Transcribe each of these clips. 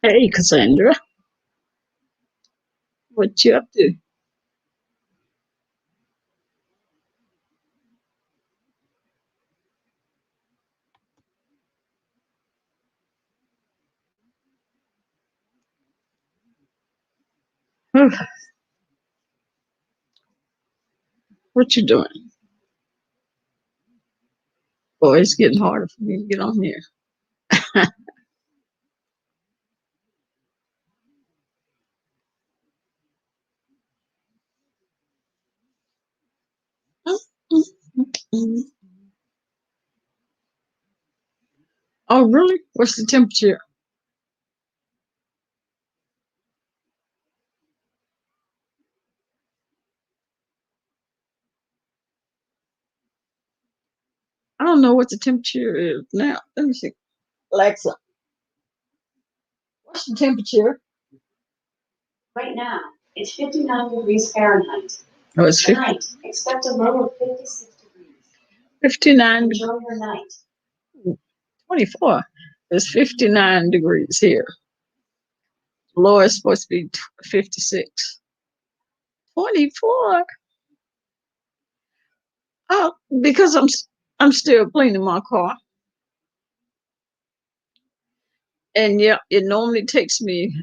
Hey, Cassandra, what you up to? What you doing? Boy, it's getting harder for me to get on here. Oh, really? What's the temperature? I don't know what the temperature is now. Let me see. Alexa, what's the temperature? Right now, it's 59 degrees Fahrenheit. Oh, it's Tonight, expect a low of 56 degrees. 59, Enjoy your night. 24. It's 59 degrees here. Low is supposed to be 56. 24. Oh, because I'm still cleaning my car. And yeah, it normally takes me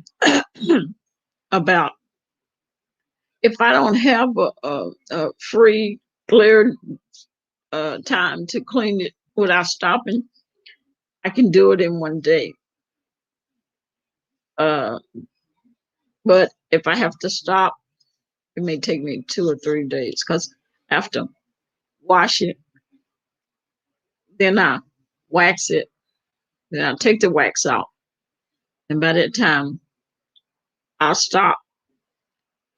about, if I don't have a free clear time to clean it without stopping, I can do it in one day. Uh, but if I have to stop, it may take me 2 or 3 days because I have to wash it, then I wax it, then I take the wax out, and by that time I'll stop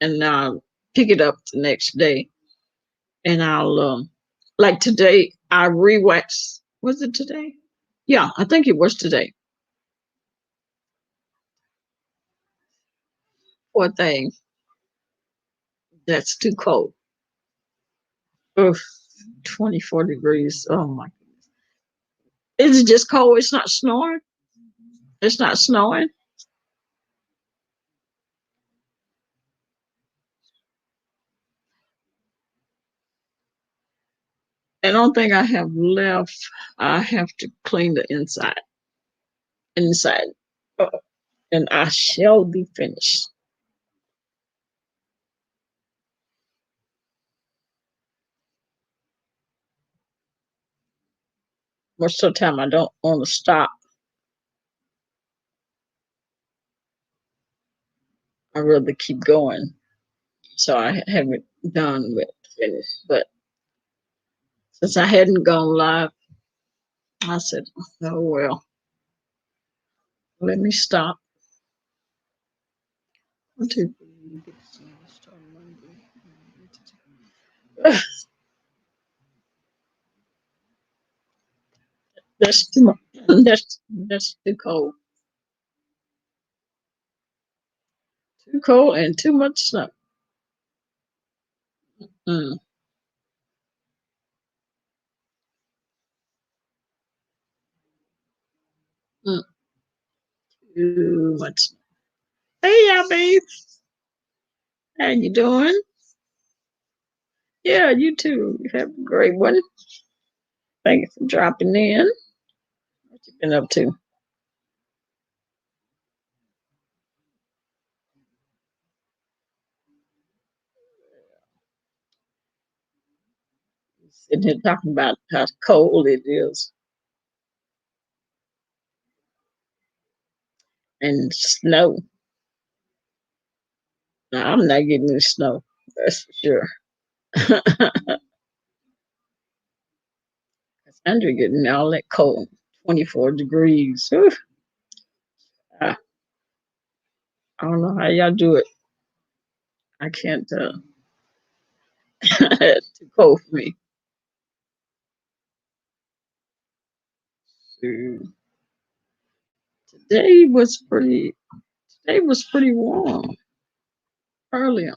and I'll pick it up the next day, and I'll like today I re-wax. Was it today? Yeah, I think it was today. Poor thing. That's too cold. Oof, 24 degrees. Oh my. Is it just cold? It's not snowing? It's not snowing? And the only thing I have left, I have to clean the inside. Inside. Uh, and I shall be finished. Most of the time I don't want to stop. I rather keep going. So I haven't done with finished. But since I hadn't gone live, I said, oh well, let me stop. One, two, three, start Monday. That's too much. That's too cold. Too cold and too much snow. Mm, mm, too much. Hey, y'all, babe. How you doing? Yeah, you too. You have a great one. Thank you for dropping in. What you been up to? Sitting here talking about how cold it is and snow. Now, I'm not getting any snow. That's for sure. Andrew getting all that cold. 24 degrees. Whew. I, I don't know how y'all do it. I can't. It's too cold for me. So, today was pretty. Today was pretty warm earlier.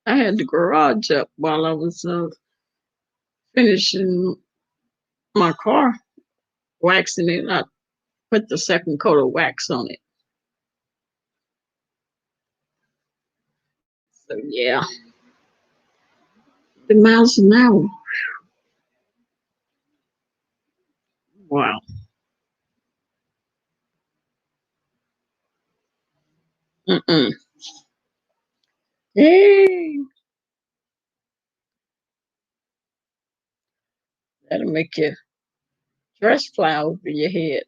I had the garage up while I was finishing my car, waxing it. I put the second coat of wax on it. So yeah, the miles an hour. Wow. Mm-mm. Hey, that'll make your dress fly over your head.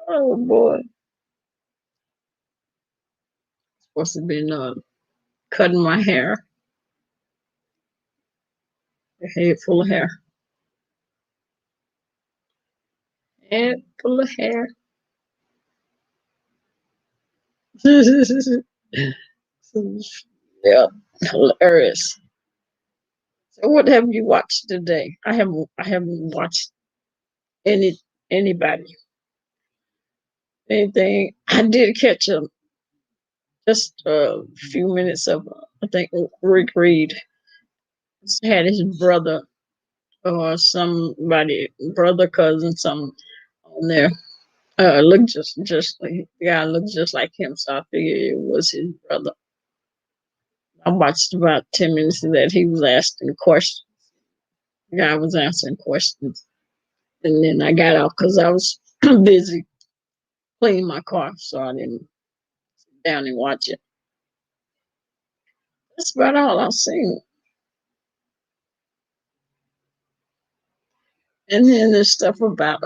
Oh boy. Supposed to be cutting my hair. A head full of hair. Head full of hair. Yeah, hilarious. So what have you watched today? I haven't watched any anybody. Anything. I did catch just a few minutes of I think Rick Reed had his brother or somebody, brother, cousin, some on there. Looked just like the guy looked just like him, so I figured it was his brother. I watched about 10 minutes of that. He was asking questions. The guy was answering questions, and then I got off because I was busy cleaning my car, so I didn't sit down and watch it. That's about all I've seen. And then there's stuff about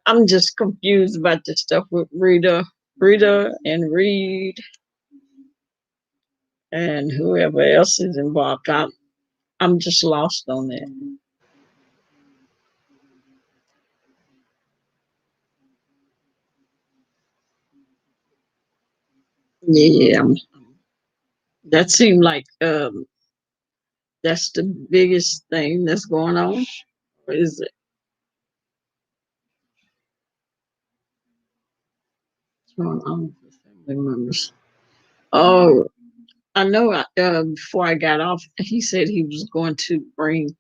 I'm just confused about the stuff with Rita and Reed and whoever else is involved. I'm just lost on that. Yeah, that seemed like that's the biggest thing that's going on. Or is it going on with family members? Oh, I know. Before I got off, he said he was going to bring.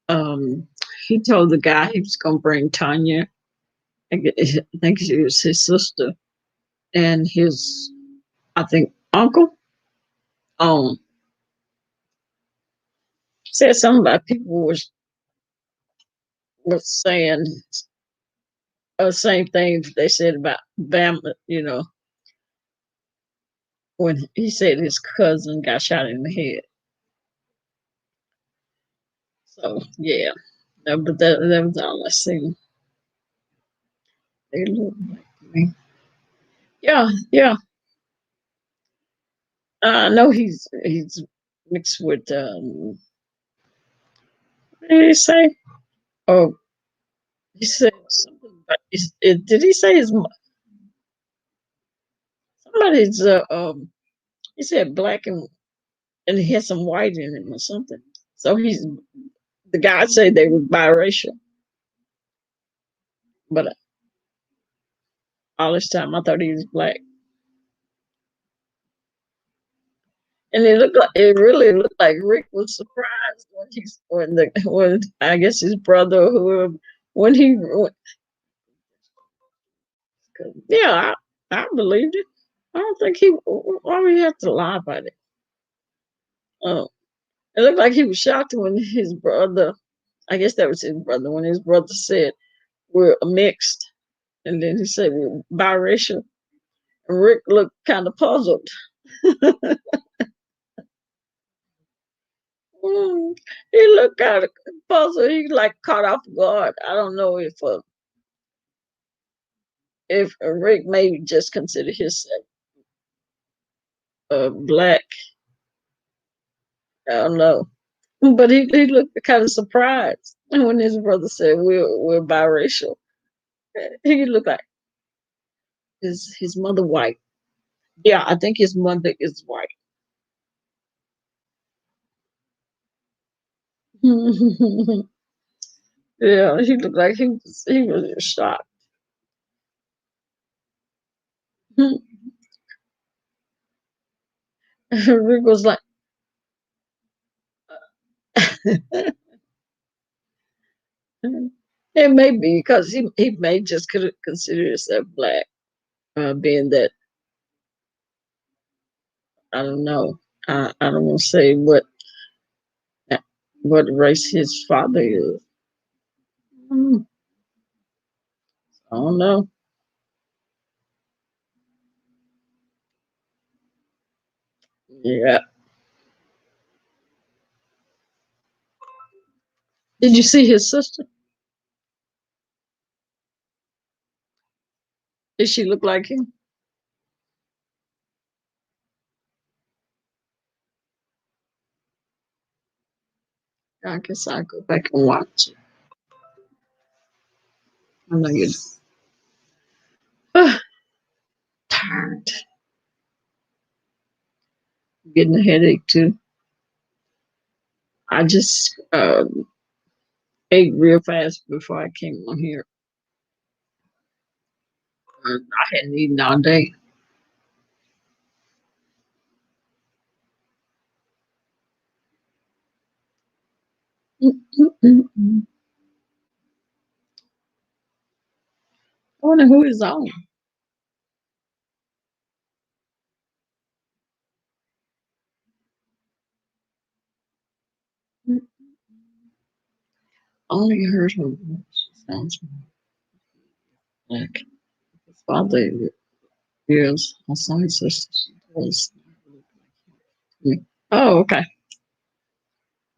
Um, he told the guy he was going to bring Tanya. I think she was his sister and his, I think, uncle. Um, said something about people was saying the same thing they said about Bama. When he said his cousin got shot in the head. So yeah, no, but that was all I seen. They look like me. Yeah, yeah. I know he's mixed with what did he say? Oh, he said something. But did he say his somebody's he said black and he had some white in him or something. So he's the guy said they were biracial, but all this time I thought he was black. And it really looked like Rick was surprised when I guess his brother or whoever when he yeah, I believed it. I don't think why would he have to lie about it? Oh, it looked like he was shocked when his brother, I guess that was his brother, when his brother said we're mixed, and then he said we're biracial. And Rick looked kind of puzzled. Mm, he looked kind of puzzled. He like caught off guard. I don't know if Rick maybe just consider himself black. I don't know, but he looked kind of surprised when his brother said we're biracial. He looked like his mother white. Yeah, I think his mother is white. Yeah, he looked like he was shocked. Rick was like, It may be because he may just could consider himself black, being that I don't know. I don't want to say what race his father is. Mm, I don't know. Yeah. Did you see his sister? Did she look like him? I guess I'll go back and watch it. I'm not getting tired. Getting a headache too. I just ate real fast before I came on here. I hadn't eaten all day. I wonder who is on. Only heard her voice. She sounds like his father is. I saw his sister. She does. Oh, okay.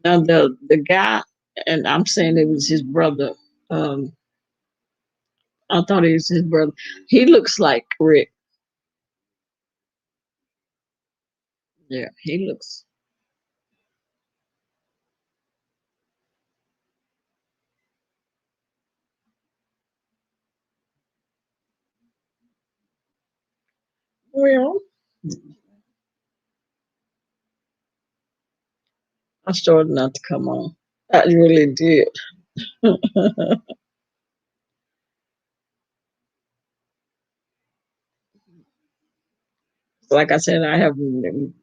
Now the guy, and I'm saying it was his brother. Um, I thought he was his brother. He looks like Rick. Yeah, he looks. Well, I started not to come on. I really did. Like I said, I haven't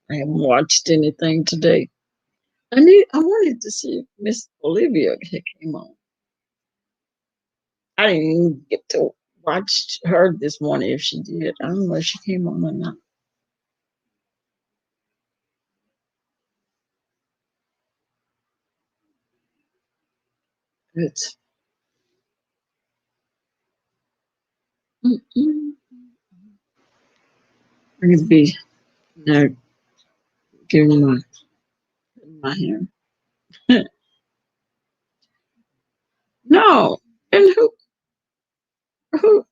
watched anything today. I wanted to see if Miss Olivia had came on. I didn't even get to watch her this morning if she did. I don't know if she came on or not. It's mm-mm. I could be now giving my hair. No, and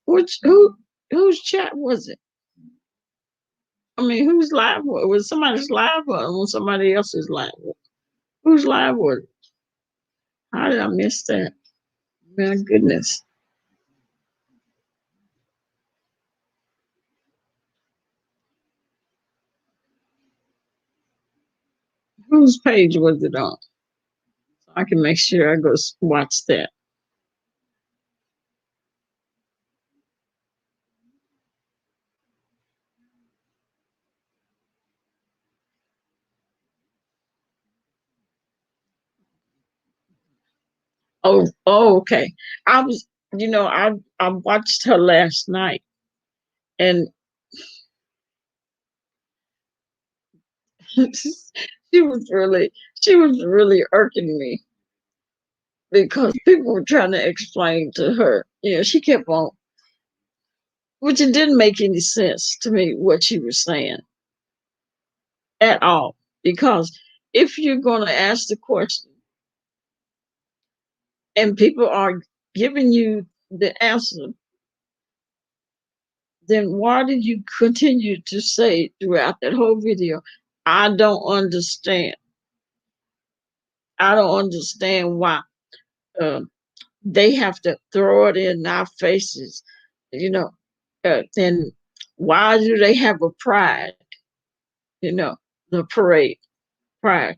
whose chat was it? I mean, whose live was somebody's live or was somebody else's live? Whose live was it? How did I miss that? My goodness. Whose page was it on? So I can make sure I go watch that. Oh, okay. I was, I watched her last night, and she was really, she was really irking me because people were trying to explain to her. She kept on, which it didn't make any sense to me what she was saying at all. Because if you're going to ask the question and people are giving you the answer, then why did you continue to say throughout that whole video, I don't understand. I don't understand why um, they have to throw it in our faces, you know. Then why do they have a pride, you know, the parade, pride?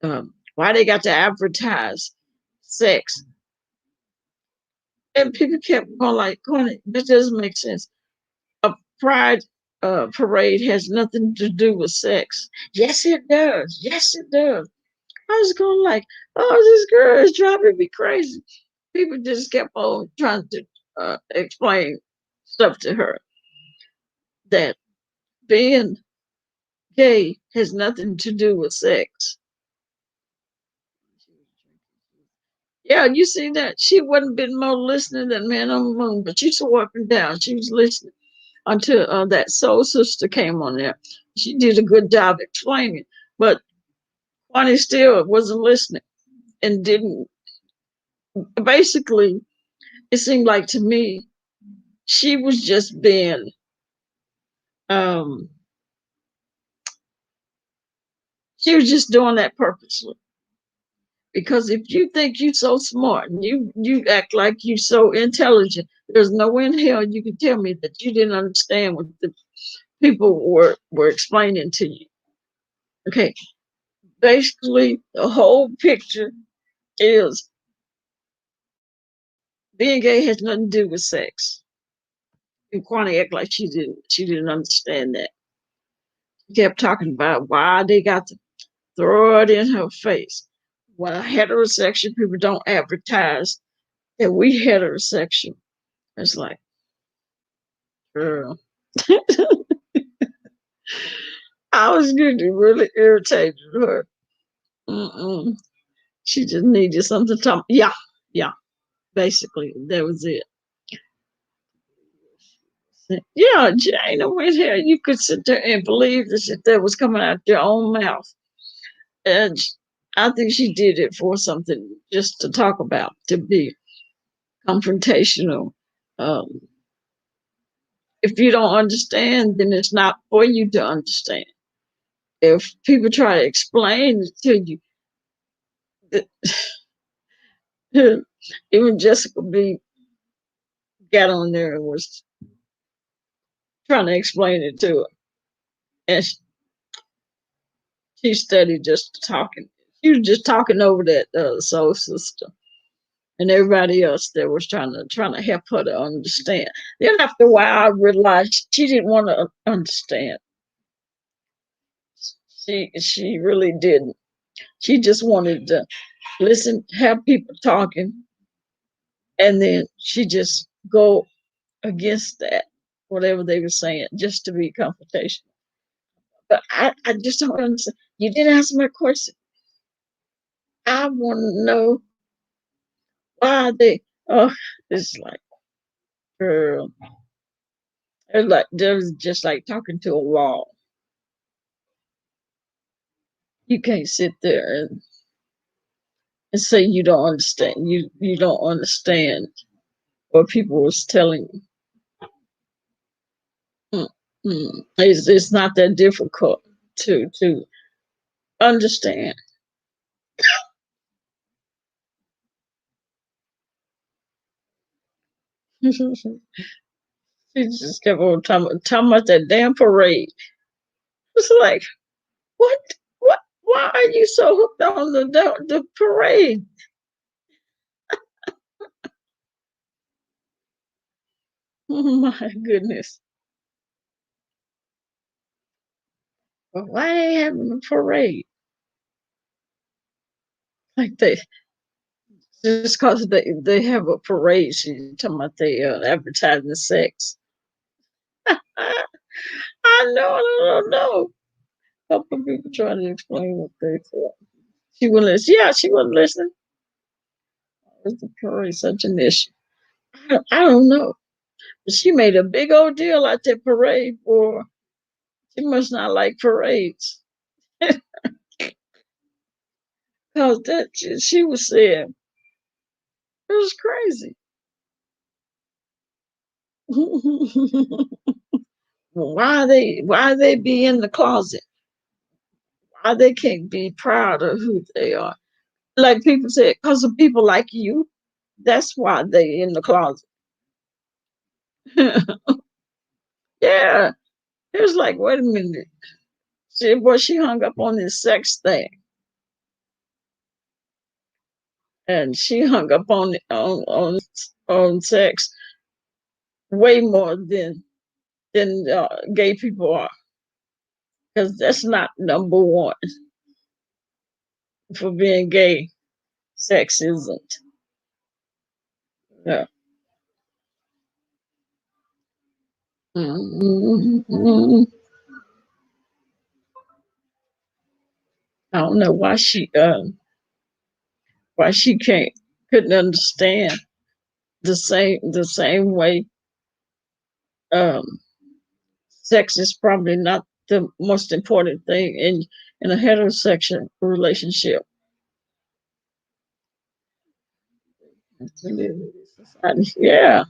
Why they got to advertise sex? And people kept going, that doesn't make sense. A pride parade has nothing to do with sex. Yes, it does. Yes, it does. I was going like, oh, this girl is driving me crazy. People just kept on trying to explain stuff to her that being gay has nothing to do with sex. Yeah, you see that? She wouldn't been more listening than Man on the Moon, but she saw up and down. She was listening until that soul sister came on there. She did a good job explaining, but Bonnie still wasn't listening and didn't. Basically, it seemed like to me she was just being um she was just doing that purposely. Because if you think you're so smart and you act like you're so intelligent, there's no way in hell you can tell me that you didn't understand what the people were explaining to you. Okay, basically the whole picture is being gay has nothing to do with sex. And Kwani act like she didn't understand that. She kept talking about why they got to throw it in her face. Well, heterosexual people don't advertise that we heterosexual. It's like, girl. I was getting really irritated with her. Mm-mm. She just needed something to talk. Yeah, yeah. Basically, that was it. Yeah, Jane, over here, you could sit there and believe this if that was coming out your own mouth. And I think she did it for something just to talk about, to be confrontational. Um, if you don't understand, then it's not for you to understand. If people try to explain it to you, even Jessica B got on there and was trying to explain it to her. And she studied just talking. She was just talking over that soul sister and everybody else that was trying to help her to understand. Then after a while, I realized she didn't want to understand. She really didn't. She just wanted to listen, have people talking, and then she just go against that, whatever they were saying, just to be confrontational. But I just don't understand. You didn't answer my question. I want to know why they. Oh, it's like, girl, it's like there's just like talking to a wall. You can't sit there and say you don't understand. You don't understand what people was telling you. It's not that difficult to understand. She just kept on talking about that damn parade. It's like, what? What? Why are you so hooked on the parade? Oh my goodness! Well, why they having a parade like they just because they have a parade? She's talking about they advertising sex. I know. I don't know. A couple of people trying to explain what they thought. She wouldn't listen. Yeah, she wouldn't listen. Is the parade such an issue? I don't know. But she made a big old deal out that parade for. She must not like parades. Because that she was saying it was crazy. Why they be in the closet? Why they can't be proud of who they are? Like people said, because of people like you, that's why they in the closet. Yeah. It was like, wait a minute. She hung up on this sex thing. And she hung up on sex way more than gay people are, because that's not number one. for being gay. Sex isn't. Yeah. Mm-hmm. I don't know why she couldn't understand the same way. Um, Sex is probably not the most important thing in a heterosexual relationship. Yeah,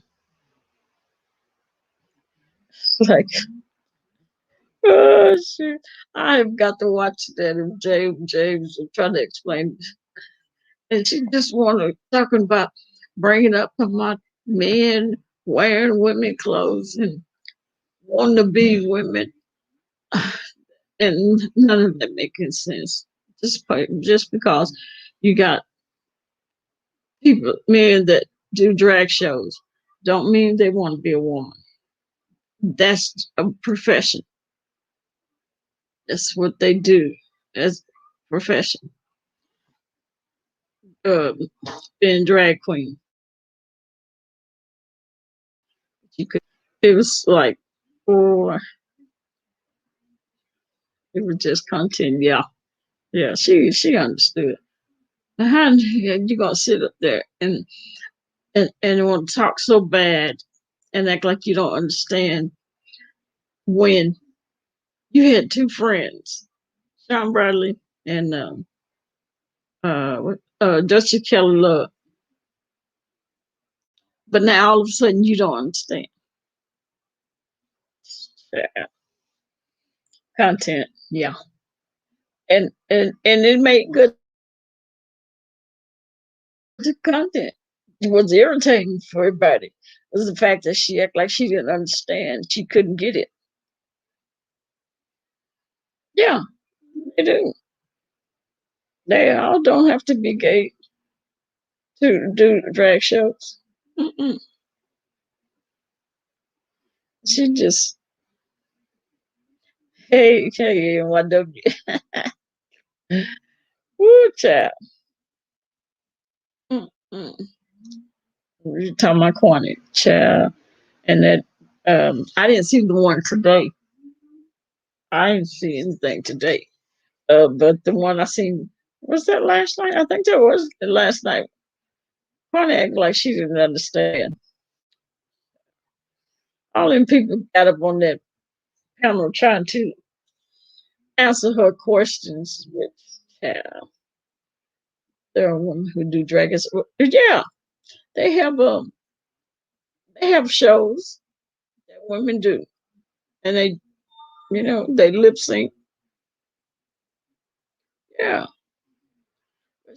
like oh shit. I've got to watch that. And James was trying to explain, and she just wanted talking about bringing up about men wearing women clothes and wanting to be women, and none of that making sense. Just because you got people, men that do drag shows, don't mean they want to be a woman. That's a profession. That's what they do as a profession. Um, Being drag queen, you could. It was like, or it was just content. Yeah, yeah. She understood. And how you gonna sit up there and want to talk so bad and act like you don't understand when you had two friends, Sean Bradley and Dusty Kelly Love, but now all of a sudden you don't understand. Yeah, content, yeah, and it made good content. It was irritating for everybody. It was the fact that she acted like she didn't understand. She couldn't get it. Yeah, they do. They all don't have to be gay to do drag shows. Mm-mm. She just, hey, YW. Woo, child. Mm-mm. You talking about corny, child. And that, I didn't see the one today. I didn't see anything today. But the one I seen, was that last night? I think that was the last night. Corny acted like she didn't understand. All them people got up on that panel trying to answer her questions, which, child, there are women who do dragons. Yeah, they have they have shows that women do, and they lip sync. Yeah,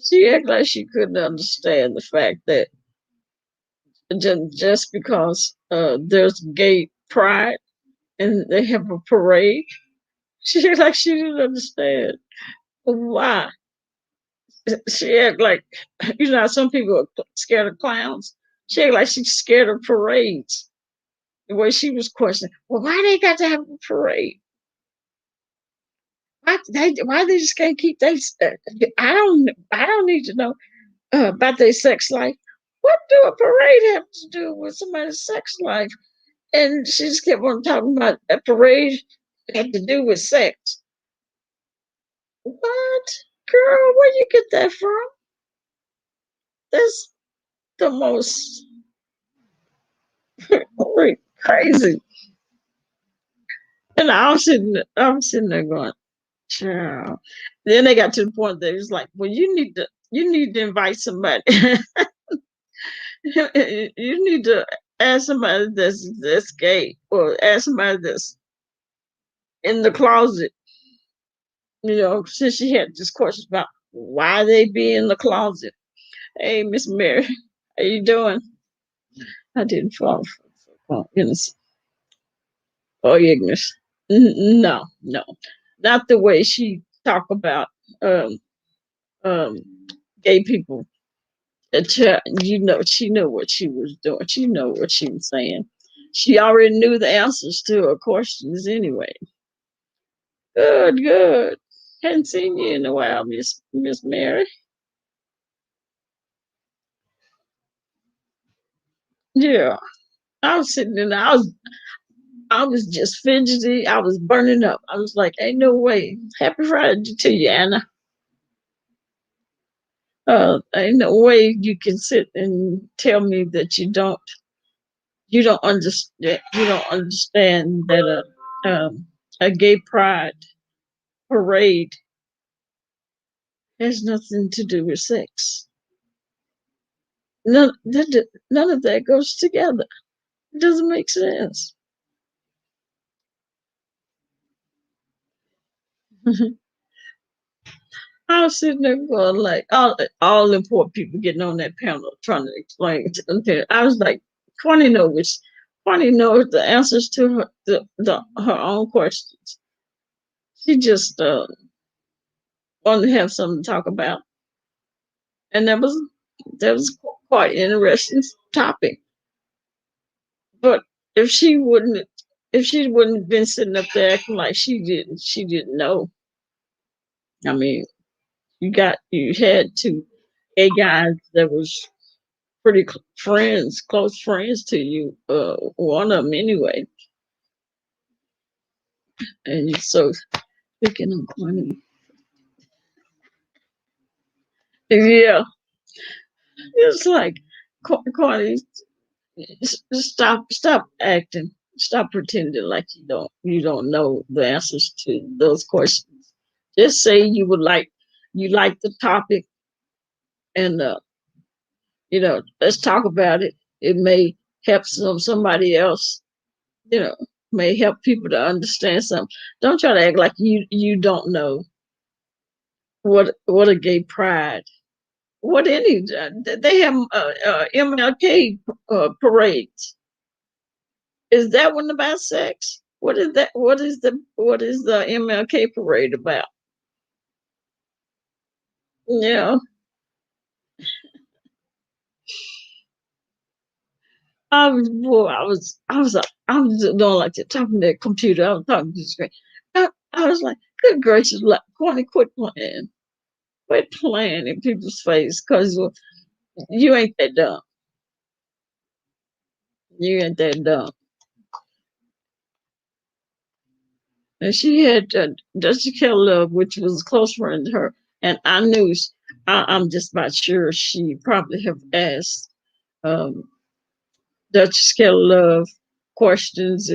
she acted like she couldn't understand the fact that just because there's gay pride and they have a parade, she acted like she didn't understand why. She acted like how some people are scared of clowns. She acted like she's scared of parades. The way she was questioning, well, why they got to have a parade? Why they just can't keep they? I don't need to know about their sex life. What do a parade have to do with somebody's sex life? And she just kept on talking about a parade had to do with sex. What, girl? Where you get that from? That's the most crazy. And I'm sitting there going, child. Then they got to the point that it was like, well, you need to invite somebody. You need to ask somebody that's gay, or ask somebody that's in the closet. Since she had this question about why they be in the closet. Hey, Miss Mary, how you doing? I didn't fall for goodness. Oh, ignorance. No, no, not the way she talk about um um gay people. She knew what she was doing. She knew what she was saying. She already knew the answers to her questions anyway. Good, good. Hadn't seen you in a while, Miss Mary. Yeah. I was sitting there, I was just fidgety. I was burning up. I was like, ain't no way. Happy Friday to you, Anna. Ain't no way you can sit and tell me that you don't understand that a gay pride parade has nothing to do with sex. None of that goes together. It doesn't make sense. I was sitting there going like all important people getting on that panel trying to explain to them. I was like, Kwani knows the answers to her own questions. She just wanted to have something to talk about, and that was quite interesting topic. But if she wouldn't if she wouldn't have been sitting up there acting like she didn't know. I mean, you had two gay guys that was pretty close friends to you. One of them anyway. And so speaking of Quinny, yeah, it's like Quinny, stop acting, stop pretending like you don't know the answers to those questions. Just say you like the topic, and let's talk about it. It may help somebody else, you know, may help people to understand something. Don't try to act like you don't know what a gay pride. What any they have MLK parades. Is that one about sex? What is that? What is the MLK parade about? Yeah, I was doing like the top of that computer. I was talking to the screen. I was like, good gracious, like, quit playing in people's face, because you ain't that dumb. You ain't that dumb. And she had Jessica Love, which was a close friend to her, and I'm just about sure she probably have asked um, Jessica Love questions,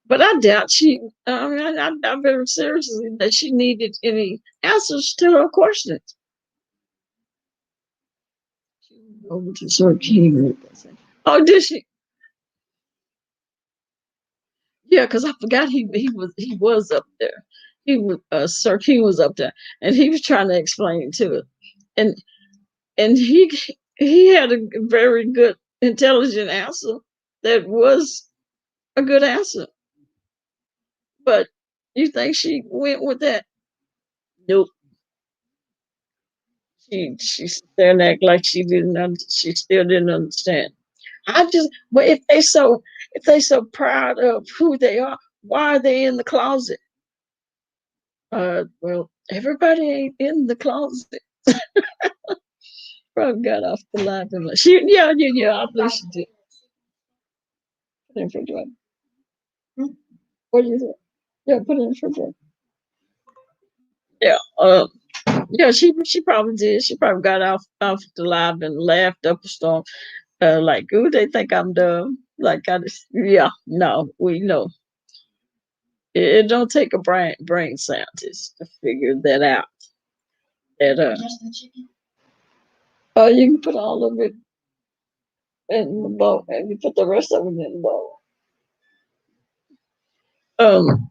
but I doubt she. I mean, I doubt very seriously that she needed any answers to her questions. Over to Sir King. Oh, did she? Yeah, because I forgot he was up there. Sir King was up there, and he was trying to explain to it, and and he had a very good, intelligent answer. That was a good answer. But you think she went with that? Nope. She sat there and act like she still didn't understand. But if they so proud of who they are, why are they in the closet? Well, everybody ain't in the closet. Probably got off the line. Yeah. I believe she did. Put in for joy. What do you think? Yeah, put in for joy. Yeah. Yeah. She probably did. She probably got off the live and laughed up a storm. Like, ooh, they think I'm dumb. Like, yeah. No, we know. It don't take a brain scientist to figure that out. That oh, you can put all of it in the bowl, and you put the rest of it in the bowl. Um,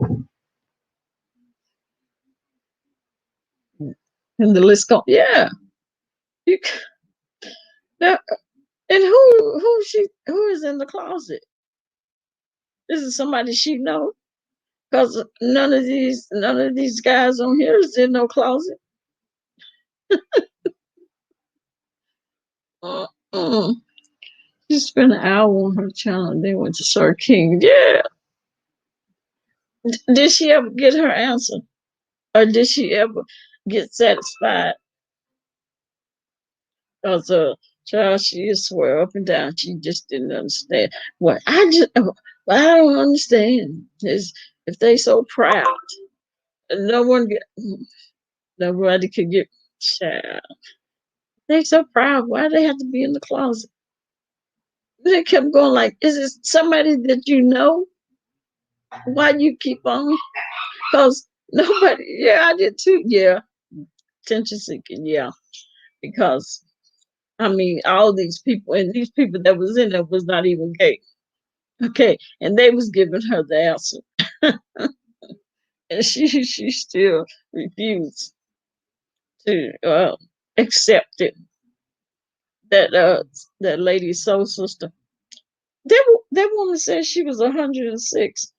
and the list go. Yeah. You, now, and who is in the closet? This is somebody she know, because none of these guys on here is in no closet. Uh-uh. She spent an hour on her channel and then went to Sir King. Yeah. Did she ever get her answer? Or did she ever get satisfied? Because child, she just swear up and down she just didn't understand. What I don't understand is if they so proud, and nobody could get child. They so proud. Why they have to be in the closet? They kept going like, is it somebody that you know? Why you keep on? Because nobody. Yeah, I did too. Yeah, attention seeking. Yeah, because I mean, all these people and these people that was in there was not even gay. Okay, and they was giving her the answer, and she still refused to accept it. That lady's soul sister. That woman said she was 106.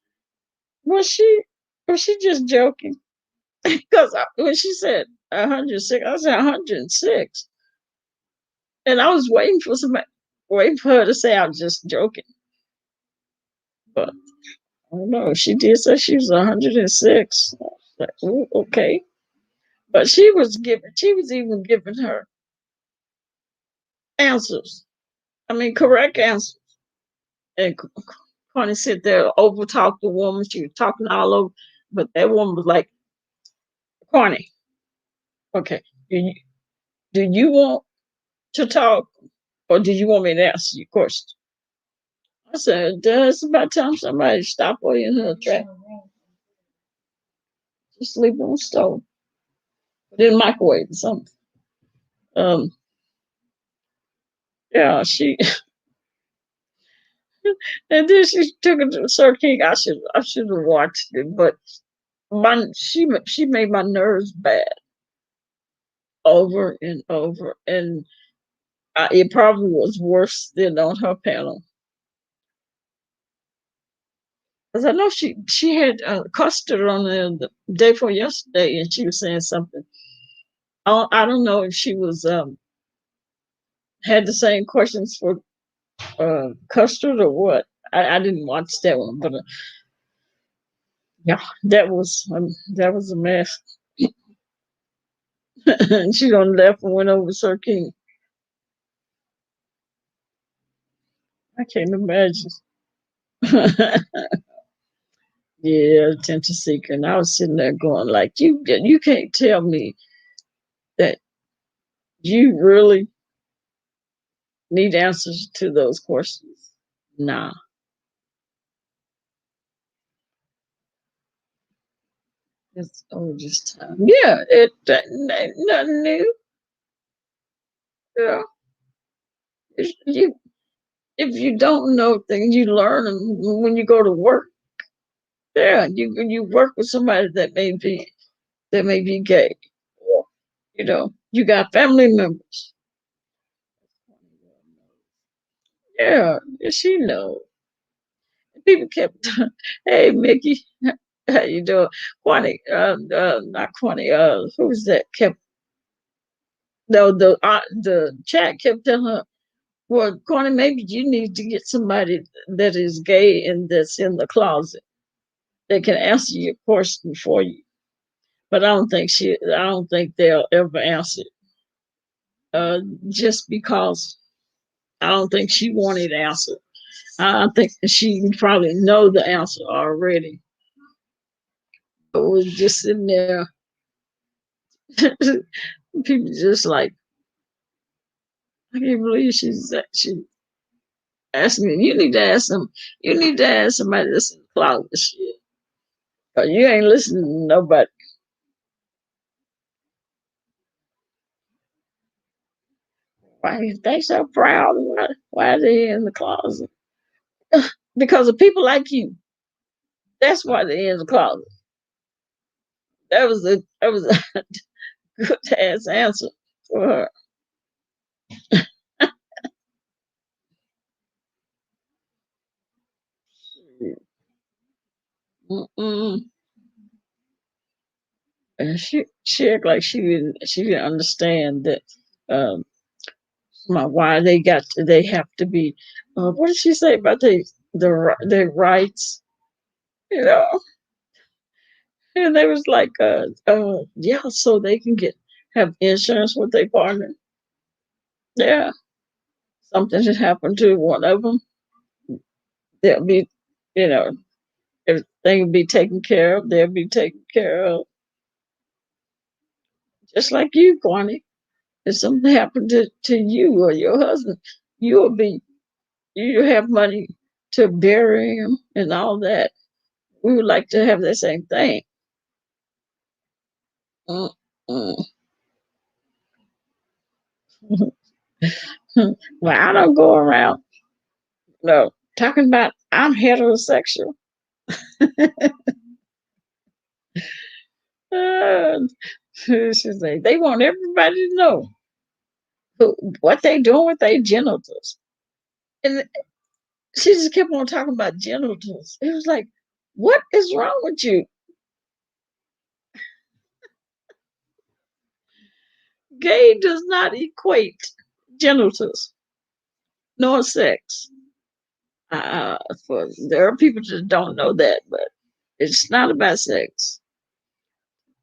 Was she? Was she just joking? Because when she said 106, I said 106, and I was waiting for her to say I was just joking. But I don't know. She did say she was 106. Like, ooh, okay. But she was even giving her answers. I mean, correct answers. And Connie sit there, over talk the woman. She was talking all over. But that woman was like, Connie, okay, do you want to talk or do you want me to ask you a question? I said, it's about time somebody stop her in her track. Just leave it on the stove. Put it in the microwave or something. Um, yeah, and then she took it to Sir King. I should have watched it, but she made my nerves bad over and over, and it probably was worse than on her panel. Because I know she had custard on the day before yesterday, and she was saying something. I don't know if she was had the same questions for custard or what. I didn't watch that one, but yeah, that was a mess. And she done left and went over to Sir King. I can't imagine. Yeah, attention seeker. And I was sitting there going like, you can't tell me that you really need answers to those questions. Nah, it's over just time. Yeah, nothing new. Yeah, you if you don't know things, you learn them when you go to work. Yeah, you work with somebody that may be gay, or you got family members. Yeah, she knows. People kept, hey Mickey, how you doing? Quanny, not Quanny. Who's that? Kept no the chat kept telling her, well, Quanny, maybe you need to get somebody that is gay and that's in the closet that can answer your question for you. But I don't think they'll ever answer it. Just because I don't think she wanted to answer. I think she probably know the answer already. But was just sitting there. People just like, I can't believe she asked me. You need to ask somebody that's in the closet shit. Cause you ain't listening to nobody. Why they so proud? Why are they in the closet? Because of people like you. That's why they're in the closet. That was a good ass answer for her. Mm-mm. And she acted like she didn't understand that um why they have to be what did she say about their rights, you know And they was like, yeah, so they can have insurance with their partner. Yeah, something should happen to one of them. They'll be, you know, everything will be taken care of. They'll be taken care of, just like you, Kwani. If something happened to you or your husband, you'll be, you have money to bury him and all that. We would like to have the same thing. Mm-mm. Well, I don't go around no talking about I'm heterosexual. Uh, she's like, they want everybody to know what they doing with their genitals. And she just kept on talking about genitals. It was like, what is wrong with you? Gay does not equate genitals nor sex. For there are people that don't know that, but it's not about sex.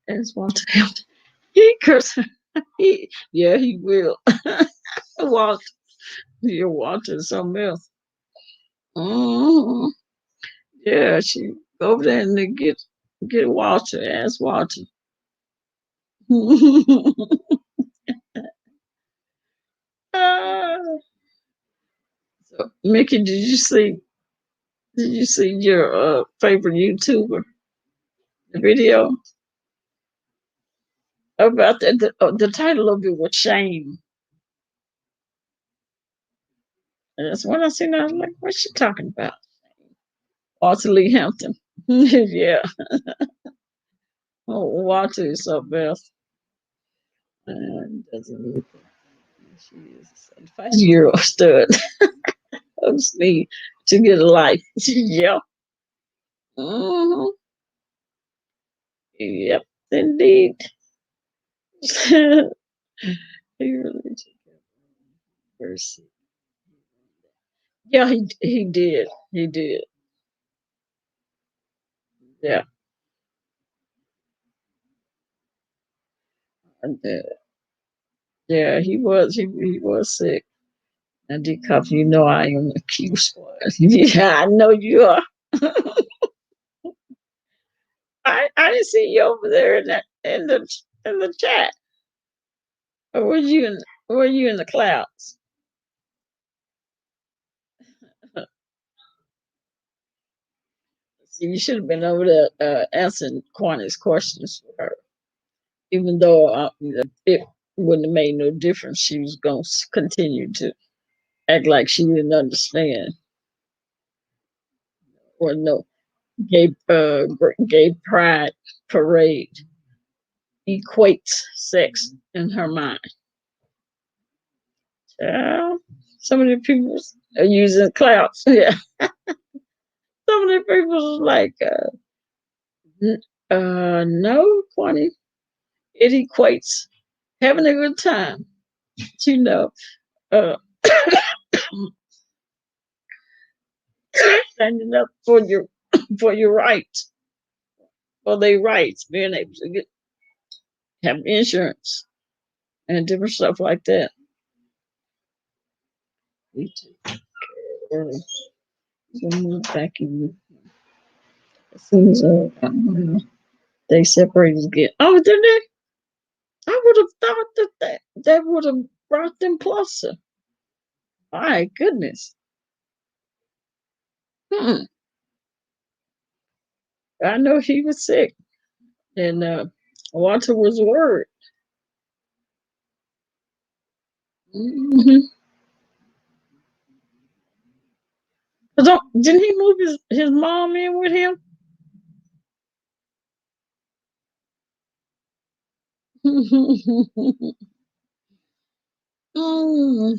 It's one time he cursed. Yeah, he will. Walter, you Walter something else. Mm-hmm. Yeah, she go over there and get Walter. Ask Walter. Ah, so, Mickey, Did you see your favorite YouTuber video about that? The title of it was Shame. And that's when I seen it. I was like, what's she talking about? Walter Lee Hampton. Yeah. Oh, Walter is so best. And doesn't she is a 5-year-old stud. Hopes me to get a life. Yep. Hmm. Yep, indeed. He really took mercy. Yeah, he did. He did. Yeah. And, yeah, he was sick. And DCOP, you know I am a Q squad. Yeah, I know you are. I didn't see you over there in the chat. Or were you in the clouds? See, you should have been over there answering Kwani's questions for her. Even though it wouldn't have made no difference, she was going to continue to act like she didn't understand or no gay pride parade equates sex in her mind. Some of the people are using clouds. Yeah, some of the people like, no, Kwani, it equates having a good time. You know, uh, standing up for your rights, for their rights, being able to have insurance and different stuff like that. We took move back in as soon as they separated again. Oh, did they? I would have thought that would have brought them closer. My goodness. Hmm. I know he was sick, and Walter was worried. Mm-hmm. Didn't he move his mom in with him? Mm.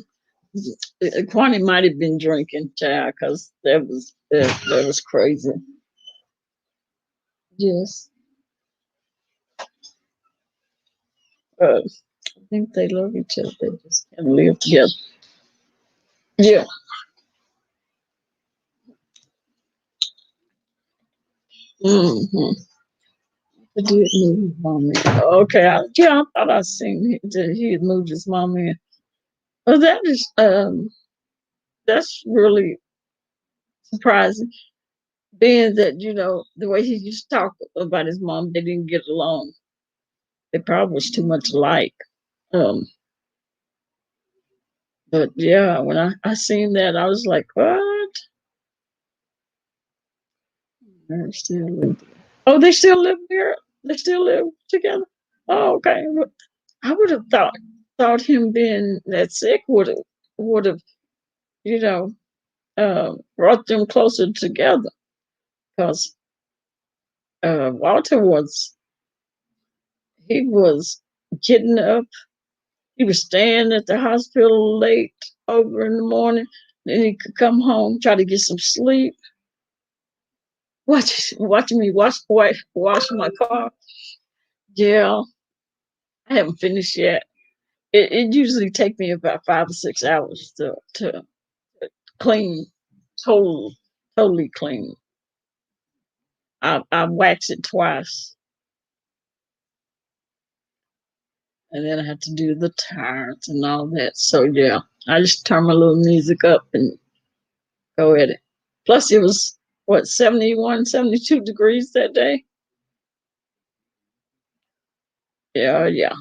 Quani might have been drinking, child, because that was crazy. Yes, I think they love each other. They just can't live together. Yeah. Hmm. He did move his mom in. Okay, yeah, I thought I seen that he had moved his mom in. Well, that's really surprising, being that the way he used to talk about his mom, they didn't get along. They probably was too much alike. Um, but yeah, when I seen that, I was like, what? They still live there. Oh, they still live there. They still live together. Oh, okay. I would have thought him being that sick would have you know brought them closer together, because Walter was getting up. He was staying at the hospital late over in the morning. Then he could come home, try to get some sleep. Watching me wash my car. Yeah, I haven't finished yet. It usually take me about 5 or 6 hours to clean, total, totally clean. I wax it twice, and then I have to do the tires and all that. So yeah, I just turn my little music up and go at it. Plus, it was what, 71, 72 degrees that day. Yeah, yeah.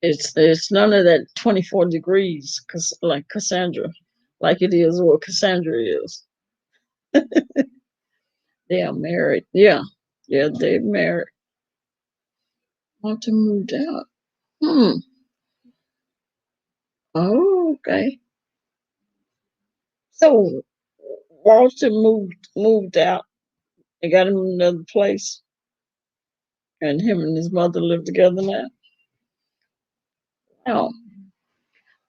It's none of that 24 degrees, cause like Cassandra, like it is what Cassandra is. They are married. Yeah, yeah, they're married. Want to move out? Hmm. Oh, okay. So Walter moved out and got him another place, and him and his mother live together now. Oh,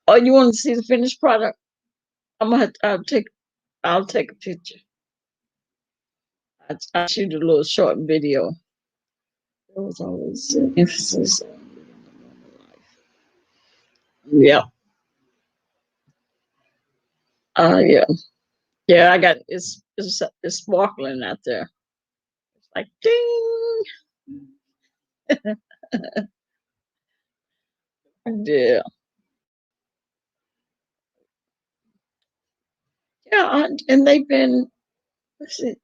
oh, you want to see the finished product? I'll take a picture. I shoot a little short video. There was always emphasis on living a normal life. Yeah. Yeah. Yeah. I got it's sparkling out there. It's like ding. Yeah. Yeah. And they've been. Let's see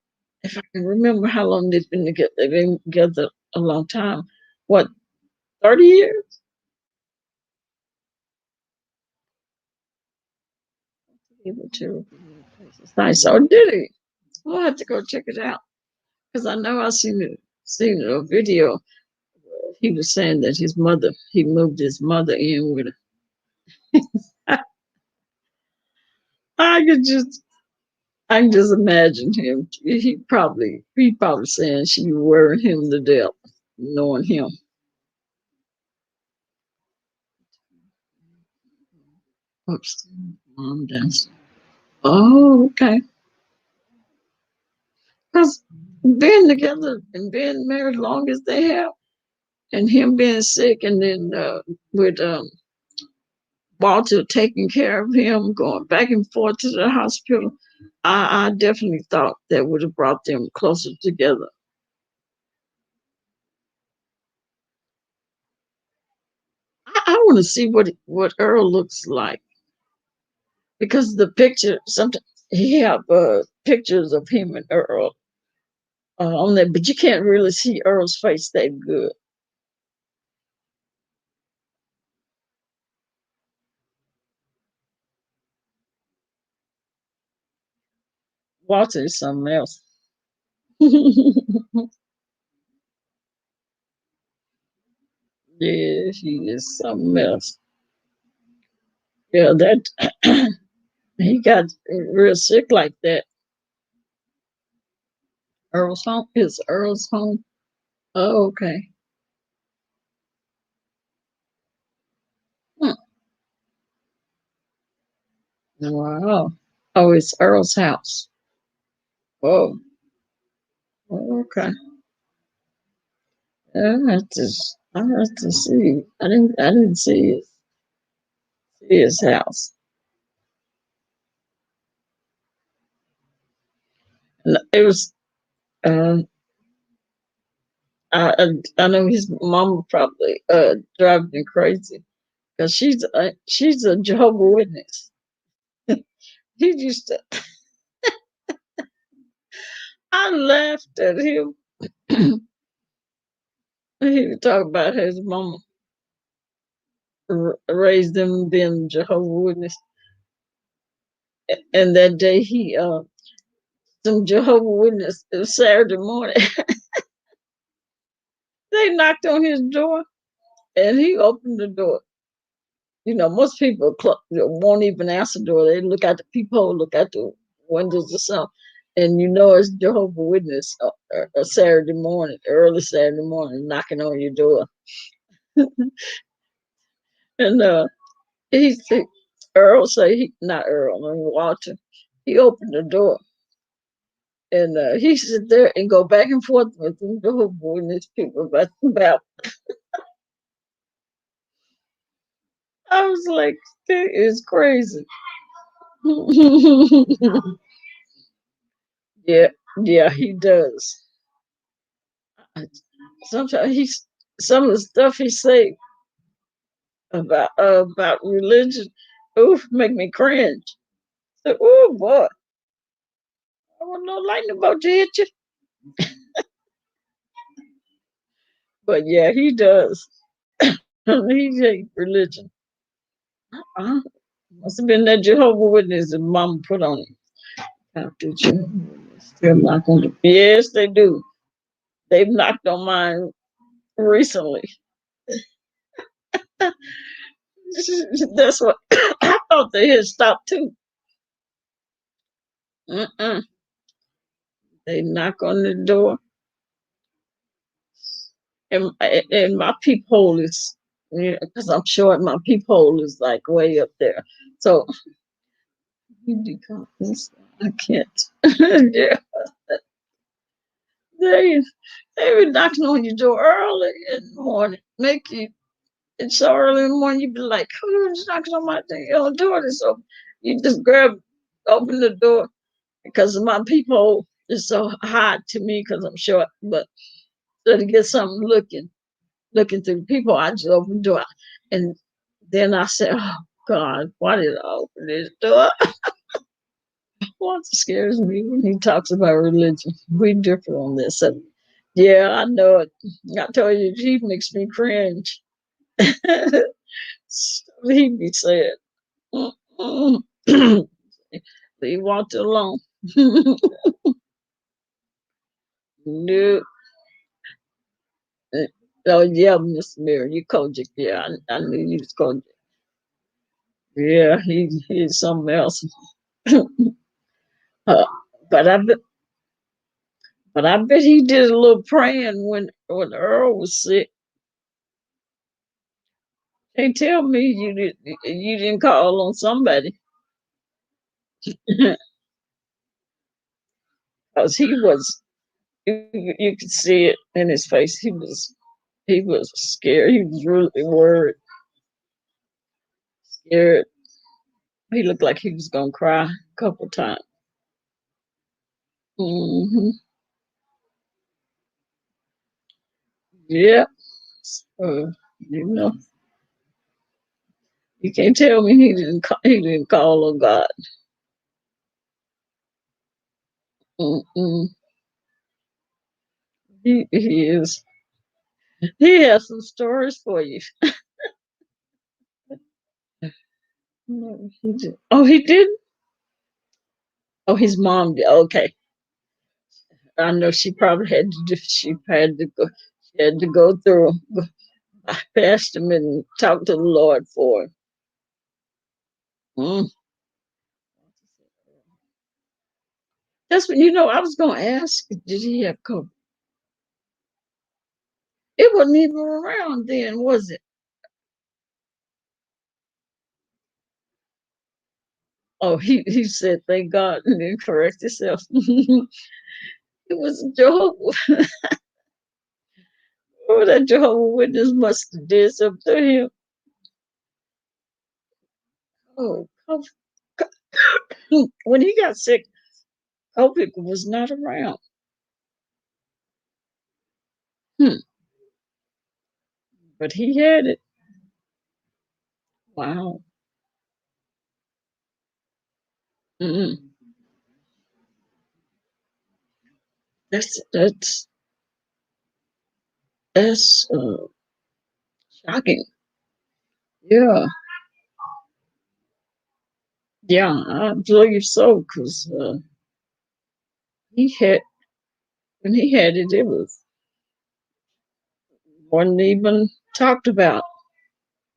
if I can remember how long they've been together. They've been together a long time. What, 30 years? Able to. It's nice. Oh, did he? I'll have to go check it out, because I know I seen a video. He was saying that he moved his mother in with her. I could just, I can just imagine him. He probably saying she worried him to death, knowing him. Upstairs, mom downstairs. Oh, okay. Because being together and being married long as they have, and him being sick, and then with Walter taking care of him, going back and forth to the hospital, I definitely thought that would have brought them closer together. I want to see what Earl looks like, because the picture, sometimes he have pictures of him and Earl on there, but you can't really see Earl's face that good. Walter is something else. Yeah, he is something else. Yeah, that he got real sick like that. Earl's home is Earl's home. Oh, okay. Hmm. Wow. Oh, it's Earl's house. Oh, okay. I have to see. I didn't see his house. And it was uh I know his mama probably driving him crazy because she's a Jehovah Witness. He used to. I laughed at him. He would talk about his mama raised them being Jehovah Witness, and that day he some Jehovah Witness Saturday morning they knocked on his door and he opened the door. You know, most people won't even answer the door. They look out the peephole, look out the windows or something. And you know it's Jehovah Witness a Saturday morning, early Saturday morning, knocking on your door. And he said, Earl say not Earl, I mean Walter. He opened the door and he sit there and go back and forth with them Jehovah Witness people about. I was like, that is crazy. Yeah, yeah, he does. Sometimes some of the stuff he say about religion, oof, make me cringe. So, oh boy, I want no lightning about to hit you. But yeah, he does. He hate religion. Uh, Must have been that Jehovah Witness that Mama put on him. After Jehovah Witness, still knock on the. Yes, they do. They've knocked on mine recently. That's what I thought they had stopped too. Mm-mm. They knock on the door, and my peephole is, because I'm short, my peephole is like way up there. So you become this. I can't. Yeah, they they be knocking on your door early in the morning. Make you It's so early in the morning. You be like, who's knocking on my door? Is open. You just open the door because my peephole is so hot to me because I'm short. But so to get something looking through the people, I just open the door. And then I said, oh God, why did I open this door? What scares me when he talks about religion. We differ on this. So, yeah, I know it. I told you, he makes me cringe. He be saying, leave Walter alone. No. Oh, yeah, Mr. Mary, you Kojic. Yeah, I knew you was Kojic. Yeah, he's something else. uh, but I bet he did a little praying when Earl was sick. They tell me you didn't call on somebody because he was you could see it in his face. He was scared. He was really worried, scared. He looked like he was gonna cry a couple times. Hmm. Yeah. So, you know, you can't tell me he didn't call on God. Mm-mm. He is. He has some stories for you. No, he did. Oh, he did. Oh, his mom did. Okay, I know she probably had to do. She had to go. She had to go through past him and talk to the Lord for him. Mm. That's what I was going to ask. Did he have COVID? It wasn't even around then, was it? Oh, he said, "Thank God," and then correct himself. It was Jehovah. Oh, that Jehovah Witness must have did something to him. Oh, when he got sick, COVID was not around. Hmm. But he had it. Wow. Mm-mm. That's that's shocking. Yeah, yeah, I believe so. Cause he had when he had it, it was wasn't even talked about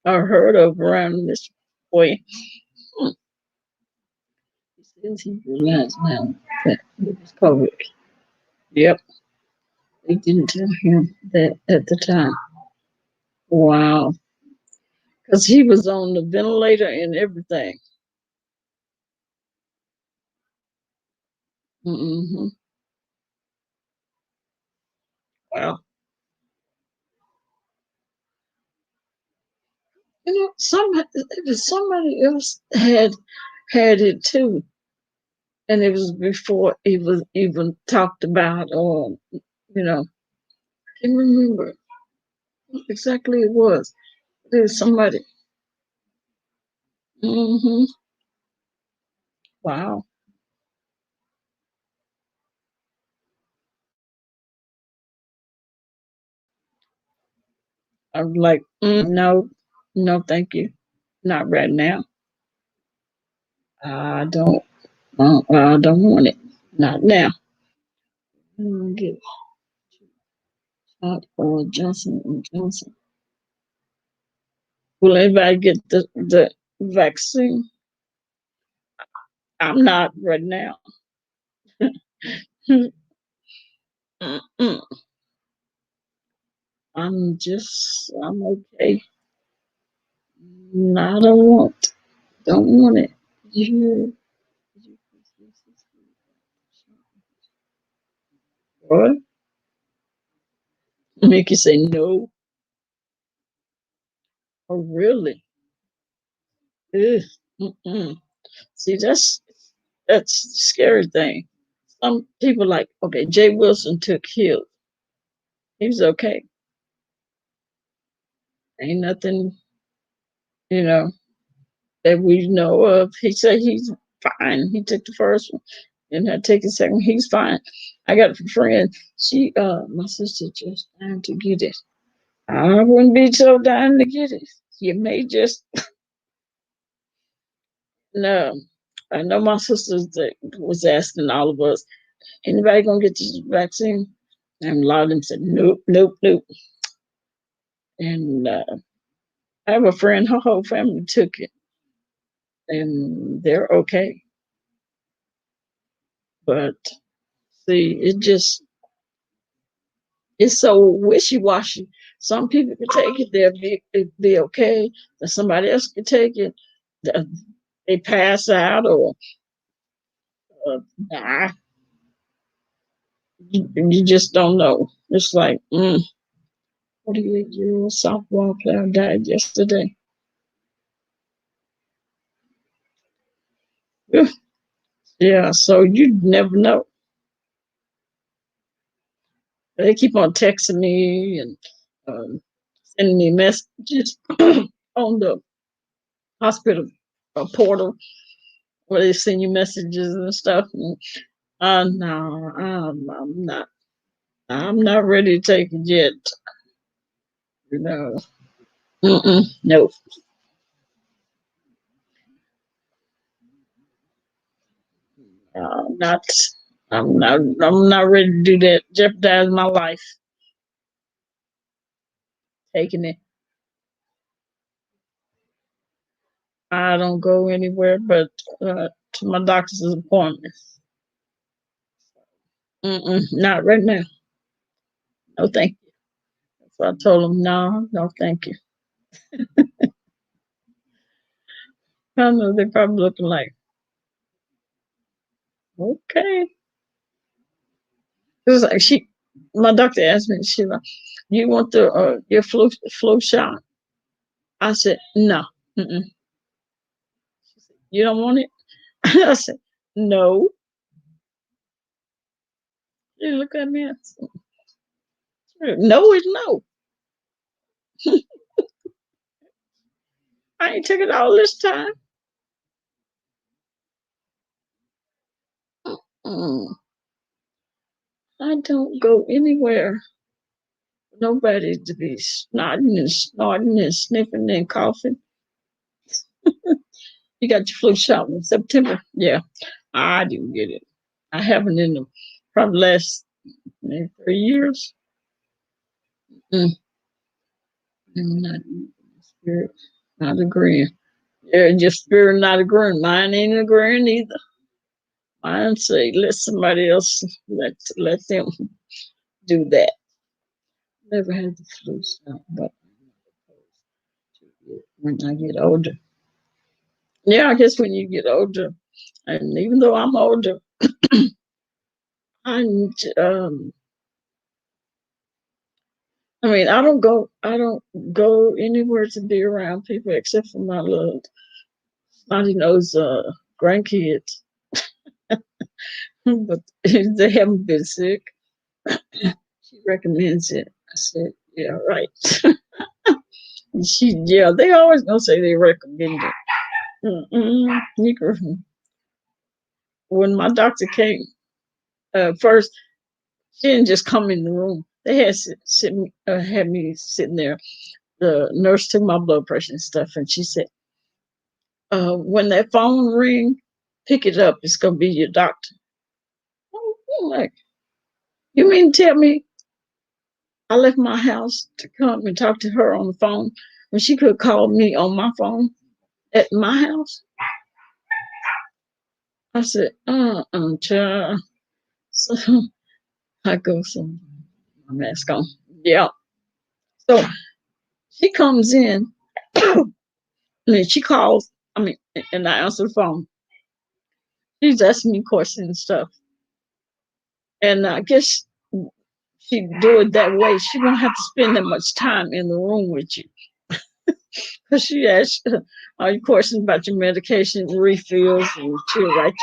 or heard of around this way. Hmm. He says he realized now that it was COVID. Yep, they didn't tell him that at the time. Wow, because he was on the ventilator and everything. Mm-hmm. Wow. You know, somebody else had it too, and it was before it was even talked about, or can't remember what exactly it was. There's somebody. Hmm. Wow. I'm like, no, no, thank you, not right now. I don't, I don't want it, not now. I'm gonna get shot for Johnson and Johnson. Will anybody get the vaccine? I'm not right now. Mm-mm. I'm okay. No, I don't want it. You, what? Make you say no? Oh, really? Ugh. Mm-mm. See, that's the scary thing. Some people like, okay, Jay Wilson took his. He was okay. Ain't nothing, you know, that we know of. He said he's fine. He took the first one and I take the second. He's fine. I got a friend. My sister just dying to get it. I wouldn't be so dying to get it. You may just no. I know my sister was asking all of us, anybody gonna get this vaccine? And a lot of them said, nope, nope, nope. And I have a friend, her whole family took it, and they're okay. But see, it's so wishy washy. Some people can take it, they'll be okay. But somebody else can take it, they pass out or die. You just don't know. It's like 48-year-old softball player died yesterday. Yeah, so you never know. They keep on texting me and um, sending me messages on the hospital portal where they send you messages and stuff. And, no, I'm not. I'm not ready to take it yet. You know, no, not. I'm not. I'm not ready to do that. Jeopardize my life taking it. I don't go anywhere but to my doctor's appointments. Not right now. No, thank you. So I told him, no, no, thank you. I know they're probably looking like, okay. It was like my doctor asked me, she like, you want your flu shot? I said, no. Mm-mm. You don't want it? I said, no. She looked at me and said, No is no. I ain't took it all this time. Mm, I don't go anywhere. Nobody to be snotting and snorting and sniffing and coughing. You got your flu shot in September? Yeah, I didn't get it. I haven't in the probably last maybe 3 years. Mm, not spirit, not agreeing. Yeah, just spirit not agreeing. Mine ain't agreeing either. Mine say let somebody else let them do that. Never had the flu shot, but when I get older. Yeah, I guess when you get older, and even though I'm older, I'm I mean, I don't go anywhere to be around people except for my little snotty nose grandkids. But they haven't been sick. She recommends it. I said, yeah, right. Yeah, they always gonna say they recommend it. When my doctor came, first she didn't just come in the room. They had me sitting there. The nurse took my blood pressure and stuff, and she said, when that phone ring, pick it up. It's gonna be your doctor. I'm like, you mean to tell me I left my house to come and talk to her on the phone when she could call me on my phone at my house? I said, child. So I go, so my mask on. Yeah. So she comes in and then she calls. I mean, and I answer the phone. She's asking me questions and stuff. And I guess she do it that way. She won't have to spend that much time in the room with you. Because she asks all your questions about your medication refills, and she'll write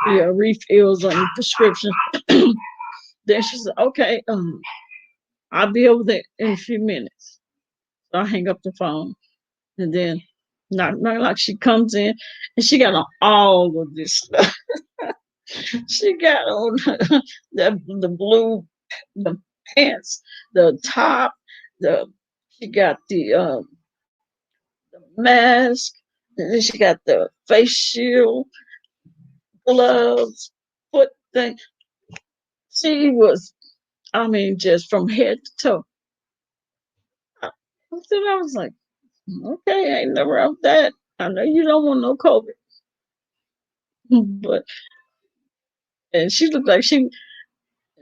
your refills on your prescription. Then she said, okay, I'll be over there in a few minutes. So I hang up the phone. And then, not like she comes in and she got on all of this stuff. She got on the blue, the pants, the top, she got the mask, and then she got the face shield, gloves, foot thing. She was, I mean, just from head to toe. I was like, okay, I ain't never out that. I know you don't want no COVID, but and she looked like she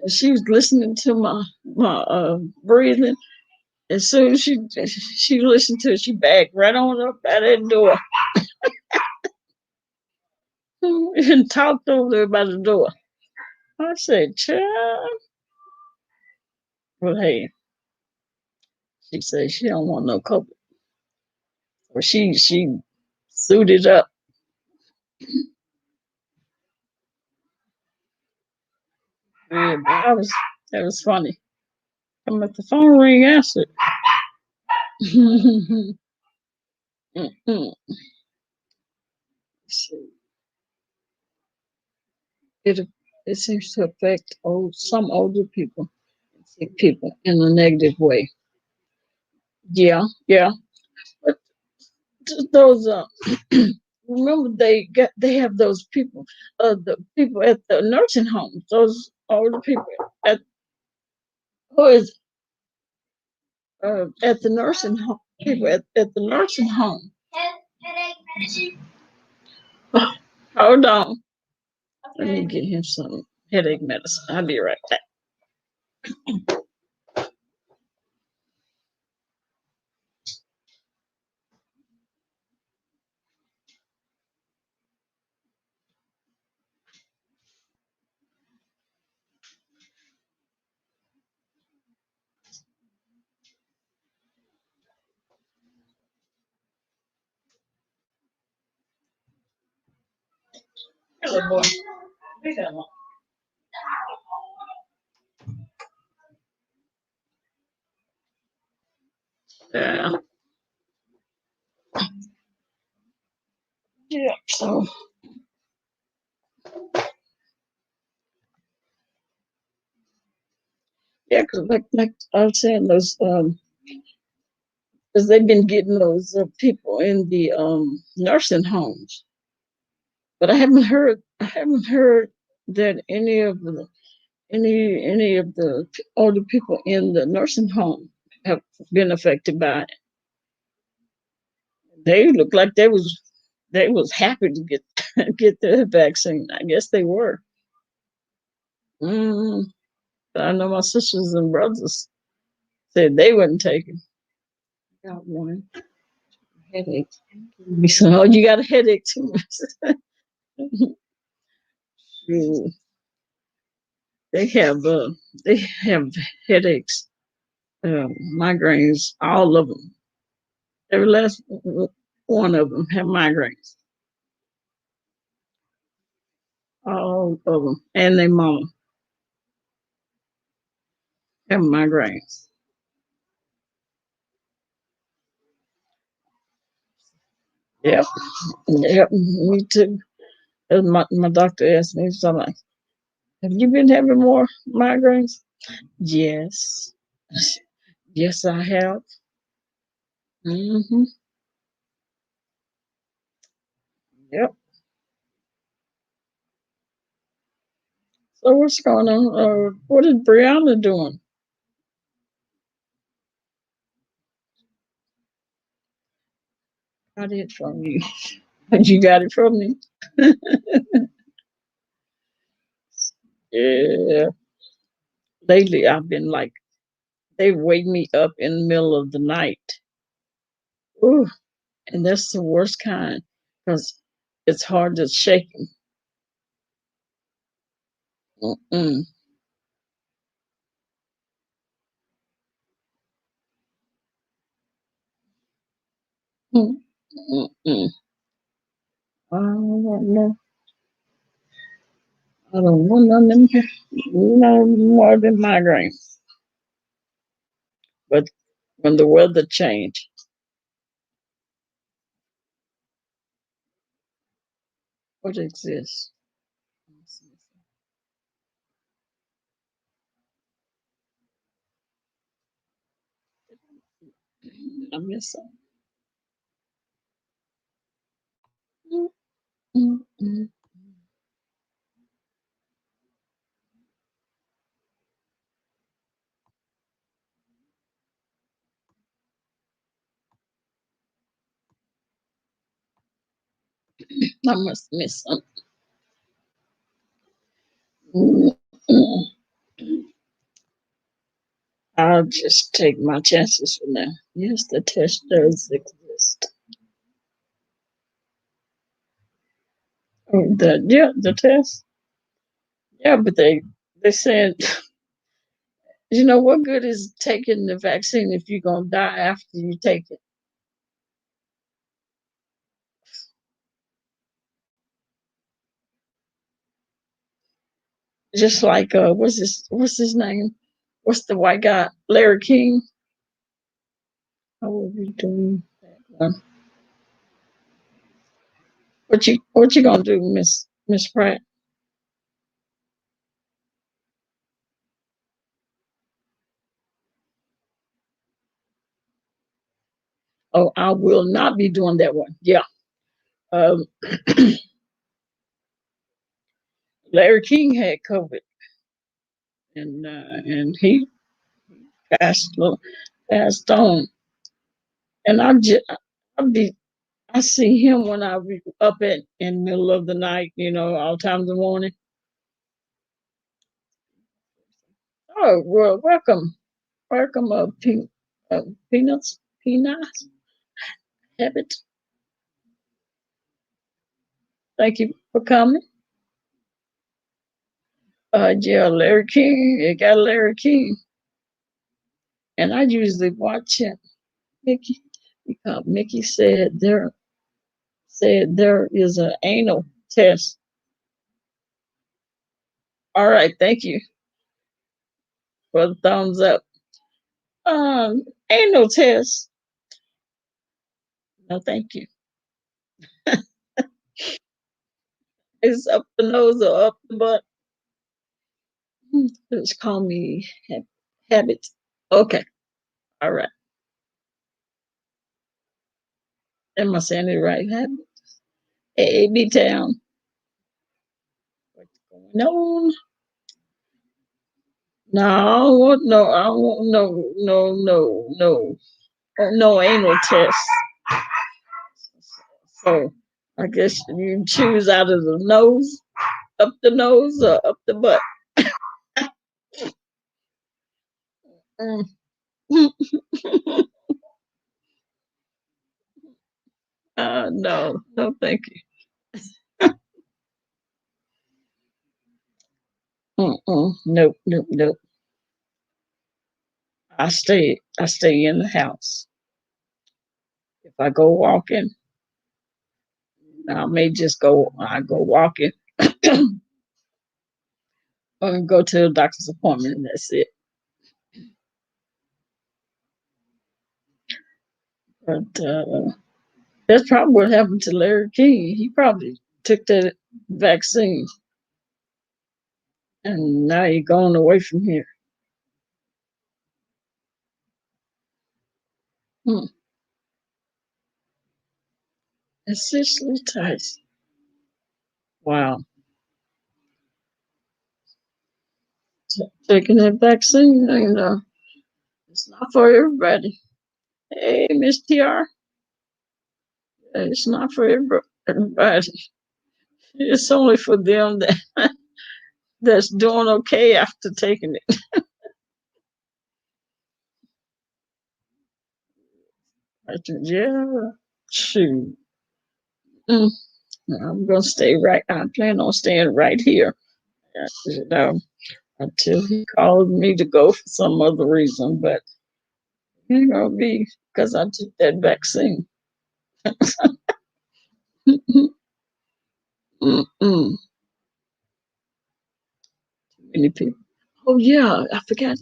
was listening to my breathing. As soon as she listened to it, she backed right on up out that door and talked over there by the door. I said, child. Well, hey, she said she don't want no COVID. Well, she suited up. Yeah, that was funny. I'm at the phone ring, answered. it it seems to affect some older people, sick people in a negative way. Yeah, yeah. But those remember they have those people, the people at the nursing homes, those older people at who is at the nursing home, people at the nursing home. Hold on, let me get him some headache medicine. I'll be right back. Hello, boy. Leave that alone. Yeah. Yeah. So yeah, 'cause like I was saying, those because they've been getting those people in the nursing homes, but I haven't heard that any of the older people in the nursing home have been affected by it. They look like they was happy to get get the vaccine. I guess they were. Mm, I know my sisters and brothers said they wouldn't take it. Got one headache. So, oh, you got a headache too. Shoot. They have uh, they have headaches, migraines. All of them. Every last one of them have migraines. All of them, and their mama have migraines. Yep, yep, me too. My doctor asked me something. Have you been having more migraines? Yes. Yes, I have. Hmm. Yep. So what's going on? What is Brianna doing? Got it from you. You got it from me. Yeah. Lately, I've been like, they wake me up in the middle of the night. Ooh, and that's the worst kind because it's hard to shake them. Mm-mm. Mm-mm. I don't know. I don't want none of them here. No more than migraines. But when the weather change, what exists? I miss some. Mm-mm. I must miss some. Mm-mm. I'll just take my chances for now. Yes, the test does exist. Oh, the test. Yeah, but they said, what good is taking the vaccine if you're gonna die after you take it? Just like what's his name? What's the white guy? Larry King. How will we doing that one? What you gonna do, Miss Pratt? Oh, I will not be doing that one. Yeah. Um, Larry King had COVID, and he passed passed on. And I see him when I be up in the middle of the night, all times of the morning. Oh well, welcome, peanuts, habit. Thank you for coming. Yeah, Larry King. It got Larry King, and I usually watch him. Mickey, because Mickey said there is an anal test. All right, thank you for the thumbs up. Anal test. No, thank you. It's up the nose or up the butt. Just call me habit. Okay. All right. Am I saying it right? Habit. Hey, B Town. What's going on? No, no, I won't. No, no, no, no. Oh, no anal test. So I guess you choose out of the nose, up the nose, or up the butt. Mm. No, no, thank you. Nope, nope, nope. I stay in the house. If I go walking, I may just I go walking or go to a doctor's appointment and that's it. But that's probably what happened to Larry King. He probably took that vaccine and now he's going away from here. Hmm. Essentially Tyson. Wow. Taking that vaccine, it's not for everybody. Hey, Miss TR, it's not for everybody. It's only for them that's doing okay after taking it. I said, yeah, shoot. Mm, I'm gonna stay right. I plan on staying right here. You know, until he called me to go for some other reason, but it ain't gonna be because I took that vaccine. Too many people. Oh yeah, I forgot.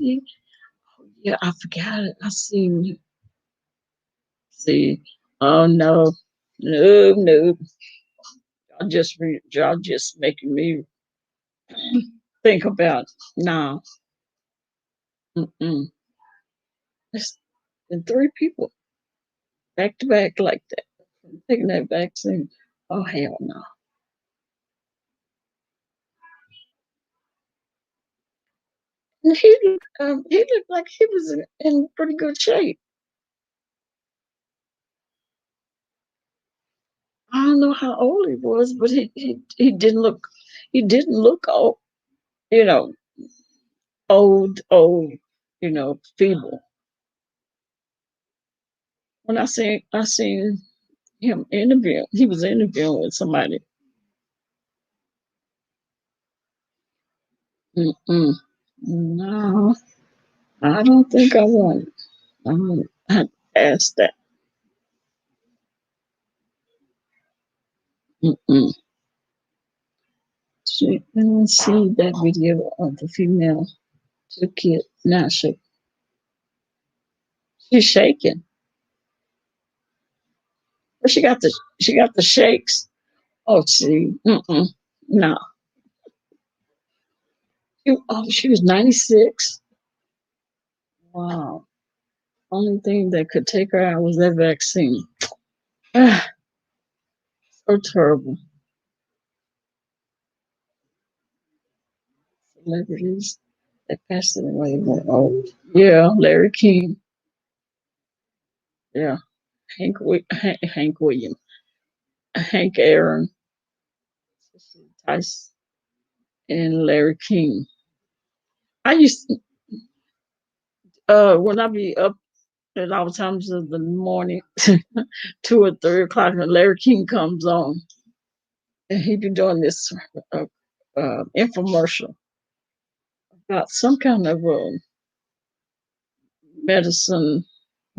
Yeah, I forgot it. I seen you. See. Oh no, no, no. Y'all just making me think about it. No. Mm-mm. It's been three people back to back like that taking that vaccine. Oh hell no. And he looked like he was in pretty good shape. I don't know how old he was, but he didn't look old, you know, old, feeble. When I seen him interview, he was interviewing with somebody. Mm-mm. No, I don't think I want it. I asked that. Mm-mm. Let's see that video of the female took it. Now she's shaking. But she got the shakes. Oh, see, no. She was 96. Wow. Only thing that could take her out was that vaccine. Ah, so terrible. Celebrities that passed away were old. Yeah, Larry King. Yeah, Hank Williams, Hank Aaron, Tyson, and Larry King. I used when I be up at all times of the morning, 2 or 3 o'clock, and Larry King comes on, and he be doing this uh, infomercial about some kind of medicine.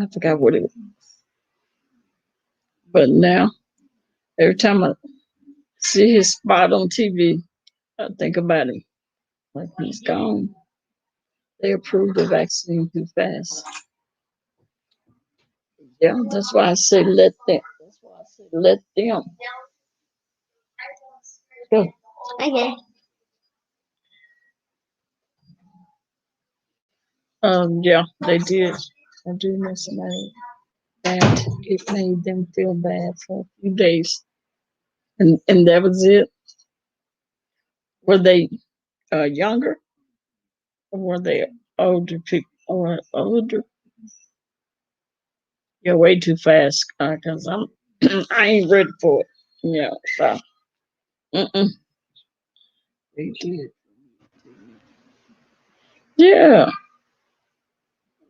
I forgot what it was, but now every time I see his spot on TV, I think about him. Like he's gone. They approved the vaccine too fast. Yeah, that's why I say let them. Let them go. Okay. Yeah, they did. I do miss somebody that it made them feel bad for a few days, and that was it. Were they younger, or were they older people or older? You're way too fast, cause I'm I ain't ready for it. Yeah, so mm-mm, they did. Yeah,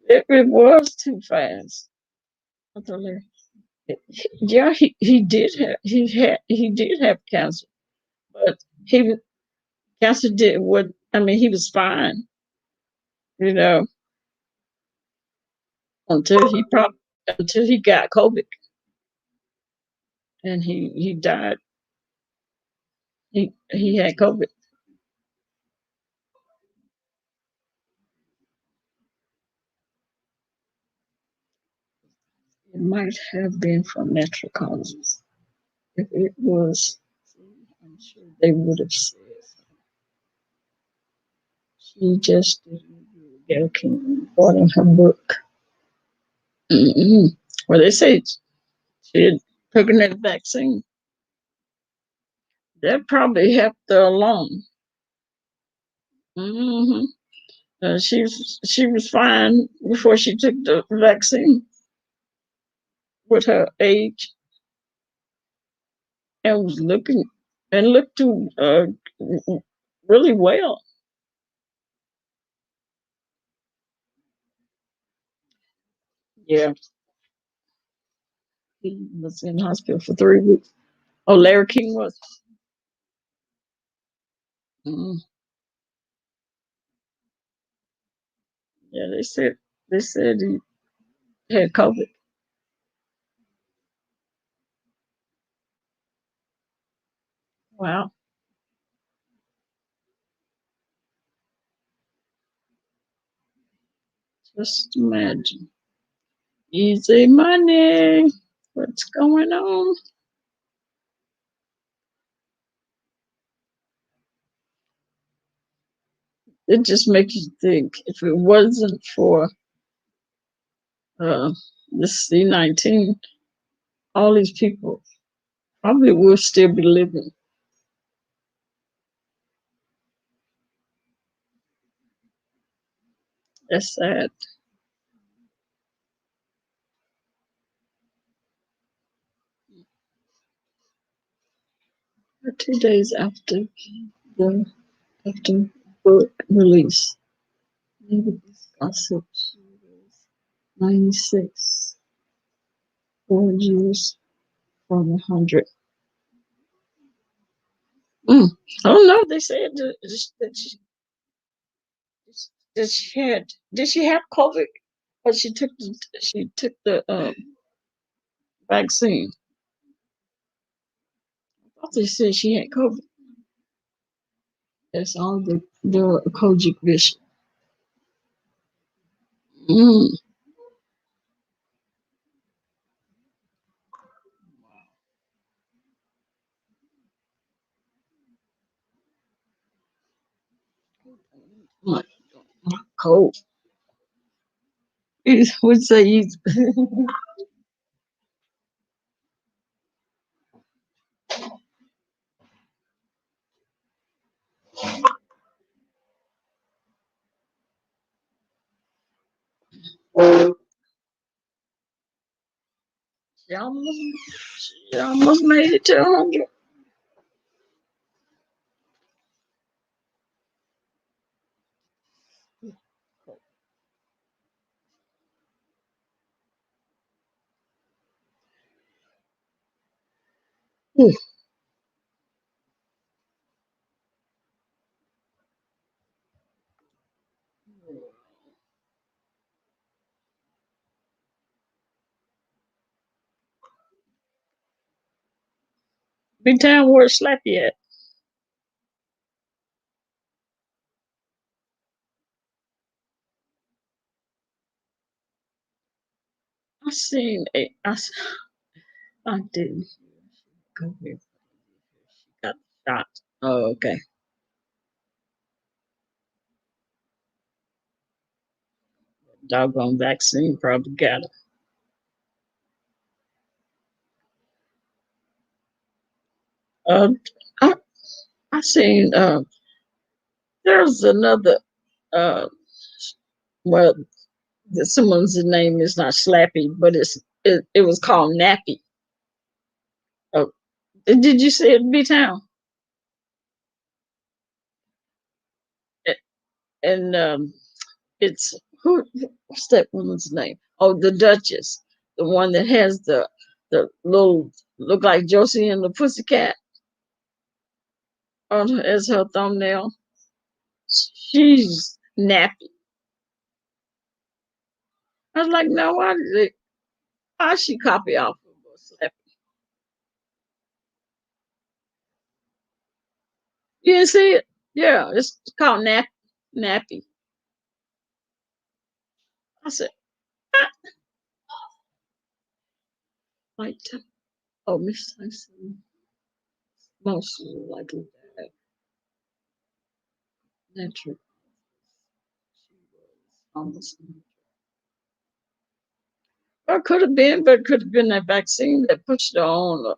it was too fast. I thought yeah, he did have cancer, but cancer did what I mean. He was fine, you know, until he got COVID and he died. He had COVID. It might have been from natural causes. If it was, I'm sure they would have said so. She just didn't get a in her book. Mm-mm. Well, they say she had taken that vaccine. That probably helped her along. Hmm. She was fine before she took the vaccine with her age and was looking and looked to really well. Yeah, he was in hospital for 3 weeks. Oh, Larry King was. Mm, yeah, they said he had COVID. Wow, just imagine. Easy money. What's going on? It just makes you think. If it wasn't for uh, the C-19, all these people probably would still be living. That's sad. 2 days the after book release, maybe this gossip. 96, 4 years from 100. Mm. Oh no, they said that she had. Did she have COVID? But she took the vaccine. I thought they said she had COVID. That's all the Kojic Bishop. Mm. My cold. It would say he's she almost, she almost made it to 100. Big time where Slappy at. I seen a I did. COVID. She got the shot. Oh, okay. Doggone vaccine probably got it. Uh, I, I seen there's another uh well someone's name is not Slappy, but it was called Nappy. Oh, did you see it, B Town? And it's what's that woman's name? Oh, the Duchess, the one that has the little look like Josie and the Pussycat on as her thumbnail. She's nappy. I was like, no, why she copy off of us? You didn't see it? Yeah, it's called Nappy. I said, ah, like, oh, Miss Tyson, mostly like that. Natural. She was almost. Or could have been, but it could have been that vaccine that pushed her on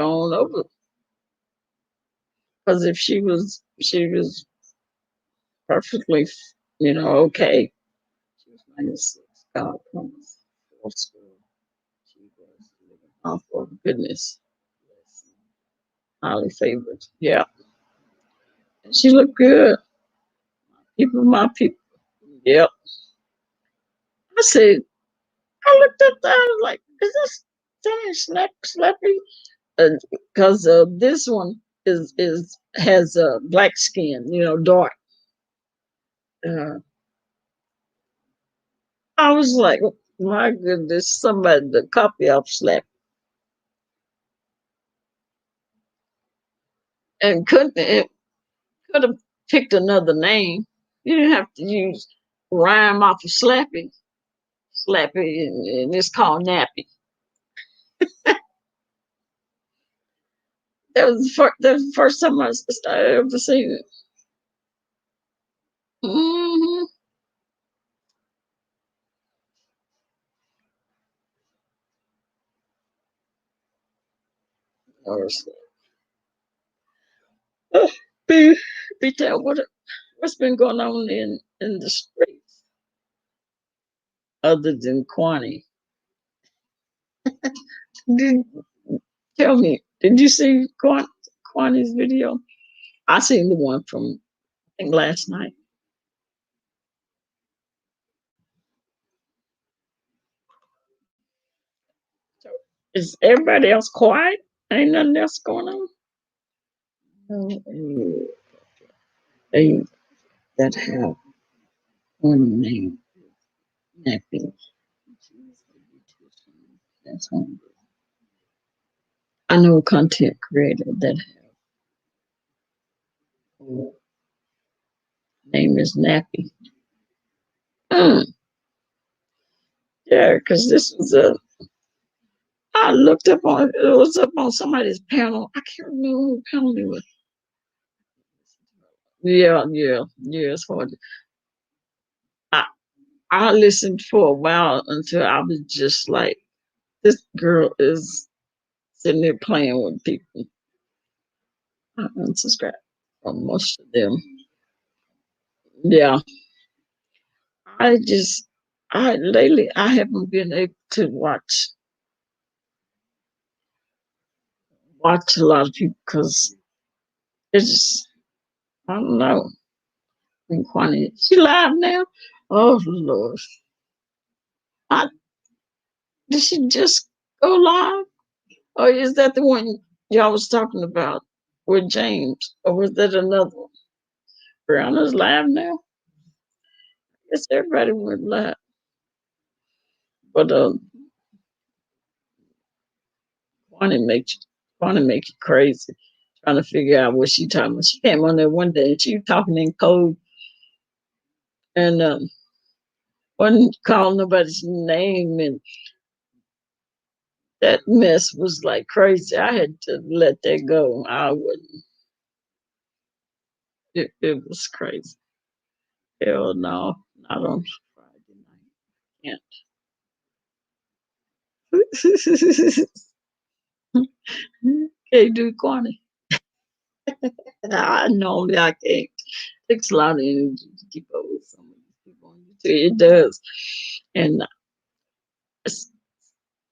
over. Because if she was perfectly, okay. She was -6. God promise. For school. She was living off of goodness. Highly favored. Yeah. And she looked good. My people. Yep. I said, I looked up there, I was like, is this Danny Slappy? Because this one has black skin, dark. Uh, I was like, my goodness, somebody to copy off Slap and could have picked another name. You didn't have to use rhyme off of Slappy, and it's called Nappy. That was the first time I started ever seeing it. Mm-hmm. Oh, be, tell what's been going on in the streets other than Kwani. Did, tell me, did you see Kwani's video? I seen the one from I think last night. So is everybody else quiet? Ain't nothing else going on? No, they that have one name, napping. That's one. I know a content creator that have name is Nappy. Mm, yeah, because this was I looked up on it was up on somebody's panel. I can't remember who panel it was. Yeah. It's hard. I I listened for a while until I was just like, this girl is sitting there playing with people. I unsubscribed from most of them. Yeah, I just I lately I haven't been able to watch a lot of people because it's just I don't know. I think Kwani, she live now. Oh Lord, I, did she just go live, or is that the one y'all was talking about with James, or was that another one? Brianna's live now. Guess everybody went live, but Kwani makes you crazy trying to figure out what she talking about. She came on there one day and she was talking in code and wasn't calling nobody's name and That mess was like crazy. I had to let that go. I wouldn't. It was crazy. Hell no, not on Friday night. Can't. Can't do corny. I know that I can't. It takes a lot of energy to keep up with some of these people on YouTube. It does. And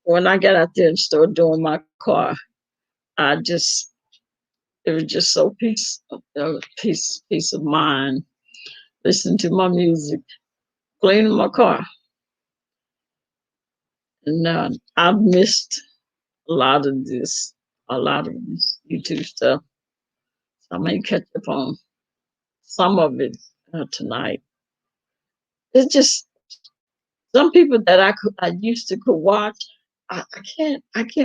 when I got out there and started doing my car, I just it was just so peace of mind. Listening to my music, cleaning my car, and I've missed a lot of this YouTube stuff. So I may catch up on some of it tonight. It's just some people that I used to could watch. I can't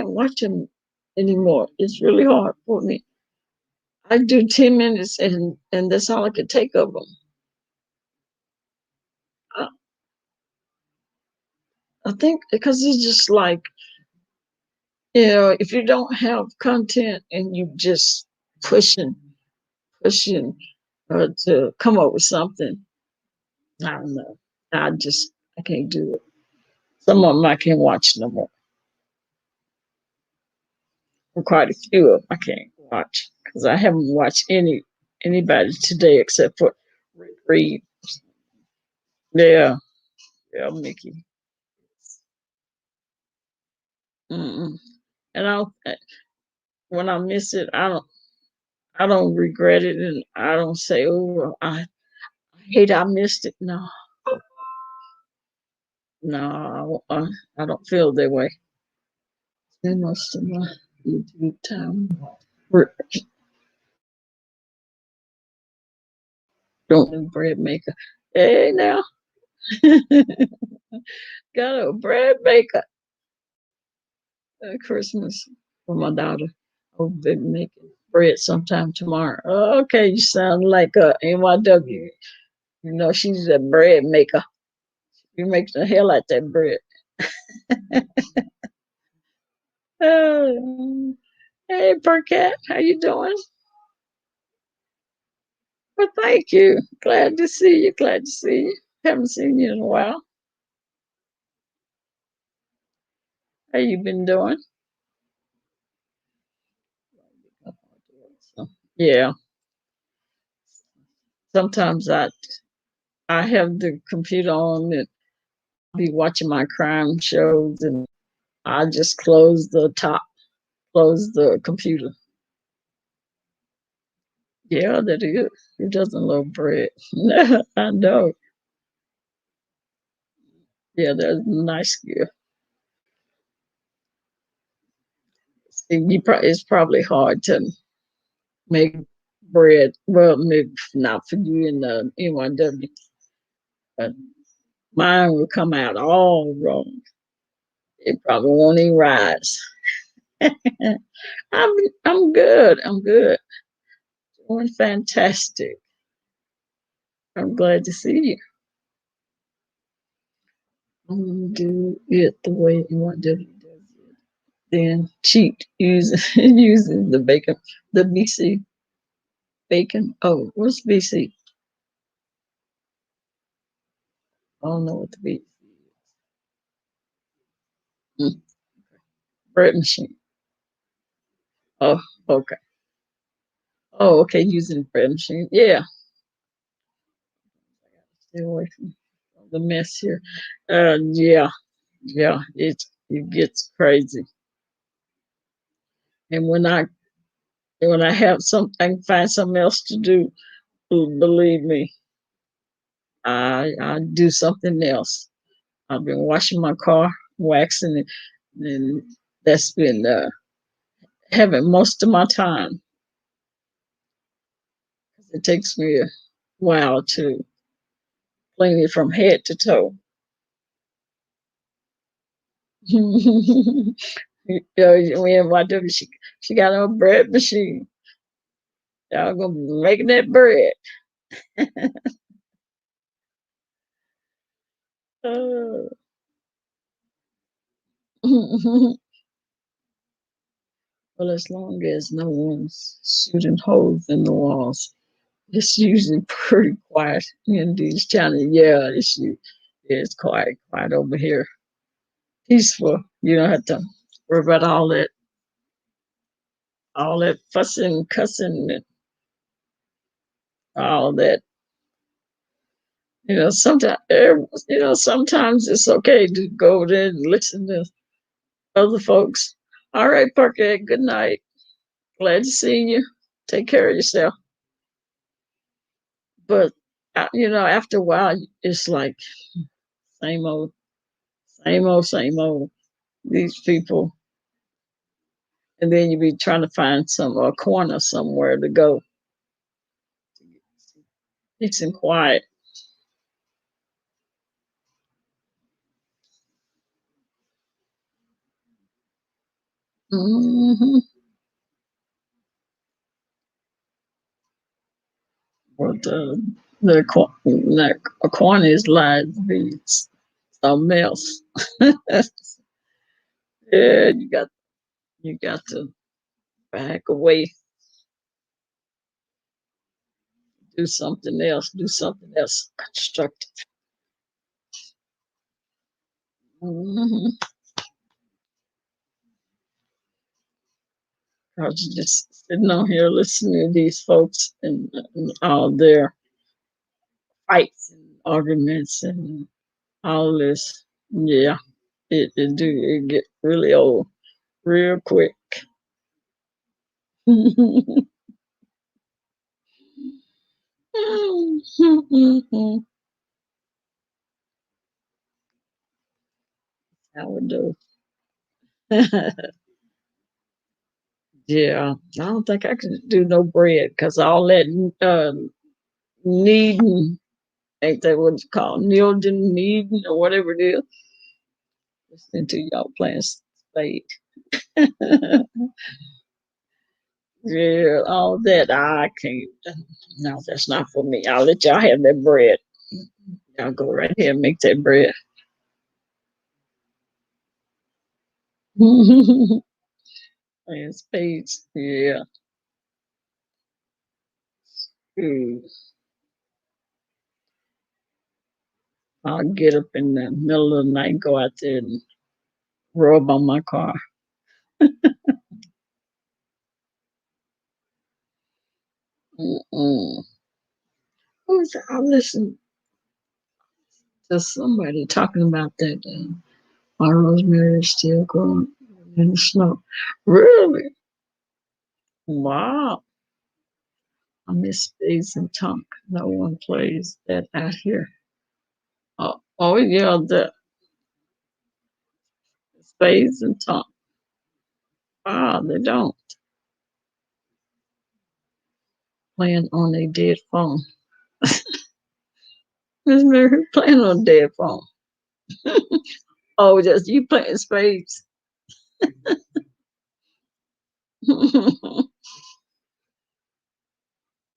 watch them anymore. It's really hard for me. I do 10 minutes and that's all I could take of them. I, I think because it's just like if you don't have content and you just pushing to come up with something, I don't know. I can't do it. Some of them I can't watch no more. Quite a few of them I can't watch because I haven't watched anybody today except for Rick Reed. Yeah, yeah, Mickey. Mm-mm. And when I miss it, I don't regret it, and I don't say, "Oh, I hate I missed it." No, no, I don't feel that way. Spend most of my YouTube time. Don't do bread maker. Hey now, got a bread maker at Christmas for my daughter. I'll be making bread sometime tomorrow. Oh, okay, you sound like a NYW. You know, she's a bread maker. You make the hell out that bread. Oh, hey, Burkett, how you doing? Well, thank you. Glad to see you. Glad to see you. Haven't seen you in a while. How you been doing? So, yeah. Sometimes I have the computer on and be watching my crime shows, and I just close the computer. Yeah, that is. Who doesn't love bread? I know. Yeah, that's a nice gift. It's probably hard to make bread. Well, maybe not for you in the NYW, but mine will come out all wrong. It probably won't even rise. I'm I'm good. I'm good. Doing fantastic. I'm glad to see you. I'm gonna do it the way NYW does it. Then cheat using using the bacon, the BC bacon. Oh, what's BC? I don't know what the BC is. Bread machine. Oh, okay. Oh, okay. Using the bread machine. Yeah. Stay away from the mess here. Yeah, yeah. It gets crazy. And when I have something, find something else to do, believe me, I do something else. I've been washing my car, waxing it, and that's been having most of my time. It takes me a while to clean it from head to toe. When my daughter, she got her bread machine. Y'all gonna be making that bread. Uh, Well, as long as no one's shooting holes in the walls, it's usually pretty quiet in these channels. Yeah, it's quiet over here. Peaceful. You don't have to worry about all that fussing, cussing, and all that. Sometimes it's okay to go over there and listen to other folks. All right, Parker. Good night. Glad to see you. Take care of yourself. But after a while, it's like same old, same old, same old. These people, and then you be trying to find some a corner somewhere to go. Peace and quiet. Mm-hmm. But the corner is like it's a mess. Yeah, you got to back away, do something else constructive. Mm-hmm. I was just sitting on here listening to these folks and all their fights and arguments and all this. Yeah, it get really old real quick. I would do. Yeah, I don't think I could do no bread because all that kneading, ain't that what you call kneading, kneading or whatever it is. Listening to y'all playing spade. Yeah, all that I can't. No, that's not for me. I'll let y'all have that bread. Y'all go right here and make that bread. Playing spades. Yeah. Mm. I'll get up in the middle of the night, go out there and rub on my car. Mm-mm. I listened to somebody talking about that. My rosemary is still growing in the snow. Really? Wow. I miss spades and tonk. No one plays that out here. Oh yeah, the spades and tonk. Ah, they don't. Playing on a dead phone. Miss Mary playing on a dead phone. Oh, just you playing spades.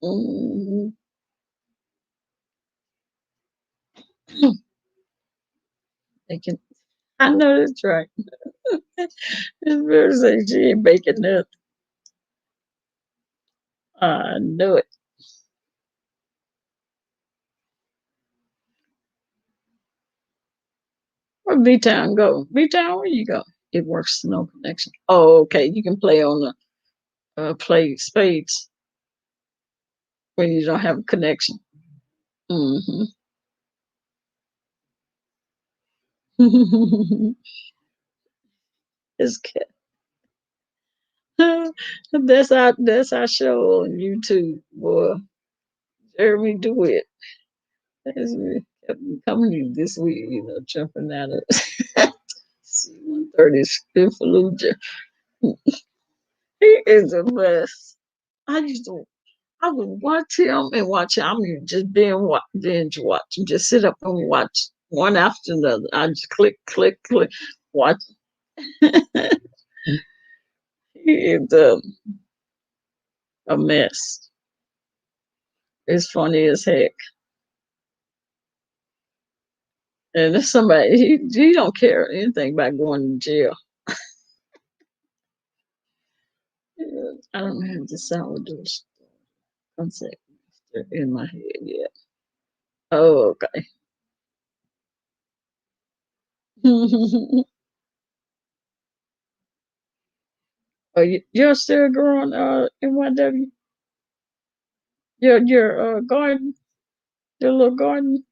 Mhm. They can. I know that's right. Miss Mary say she ain't baking nothing. I knew it. Where B Town go? B Town, where you go? It works no connection. Oh, okay. You can play on the play spades when you don't have a connection. Mm-hmm. It's that's our show on YouTube, boy. Jeremy do it. That's me. Kept me coming this week, jumping out of C-130 Fallujah. He is the best. I used to I would watch him and watch him. I mean, just binge watch. Just sit up and watch one after another. I just click, click, click, watch. He is a mess. It's funny as heck. And if somebody, he don't care anything about going to jail. I don't have the sourdough concept in my head yet. Oh, okay. Are you're still growing NYW? Your garden, your little garden?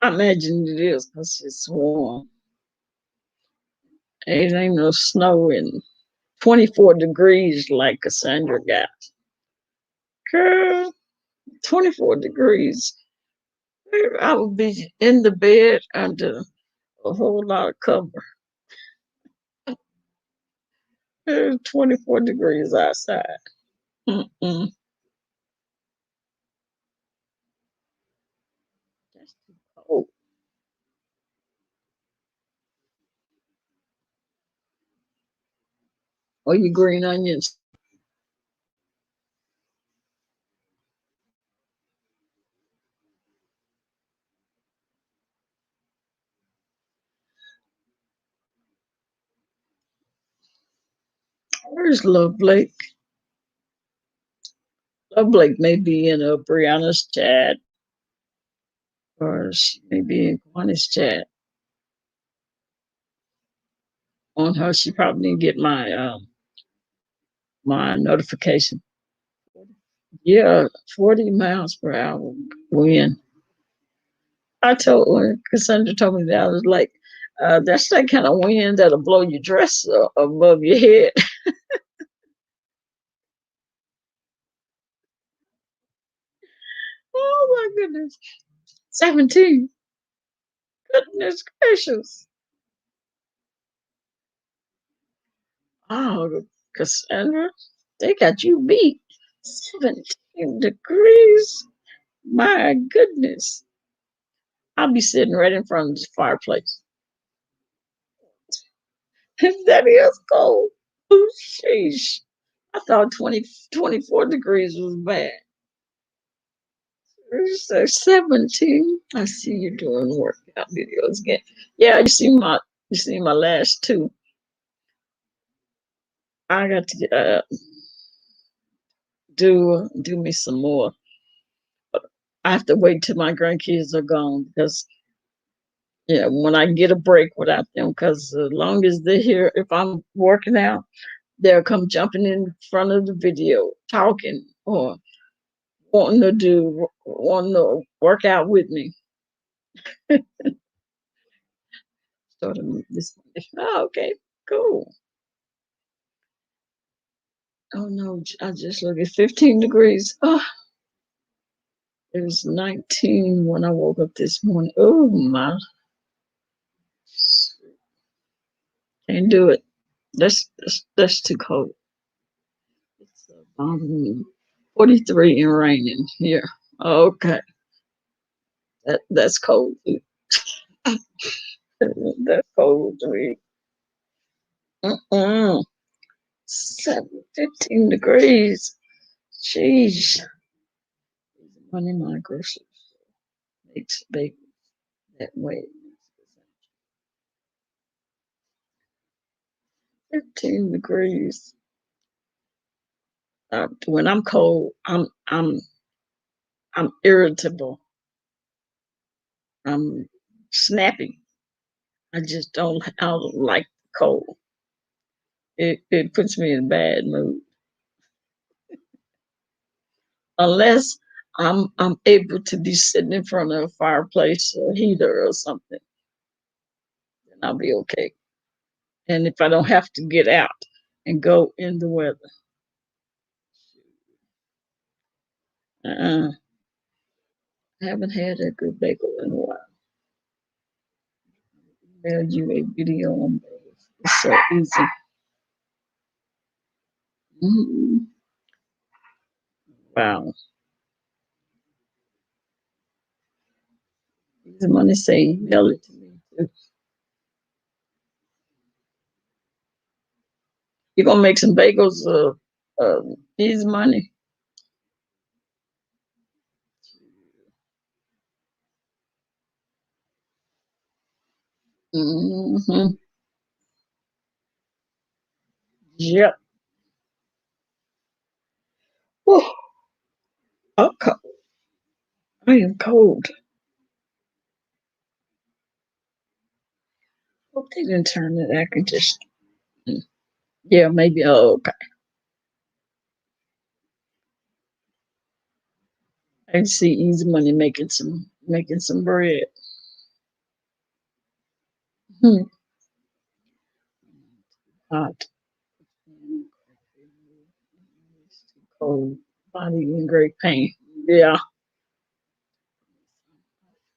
I imagine it is because it's warm. It ain't no snow in 24 degrees like Cassandra got. Girl, 24 degrees. I would be in the bed under a whole lot of cover. 24 degrees outside. Mm-mm. That's too cold. Or you green onions. Where's Love Blake? Love Blake may be in a Brianna's chat or she may be in Kwani's chat. On her, she probably didn't get my notification. Yeah, 40 miles per hour wind. I told her, Cassandra told me that. I was like, that's that kind of wind that'll blow your dress above your head. Oh my goodness. 17. Goodness gracious. Oh, Cassandra, they got you beat. 17 degrees. My goodness. I'll be sitting right in front of the fireplace. That is cold. Oh, sheesh. I thought 24 degrees was bad. So 17. I see you doing workout videos again. Yeah, you see my last two. I got to do me some more. I have to wait till my grandkids are gone because yeah, when I get a break without them, because as long as they're here, if I'm working out, they'll come jumping in front of the video, talking or wanting to work out with me. Started this. Oh, okay, cool. Oh no, I just look at 15 degrees. Oh, it was 19 when I woke up this morning. Oh my, can't do it. That's too cold. It's 43 and raining here. Okay, that's cold. That's cold to me. Mm-mm. 15 degrees. Jeez. Running my groceries makes big that way. 15 degrees. When I'm cold, I'm irritable. I'm snappy. I don't like cold. It puts me in a bad mood. Unless I'm able to be sitting in front of a fireplace or heater or something, then I'll be okay. And if I don't have to get out and go in the weather, I haven't had a good bagel in a while. Mail you a video on bagels. It's so easy. Mhm. Wow. The money say mail it to me too. You gonna make some bagels? Easy money. Hmm. Yep. Oh, I'm cold. I am cold. Hope they didn't turn it. I can just, yeah, maybe. Oh, okay. I can see Easy Money making some bread. Hmm. Hot. It's too cold. Body in great pain. Yeah.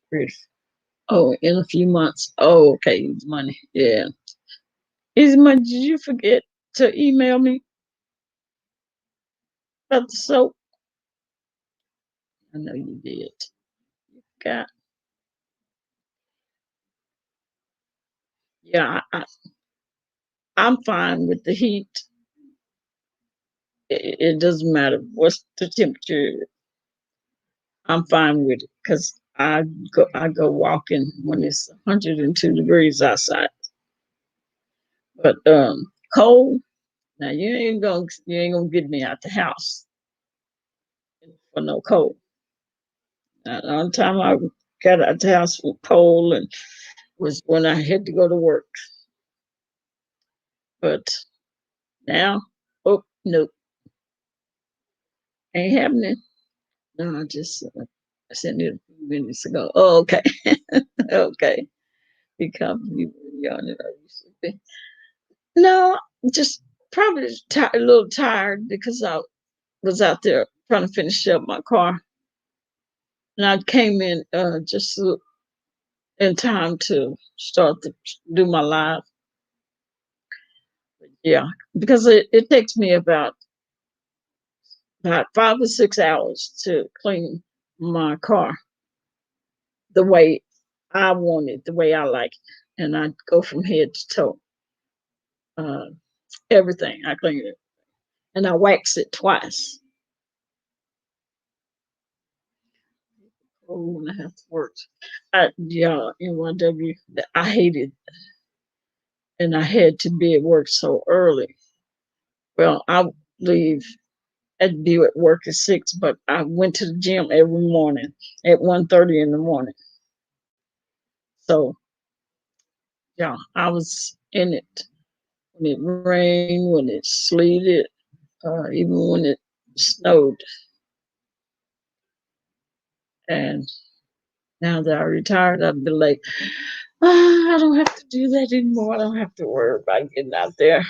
Chris. Oh, in a few months. Oh, okay. Easy Money. Yeah. Easy Money, did you forget to email me about the soap? I know you did. God. Yeah, I'm fine with the heat. It doesn't matter what's the temperature. I'm fine with it because I go walking when it's 102 degrees outside. But cold. Now you ain't gonna get me out the house for no cold. On time I got out the house for cold and was when I had to go to work. But now, oh no, ain't happening. No, I just sent it a few minutes ago. Oh, okay, okay. Because you were young and I used to be. No, just probably a little tired because I was out there trying to finish up my car, and I came in just in time to start to do my live. Yeah, because it takes me about 5 or 6 hours to clean my car the way I want it, the way I like it, and I go from head to toe. Uh, Everything I clean it, and I wax it twice. Oh, when I have to work. Yeah, NYW. I hated, and I had to be at work so early. Well, I leave. I'd be at work at 6, but I went to the gym every morning at 1:30 in the morning. So yeah, I was in it when it rained, when it sleeted, even when it snowed. And now that I retired, I'd be like, I don't have to do that anymore. I don't have to worry about getting out there.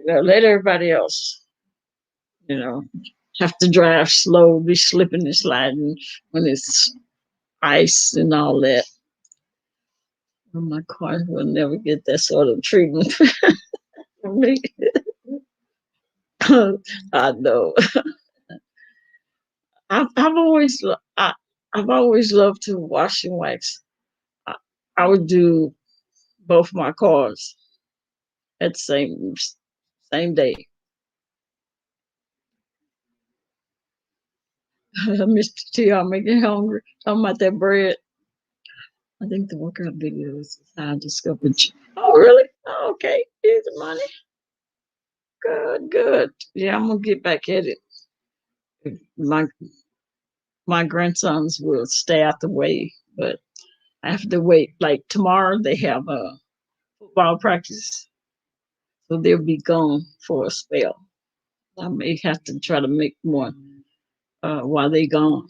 Let everybody else, you know, have to drive slow, be slipping and sliding when it's ice and all that. Well, my car will never get that sort of treatment from me. I know. I've always I've always loved to wash and wax. I, I would do both my cars at the same day. Mr. T, I'm making hungry. Talking about that bread. I think the workout videos is how I discovered you. Oh, really? Oh, okay. Here's the money. Good, good. Yeah, I'm gonna get back at it. My my grandsons will stay out the way, but I have to wait. Like tomorrow, they have a football practice, so they'll be gone for a spell. I may have to try to make more while they gone.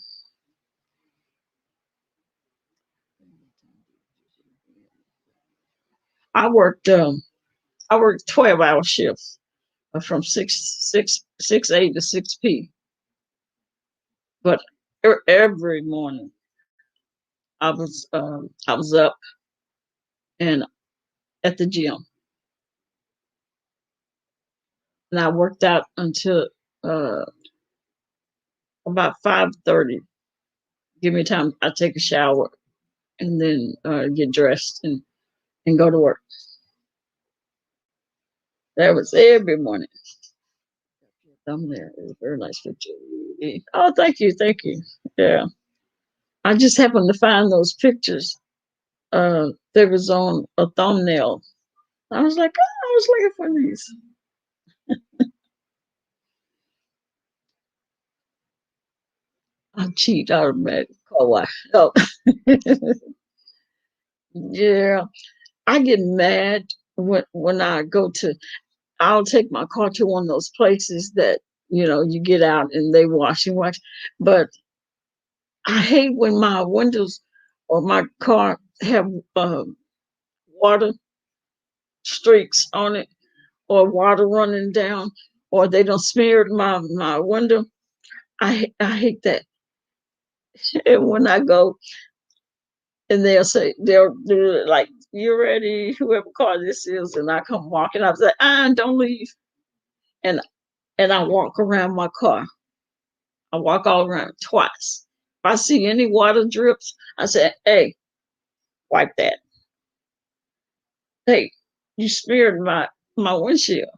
I worked um I worked 12-hour shifts from 6 a to 6 p. But every morning I was up and at the gym, and I worked out until uh, about 5:30. Give me time. I take a shower and then get dressed and go to work. That was every morning. I'm there. It was a very nice picture. Oh, thank you, thank you. Yeah, I just happened to find those pictures. They was on a thumbnail. I was like, oh, I was looking for these. I cheat automatic car wash. Oh, yeah. I get mad when I go to. I'll take my car to one of those places that you get out and they wash and wash. But I hate when my windows or my car have water streaks on it or water running down or they don't smear my window. I hate that. And when I go and they'll do it like you ready, whoever car this is, and I come walking up, say, don't leave. And I walk around my car. I walk all around twice. If I see any water drips, I say, hey, wipe that. Hey, you smeared my windshield.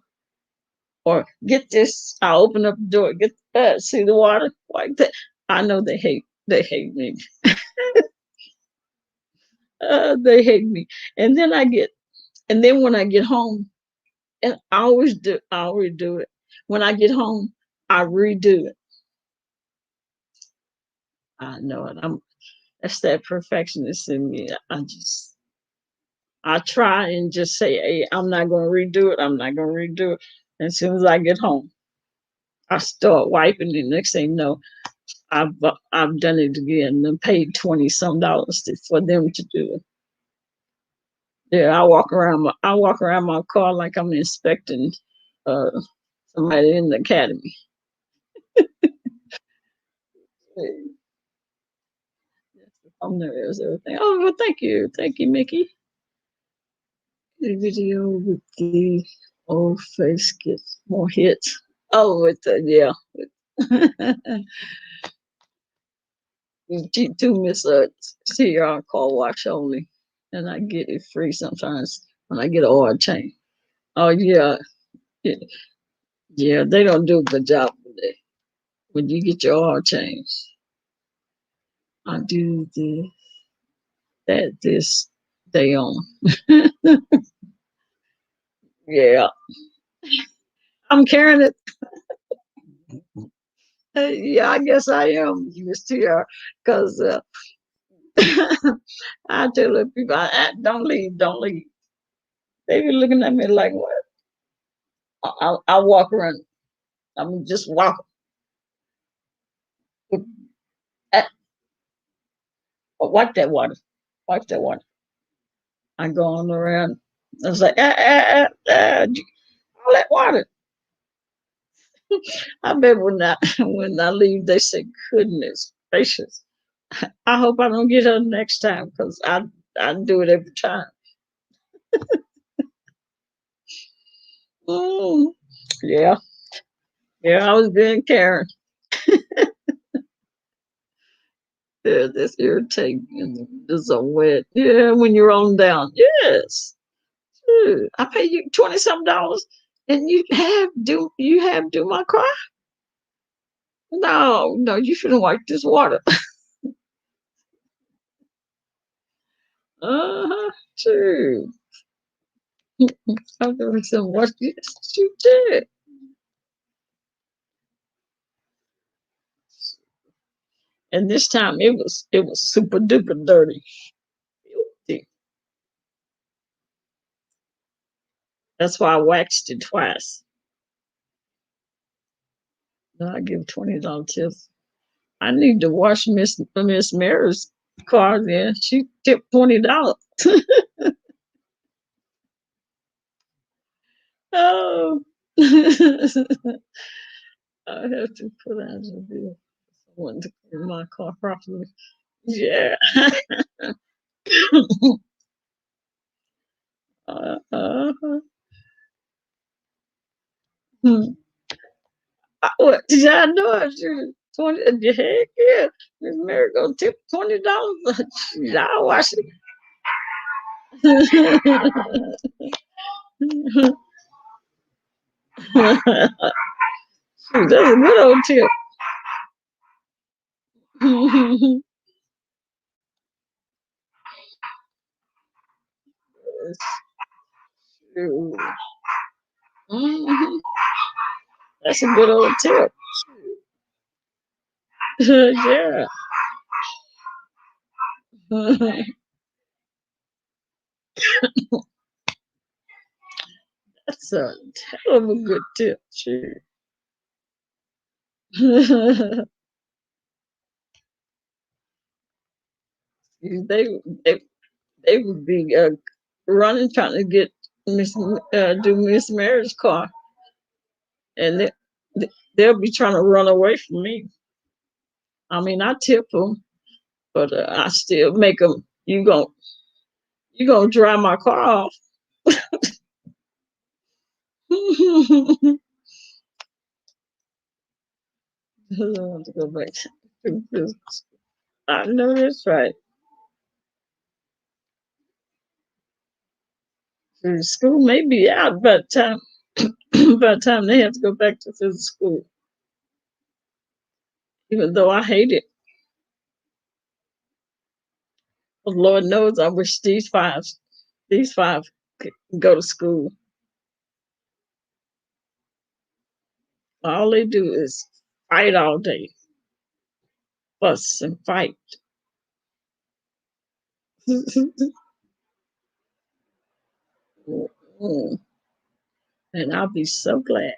Or get this, I open up the door, get that, see the water, wipe that. I know they hate me. They hate me. And then when I get home, and I always do it. When I get home, I redo it. I know it. That's that perfectionist in me. I try and just say, hey, I'm not gonna redo it. I'm not gonna redo it. And as soon as I get home, I start wiping it. Next thing you know, I've done it again and paid $20 some for them to do it. Yeah, I walk around my car like I'm inspecting uh somebody in the academy. I'm nervous, everything. Oh, well, thank you, Mickey. The video with the old face gets more hits. Oh, with the yeah. Two miss see your call watch only, and I get it free sometimes when I get an oil change. Oh yeah, yeah, yeah. They don't do a good job with it. When you get your oil change, I do this day on. Yeah, I'm carrying it. Yeah, I guess I am, Miss TR, because I tell the people, don't leave, don't leave. They be looking at me like, what? I walk around. I'm just walking. Uh, Wipe that water. Wipe that water. I go on around. I was like, all that water. I bet when I leave, they say, goodness gracious. I hope I don't get her next time because I do it every time. Mm, yeah, yeah, I was being Karen. Yeah, that's irritating. It's so wet. Yeah, when you're on down. Yes. Dude, I pay you 20 some dollars and you have do my car? No, no, you shouldn't wipe this water. Uh-huh. True. I've never said what you did. And this time it was super duper dirty. Filthy. That's why I waxed it twice. Then I give $20 tips. I need to wash Miss Mary's car then. She tipped $20. Oh, I have to put out a bill for someone to clean my car properly. Yeah. uh, hmm. What did I know? I should 20. Heck yeah, Miss Mary gonna tip $20. I'll wash it. Shoot, that's a good old tip. Shoot. Mhm. That's a good old tip. Yeah. That's a hell of a good tip. Shoot. they, they they would be running trying to get do Miss Mary's car, and they'll be trying to run away from me. I mean, I tip them, but I still make them. You gonna drive my car off? I want to go back to business. I know that's right. School may be out by the time by the time they have to go back to physical school. Even though I hate it, but Lord knows I wish these five could go to school. All they do is fight all day, fuss and fight. And I'll be so glad.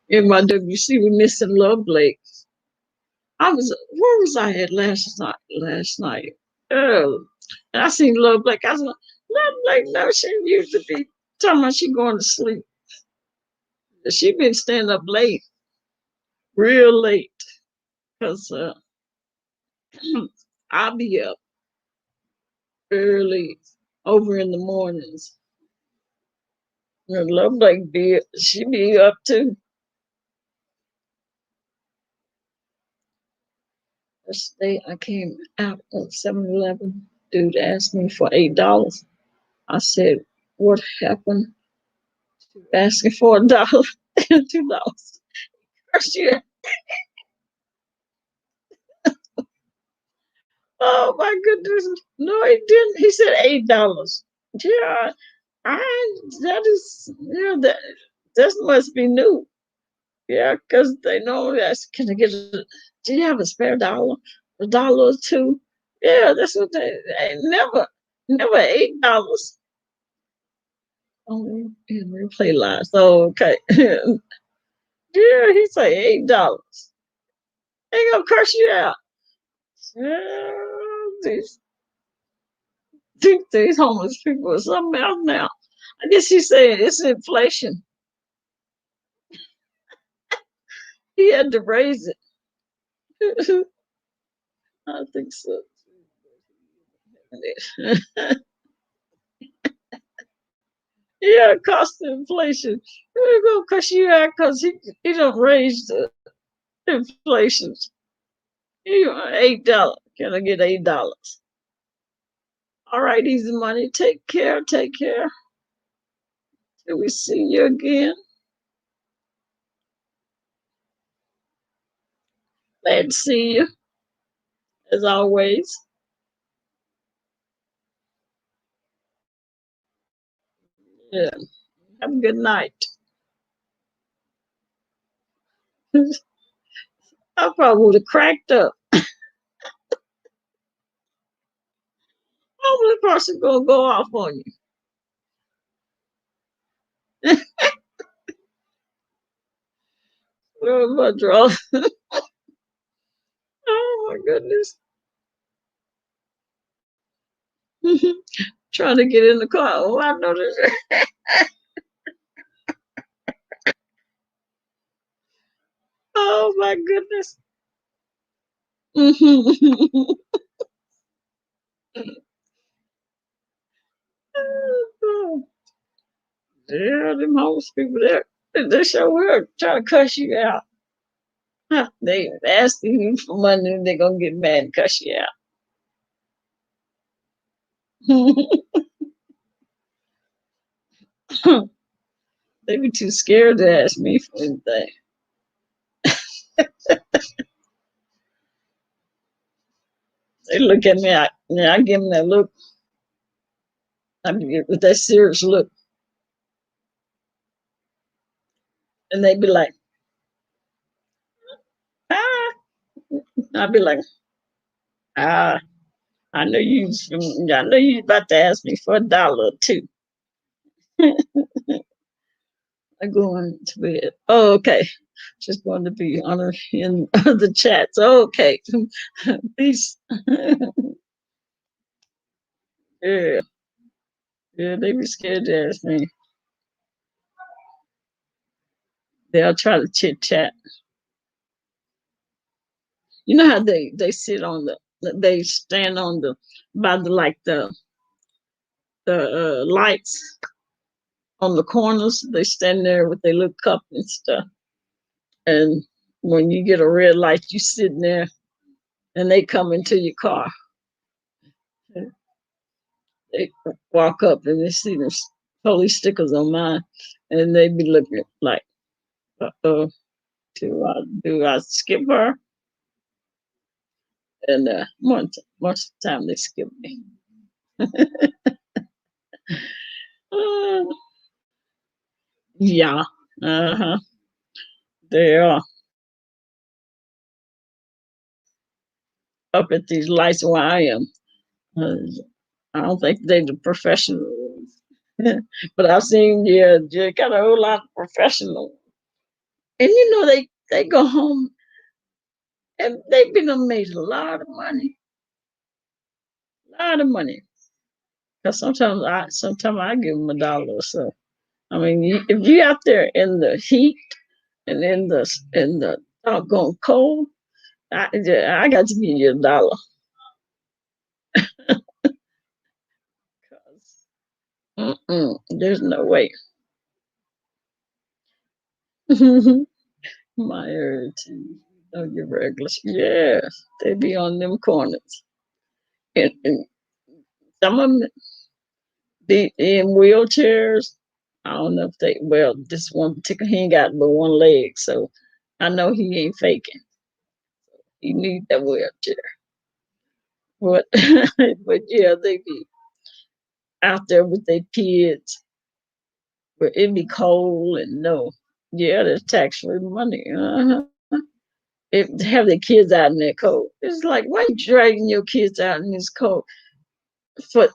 In my WC, we missing Love Blake. Where was I at last night? Oh, and I seen Love Blake. I was like, Love Blake, no, she used to be talking about she going to sleep. She been staying up late, real late, because I'll be up early, over in the mornings. And Love Blake she be up too. First day I came out of 7-Eleven, dude asked me for $8. I said, what happened to asking for $1 and $2? First year. Oh my goodness. No, he didn't. He said $8. Yeah, that is, yeah, that must be new. Yeah, because they know that's, can I get do you have a spare dollar? $1 or two? Yeah, that's what they never $8. Oh, in replay line. So okay. Yeah, he say $8. They gonna curse you out. Yeah, these, these homeless people are something else now. I guess he's saying it's inflation. He had to raise it. I think so. Yeah, cost of inflation. We're gonna cuss you out because he don't raise the inflation. You $8. Can I get $8? All right, easy money. Take care. Take care. Till we see you again. Glad to see you as always. Yeah. Have a good night. I probably would have cracked up. Homeless person gonna go off on you. Oh my draw. Oh my goodness. Trying to get in the car. Oh, I know this. Oh my goodness. Yeah, them homeless people there. They sure are trying to cuss you out. Huh, they asking you for money and they're gonna get mad and cuss you out. They be too scared to ask me for anything. They look at me, I give them that look. I mean, with that serious look, and they be like, ah. I be like, ah, I know you about to ask me for $1 or two. I go on to bed. Oh, okay. Just going to be on in the chats. Okay. Peace. Yeah. Yeah, they be scared to ask me. They'll try to chit chat. You know how they sit on they stand on by the like the lights on the corners. They stand there with their little cup and stuff. And when you get a red light, you sitting there, and they come into your car. They walk up and they see the police stickers on mine, and they be looking like, "Uh-oh, do I skip her?" And most of the time they skip me. Uh, yeah, uh-huh. They are up at these lights where I am. Uh, I don't think they're the professionals. But I've seen, yeah, you got a whole lot of professionals. And they go home and they've been made a lot of money. A lot of money. Because sometimes I give them $1 or so. I mean, if you out there in the heat and in the doggone cold, I got to give you $1. There's no way. My irritation. Don't get regular. Yes, they be on them corners. And some of them be in wheelchairs. I don't know if this one particular, he ain't got but one leg, so I know he ain't faking. He need that wheelchair. But, but yeah, they be out there with their kids, but it be cold and no. Yeah, there's tax-free money. Have their kids out in that cold. It's like, why you dragging your kids out in this cold for,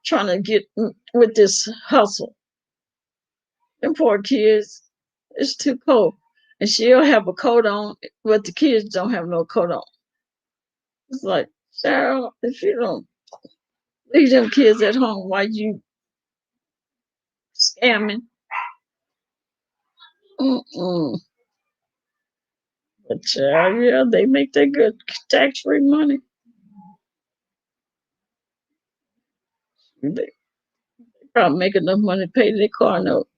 trying to get with this hustle? Them poor kids, it's too cold. And she'll have a coat on, but the kids don't have no coat on. It's like, Sarah, if you don't leave them kids at home, why you scamming? Mm-mm. But yeah, they make their good tax-free money. They probably make enough money to pay their car note.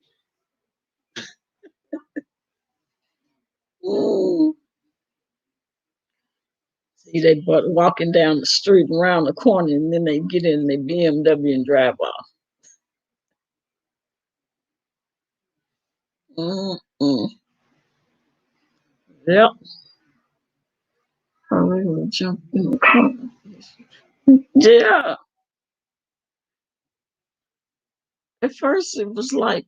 Mm. See, they walking down the street around the corner, and then they get in their BMW and drive off. Mm-mm. Yep. Oh, they will jump in the corner. Yeah. At first, it was like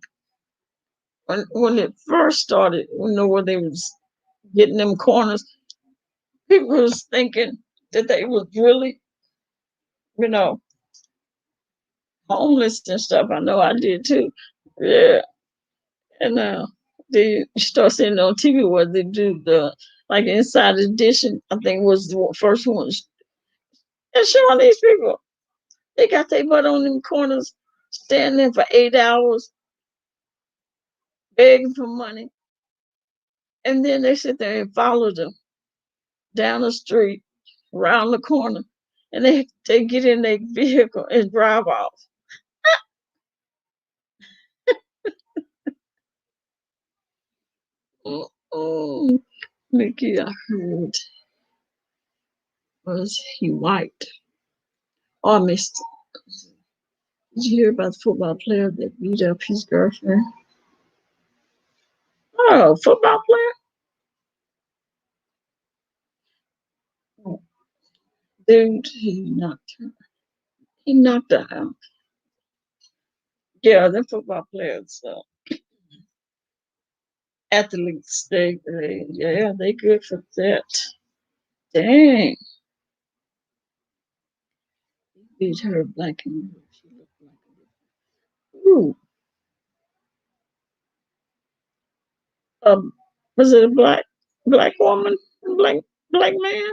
when it first started, where they was getting them corners, people was thinking that they was really, you know, homeless and stuff. I know I did too. Yeah. And they start seeing on TV where they do the like inside edition. I think was the first ones. And showing these people, they got their butt on them corners, standing there for 8 hours, begging for money. And then they sit there and follow them down the street, around the corner, and they get in their vehicle and drive off. Oh, Mickey, I heard, was he white or Mr. Did you hear about the football player that beat up his girlfriend? Oh, football player? Oh, dude, he knocked her out. Yeah, the football players, athletes, yeah, they good for that. Dang, he beat her black and blue. She looked like a ooh. Um, was it a black woman, black man?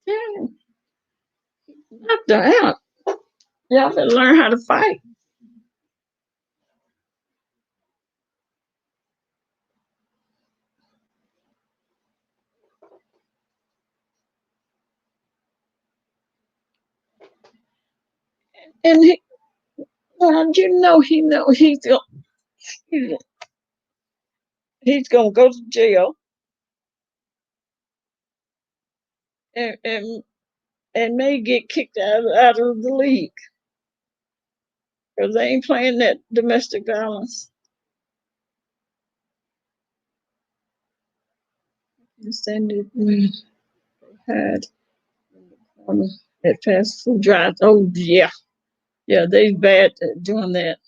Yeah, knocked her out. Y'all better learn how to fight. And he, well, he's, he's gonna go to jail and may get kicked out of the league because they ain't playing that domestic violence. Instead, we had at fast food drive. Oh yeah, yeah, they bad at doing that.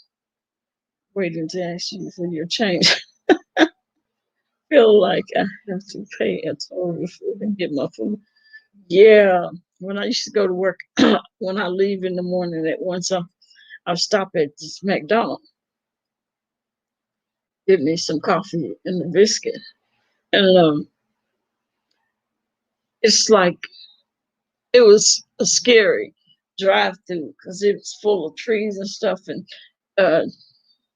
Waiting to ask you for your change. Feel like I have to pay a total food and get my food. Yeah, when I used to go to work, when I leave in the morning at once, I'll stop at this McDonald's, get me some coffee and a biscuit, and it's like it was a scary drive through because it was full of trees and stuff, and uh,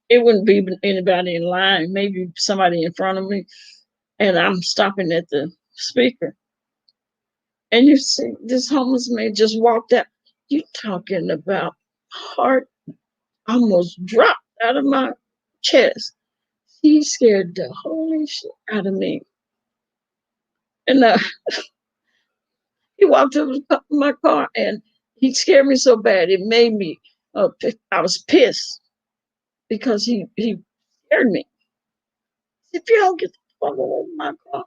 it wouldn't be anybody in line, maybe somebody in front of me, and I'm stopping at the speaker, and you see this homeless man just walked out. You talking about heart almost dropped out of my chest. He scared the holy shit out of me, and he walked up to my car, and he scared me so bad it made me. I was pissed because he scared me. If you don't get the fuck away from my car,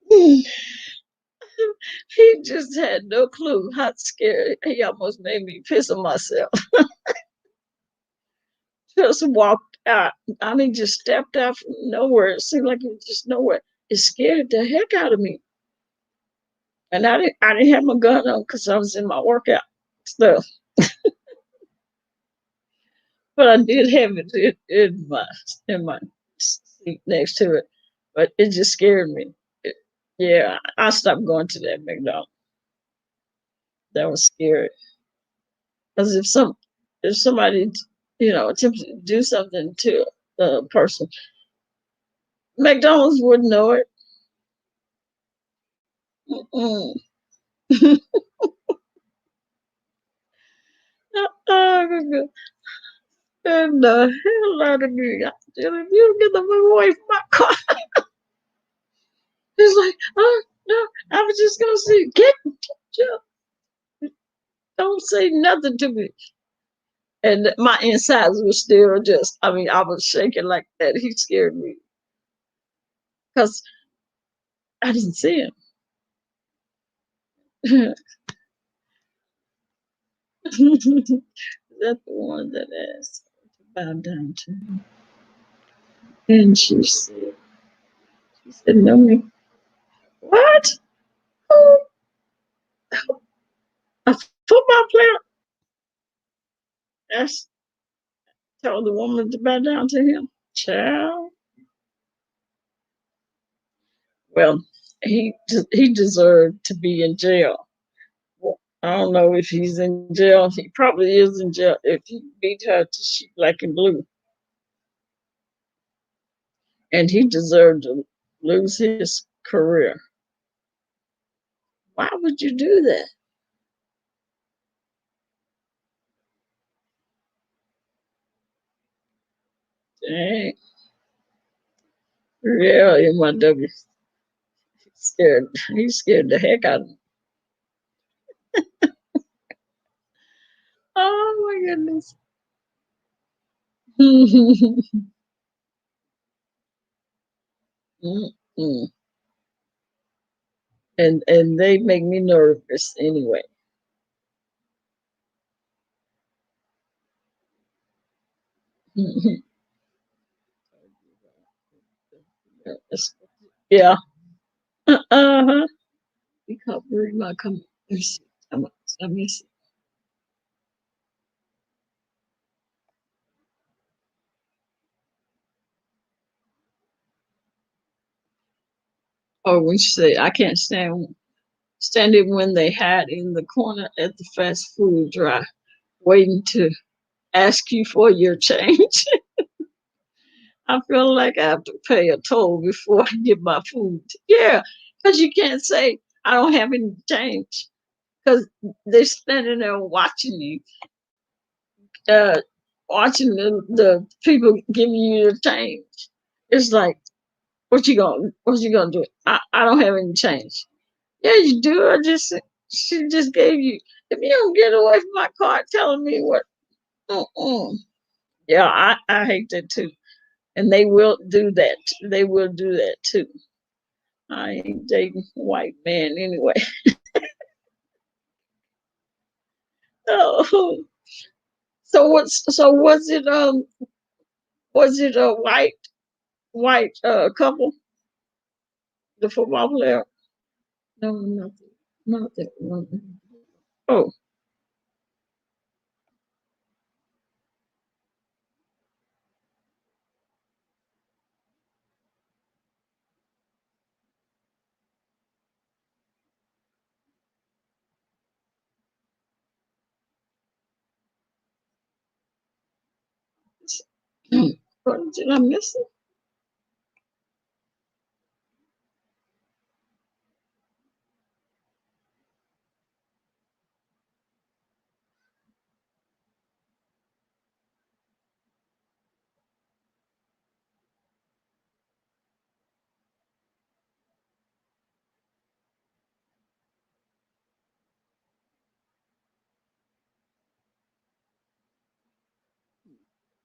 he just had no clue how scared. He almost made me piss on myself. Just walked out. I mean, just stepped out from nowhere. It seemed like it was just nowhere. It scared the heck out of me. And I didn't have my gun on because I was in my workout stuff. But I did have it in my seat next to it. But it just scared me. Yeah, I stopped going to that McDonald's. That was scary. Because if somebody attempted to do something to the person, McDonald's wouldn't know it. Mm-mm. And the hell out of me. I said, if you get the fuck away from my car. He's like, oh no, I was just gonna say, get you. Don't say nothing to me. And my insides were still just, I mean, I was shaking like that. He scared me because I didn't see him. That's the one that asked to bow down to him. And she said, no, me. What? Who? A football player? That's told the woman to bow down to him. Child. Well, he deserved to be in jail. I don't know if he's in jail. He probably is in jail if he beat her to sheet black and blue. And he deserved to lose his career. Why would you do that? Dang. Yeah, MIW. Scared. He scared the heck out of me. Oh my goodness. Mm-mm. And they make me nervous anyway. Yeah. Uh-huh. Recovery my come. Let me see. Oh, we say I can't stand it when they had in the corner at the fast food drive, waiting to ask you for your change. I feel like I have to pay a toll before I get my food. Yeah, because you can't say I don't have any change because they're standing there watching you, uh, watching the people giving you the change. It's like, what you gonna do? I don't have any change. Yeah, you do. She just gave you. If you don't get away from my car, telling me what. Uh-uh. Yeah, I hate that too. And they will do that. They will do that too. I ain't dating a white man anyway. Oh, so was it a white couple, the football player? No, not that one. Oh, what did I miss it?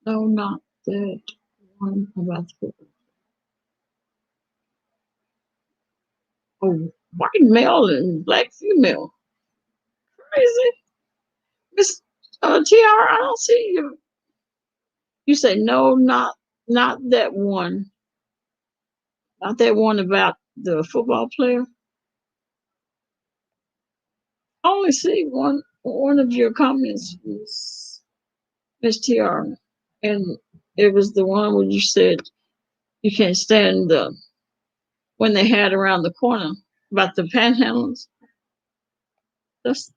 No, not that one about the oh, white male and black female. Crazy. Miss TR, I don't see you. You say no, not that one. Not that one about the football player. I only see one of your comments was Miss TR. And it was the one where you said you can't stand the when they had around the corner about the panhandlers. Let's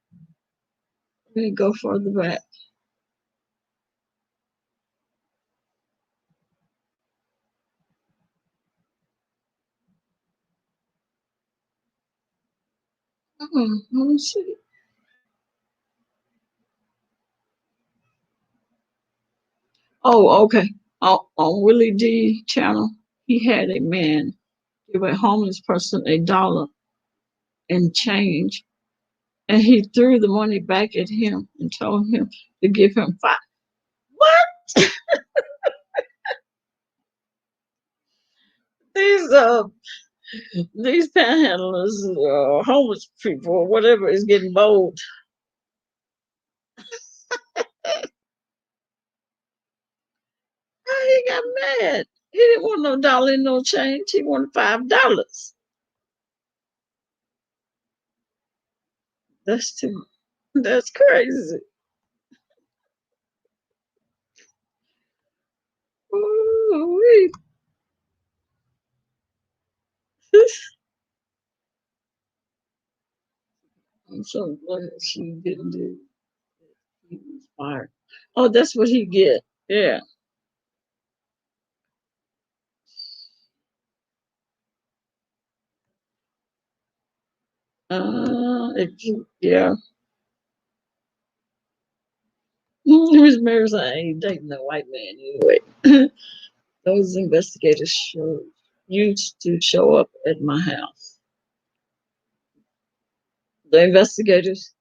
let me go further back. Let me see. Oh, okay. On Willie D channel, he had a man give a homeless person $1 and change, and he threw the money back at him and told him to give him five. What? These these panhandlers, homeless people, or whatever, is getting bold. He got mad. He didn't want no dollar, no change. He wanted $5. That's too. That's crazy. Ooh, I'm so glad she didn't do. He was fired. Oh, that's what he get. Yeah. Yeah. He was married. So I ain't dating a white man anyway. Those investigators used to show up at my house. The investigators.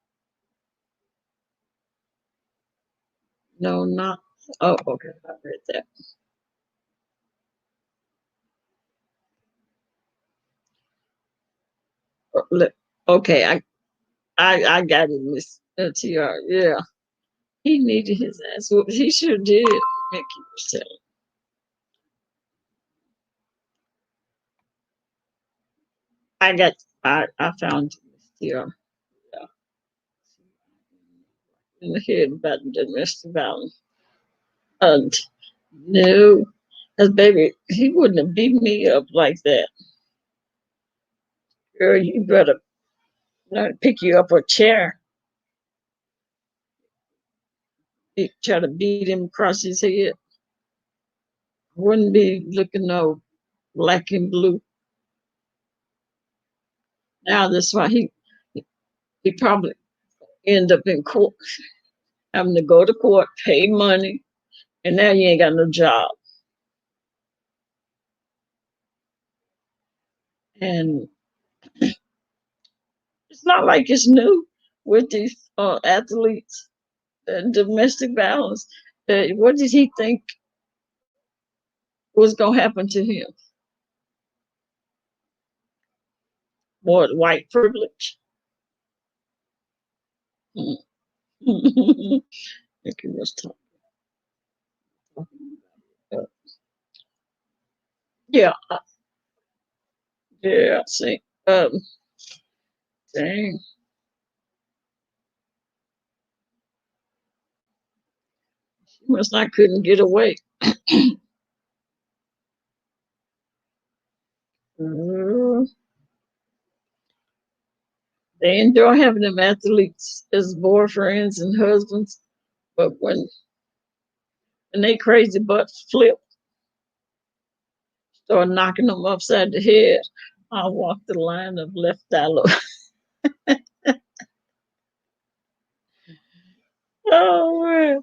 No, not. Oh, okay. I read that. Okay, I got it, Miss TR. Yeah, he needed his ass whooped. He sure did. Mickey was telling. I got. I found Miss TR. Yeah, in the head about domestic violence. And no, cause baby, he wouldn't have beat me up like that. Girl, you better not pick you up a chair. He try to beat him across his head. Wouldn't be looking no black and blue. Now that's why he probably end up in court, having to go to court, pay money, and now you ain't got no job. And it's not like it's new with these athletes and domestic violence. What did he think was going to happen to him? More white privilege. Mickey was talking. Yeah, yeah. See, dang. She must not couldn't get away. Mm, they enjoy having them athletes as boyfriends and husbands, but when they crazy butts flip, start knocking them upside the head, I walk the line of left eye low. Oh man.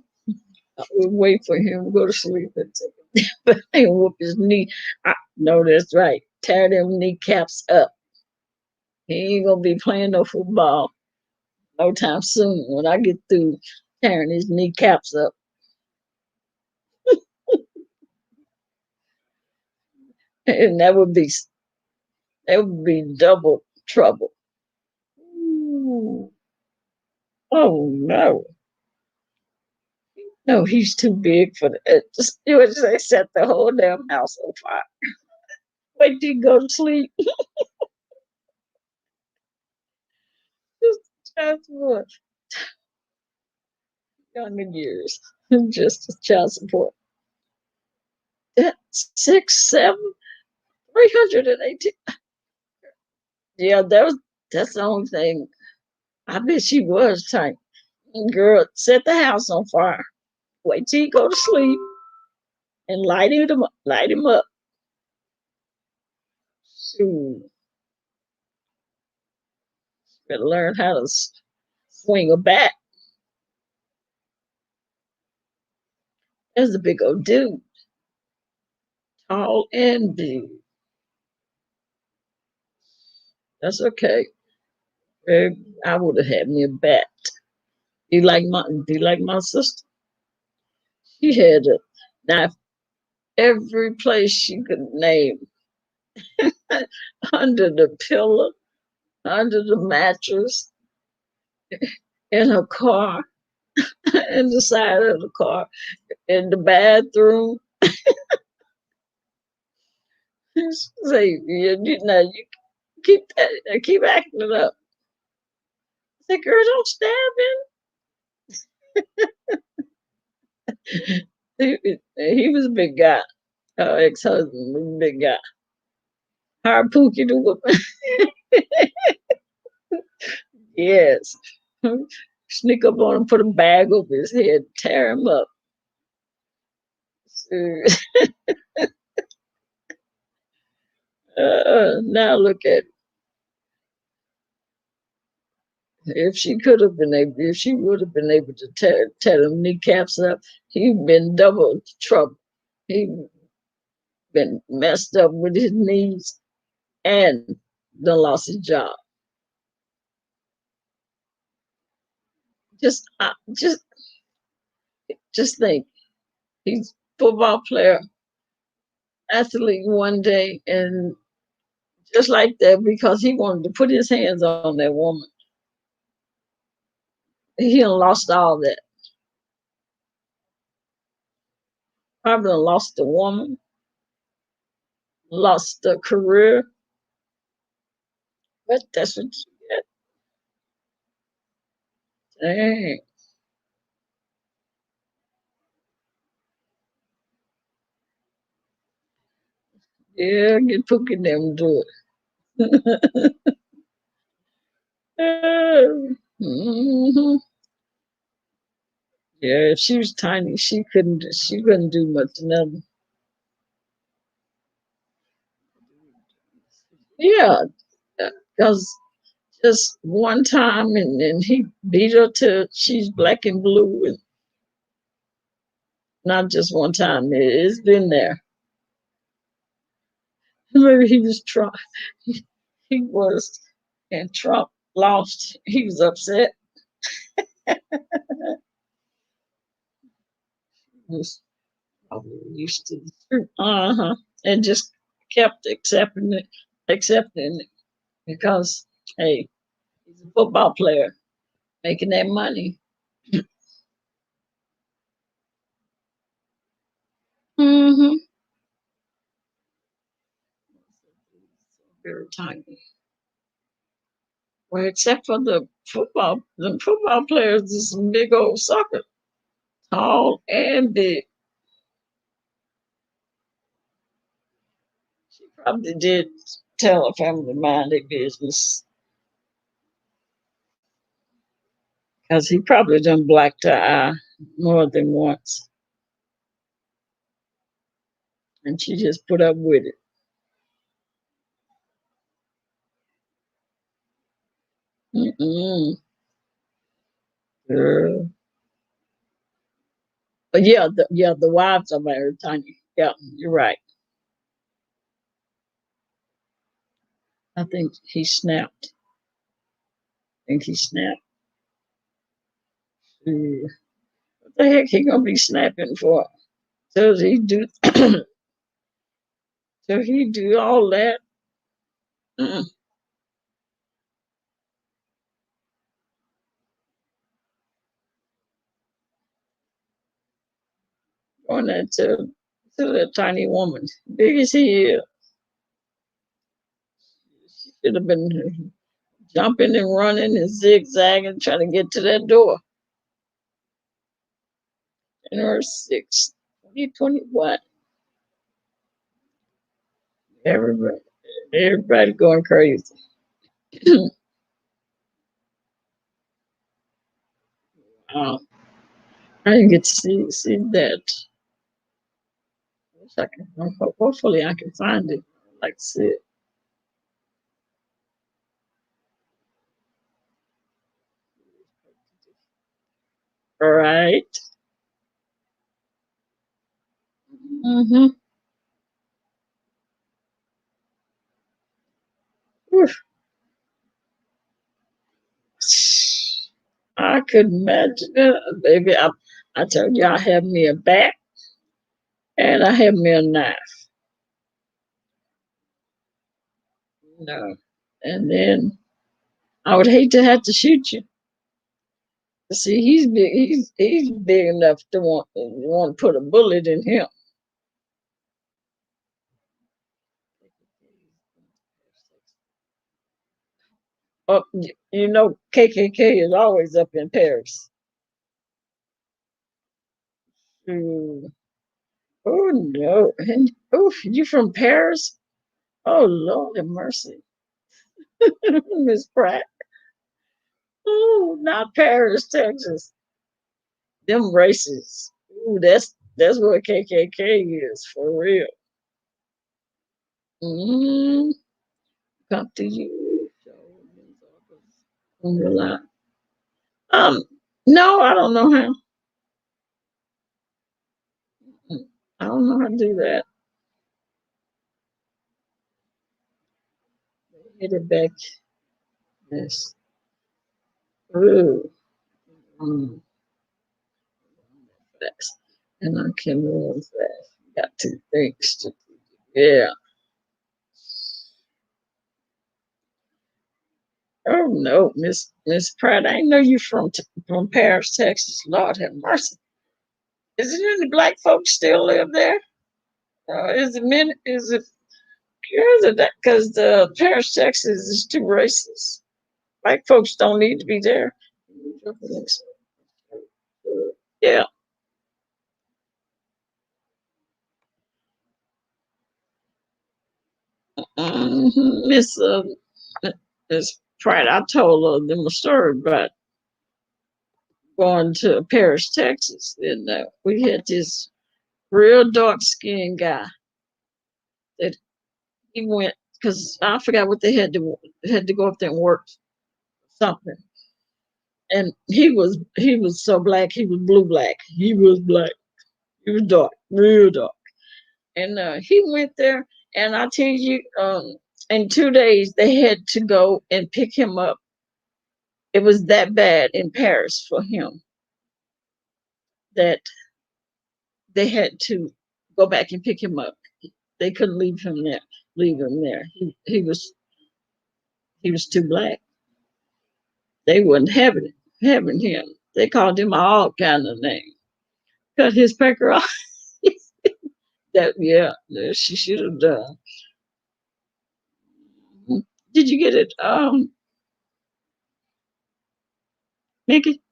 I would wait for him to go to sleep and take him, but I ain't whoop his knee. No, that's right. Tear them kneecaps up. He ain't gonna be playing no football no time soon when I get through tearing his kneecaps up. And that would be double trouble. Ooh. Oh no. No, he's too big for that. Just you would say set the whole damn house on fire. Wait till you go to sleep. Just what younger years. Just child support. That's 6, 7, 318. Yeah, that's the only thing. I bet she was tight. Girl, set the house on fire. Wait till you go to sleep and light him up. Shoot, better learn how to swing a bat. That's a big old dude, tall and big. That's okay. I would have had me a bat. Be like my sister. She had a knife every place she could name. Under the pillow, under the mattress, in her car, in the side of the car, in the bathroom. Say, you keep acting it up. I said, girl, don't stab him. He was a big guy. Her ex-husband was a big guy. Hard Pookie to whoop. Yes. Sneak up on him, put a bag over his head, tear him up. Now look at it. If she would have been able to tear them kneecaps up, he'd been double trouble. He'd been messed up with his knees and done lost his job. Just Just think, he's football player, athlete one day, and just like that, because he wanted to put his hands on that woman, he done lost all that. Probably done lost the woman, lost the career, but that's what you get. Dang. Yeah, get Pookie them do it. Mhm. Yeah, if she was tiny, she couldn't do much. Nothing. Yeah, because just one time, and he beat her till she's black and blue, and not just one time. It's been there. Maybe he was Trump. He was, and Trump lost. He was upset. He was probably used to the truth. And just kept accepting it because hey, he's a football player making that money. Mm-hmm. Very tiny. Well, except for the football players is some big old sucker, tall and big. She probably did tell her family to mind their business because he probably done blacked her eye more than once, and she just put up with it. Mm-mm, girl. But yeah, the wives are very tiny. Yeah, you're right. I think he snapped. I think he snapped. What the heck he gonna be snapping for? Does he do? So he do all that? Mm, on that to that tiny woman, big as he is, she should have been jumping and running and zigzagging trying to get to that door. In her 2021, everybody, everybody going crazy. Wow. I didn't get to see that. Wish I can, hopefully I can find it. I'd like to see it. All right. Mm-hmm. I could imagine it, baby. I told you I have me a bat and I have me a knife. No. And then I would hate to have to shoot you. See, he's big. He's big enough to want to put a bullet in him. Oh, KKK is always up in Paris. Mm. Oh no! And oof, you from Paris? Oh Lord have mercy, Miss Pratt. Oh, not Paris, Texas. Them races. Ooh, that's what KKK is for real. Mm, come to you. On the line. Um, no, I don't know how. I don't know how to do that. Hit it back. Yes. Ooh. Mm. And I can move that. Got two things to do. Yeah. Oh no, Miss Pratt, I know you from Paris, Texas. Lord have mercy. Is it any black folks still live there? Is it men? Is it? Is it that? Because the Paris, Texas is too racist. White folks don't need to be there. Yeah. Miss Miss Pratt, I told them a story about going to Paris, Texas, and we had this real dark skinned guy that he went because I forgot what they had to go up there and work something. And he was so black, he was blue black. He was black. He was dark, real dark. And he went there, and I tell you, in 2 days they had to go and pick him up. It was that bad in Paris for him that they had to go back and pick him up. They couldn't leave him there. Leave him there. He was too black. They wouldn't having him. They called him all kind of names. Cut his pecker off. That yeah, she should have done. Did you get it, Mickey?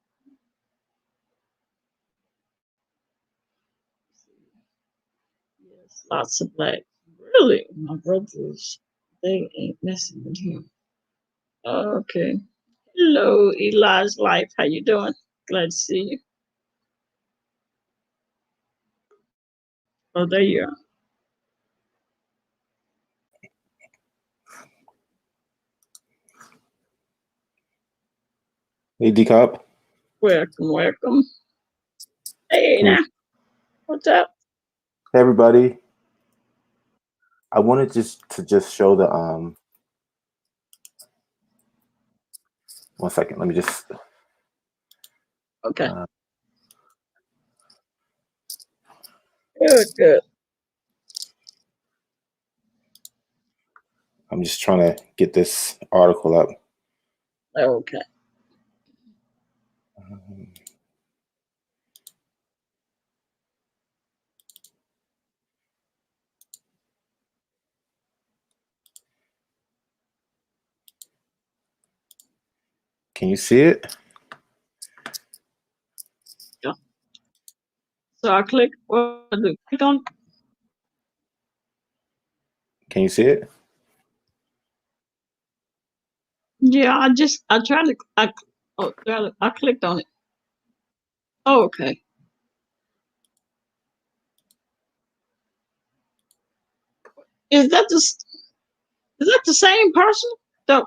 Yes, lots of black. Really, my brothers, they ain't messing with him. Okay. Hello, Eli's life. How you doing? Glad to see you. Oh, there you are. Hey, DCOP. Welcome, welcome. Hey, now, what's up? Hey, everybody. I wanted to show the 1 second. Let me just. Okay. Good, good. I'm just trying to get this article up. Okay. Can you see it? Yeah. So I click. What do I click on? Can you see it? Yeah, I tried to. I clicked on it. Oh, okay. Is that the same person? The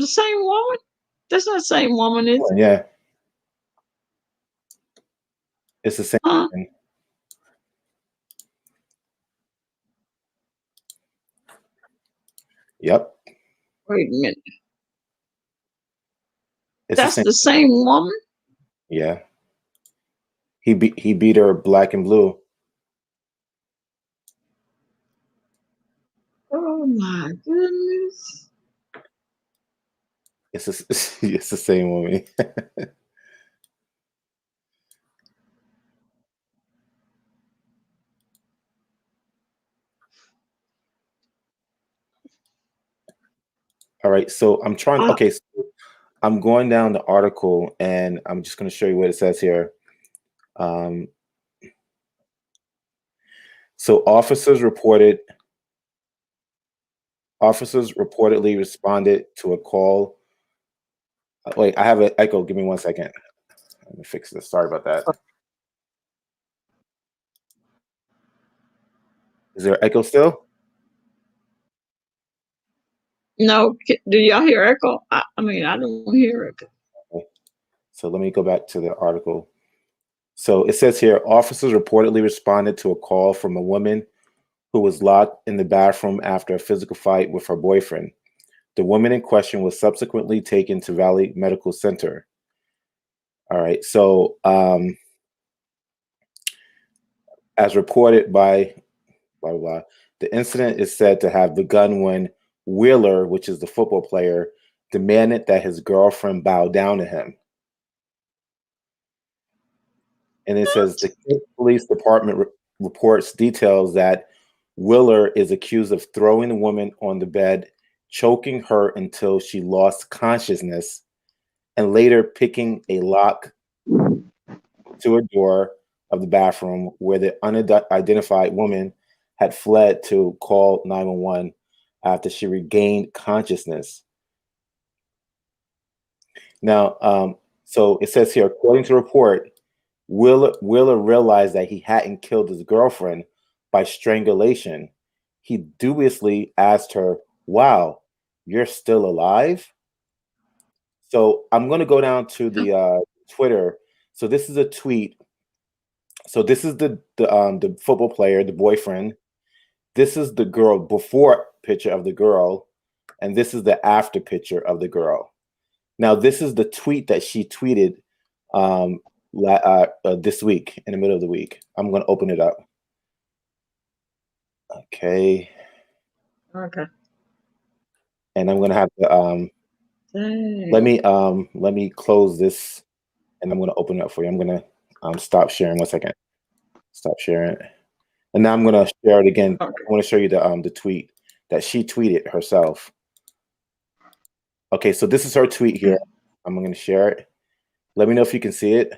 same woman? That's not the same woman, is it? Yeah. It's the same thing. Yep. Wait a minute. It's That's the same woman? Yeah. He beat her black and blue. Oh my goodness. It's the same woman. All right. So I'm trying. Okay. So I'm going down the article, and I'm just going to show you what it says here. So officers reportedly responded to a call. Wait, I have an echo. Give me 1 second. Let me fix this. Sorry about that. Is there echo still? No. Do y'all hear echo? I mean, I don't hear echo. Okay. So let me go back to the article. So it says here, officers reportedly responded to a call from a woman who was locked in the bathroom after a physical fight with her boyfriend. The woman in question was subsequently taken to Valley Medical Center. All right. So As reported by blah, blah, blah, the incident is said to have begun when Wheeler, which is the football player, demanded that his girlfriend bow down to him. And it says the Kent Police Department reports details that Wheeler is accused of throwing the woman on the bed, choking her until she lost consciousness, and later picking a lock to a door of the bathroom where the unidentified woman had fled to call 911 after she regained consciousness. Now, so it says here, according to the report, Wheeler realized that he hadn't killed his girlfriend by strangulation. He dubiously asked her, "Wow, you're still alive?" So I'm going to go down to the Twitter. So this is a tweet. So this is the football player, the boyfriend. This is the girl before picture of the girl, and this is the after picture of the girl. Now this is the tweet that she tweeted this week, in the middle of the week. I'm going to open it up. Okay. And I'm going to have to let me close this, and I'm going to open it up for you. I'm going to stop sharing. 1 second. Stop sharing. And now I'm going to share it again. I want to show you the tweet that she tweeted herself. Okay, so this is her tweet here. I'm going to share it. Let me know if you can see it.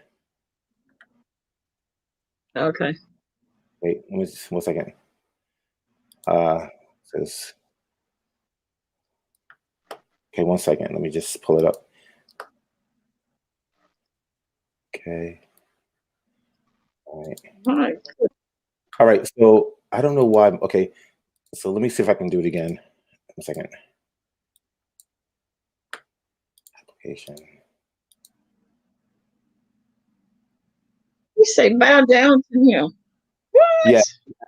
Okay. Wait, 1 second. Says, okay, 1 second. Let me just pull it up. Okay. All right. All right. So I don't know why. Okay. So let me see if I can do it again. 1 second. Application. You say bow down to him. What? Yeah,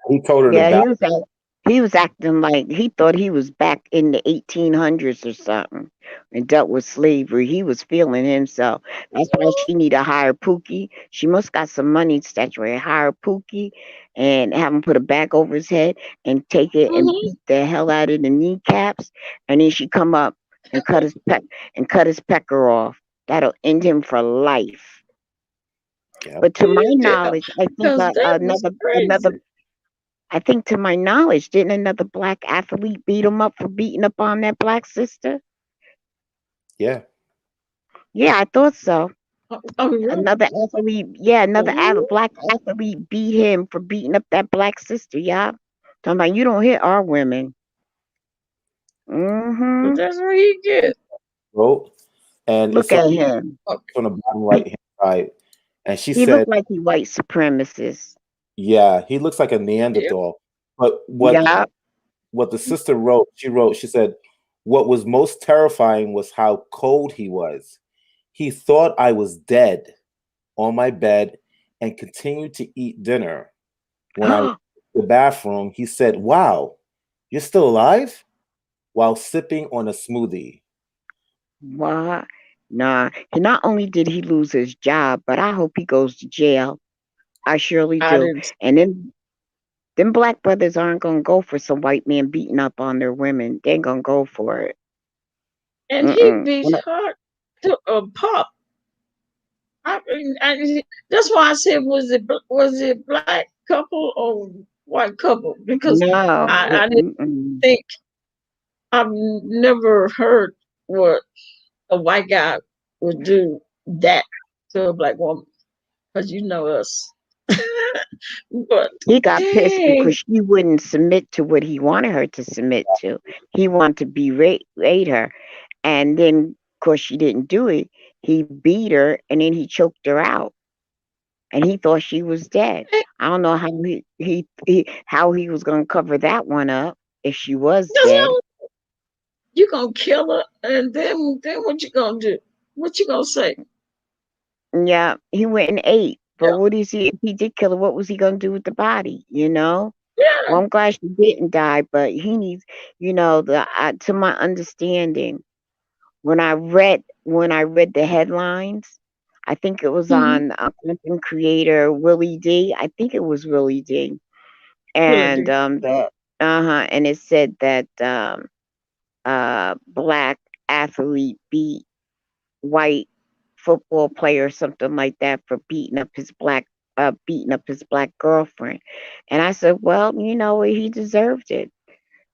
he told her to bow. He was acting like he thought he was back in the 1800s or something and dealt with slavery. He was feeling himself. That's why she need to hire Pookie. She must got some money statutory. Hire Pookie and have him put a bag over his head and take it and beat the hell out of the kneecaps. And then she come up and cut his pecker off. That'll end him for life. Yep. But to my knowledge, I think I think to my knowledge, didn't another black athlete beat him up for beating up on that black sister? Yeah. Yeah, I thought so. Oh, really? Another athlete, black athlete beat him for beating up that black sister. Yeah. Talking about you don't hit our women. But that's what he gets. Well, and look at him on the bottom right hand side. And she said he looked like he white supremacist. Yeah, he looks like a Neanderthal. But what the sister wrote, she said, what was most terrifying was how cold he was. He thought I was dead on my bed and continued to eat dinner. When I went to the bathroom, he said, "Wow, you're still alive?" while sipping on a smoothie. What? Nah, not only did he lose his job, but I hope he goes to jail. I surely do. And then them black brothers aren't going to go for some white man beating up on their women. They're going to go for it. And he beat her to a pulp. That's why I said, was it black couple or white couple? Because I didn't think, I've never heard what a white guy would do that to a black woman. Because you know us. But he got pissed because she wouldn't submit to what he wanted her to submit to. He wanted to berate her. And then, of course, she didn't do it. He beat her and then he choked her out. And he thought she was dead. I don't know how he was going to cover that one up if she was dead. You gonna kill her, and then what you gonna do? What you gonna say? Yeah, he went and ate. But what is he? If he did kill her, what was he gonna do with the body? You know. Yeah. Well, I'm glad she didn't die, but he needs, to my understanding, when I read the headlines, I think it was Mm-hmm. on content creator Willie D. I think it was Willie D. Really And do. that and it said that black athlete beat white football player or something like that for beating up his black girlfriend. And I said, well, you know what, he deserved it.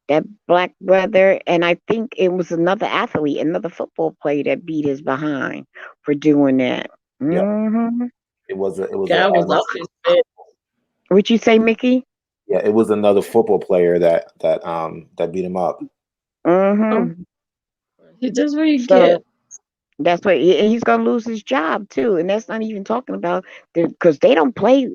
That black brother, and I think it was another athlete, another football player that beat his behind for doing that. Yeah, Hmm it was Guy was off his bed. What you say, Mickey? yeah, it was another football player that beat him up. Hmm Oh, that's what you So get. that's what he's gonna lose his job too, and that's not even talking about because they don't play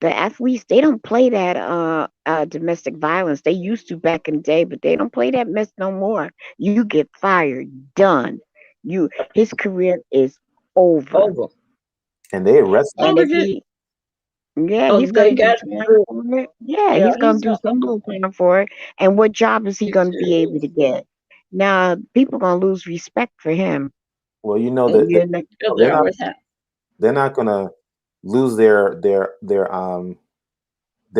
the athletes. They don't play that domestic violence. They used to back in the day, but they don't play that mess no more. You get fired, done. You his career is over, Over. And they arrested him. Oh, and they if get. he yeah, Oh, he's they gonna do got. time for it. Yeah, Yeah, he's gonna he's do got. some little time for it. And what job is he gonna be able to get? Now people gonna lose respect for him. Well, you know that You know, Yeah, they they're not always have. they're not gonna lose they're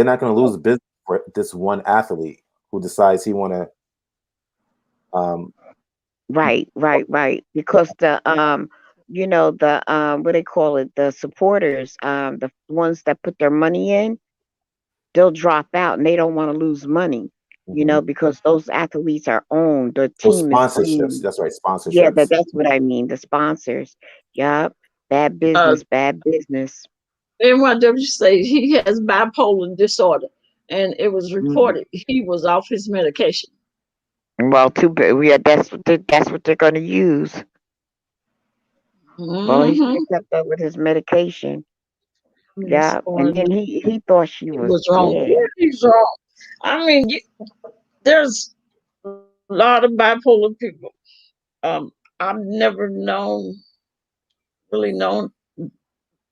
not gonna lose business for this one athlete who decides he wanna um right. Because the what they call it, the supporters, the ones that put their money in, they'll drop out and they don't want to lose money. mhm. Because those athletes are owned, the So team is sponsorships. owned. That's right, Yeah, sponsorships. that's what I mean. The sponsors. Yup. Bad Uh, business, bad business. NYW say he has bipolar disorder, and it was Mhm. reported he was off his medication. Well, too bad. Yeah, that's what they're gonna use. Well, he should Mm-hmm. have kept up with his medication. As Yeah, far and as then he thought she he was was wrong. dead. Yeah, he's wrong. I mean, there's a lot of bipolar people. I've never really known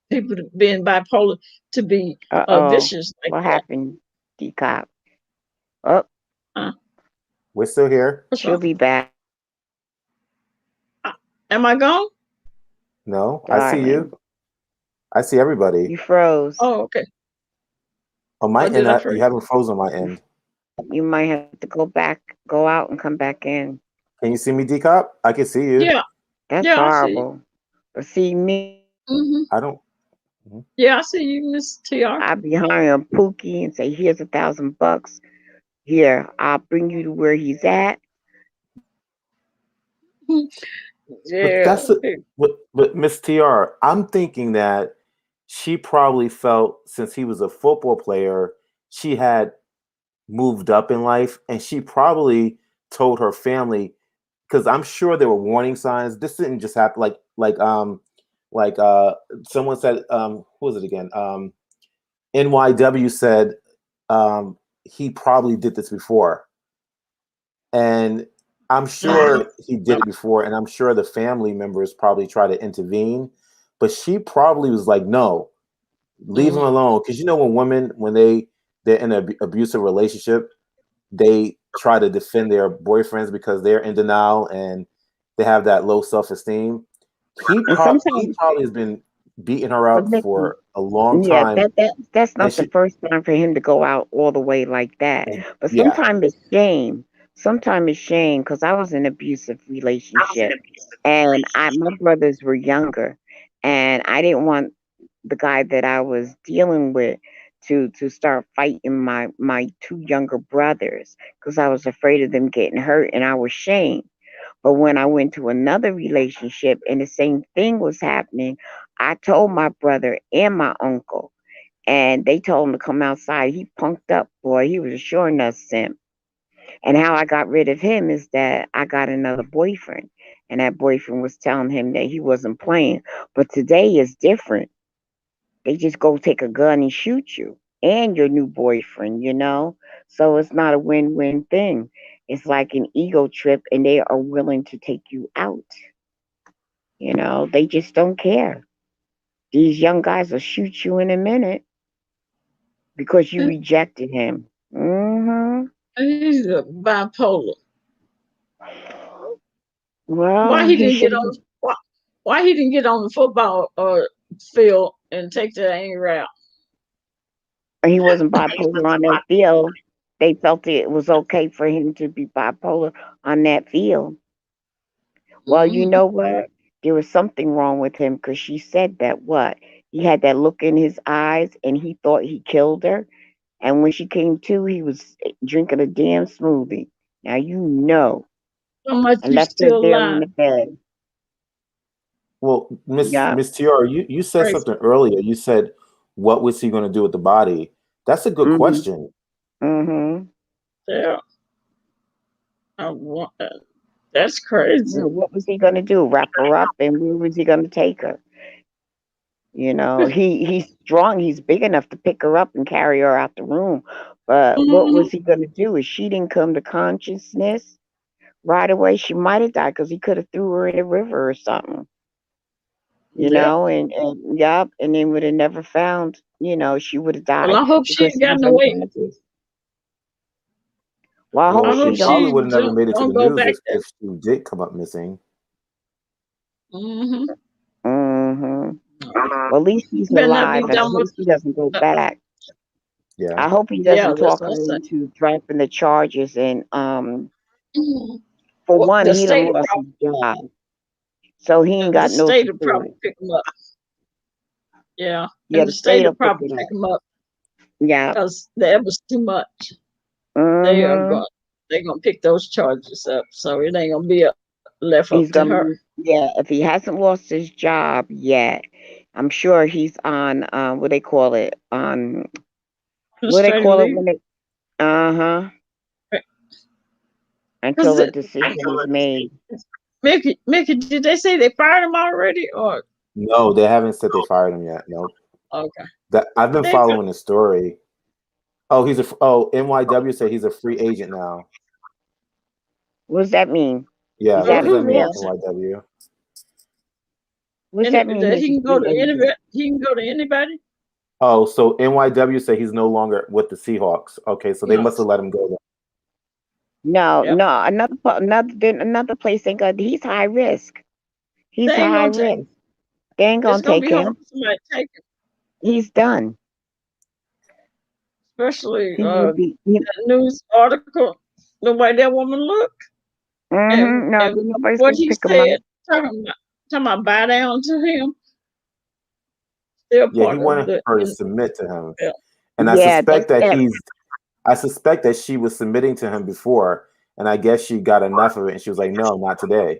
people to being bipolar to be Uh-oh. vicious like What that. happened, Decop? Oh, Uh, We're still here. what's she'll wrong? be back, Uh, am I gone? No, I see darling. you. I see everybody. You froze. Oh, okay. On my Oh, did end, I you freeze? haven't frozen on my You, end. you might have to go back, go out and come back in. Can you see me, Decop? I can see you. Yeah, That's yeah, I see. horrible. But see me, Hmm. I don't. Mhm. Yeah, I see you, Miss TR. I'd be hiring Pookie and say, here's $1,000. Here, I'll bring you to where he's at. But Yeah. that's but Miss TR, I'm thinking that she probably felt since he was a football player, she had moved up in life, and she probably told her family because I'm sure there were warning signs. This didn't just happen like someone said who was it again? NYW said he probably did this before. And I'm Mhm. sure he did it before, and I'm sure the family members probably try to intervene, but she probably was like, "No, leave him Mhm. alone." Because you know, when women they're in an abusive relationship, they try to defend their boyfriends because they're in denial and they have that low self esteem. And He sometimes, probably has been beating her but up Mickey, for a long yeah, time, that's and not the she first time for him to go out all the way like that. and But yeah, sometimes it's shame. Sometimes it's shame because I was in an abusive relationship, and my brothers were younger, and I didn't want the guy that I was dealing with to start fighting my two younger brothers because I was afraid of them getting hurt, and I was shamed. But when I went to another relationship and the same thing was happening, I told my brother and my uncle, and they told him to come outside. He punked up, boy. He was a sure enough simp. And how I got rid of him is that I got another boyfriend, and that boyfriend was telling him that he wasn't playing. But today is different. They just go take a gun and shoot you and your new boyfriend. So it's not a win-win thing. It's like an ego trip, and they are willing to take you out. They just don't care. These young guys will shoot you in a minute because you rejected him. He's bipolar. Well, Why he he didn't get should. on? Why? Why he didn't get on the football field and take the anger out? He wasn't bipolar on that field. They felt it was okay for him to be bipolar on that field. Well, you Mm-hmm. know what? There was something wrong with him because she said that what? He had that look in his eyes and he thought he killed her. And when she came to, he was drinking a damn smoothie. Now you know. How much And you left her still there in alive? the bed. Well, Yeah. Miss Tiara, you said Crazy. something earlier. You said, "What was he going to do with the body?" That's a good Mm-hmm. question. Mm-hmm. Yeah. That's crazy. What was he gonna do? Wrap her up and where was he gonna take her? You know, he's strong, he's big enough to pick her up and carry her out the room. But what Mm-hmm. was he gonna do? If she didn't come to consciousness right away, she might have died because he could have threw her in the river or something. You Yeah. know, and yup, and then would have never found, she would have Well, died I hope she because ain't he was gotten away. unconscious. Well, I hope I Well, she hope it don't. probably she would have never made it to don't the go news back there. if she did come up missing. Mm-hmm. Mm-hmm. Well, at least she's Better not be alive, and I done hope with. she doesn't go back. Yeah. I hope he Yeah, doesn't that's talk what her I say. into dropping the charges. And Mhm. for Well, one, the he done state will lost his probably, job, so he ain't the got no state will support. probably pick them up. Yeah, Yeah, and the the state state will will pick probably it pick up. them up Yeah. because that was too much. They are Mm-hmm. going. They're gonna pick those charges up, so it ain't gonna be left up He's to gonna her. lose. Yeah, if he hasn't lost his job yet, I'm sure he's on what they call it on what they Administrative call it leave. when they uh-huh until Because a decision is made. Mickey, did they say they fired him already? Or No, they haven't said they fired him yet. Nope. okay, That I've been they following the story. Oh, NYW said he's a free agent now. What does that mean? Yeah, Is what that does that who mean, lost it? official? NYW? What does And that mean? that He's he a can go free to agent. anybody. He can go to anybody. Oh, so NYW said he's no longer with the Seahawks. Okay, so they must have Seahawks. let him go then. No, Yep. no, another place ain't got. He's high risk. They He's ain't high gonna take. risk. They ain't It's gonna gonna take be hard him. for somebody to take him, He's done. especially He will be. that news article. The way that woman looked No, and nobody's what gonna he pick him up. said, talking about bow down to him. Still Yeah, he part of wanted the. her to submit to him. Yeah. And Yeah, I suspect that she was submitting to him before, and I guess she got enough of it and she was like, no, not today.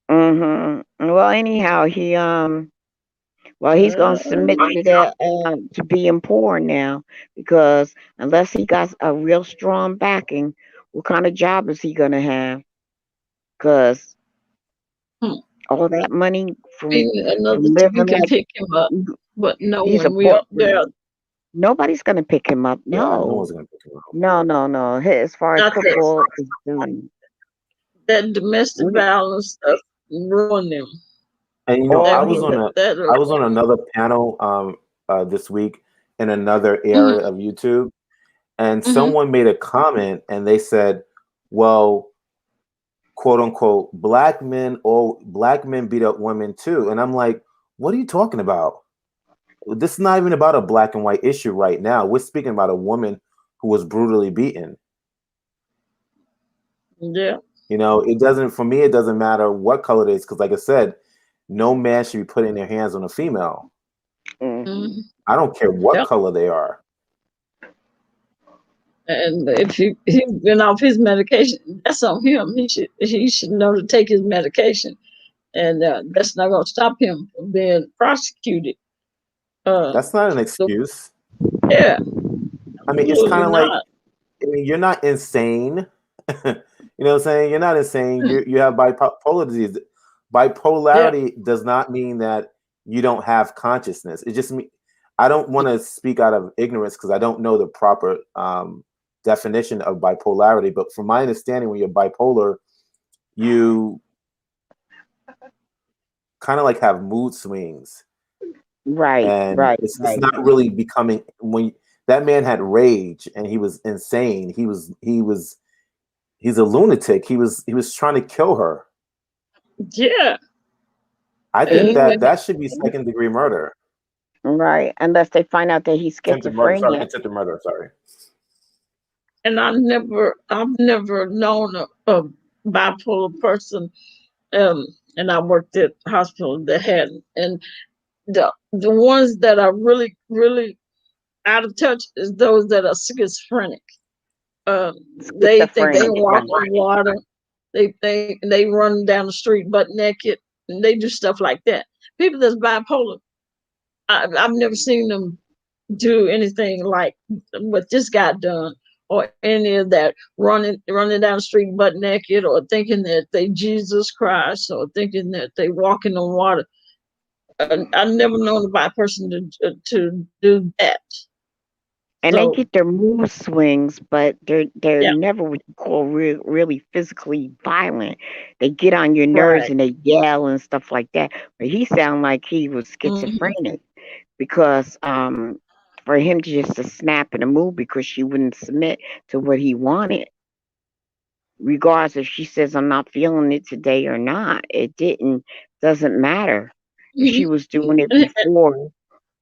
Well, anyhow, he's gonna submit to that to being poor now because unless he got a real strong backing, what kind of job is he gonna have? Because Hmm. all that money from Another team living can like pick him up, but no he's a one will. There, nobody's gonna pick him up. Yeah, no No, one's gonna pick him up. no. As far as not that football is done, that domestic violence stuff ruined them. And all That his I was on another panel this week in another area of YouTube, and mm-hmm. someone made a comment and they said, well, quote unquote, black men beat up women too. And I'm like, what are you talking about? This is not even about a black and white issue right now. We're speaking about a woman who was brutally beaten. Yeah. It doesn't matter what color it is, because like I said, no man should be putting their hands on a female. Mm-hmm. I don't care what Yep. color they are. And if he's been off his medication, that's on him. He should know to take his medication, and that's not going to stop him from being prosecuted. That's not an excuse. Yeah. I mean, it's kind of like, Not. you're not insane. You know what I'm saying? You're not insane. You have bipolar disease. Bipolarity does not mean that you don't have consciousness. It just means, I don't want to speak out of ignorance because I don't know the proper definition of bipolarity. But from my understanding, when you're bipolar, you kind of like have mood swings. right, And right, it's right. not really becoming, when that man had rage and he was insane. He's a lunatic. He was trying to kill her. Yeah. I think And that women, that should be second degree murder. Right. Unless they find out that he's Attempted murder. Sorry, schizophrenia. attempted murder. Sorry. and I've never known a bipolar person. And I worked at hospital that had, and the ones that are really out of touch is those that are schizophrenic. They think they Schizophrenic. can walk Right. on water. They run down the street butt naked, and they do stuff like that. People that's bipolar, I've never seen them do anything like what this guy done, or any of that running down the street butt naked, or thinking that they Jesus Christ, or thinking that they walking on water. I've never known a bi person to do that. And they So get their mood swings, but they're yeah, never what you call really physically violent. They get on your nerves right. and they yell and stuff like that. But he sounded like he was Hmm. schizophrenic because for him to just to snap in a mood because she wouldn't submit to what he wanted, regardless if she says I'm not feeling it today or not. It doesn't matter if she Hmm. was doing it And, before,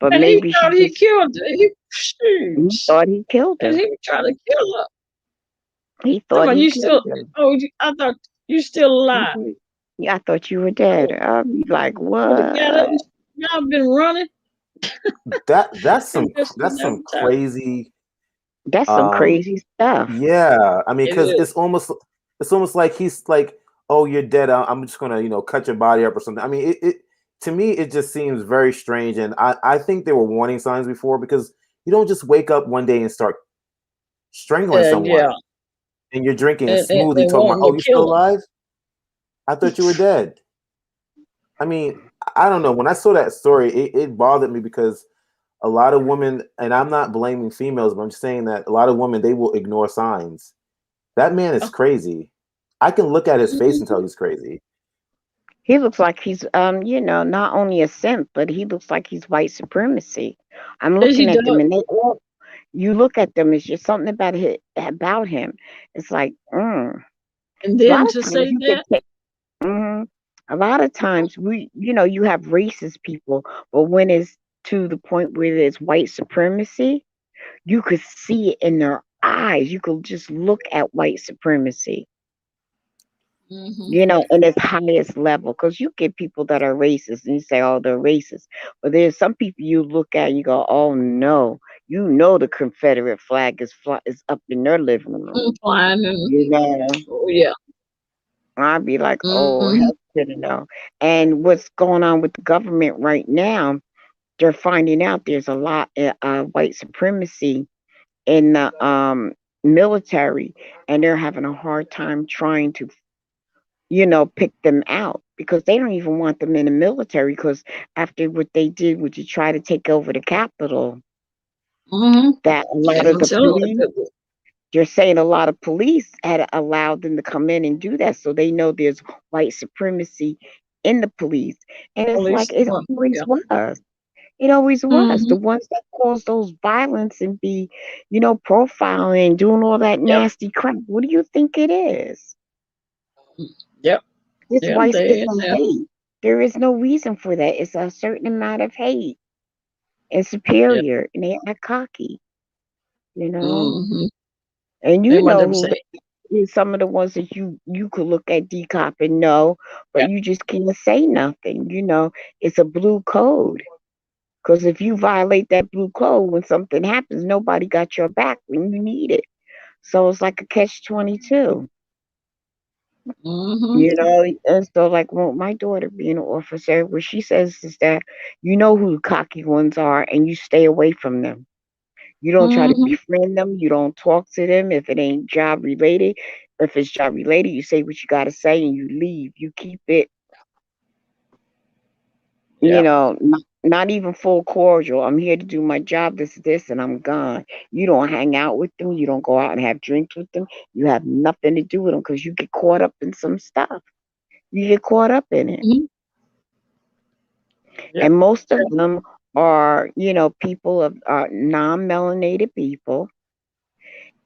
but and he maybe she thought he just killed her. he Shoot. thought he killed And her. he was trying to kill her. He Come thought on, he you killed still? her. Oh, I thought you still alive. Mhm. Yeah, I thought you were dead. Oh, I'll be like, would have got up. what? Y'all been running. That's And some just that's never some tell. crazy. That's some Um, crazy stuff. yeah, I mean, It because is. it's almost like he's like, oh, you're dead. I'm just gonna cut your body up or something. I mean, it to me it just seems very strange, and I think there were warning signs before because you don't just wake up one day and start strangling Yeah, someone, and you're drinking a smoothie and talking about, wanting oh, to you still kill him. alive? I thought you were dead. I mean, I don't know. When I saw that story, it bothered me because a lot of women, and I'm not blaming females, but I'm just saying that a lot of women they will ignore signs. That man is crazy. I can look at his face and tell Mhm. he's crazy. He looks like he's not only a simp, but he looks like he's white supremacy. I'm Yes, looking he at them does. and they all you look at them, it's just something about him. It's like, And a then lot of to times say you can that, take a lot of times you have racist people, but when it's to the point where there's white supremacy, you could see it in their eyes. You could just look at white supremacy, hmm in its highest level. Because you get people that are racist and you say, oh, they're racist. But there's some people you look at and you go, oh, no. The Confederate flag is up in their living room. flying and You know, oh yeah. I'd be like, oh, Hmm. hell to the no. And what's going on with the government right now, they're finding out there's a lot of white supremacy in the military, and they're having a hard time trying to pick them out because they don't even want them in the military because after what they did to try to take over the Capitol, Hmm. that a lot And of I'm the telling police, you, they're saying a lot of police had allowed them to come in and do that, so they know there's white supremacy in the police. And it's like police. it always Yeah. was. It always was. Hmm. The ones that cause those violence and be, profiling and doing all that Yep. nasty crap. What do you think it is? Yep. It's Yeah. white. They It's in a there. hate. There is no reason for that. It's a certain amount of hate and Yeah. superior, and they act cocky, you know. Hmm. And They you want know them who say, is some of the ones that you could look at DCOP and know, but yeah. you just can't say nothing. It's a blue code. Because if you violate that blue code, when something happens, nobody got your back when you need it. So it's like a catch-22, Hmm. you know. And so, like, well, my daughter being an officer, what she says is that you know who the cocky ones are, and you stay away from them. You don't try to Hmm. befriend them. You don't talk to them if it ain't job related. If it's job related, you say what you got to say and you leave. You keep it, Yeah. not even full cordial. I'm here to do my job, this, and I'm gone. You don't hang out with them. You don't go out and have drinks with them. You have nothing to do with them because you get caught up in some stuff. You get caught up in it. Hmm. Yeah. And most of them are, people of non-melanated people,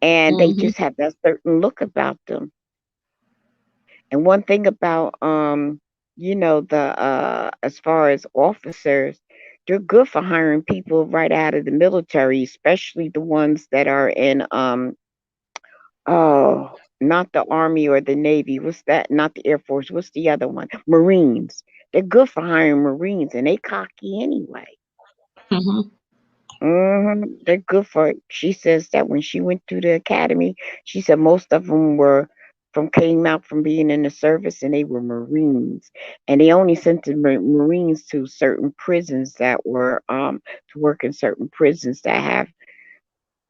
and they Hmm. just have that certain look about them. And one thing about the as far as officers, they're good for hiring people right out of the military, especially the ones that are in oh, not the Army or the Navy. What's that? Not the Air Force. What's the other one? Marines. They're good for hiring Marines, and they cocky anyway. Mhm. They're good for. She says that when she went through the academy, she said most of them came out from being in the service, and they were Marines, and they only sent the Marines to certain prisons that were to work in certain prisons that have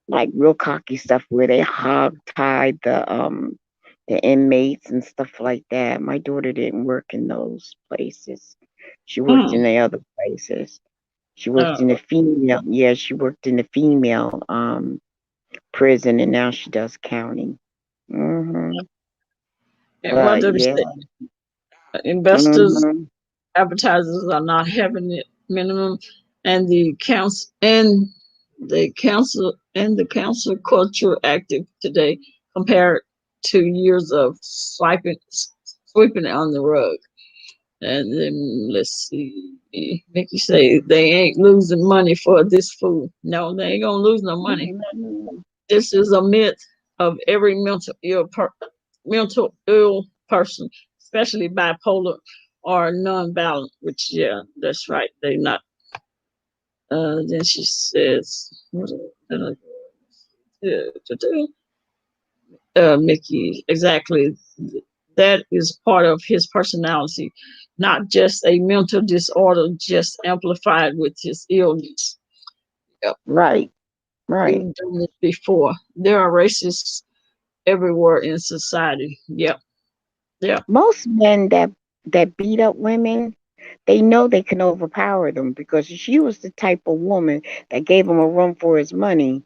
like real cocky stuff where they hog tied the inmates and stuff like that. My daughter didn't work in those places. She worked in Mm. the other places. She worked in the Uh, female, yeah, she worked in the female prison, and now she does county. hmm and what But did we yeah, say? Investors, hmm advertisers are not having it minimum, and the council culture active today compared to years of sweeping it on the rug. And then let's see, Mickey say they ain't losing money for this fool. No, they ain't gonna lose no money. This is a myth of every mental ill person, especially bipolar or non-balanced. Which, yeah, that's right. They not. Then she says, Mickey, exactly. That is part of his personality, not just a mental disorder, just amplified with his illness. Yep, right, right. we've done this before. There are racists everywhere in society. Yep, yep. Most men that beat up women, they know they can overpower them because she was the type of woman that gave him a run for his money,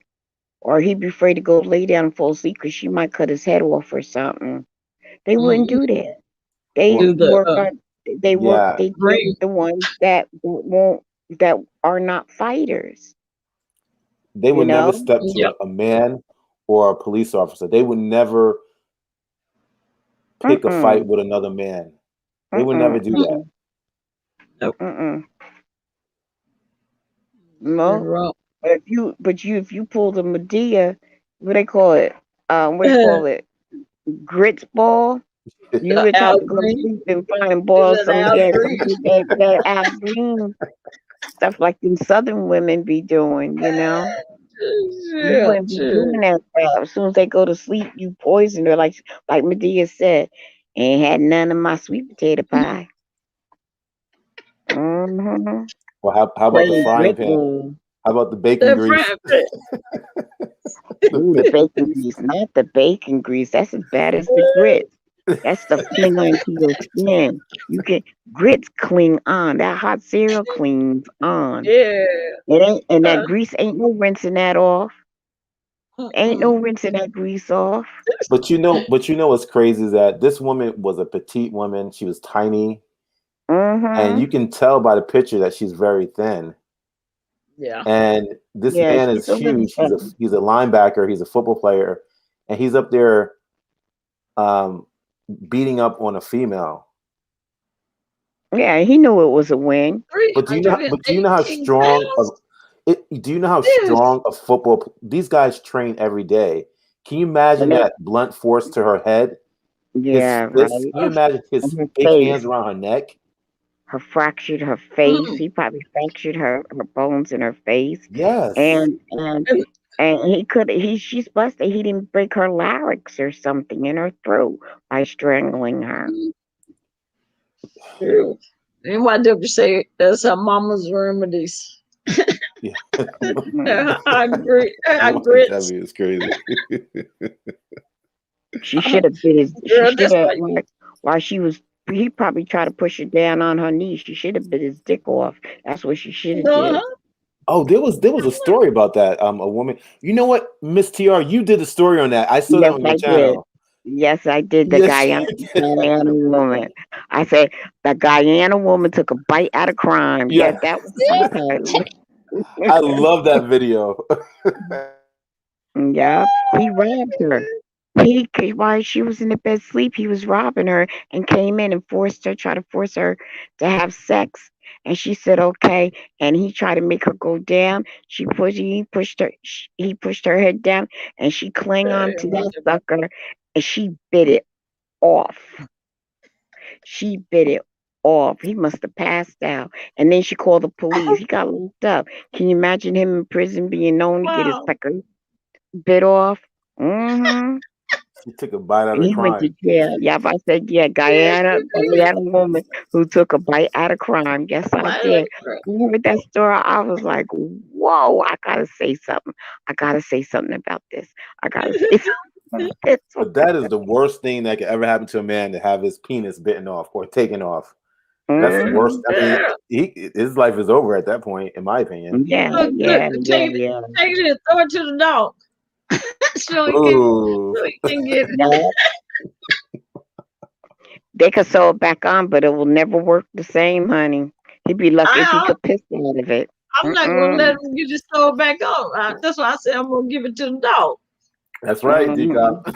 or he'd be afraid to go lay down and fall asleep because she might cut his head off or something. They wouldn't Mm, do that. They Well, do the work on. yeah, They deal green. with the ones that are not fighters. they You would never know. step to Yep. a man or a police officer. They would never pick a fight Mm-mm. with another man. They would never Mm-mm. do that. Mm-mm. Nope. Mm-mm. You're No. wrong. If you pull the Medea, what they call it? What do you call it? Grits ball. You The would have Al to go to Green. sleep and find Is ball it some Al yeah, some Green? good that Al Green stuff like them Southern women be doing. You Yeah, wouldn't be true. doing that stuff. As soon as they go to sleep, you poison her. Like Medea said, ain't had none of my sweet potato pie. Mm-hmm. Well, how about the Playing frying grit pan? game. How about the bacon The grease? friend, The Ooh, the bacon bacon grease. grease, not the bacon grease. That's as bad as the grits. That stuff cling onto your skin. You can grits cling on. That hot cereal clings on. yeah. It ain't, and that Uh, grease ain't no rinsing that off. Ain't mm-mm. no rinsing that grease off. But what's crazy is that this woman was a petite woman. She was tiny, and Mm-hmm. you can tell by the picture that she's very thin. Yeah. And this Yeah, man she's is a little huge. thing. He's a linebacker. He's a football player, and he's up there um, beating up on a female. Yeah, he knew it was a win. But do you know? But do you know how 318 strong of pounds? it? Do you know how Yes. strong a football? These guys train every day. Can you imagine And it, that blunt force to her head? His yeah, fists. right. Can you Oh, imagine his And her big hands face. around her neck? Her fractured her face. mm. He probably fractured her bones in her face. Yes. And he could he she's busted. He didn't break her larynx or something in her throat by strangling her. True. And what did you say? That's her mama's remedies. Yeah. Mm. I agree. I agree. YW is crazy. She should have bit his. She Girl, should that's have why. while she was. He probably tried to push her down on her knees. She should have bit his dick off. That's what she should have Uh-huh. did. Oh, there was a story about that. A woman. You know what, Miss TR, you did the story on that. I saw that Yes, on your I did. channel. Yes, I did. The Yes, Guyana woman. I said the Guyana woman took a bite out of crime. yeah. Yes, that was my title. I love that video. Yep, he robbed her. While she was in the bed sleep, he was robbing her and came in and tried to force her to have sex. And she said okay. And he tried to make her go down. He pushed her head down, and she clung on to that sucker, and she bit it off. She bit it off. He must have passed out. And then she called the police. He got locked up. Can you imagine him in prison being known to get his Wow. pecker bit off? Mm-hmm. She took a bite out And of he went to crime. jail. Yeah, I said, yeah, Yes, Guyana woman who took a bite out of crime. Yes, I did. When I heard that story, I was like, whoa, I gotta say something. I gotta say something about this. I gotta say something. But that is the worst thing that could ever happen to a man, to have his penis bitten off or taken off. That's the worst. I mean, his life is over at that point, in my opinion. Yeah, Look, yeah, take yeah, it and throw it to the dog. so Ooh. he can get it. yeah. They could sew it back on, but it will never work the same, honey. He'd be lucky if he I, could piss out of it. I'm not gonna let him get his soul back on. That's why I said I'm gonna give it to the dog. That's right, Mm-mm. DCOP.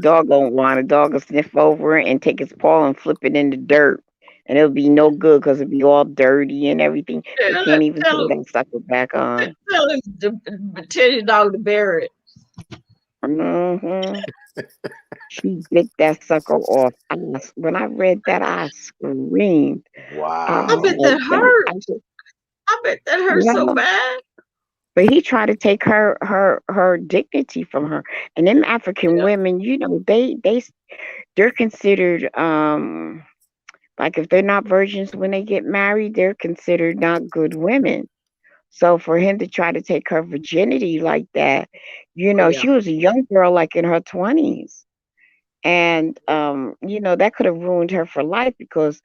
Dog don't want it. Dog will sniff over it and take his paw and flip it in the dirt. And it'll be no good because it'll be all dirty and everything. They Yeah, can't even sew that sucker back on. tell your dog to bury it. hmm She bit that sucker off. When I read that, I screamed. I I was bet Wow. that like, hurt. I said, I bet that hurt so yeah. bad. But he tried to take her dignity from her. And them African Yeah, women, they're considered like if they're not virgins when they get married, they're considered not good women. So for him to try to take her virginity like that, oh yeah, she was a young girl, like in her 20s. And that could have ruined her for life because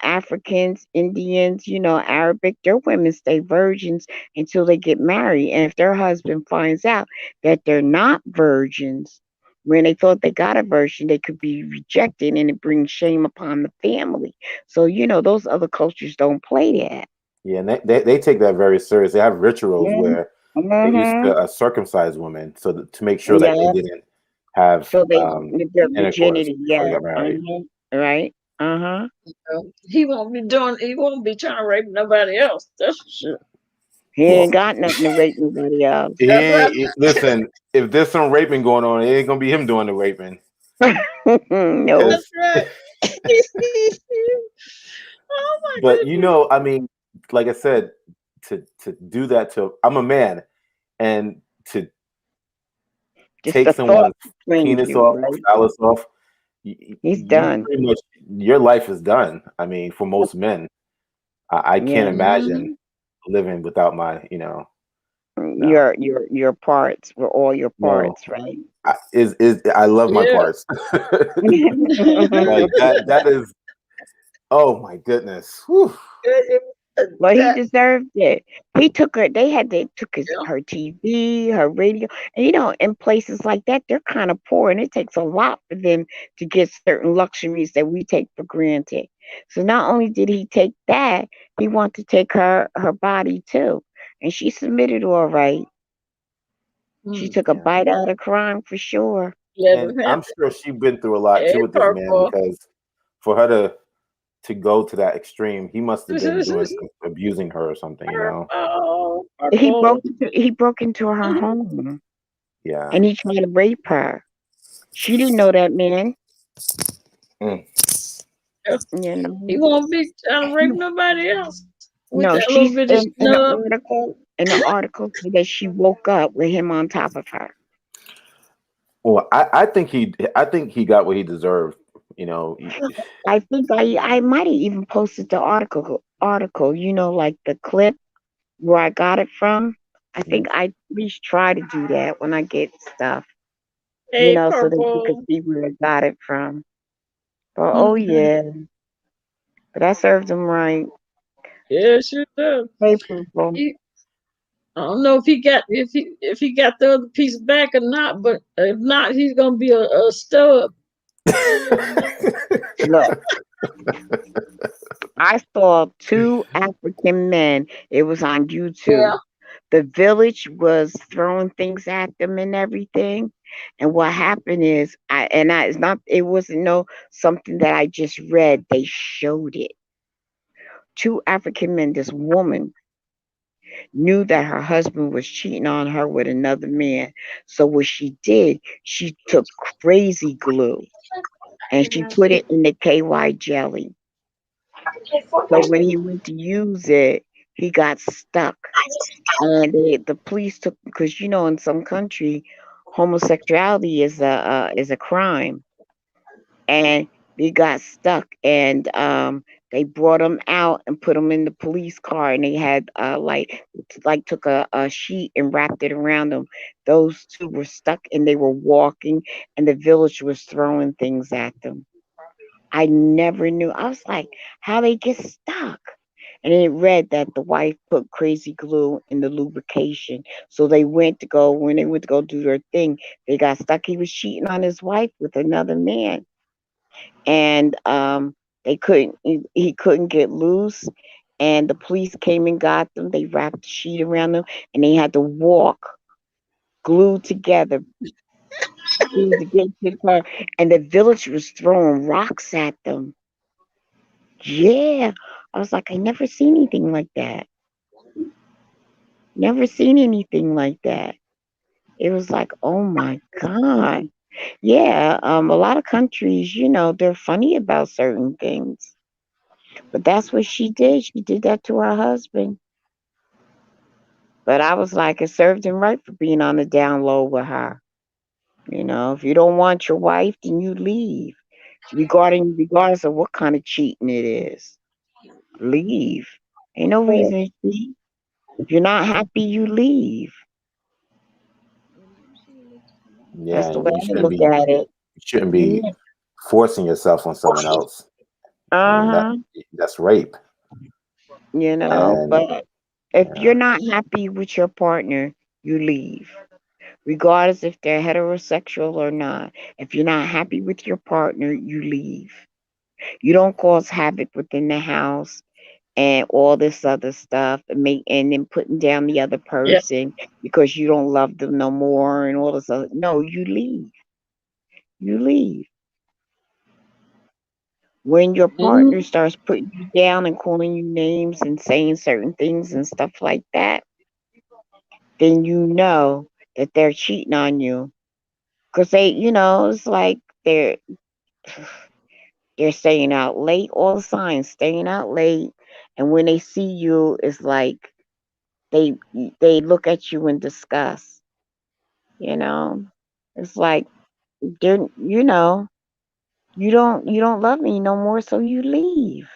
Africans, Indians, Arabic, their women stay virgins until they get married, and if their husband finds out that they're not virgins when they thought they got a virgin, they could be rejected, and it brings shame upon the family. So those other cultures don't play that. Yeah, and they take that very serious. They have rituals where they used Mm-hmm. to circumcise women so that, to make sure that they Yeah. didn't have So their intercourse virginity, before they yeah. got married. Right. Uh-huh. he won't be doing. He won't be trying to rape nobody else. That's for sure. He Well, ain't got nothing to rape nobody else. he That's right. ain't, listen, if there's some raping going on, it ain't gonna be him doing the raping. No. That's It's, right. oh my but goodness. I mean, like I said, to do that to, I'm a man, and to Just take the thought someone's brings penis you, off or right? phallus off, He's you done. pretty much, your life is done. I mean, for most men, I can't Yeah. imagine Mhm. living without my, no, Your parts were all your no. parts, right? Is I love my Yeah. parts. Like that is, oh my goodness. Whew. Well, he that deserved it. They took yeah. her TV, her radio, and in places like that, they're kind of poor, and it takes a lot for them to get certain luxuries that we take for granted. So not only did he take that, he wanted to take her body too, and she submitted all right. She took a Yeah. bite out of crime for sure. Let And him have I'm sure she's been through a lot it. too with this man, Purple. because for her to go to that extreme, he must have been doing some, abusing her or something. Purple. He Purple. broke into her Mhm. home, Yeah. and he tried to rape her. She didn't know that man. Mm. He You know, won't be trying to rape she nobody else with no, that little she's bitty in the snub. article. In the article, said that she woke up with him on top of her. Well, I think he got what he deserved. You know, I think I might have even posted the article. Like the clip where I got it from. I think I at least try to do that when I get stuff. Hey, So that you could purple. see where I got it from. But oh Mhm. yeah, but I served him right. Yes, you do. Hey, people. He, I don't know if he got the other piece back or not, but if not, he's gonna be a stub. Look, I saw two African men. It was on YouTube. Yeah. The village was throwing things at them and everything. And what happened is, it's not, it wasn't no something that I just read. They showed it. Two African men, this woman knew that her husband was cheating on her with another man. So what she did, she took crazy glue and she put it in the KY jelly. So when he went to use it, he got stuck. And the police took, because in some country, homosexuality is a crime, and he got stuck, and they brought him out and put him in the police car, and they had like took a sheet and wrapped it around them. Those two were stuck, and they were walking, and the village was throwing things at them. I never knew. I was like, how they get stuck? And it read that the wife put crazy glue in the lubrication. So when they went to go do their thing, they got stuck. He was cheating on his wife with another man. And he couldn't get loose. And the police came and got them. They wrapped the sheet around them and they had to walk glued together to get to the car. And the village was throwing rocks at them. Yeah. I was like, I never seen anything like that. Never seen anything like that. It was like, oh my God. Yeah, a lot of countries, they're funny about certain things. But that's what she did. She did that to her husband. But I was like, it served him right for being on the down low with her. If you don't want your wife, then you leave. Regardless of what kind of cheating it is. Leave. Ain't no reason to cheat. If you're not happy, you leave. Yeah, That's the way and I look at it. you shouldn't be Yeah. forcing yourself on someone else. I mean Uh-huh. that's rape. And But if yeah, you're not happy with your partner, you leave. Regardless if they're heterosexual or not. If you're not happy with your partner, you leave. You don't cause havoc within the house and all this other stuff and then putting down the other Yeah. person because you don't love them no more and all this other. No, you leave. You leave. When your partner Mhm. starts putting you down and calling you names and saying certain things and stuff like that, then you know that they're cheating on you. Because it's like they're staying out late, all the signs, staying out late. And when they see you, it's like they they look at you in disgust. You know, it's like they're you don't love me no more, so you leave.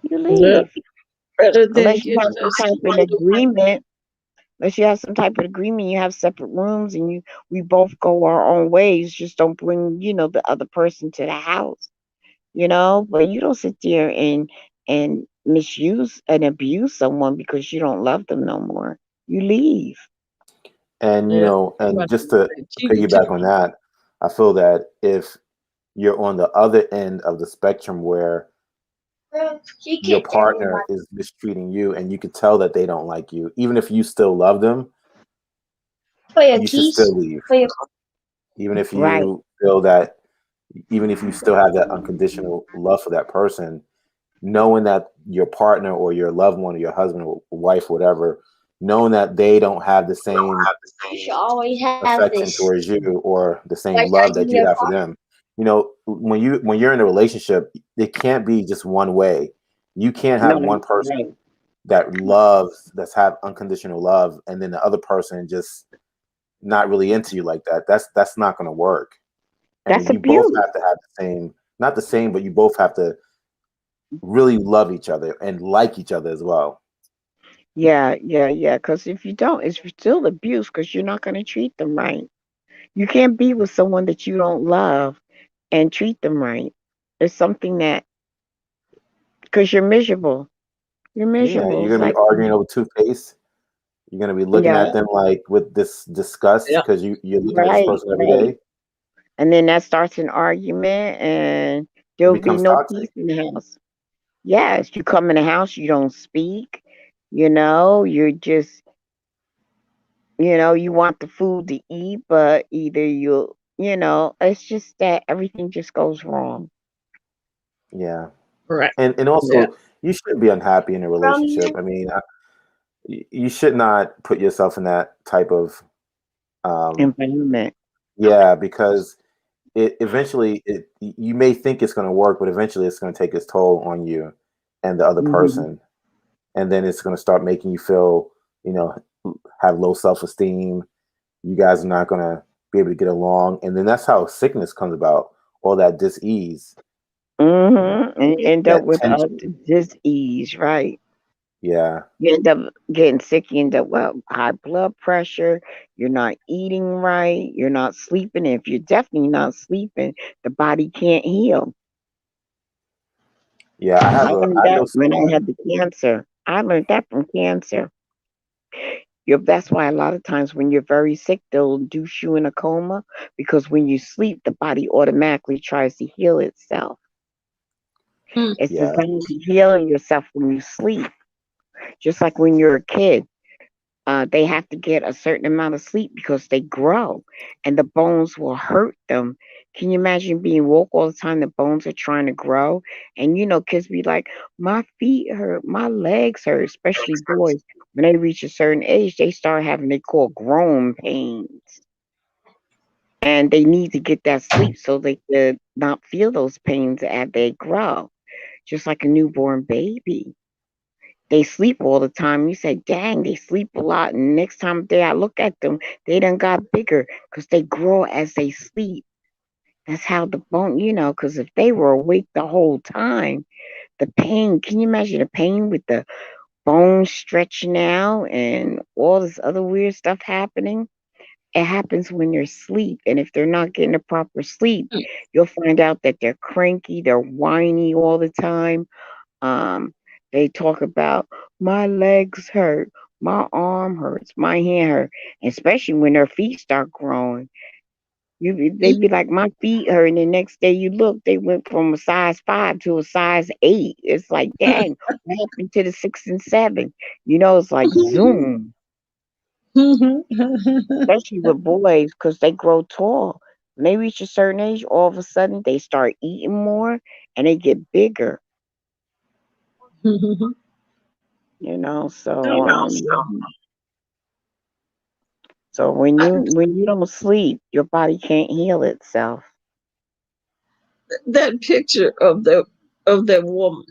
You Yeah. leave Better than unless you get have some this. type of agreement. Unless you have some type of agreement, you have separate rooms, and we both go our own ways. Just don't bring the other person to the house. But you don't sit there and misuse and abuse someone because you don't love them no more. You leave. and Yeah. and Somebody just to cheated to piggyback on that, I feel that if you're on the other end of the spectrum where your partner is mistreating you and you could tell that they don't like you, even if you still love them, you should still leave. Even if Right. you feel that, even if you still have that unconditional love for that person, knowing that your partner or your loved one or your husband or wife, whatever, knowing that they don't have the same You should always have affection this. towards you or the same Like love how that you you have. have for them. When you're in a relationship, it can't be just one way. You can't No. have one Right. person that's have unconditional love, and then the other person just not really into you like that. That's not going to work. I That's mean, you both abuse. have to have the same, not the same, but you both have to really love each other and like each other as well. Yeah, yeah, yeah. Because if you don't, it's still abuse because you're not going to treat them right. You can't be with someone that you don't love and treat them right. It's something that, because you're miserable. You're Yeah, miserable. you're It's gonna be like, arguing over toothpaste. You're gonna be looking yeah, at them like with this disgust Yeah. because you're looking at this right, person every right. day. And then that starts an argument and It there'll be becomes no toxic. peace in the house. Yes, you come in the house, you don't speak. You're just, you want the food to eat, but either it's just that everything just goes wrong. Yeah. Right. And Yeah. also, you shouldn't be unhappy in a relationship. I mean, you should not put yourself in that type of Environment. yeah, because it eventually you may think it's going to work, but eventually it's going to take its toll on you and the other Hmm. person, and then it's going to start making you feel, have low self-esteem. You guys are not going to be able to get along, and then that's how sickness comes about. All that dis-ease, And end up that with tension. disease, right? Yeah, You end up getting sick. You end up with high blood pressure. You're not eating right. You're not sleeping. If you're definitely not sleeping, the body can't heal. yeah. I learned I that know when I someone. had the cancer. I learned that from cancer. That's why a lot of times when you're very sick, they'll induce you in a coma because when you sleep, the body automatically tries to heal itself. Mm. It's Yeah, designed to heal yourself when you sleep, just like when you're a kid. They have to get a certain amount of sleep because they grow and the bones will hurt them. Can you imagine being woke all the time? The bones are trying to grow. And kids be like, my feet hurt, my legs hurt, especially boys. When they reach a certain age, they start having they call growing pains. And they need to get that sleep so they could not feel those pains as they grow, just like a newborn baby. They sleep all the time. You say, dang, they sleep a lot. And next time day I look at them, they done got bigger because they grow as they sleep. That's how the bone, because if they were awake the whole time, the pain, can you imagine the pain with the bones stretching out and all this other weird stuff happening? It happens when they're asleep. And if they're not getting the proper sleep, you'll find out that they're cranky, they're whiny all the time. Um, they talk about my legs hurt, my arm hurts, my hand hurt, especially when their feet start growing. They be like, my feet hurt, and the next day you look, they went from a size 5 to a size 8. It's like, dang, what happened to the 6 and 7? It's like zoom, especially with boys because they grow tall. When they reach a certain age, all of a sudden they start eating more and they get bigger. So So when you don't sleep, your body can't heal itself. That picture of that woman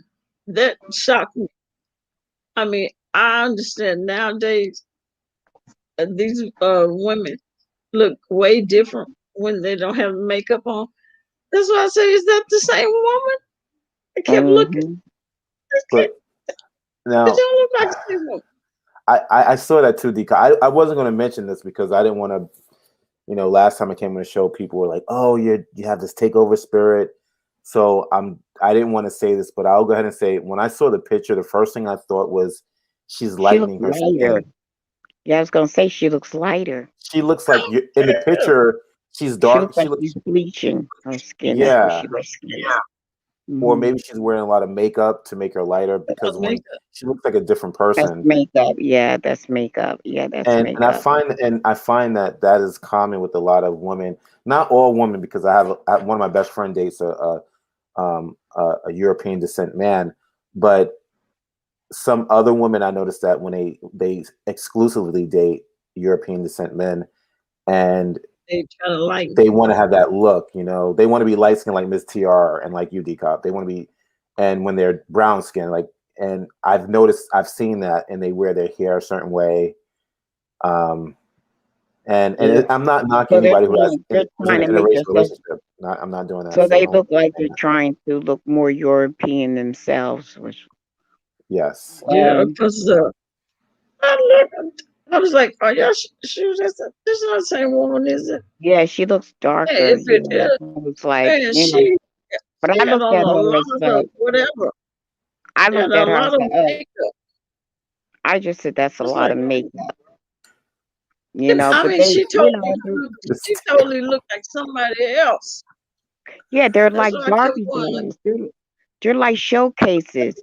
that shocked me. I mean, I understand nowadays these women look way different when they don't have makeup on. That's why I say, is that the same woman? I kept looking. Hmm. but It now don't look like the same woman. I saw that too, Dika. I wasn't going to mention this because I didn't want to. Last time I came on the show, people were like, "Oh, you have this takeover spirit." So I didn't want to say this, but I'll go ahead and say when I saw the picture, the first thing I thought was she's She looks lightening her lighter. skin. Yeah, I was gonna say she looks lighter. She looks like in the picture. She's She dark. looks She like she's looks bleaching her skin. That's what yeah, she looks like. or Hmm. maybe she's wearing a lot of makeup to make her lighter because when Makeup. she looks like a different That's person. makeup. Yeah, that's makeup. Yeah, that's And makeup. I find that that is common with a lot of women, not all women, because one of my best friend dates a European descent man, but some other women I noticed that when they exclusively date European descent men, and They try to lighten. they want to have that look, they want to be light skinned like Miss TR and like you, DCOP. They want to be, and when they're brown skin, like, and I've seen that, and they wear their hair a certain way. Um, Yeah. I'm not knocking So they're anybody who has they're who's in trying an to make interracial themselves. relationship. I'm not doing that. So So they don't. look like they're trying to look more European themselves, which. Yes. Yeah, because I was like, are y'all sure this is not the same woman, is it? Yeah, she looks darker. Hey, if Yeah, it is, I was like, man, she but I had looked on at a her as lot of like, whatever. I She had looked a at her lot as of like, makeup. I just said that's a It's lot like, of makeup, I but mean, they, she totally looked like somebody else. yeah, they're That's like what I kept Barbie wondering. dolls. They're like showcases,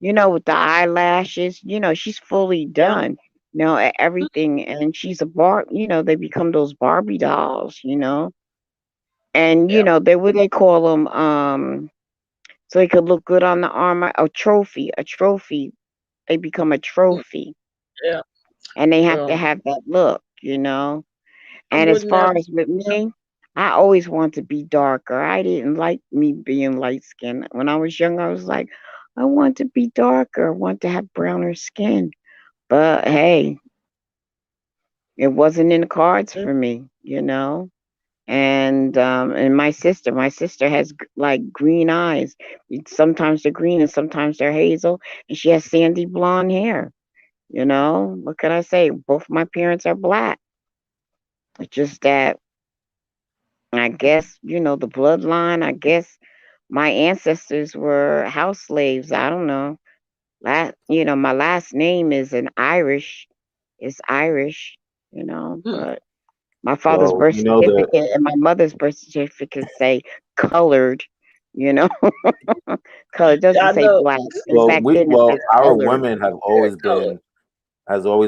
with the eyelashes. She's fully Yeah. done. Everything, and she's a they become those Barbie dolls. And Yeah. they what they call them, so they could look good on the arm. A trophy. They become a Mm, trophy, yeah. and they have to Well, have that look. I And as wouldn't have. far as with me, I always want to be darker. I didn't like me being light skinned. When I was young, I was like, I want to be darker. I want to have browner skin. But hey, it wasn't in the cards for me. And my sister has like green eyes. Sometimes they're green and sometimes they're hazel, and she has sandy blonde hair. What can I say? Both my parents are black. It's just that I guess, the bloodline. I guess my ancestors were house slaves. I don't know. My last name is an Irish. It's Irish, Mm, but my father's Well, birth you know that. certificate and my mother's birth certificate say colored, you know. Color yeah, doesn't I say know. black. And back then it says Our colored. women have Hair always color.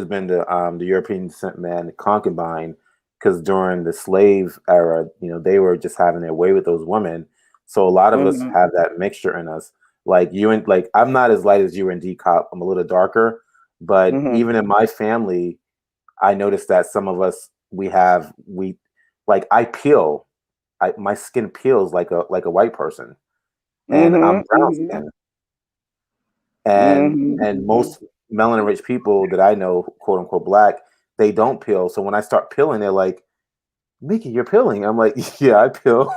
been the European descent man, the concubine, because during the slave era, they were just having their way with those women. So a lot of us Mhm. have that mixture in us. Like you and like I'm not as light as you in DCOP. I'm a little darker, but Mhm. even in my family, I noticed that some of us we like I peel. My skin peels like a white person, and I'm Mhm. brown Mhm. skin, and Mhm. and most melanin rich people that I know, quote unquote black, they don't peel. So when I start peeling, they're like, "Mickey, you're peeling." I'm like, "Yeah, I peel."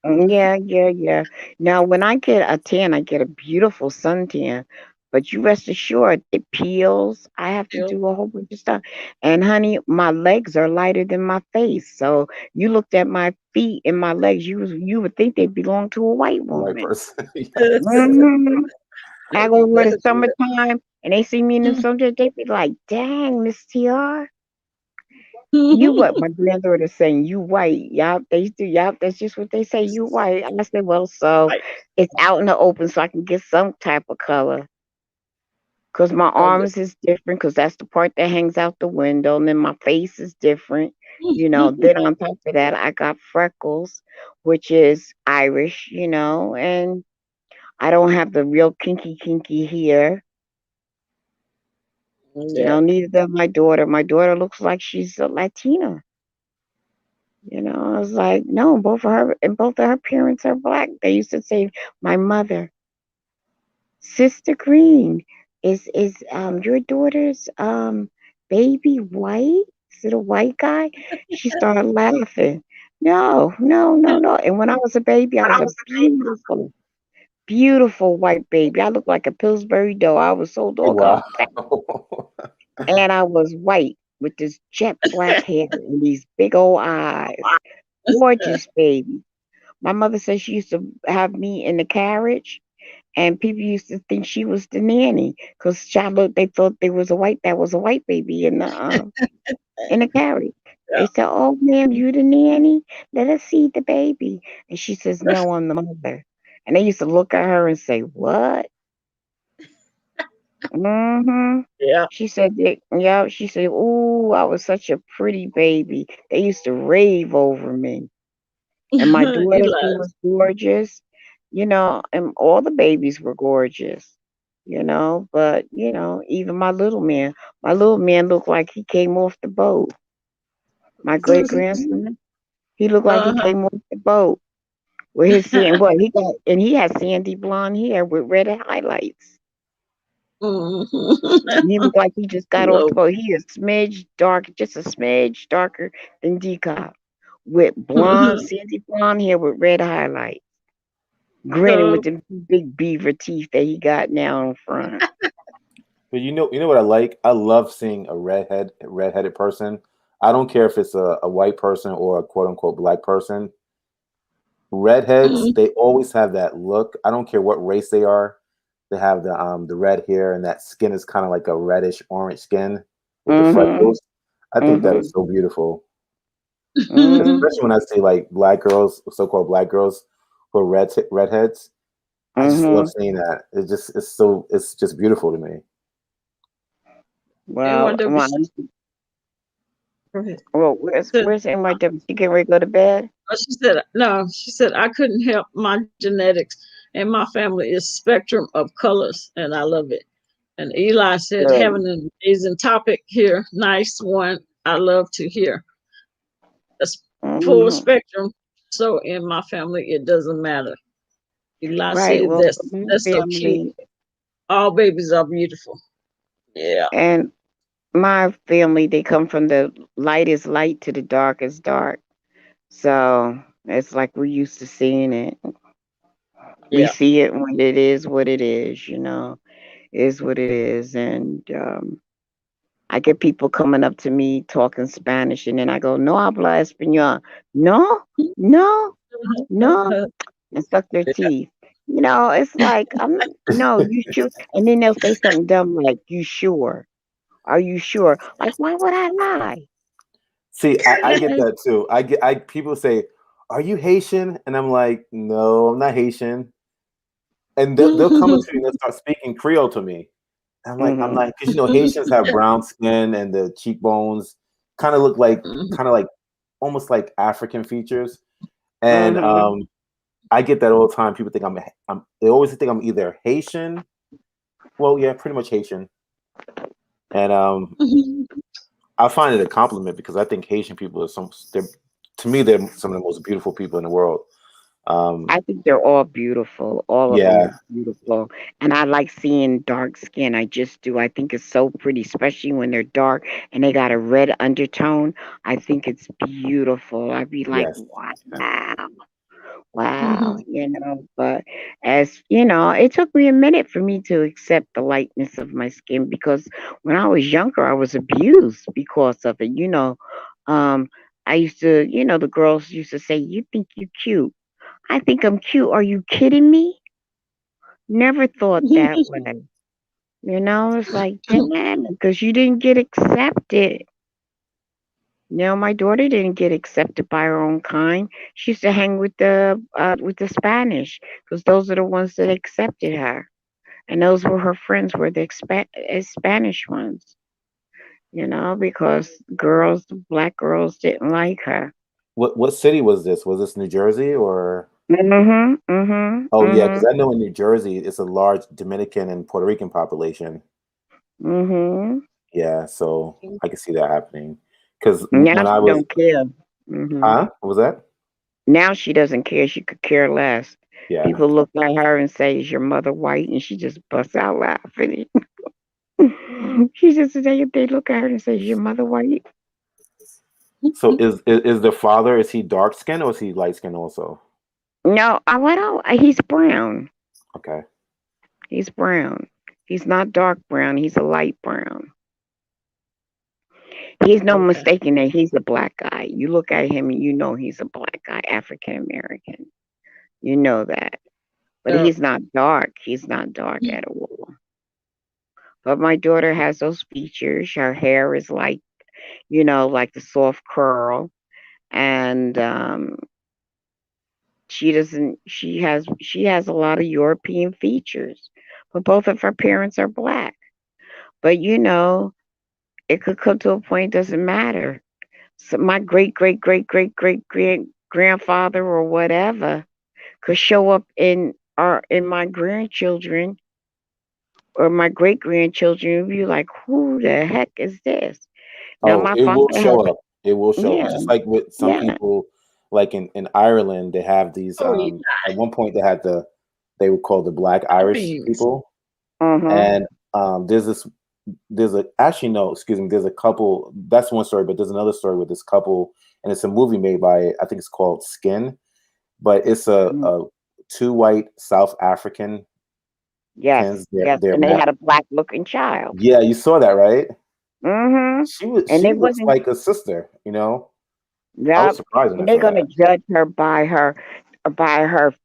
Yeah, yeah, yeah. Now, when I get a tan, I get a beautiful suntan. But you rest assured, it peels. I have to Yeah. do a whole bunch of stuff. And honey, my legs are lighter than my face. So you looked at my feet and my legs, you would think they belong to a white White woman. person. Yes. hmm I go over the That's it. summertime and they see me in the Mm. summertime, they be like, dang, Miss TR. You what? My granddaughter's saying you white. Yup, they do. Yup, that's just what they say. You white. I said, well, so Right. it's out in the open, so I can get some type of color. Cause my Oh, yeah. arms is different, cause that's the part that hangs out the window, and then my face is different. Then on top of that, I got freckles, which is Irish. And I don't have the real kinky hair. Yeah. Neither does my daughter. My daughter looks like she's a Latina. I was like, no, both of her parents are black. They used to say, my mother, Sister Green, is your daughter's baby white? Is it a white guy? She started laughing. No, no, no, no. And when I was a baby, I was a beautiful, beautiful white baby. I looked like a Pillsbury dough. I was so Wow. doggone fat. And I was white with this jet black hair and these big old eyes. Gorgeous baby. My mother said she used to have me in the carriage, and people used to think she was the nanny because they thought there was a white baby in the carriage. Yeah. They said, "Oh, ma'am, you the nanny? Let us see the baby." And she says, "No, I'm the mother." And they used to look at her and say, "What?" Mm-hmm. Yeah. She said, "Yeah." She said, "Ooh, I was such a pretty baby." They used to rave over me. And my You daughter, she lied. was gorgeous, and all the babies were gorgeous, but, even my little man looked like he came off the boat. My great grandson, he looked like he Uh-huh. came off the boat with his and he had sandy blonde hair with red highlights. Mhm. He looked like he just got off the Low. boat. He is smidge dark, just a smidge darker than Decop, with sandy blonde hair with red highlights, grinning with Oh, the big beaver teeth that he got now in front. But you know what I like? I love seeing a redheaded person. I don't care if it's a white person or a quote unquote black person. Redheads, mm, they always have that look. I don't care what race they are. They have the red hair and that skin is kind of like a reddish orange skin with the Mhm. freckles. I think that is Mhm. so beautiful, Mhm. especially when I see like black girls, so-called black girls who are redheads. I just love Mhm. seeing that. It's just beautiful to me. And Well, one day well, go ahead. well, Said, where's NYW? She getting ready to go to bed? she said, no, she said, I couldn't help my genetics and my family is spectrum of colors and I love it. And Eli said, Good. having an amazing topic here, nice one. I love to hear a full Mhm. spectrum. So in my family, it doesn't matter. Eli Right. said, Well, for my that's so cute. family All babies are beautiful. Yeah. and my family, they come from the lightest light to the darkest dark. So it's like we're used to seeing it. We Yeah. see it when it is what it is, is what it is. And I get people coming up to me talking Spanish, and then I go, no habla español. No, no, no, and suck their teeth. It's like, no, you sure? And then they'll say something dumb like, you sure? Are you sure? Like, why would I lie? See, I get that too. I people say, "Are you Haitian?" And I'm like, "No, I'm not Haitian." And they'll come up to me and they'll start speaking Creole to me. I'm Hmm. like, because Haitians have brown skin and the cheekbones kind of look like kind of like almost like African features. And Hmm. I get that all the time. People think they always think I'm either Haitian. Well, yeah, pretty much Haitian. And I find it a compliment because I think Haitian people are to me, they're some of the most beautiful people in the world. I think they're all beautiful. All of them Yeah, are beautiful. And I like seeing dark skin. I just do. I think it's so pretty, especially when they're dark and they got a red undertone. I think it's beautiful. I'd be like, yes, yeah. wow. Wow, but as you know, it took me a minute for me to accept the lightness of my skin because when I was younger, I was abused because of it. Um, I used to, the girls used to say, "You think you cute?" I think I'm cute. Are you kidding me? Never thought that way. It's like, damn, because you didn't get accepted. My daughter didn't get accepted by her own kind. She used to hang with the Spanish because those are the ones that accepted her, and those were her friends were the Spanish ones. Because black girls didn't like her. What city was this? Was this New Jersey or? Mhm, mhm, Oh yeah, because mhm, I know in New Jersey it's a large Dominican and Puerto Rican population. mhm. Yeah, so I can see that happening. Because Now when I she was, don't care. Mhm. huh? What was that? Now she doesn't care. She could care less. Yeah. People look at her and say, "Is your mother white?" And she just busts out laughing. She just they look at her and say, "Is your mother white?" So is the father, is he dark skin or is he light skin also? No, I don't. He's brown. Okay. He's brown. He's not dark brown. He's a light brown. He's no Okay. mistaking that he's a black guy. You look at him and you know he's a black guy, African American. You know that. But Uh, he's not dark. He's not dark at all. But my daughter has those features. Her hair is like the soft curl. And she has a lot of European features. But both of her parents are black. But it could come to a point, doesn't matter. So my great great great great great great grandfather or whatever could show up in my grandchildren or my great grandchildren and be like, who the heck is this? Now Oh, my it father will has, show up. It will show up. yeah, Just like with some yeah. people, like in Ireland, they have these. oh, yeah. At one point, they were called the Black Irish Beans. people, Uh-huh. and there's a actually no, excuse me. There's a couple. That's one story, but there's another story with this couple, and it's a movie made by I think it's called Skin, but it's a two white South African Yes, kids. yes. They're And they had a black looking child. Yeah, you saw that, right? Mm-hmm. And She they looks wasn't. like a sister. I was Yep. surprised when I And they're saw gonna that. judge her by her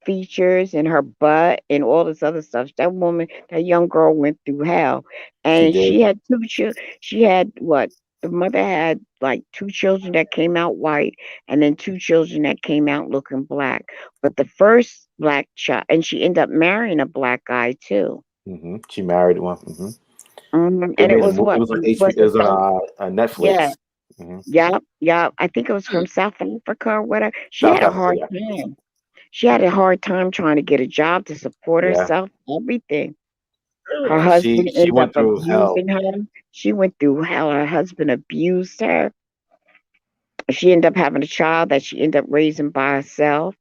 features and her butt and all this other stuff. That woman, that young girl went through hell. She And did. she had two she had what? The mother had like 2 children that came out white and then 2 children that came out looking black. But the first black child, and she ended up marrying a black guy too. She married one. They And it made a was movie. It what? was on Was HBO. It it was South? on Yeah, Netflix. hmm yeah, yeah. I think it was Hmm. from South Africa or whatever. She South had a Africa. hard time. She had a hard time trying to get a job to support Yeah. herself, everything. Her Yeah. husband She ended up went through hell. abusing her. She went through hell. Her husband abused her. She ended up having a child that she ended up raising by herself.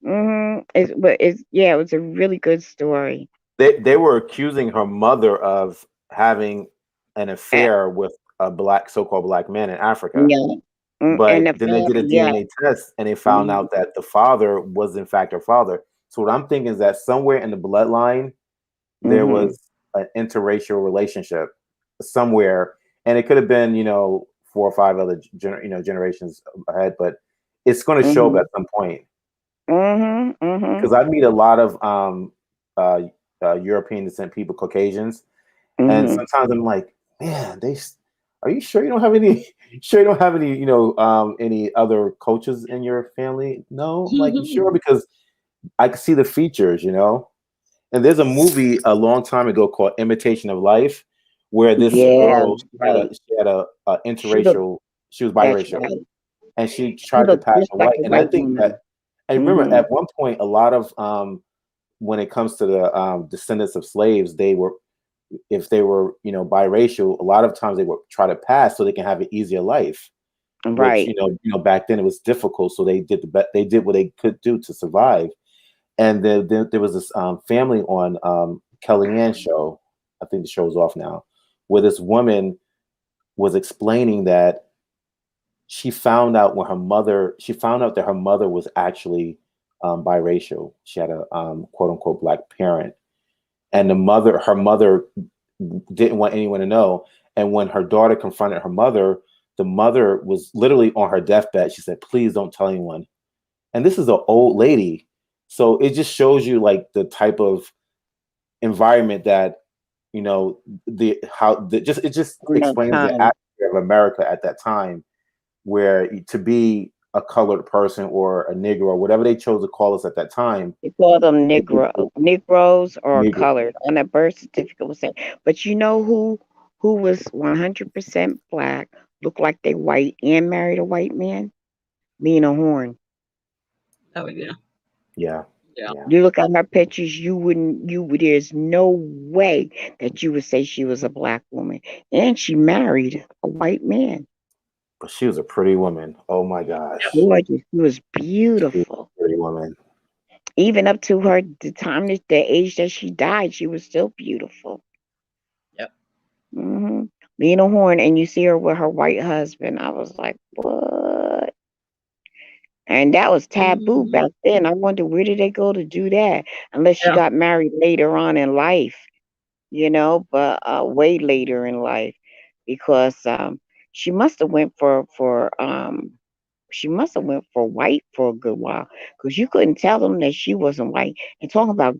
It was a really good story. They were accusing her mother of having an Uh, affair with a so-called black man in Africa. yeah, and But the then they father, did a yeah, DNA test and they found mhm, out that the father was in fact her father. So what I'm thinking is that somewhere in the bloodline there mhm, was an interracial relationship somewhere, and it could have been 4 or 5 other generations ahead, but it's going to show up mhm, at some point mhm, because mhm, I meet a lot of uh, European descent people, Caucasians, and mhm, sometimes I'm like, man, are you sure you don't have any? Sure you don't have any? Any other cultures in your family? No, I'm like, you sure? Because I can see the features, And there's a movie a long time ago called Imitation of Life, where this yeah, girl right. she had a She looked. interracial, she was That's biracial, right. and she She tried to looked pass just for like white. a And I white think that woman. I remember Mhm, at one point a lot of when it comes to the descendants of slaves, they were if they were biracial, a lot of times they would try to pass so they can have an easier life. Which right. back then it was difficult, so they did what they could do to survive. And there was this family on Kellyanne show. I think the show's off now, where this woman was explaining that she found out that her mother was actually biracial. She had a quote unquote black parent, and her mother didn't want anyone to know. And when her daughter confronted her mother, the mother was literally on her deathbed. She said, "Please don't tell anyone." And this is an old lady, so it just shows you like the type of environment that the how the just it just On that explains the time. atmosphere of America at that time, where to be a colored person or a Negro or whatever they chose to call us at that time. They call them It was Negroes or Negro. colored on that birth certificate was saying. But you know who was 100% black, looked like they white and married a white man? Lena Horne. Oh yeah, Yeah, yeah. yeah. You look at her pictures, there's no way that you would say she was a black woman. And she married a white man. But she was a pretty woman. Oh my gosh, Gorgeous. She was she was beautiful. a pretty woman. Even up to the age that she died, she was still beautiful. Yep. hmm Lena Horne, and you see her with her white husband. I was like, what? And that was taboo Mhm. back then. I wonder where did they go to do that? Unless she Yeah. got married later on in life, but way later in life, because she must have went for white for a good while, because you couldn't tell them that she wasn't white. And talking about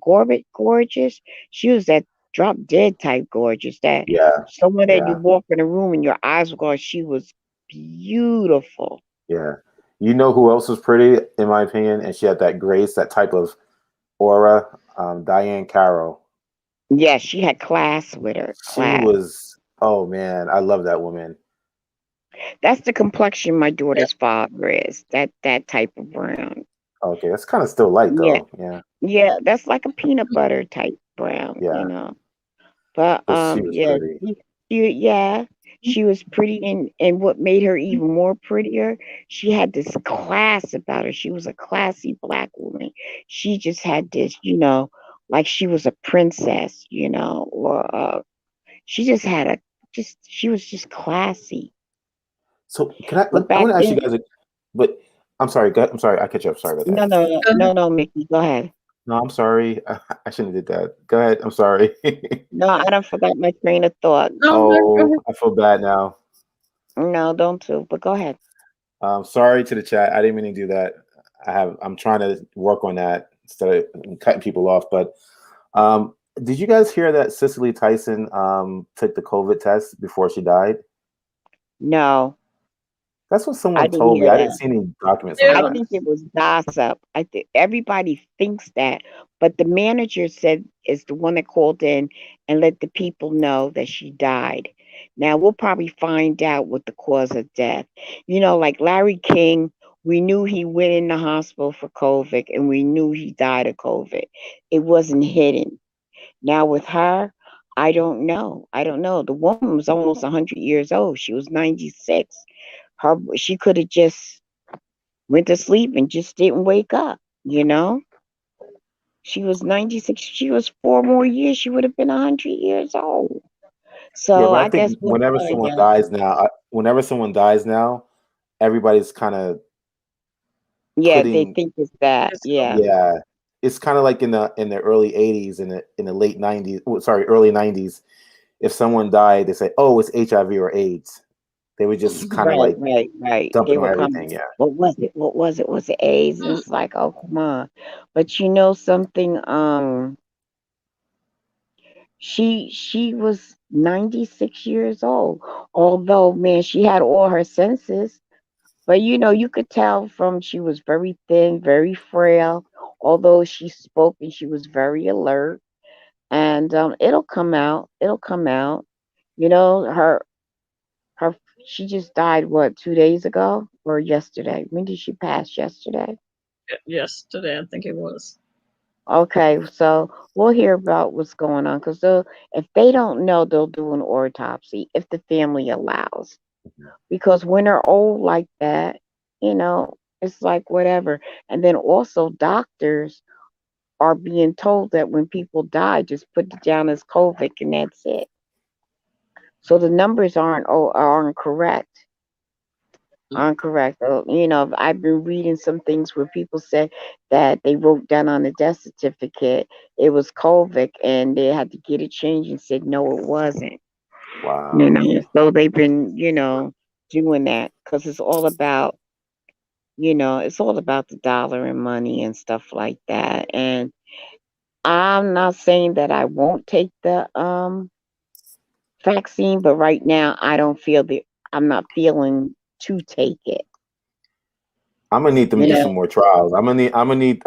gorgeous, she was that drop dead type gorgeous, that Yeah, someone that you yeah, walk in a room and your eyes were going, she was beautiful. yeah. You know who else was pretty, in my opinion, and she had that grace, that type of aura. Diane Carroll. Yeah, she had class with her. She Class. was. Oh man, I love that woman. That's the complexion my Yeah. daughter's father is. That type of brown. Okay, that's kind of still light Yeah. though. Yeah, Yeah, that's like a peanut butter type brown. yeah. But But she was yeah, pretty. yeah, she was pretty, and what made her even more prettier, she had this class about her. She was a classy black woman. She just had this, like she was a princess, or she just had she was just classy. So can I? But I back want to ask you then, guys. But I'm sorry. I'm sorry. I cut you up. Sorry about that. no, Mickey, go ahead. No, I'm sorry. I shouldn't have did that. Go ahead. I'm sorry. No, I don't forgot my train of thought. No, go Oh, ahead. I feel bad now. No, don't too, but go ahead. Sorry to the chat. I didn't mean to do that. I'm trying to work on that instead of cutting people off. But did you guys hear that Cicely Tyson took the COVID test before she died? No, That's what I someone didn't told me. hear I didn't that. see any documents on I Yeah. that. think it was gossip. I think everybody thinks that, but the manager said is the one that called in and let the people know that she died. Now we'll probably find out what the cause of death. Like Larry King, we knew he went in the hospital for COVID, and we knew he died of COVID. It wasn't hidden. Now with her, I don't know. I don't know. The woman was almost 100 years old. She was 96. She could have just went to sleep and just didn't wake up. She was 96. She was 4 more years. She would have been 100 years old. Yeah, So but I I guess think whenever someone dies now, everybody's kind of yeah, they putting, think it's that. It's Yeah. yeah, it's kind of like in the early 80s, in the late 90s, sorry, early 90s. If someone died, they say, "Oh, it's HIV or AIDS." They would just kind of Right, like right, right. dumping They on were coming. everything. Yeah. What was it? What was it? Was it AIDS? And mm, it's like, oh, come on. But you know something? She was 96 years old. Although, man, she had all her senses. But you could tell from she was very thin, very frail. Although she spoke and she was very alert. And it'll come out. It'll come out. You know, her she just died what, 2 days ago or yesterday? When did she pass? Yesterday. yesterday, I think it was. Okay, so we'll hear about what's going on because if they don't know, they'll do an autopsy if the family allows. Because when they're old like that, it's like whatever. And then also, doctors are being told that when people die, just put it down as COVID and that's it. So the numbers aren't correct. Mm. Aren't correct. I've been reading some things where people said that they wrote down on the death certificate it was COVID and they had to get it changed and said no, it wasn't. Wow. So they've been, doing that because it's all about the dollar and money and stuff like that. And I'm not saying that I won't take the vaccine, but right now I'm not feeling to take it. I'm gonna need them to You do know, some more trials. I'm gonna need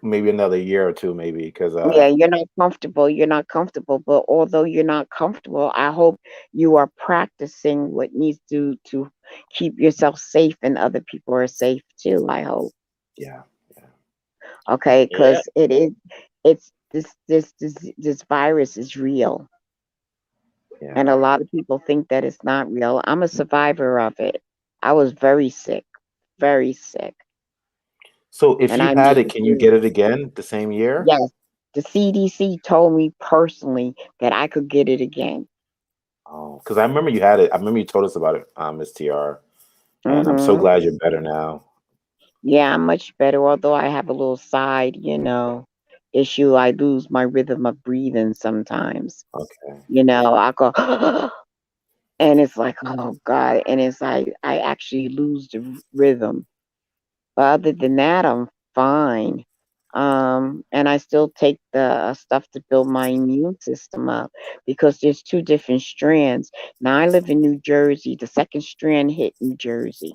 maybe another year or two, maybe, because yeah, you're not comfortable. You're not comfortable, but although you're not comfortable, I hope you are practicing what needs to keep yourself safe and other people are safe too. I hope. yeah, yeah, Okay, Yeah. because it's this virus is real, and yeah. a lot of people think that it's not real. I'm a survivor of it. I was very sick, So if and you I had made it, it can you through. get it again the same year? Yes, the CDC told me personally that I could get it again. Oh, because I remember you had it. I remember you told us about it, Miss TR, and I'm so Hmm. glad you're better now. Yeah, I'm much better. Although I have a little side, issue. I lose my rhythm of breathing sometimes. Okay. I go, and it's like, oh God, and it's like I actually lose the rhythm. But other than that, I'm fine. And I still take the stuff to build my immune system up because there's two different strands. Now I live in New Jersey. The second strand hit New Jersey.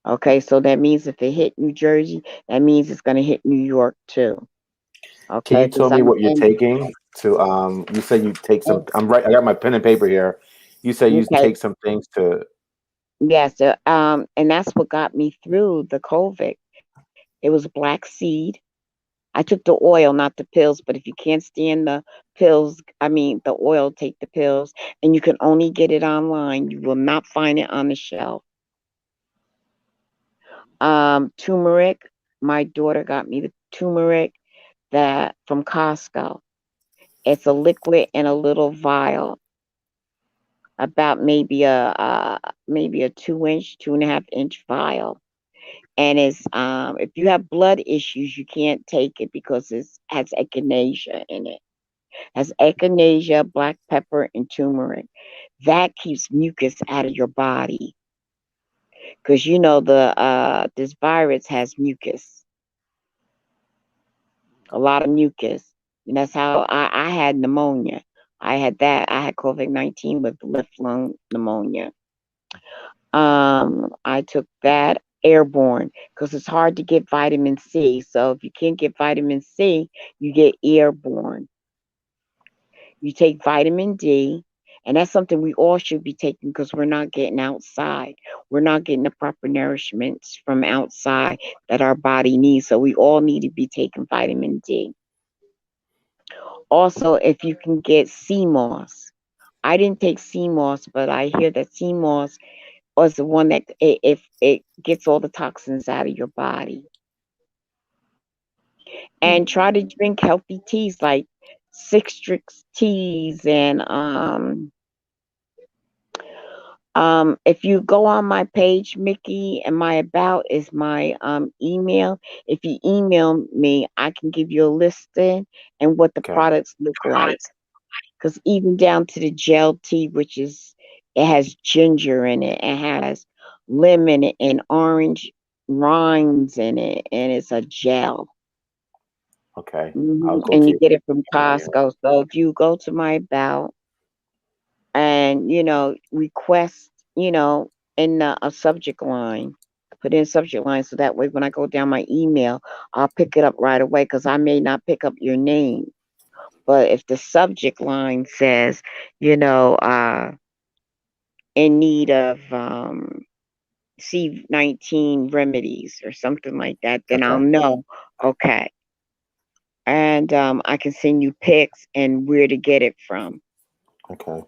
Okay, so that means if it hit New Jersey, that means it's gonna hit New York too. Can Okay, you tell because me I'm what you're in. taking to you said you take some, I'm right, I got my pen and paper here. You said you Okay, take some things to, yeah. So and that's what got me through the COVID. It was black seed. I took the oil, not the pills. But if you can't stand the pills, I mean the oil, take the pills, and you can only get it online. You will not find it on the shelf. Turmeric. My daughter got me the turmeric that from Costco. It's a liquid in a little vial, about maybe a 2 inch, 2.5 inch vial. And it's if you have blood issues, you can't take it because it has echinacea in it. Has echinacea, black pepper, and turmeric. That keeps mucus out of your body because the this virus has mucus, a lot of mucus, and that's how I had pneumonia. I had COVID-19 with left lung pneumonia. I took that airborne because it's hard to get vitamin C. So if you can't get vitamin C, you get airborne. You take vitamin D, and that's something we all should be taking because we're not getting outside. We're not getting the proper nourishments from outside that our body needs. So we all need to be taking vitamin D. Also, if you can get sea moss. I didn't take sea moss, but I hear that sea moss was the one that if it gets all the toxins out of your body. And try to drink healthy teas like citrus teas and if you go on my page, Mickey, and my about is my email. If you email me, I can give you a listing and what the Okay. products look like. Because even down to the gel tea, which is it has ginger in it, it has lemon and orange rinds in it, and it's a gel. Okay. I'll go And to you your get it from email. Costco. So if you go to my about and request, in a subject line, put in subject line so that way when I go down my email, I'll pick it up right away because I may not pick up your name. But if the subject line says, in need of C19 remedies or something like that, then I'll Okay. know. Okay. And I can send you pics and where to get it from. Okay.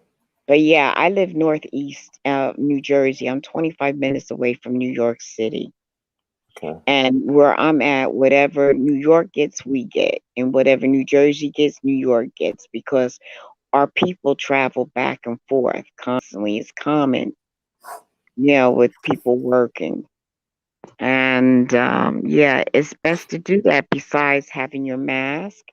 But yeah, I live northeast New Jersey. I'm 25 minutes away from New York City. Okay. And where I'm at, whatever New York gets, we get. And whatever New Jersey gets, New York gets. Because our people travel back and forth constantly. It's common, with people working. And yeah, it's best to do that besides having your mask.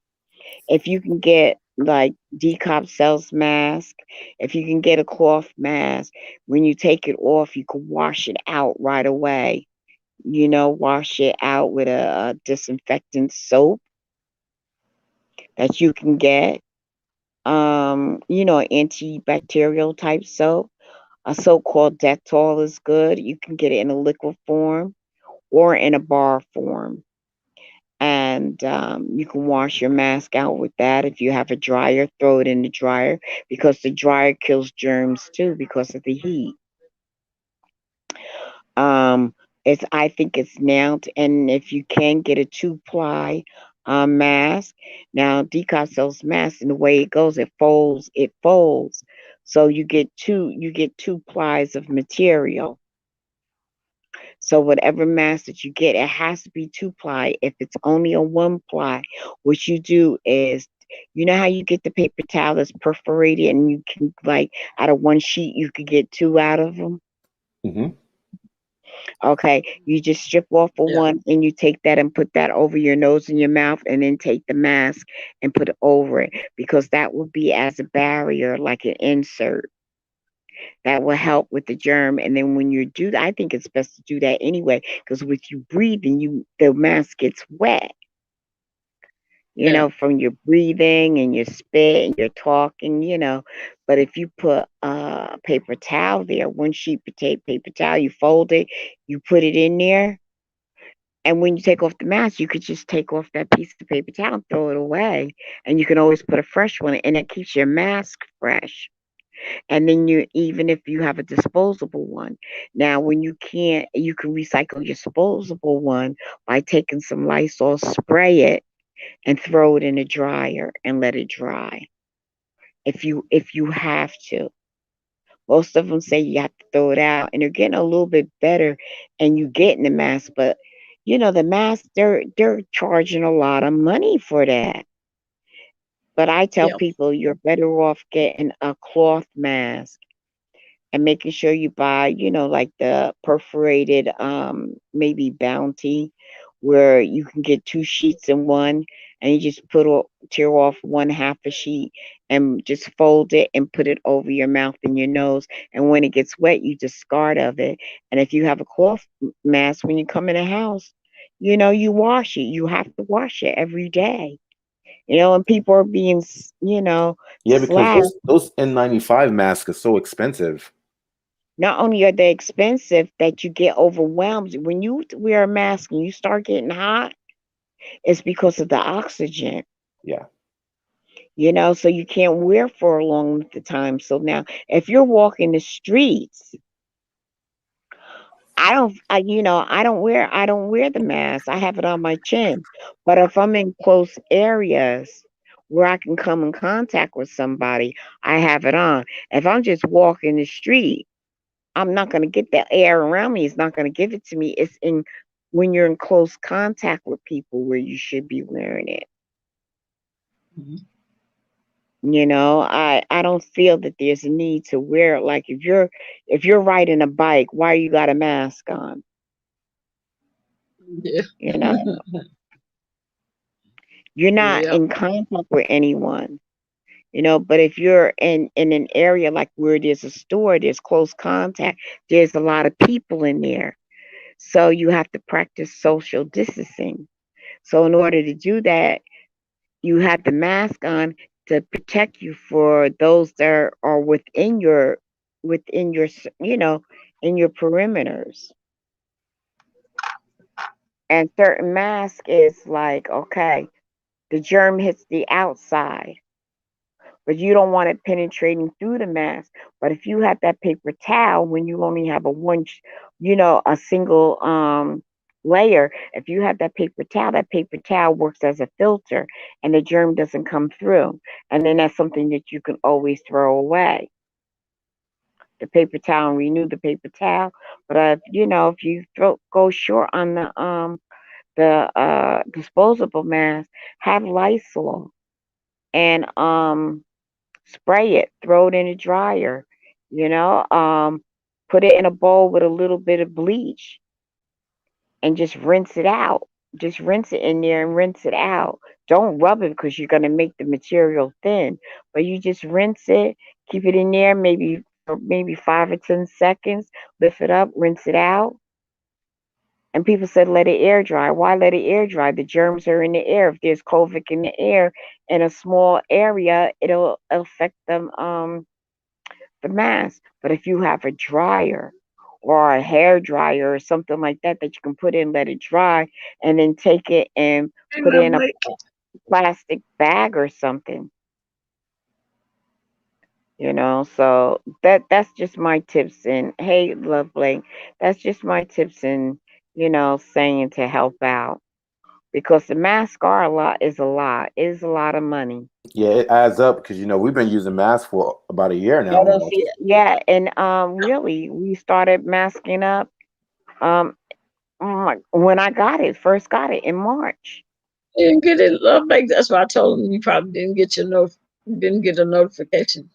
If you can get like DCOP sells mask, if you can get a cloth mask, when you take it off, you can wash it out right away. Wash it out with a disinfectant soap that you can get. Antibacterial type soap. A soap called Dettol is good. You can get it in a liquid form or in a bar form. And you can wash your mask out with that. If you have a dryer, throw it in the dryer because the dryer kills germs too because of the heat. Um, I think it's now, and if you can get a 2-ply mask, now Decot sells masks, and the way it goes, it folds. It folds, so you get two plies of material. So whatever mask that you get, it has to be 2-ply. If it's only a 1-ply, what you do is, you know how you get the paper towel that's perforated, and you can like out of one sheet you could get two out of them. Mm-hmm. Okay, you just strip off of Yeah. one and you take that and put that over your nose and your mouth, and then take the mask and put it over it because that will be as a barrier, like an insert. That will help with the germ. And then when you do that, I think it's best to do that anyway because with you breathing, the mask gets wet. Yeah. From your breathing and your spit and your talking. But if you put a paper towel there, one sheet paper towel, you fold it, you put it in there, and when you take off the mask, you could just take off that piece of paper towel and throw it away. And you can always put a fresh one, and it keeps your mask fresh. And then even if you have a disposable one, now when you can't, you can recycle your disposable one by taking some Lysol, spray it, and throw it in the dryer and let it dry. If you have to. Most of them say you have to throw it out, and they're getting a little bit better, and you getting the mask, but the mask they're charging a lot of money for that. But I tell Yeah. people you're better off getting a cloth mask and making sure you buy, like the perforated, maybe Bounty, where you can get two sheets in one, and you just tear off one half a sheet and just fold it and put it over your mouth and your nose. And when it gets wet, you discard of it. And if you have a cloth mask, when you come in the house, you wash it. You have to wash it every day. And people are being, Yeah, because slack. those N95 masks are so expensive. Not only are they expensive, that you get overwhelmed. When you wear a mask and you start getting hot, it's because of the oxygen. Yeah. So you can't wear for a long length of time. So now, if you're walking the streets, I don't wear the mask. I have it on my chin. But if I'm in close areas where I can come in contact with somebody, I have it on. If I'm just walking the street, I'm not going to get the air around me. It's not going to give it to me. It's in when you're in close contact with people where you should be wearing it. Mhm. I don't feel that there's a need to wear it. Like if you're riding a bike, why you got a mask on? Yeah. You know, you're not Yeah. in contact with anyone. But if you're in an area like where there's a store, there's close contact, there's a lot of people in there. So you have to practice social distancing. So in order to do that, you have the mask on to protect you for those that are within your in your perimeters. And certain mask is like, okay, the germ hits the outside, but you don't want it penetrating through the mask. But if you have that paper towel, when you only have a single layer, if you have that paper towel works as a filter, and the germ doesn't come through. And then that's something that you can always throw away. The paper towel and renew the paper towel. But if you go short on the disposable mask, have Lysol and spray it, throw it in a dryer, you know, um, put it in a bowl with a little bit of bleach and just rinse it out. Just rinse it in there and rinse it out. Don't rub it because you're going to make the material thin, but you just rinse it, keep it in there maybe 5 or 10 seconds, lift it up, rinse it out. And people said let it air dry. Why let it air dry? The germs are in the air. If there's COVID in the air in a small area, it'll affect them the mask. But if you have a dryer or a hair dryer or something like that you can put in, let it dry, and then take it and Hey, put it in a lovely. plastic bag or something. So that's just my tips. And hey, lovely, that's just my tips and saying to help out, because the mask are a lot is a lot. It is a lot of money. Yeah, it adds up because we've been using masks for about a year now Yeah, almost. yeah, and really, we started masking up um when I first got it in March. You didn't get it, lovely. That's why I told him you probably didn't get a notification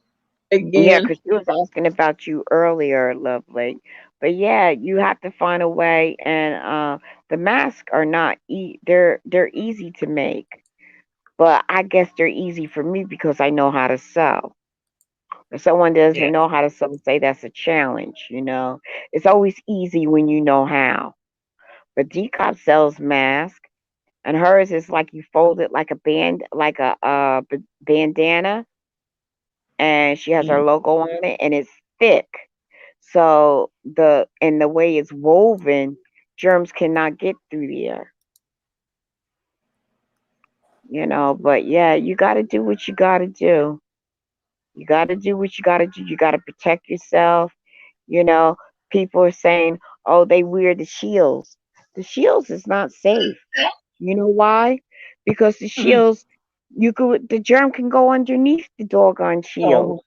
Yeah, again. because she was asking about you earlier, lovely. But yeah, you have to find a way, and the masks are not they're easy to make, but I guess they're easy for me because I know how to sew. If someone Yeah. doesn't know how to sew, say that's a challenge. It's always easy when you know how. But DCOP sells masks, and hers is like you fold it like a like a bandana, and she has her Mm. logo on it, and it's thick. So the way it's woven, germs cannot get through there. But yeah, you got to do what you got to do. You got to do what you got to do. You got to protect yourself. You know, People are saying, "Oh, they wear the shields." The shields is not safe. You know why? Because the Mm. shields, the germ can go underneath the doggone shield. Oh,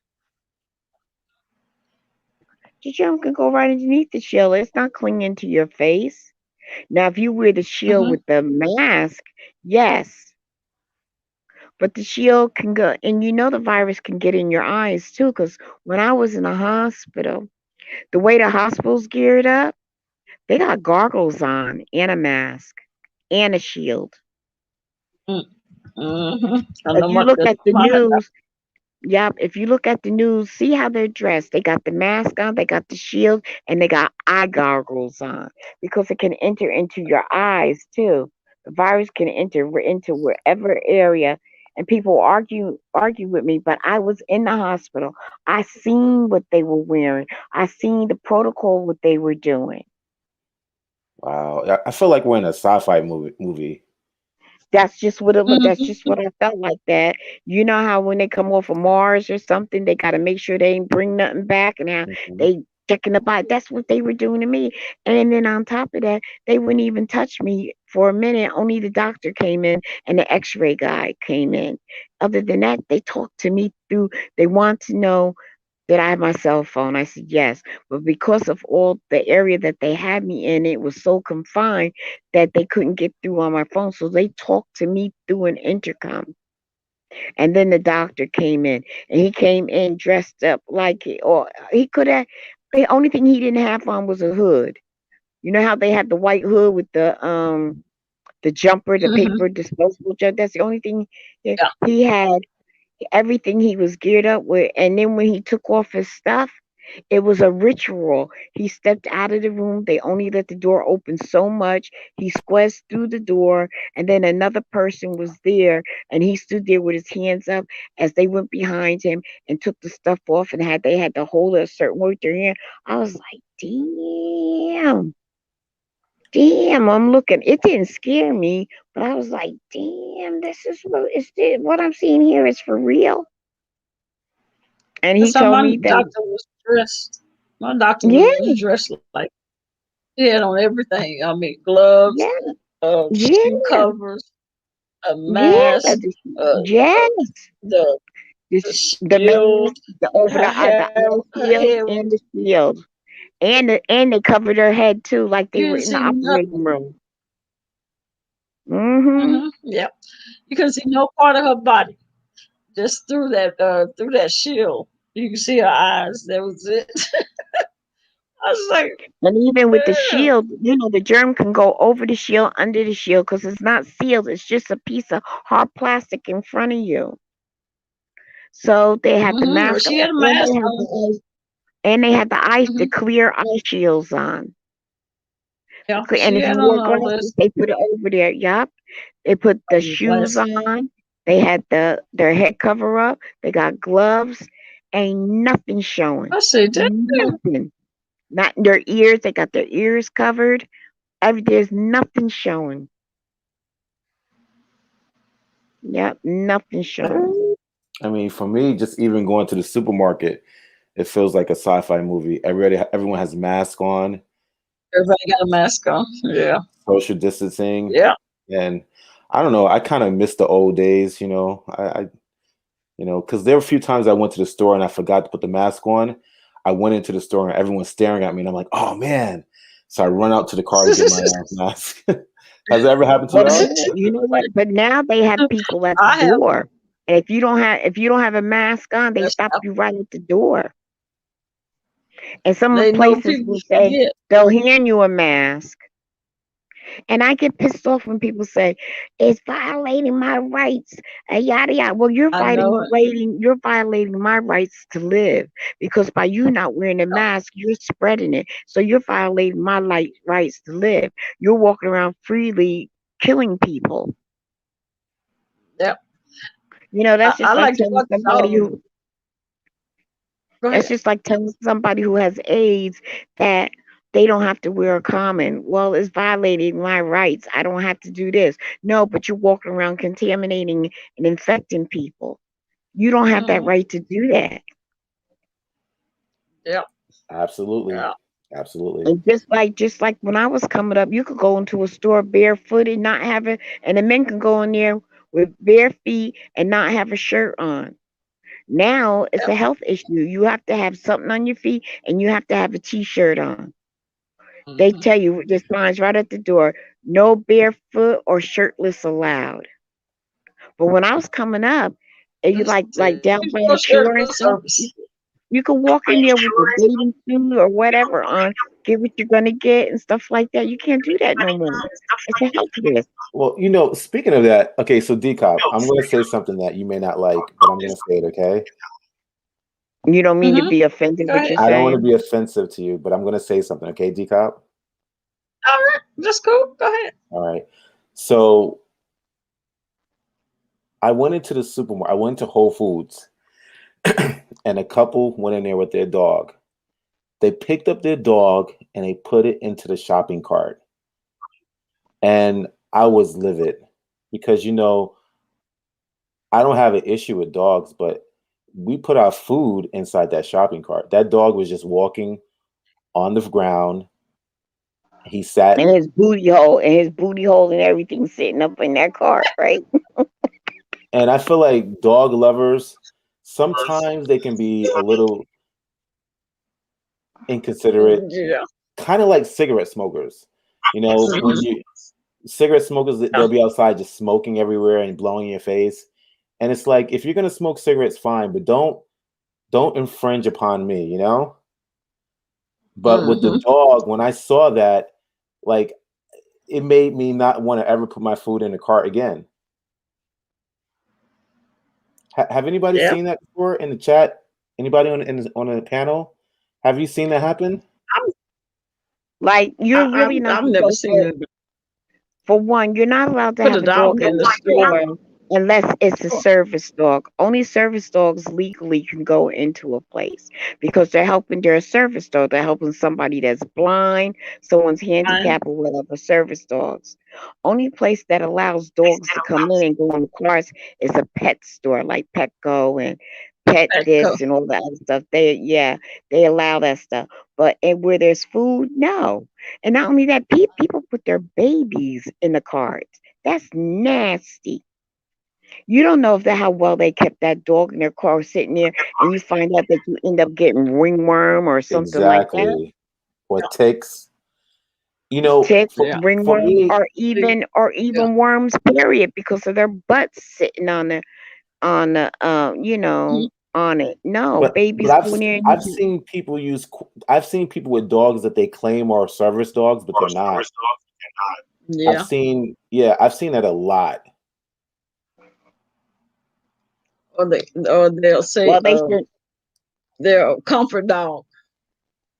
The germ can go right underneath the shield. It's not clinging to your face. Now, if you wear the shield mhm. with the mask, yes, but the shield can go, and the virus can get in your eyes too. Because when I was in the hospital, the way the hospital's geared up, they got goggles on and a mask and a shield. Mm. Mhm. I If know you what look that's at the my. news, yep, if you look at the news, see how they're dressed. They got the mask on, they got the shield, and they got eye goggles on because it can enter into your eyes too. The virus can enter into wherever area and people argue with me, but I was in the hospital. I seen what they were wearing. I seen the protocol, what they were doing. Wow. I feel like we're in a sci-fi movie. That's just what it looked. That's Mhm. just what I felt like. That you know how when they come off of Mars or something, they got to make sure they ain't bring nothing back, and how Mhm. they checking the body. That's what they were doing to me. And then on top of that, they wouldn't even touch me for a minute. Only the doctor came in and the X-ray guy came in. Other than that, they talked to me through. They want to know that I have my cell phone. I said yes, but because of all the area that they had me in, it was so confined that they couldn't get through on my phone. So they talked to me through an intercom. And then the doctor came in, and he came in dressed up like it, or he could have. The only thing he didn't have on was a hood. You know how they had the white hood with the jumper, the Mhm. paper disposable jumper. That's the only thing Yeah. he had. Everything he was geared up with, and then when he took off his stuff, it was a ritual. He stepped out of the room. They only let the door open so much. He squeezed through the door, and then another person was there, and he stood there with his hands up as they went behind him and took the stuff off, and they had to hold it a certain way with their hand. I was like, damn, damn. I'm looking. It didn't scare me, but I was like, damn, what I'm seeing here is for real. And he That's how told my me that, doctor was dressed. My doctor yeah, was dressed like he had on everything. I mean, gloves, yeah, shoe yeah. covers, a Yeah, mask, uh, yes, the the mask, shield. the over Her the hair, eye her shield head was. and the shield, and they covered her head too, like they You were didn't in the see nothing. operating room. Mhm. Yep. You couldn't see no part of her body. Just through that shield. You can see her eyes. That was it. I was like, And even with the yeah. shield, the germ can go over the shield, under the shield, because it's not sealed. It's just a piece of hard plastic in front of you. So they had the Well, mask she on, had a mask on. and they had the Mhm. clear eye shields on. Yeah, And she if you had on wore all glasses, this. they put it over there. Yup. They put the shoes Glasses. on. They had their head cover up. They got gloves. Ain't nothing showing. I said, damn. Nothing. Not their ears. They got their ears covered. There's nothing showing. Yep, nothing showing. I mean, for me, just even going to the supermarket, it feels like a sci-fi movie. Everyone has masks on, Everybody got a mask on. Yeah. social distancing, Yeah. and I don't know. I kind of miss the old days, because there were a few times I went to the store and I forgot to put the mask on. I went into the store and everyone's staring at me, and I'm like, "Oh man!" So I run out to the car to get my mask. Has that ever happened to Well, y'all? you know what? But now they have people at the I have. door. And if you don't have a mask on, they That's stop how you right at the door. And some they know places people will say forget. they'll hand you a mask. And I get pissed off when people say it's violating my rights and yada yada. Well, you're I know it. violating my rights to live, because by you not wearing a mask, you're spreading it. So you're violating my rights to live. You're walking around freely killing people. Yep. That's I just like like to telling watch. somebody who Go That's ahead. just like telling somebody who has AIDS that they don't have to wear a condom. Well, it's violating my rights. I don't have to do this. No, but you're walking around contaminating and infecting people. You don't have that Hmm. right to do that. Yep. Absolutely, Yeah. absolutely. And just like when I was coming up, you could go into a store barefooted, not have it, and the men can go in there with bare feet and not have a shirt on. Now it's Yep. a health issue. You have to have something on your feet and you have to have a t-shirt on. They Hmm. tell you the signs right at the door, no barefoot or shirtless allowed. But when I was coming up, and you That's like it. down You by go the shore and shirtless stuff, service. you could walk in there with a bathing suit or whatever on, get what you're gonna get and stuff like that. You can't do that no more. It's a health risk. Well, speaking of that, okay, so DCOP, I'm going to say something that you may not like, but I'm going to say it, okay? You don't mean to Hmm. be offended Go what you're ahead. I don't want to saying. be offensive to you, but I'm going to say something, okay, DCOP? All right. That's cool. Go ahead. All right. So I went into the supermarket. I went to Whole Foods, and a couple went in there with their dog. They picked up their dog and they put it into the shopping cart. And I was livid because, I don't have an issue with dogs, but we put our food inside that shopping cart. That dog was just walking on the ground. He sat, And his booty hole and everything sitting up in that cart, right? and I feel like dog lovers, sometimes they can be a little inconsiderate, Yeah. kind of like cigarette smokers. When Mhm. cigarette smokers, they'll be outside just smoking everywhere and blowing in your face. And it's like, if you're gonna smoke cigarettes, fine, but don't infringe upon me. But with the Mhm. dog, when I saw that, like, it made me not want to ever put my food in the cart again. Have anybody Yeah. seen that before in the chat? Anybody on the panel? Have you seen that happen? Like you're really not I've never supposed seen to. it. For one, you're not allowed to Put a have a dog dog in in the the store. store unless it's a service dog. Only service dogs legally can go into a place because they're a service dog. They're helping somebody that's blind, someone's Fine. handicapped, or whatever. Service dogs. Only place that allows dogs to come in and go in the cars is a pet store like Petco and Pet Petco. this and all that other stuff. They allow that stuff. But where there's food, no. And not only that, people put their babies in the carts. That's nasty. You don't know if that how well they kept that dog in their car sitting there, and you find out that you end up getting ringworm or something like that. Exactly. Or ticks. Tick, Yeah. For ringworm, me, or Yeah. even worms, period, because of their butts sitting on the Mhm. on it. No, but babies I've go in there and I've seen people I've seen people with dogs that they claim are service dogs, but they're not. Yeah. I've seen that a lot. Or they'll say well, they should. they're a comfort dog.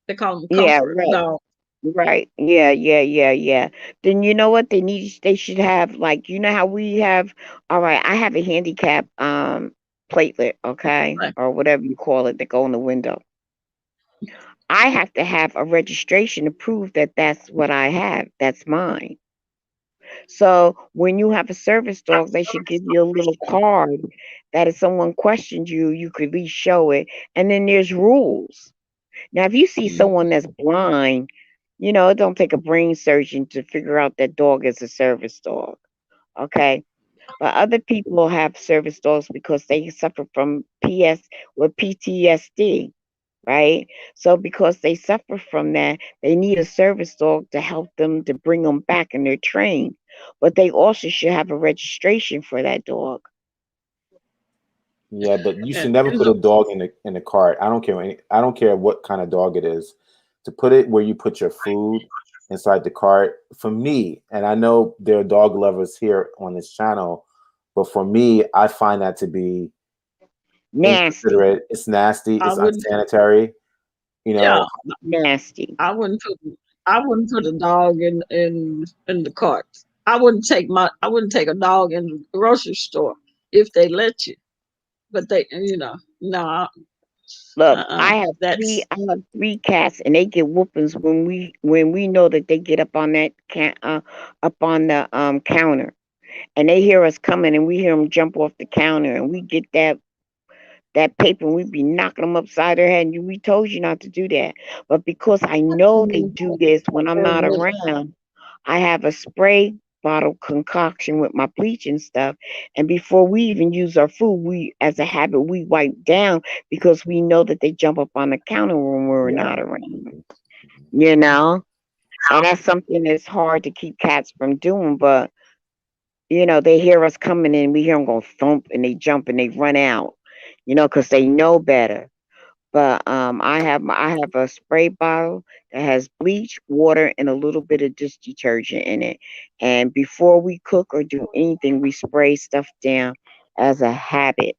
They call them Yeah, comfort right. dog. Right. Yeah, yeah, yeah, yeah. Then you know what they should have, like, you know how we have, all right, I have a handicap platelet, okay? Right. Or whatever you call it that go in the window. I have to have a registration to prove that that's what I have. That's mine. So when you have a service dog, they should give you a little card that if someone questions you, you could at least show it. And then there's rules. Now, if you see Mhm. someone that's blind, it don't take a brain surgeon to figure out that dog is a service dog. Okay. But other people have service dogs because they suffer from PTSD, right? So because they suffer from that, they need a service dog to help them to bring them back and they're trained. But they also should have a registration for that dog. Yeah, but you should And never put a dog in the cart. I don't care what kind of dog it is. To put it where you put your food inside the cart, for me, and I know there are dog lovers here on this channel, but for me, I find that to be Nasty. inconsiderate. It's nasty. I It's wouldn't. unsanitary. You Yeah. know, Nasty. I wouldn't put. I wouldn't put a dog in the cart. I wouldn't take a dog in the grocery store if they let you. But no. Look, That's I have three cats, and they get whoopings when we know that they get up on the counter, and they hear us coming, and we hear them jump off the counter, and we get that paper, and we be knocking them upside their head. And we told you not to do that, but because I know they do this when I'm not around, I have a spray bottle concoction with my bleach and stuff. And before we even use our food, as a habit, we wipe down because we know that they jump up on the counter when we're yeah. not around. You know, and that's something that's hard to keep cats from doing. But they hear us coming in, we hear them go thump, and they jump and they run out. Because they know better. But I have a spray bottle that has bleach, water, and a little bit of dish detergent in it. And before we cook or do anything, we spray stuff down as a habit.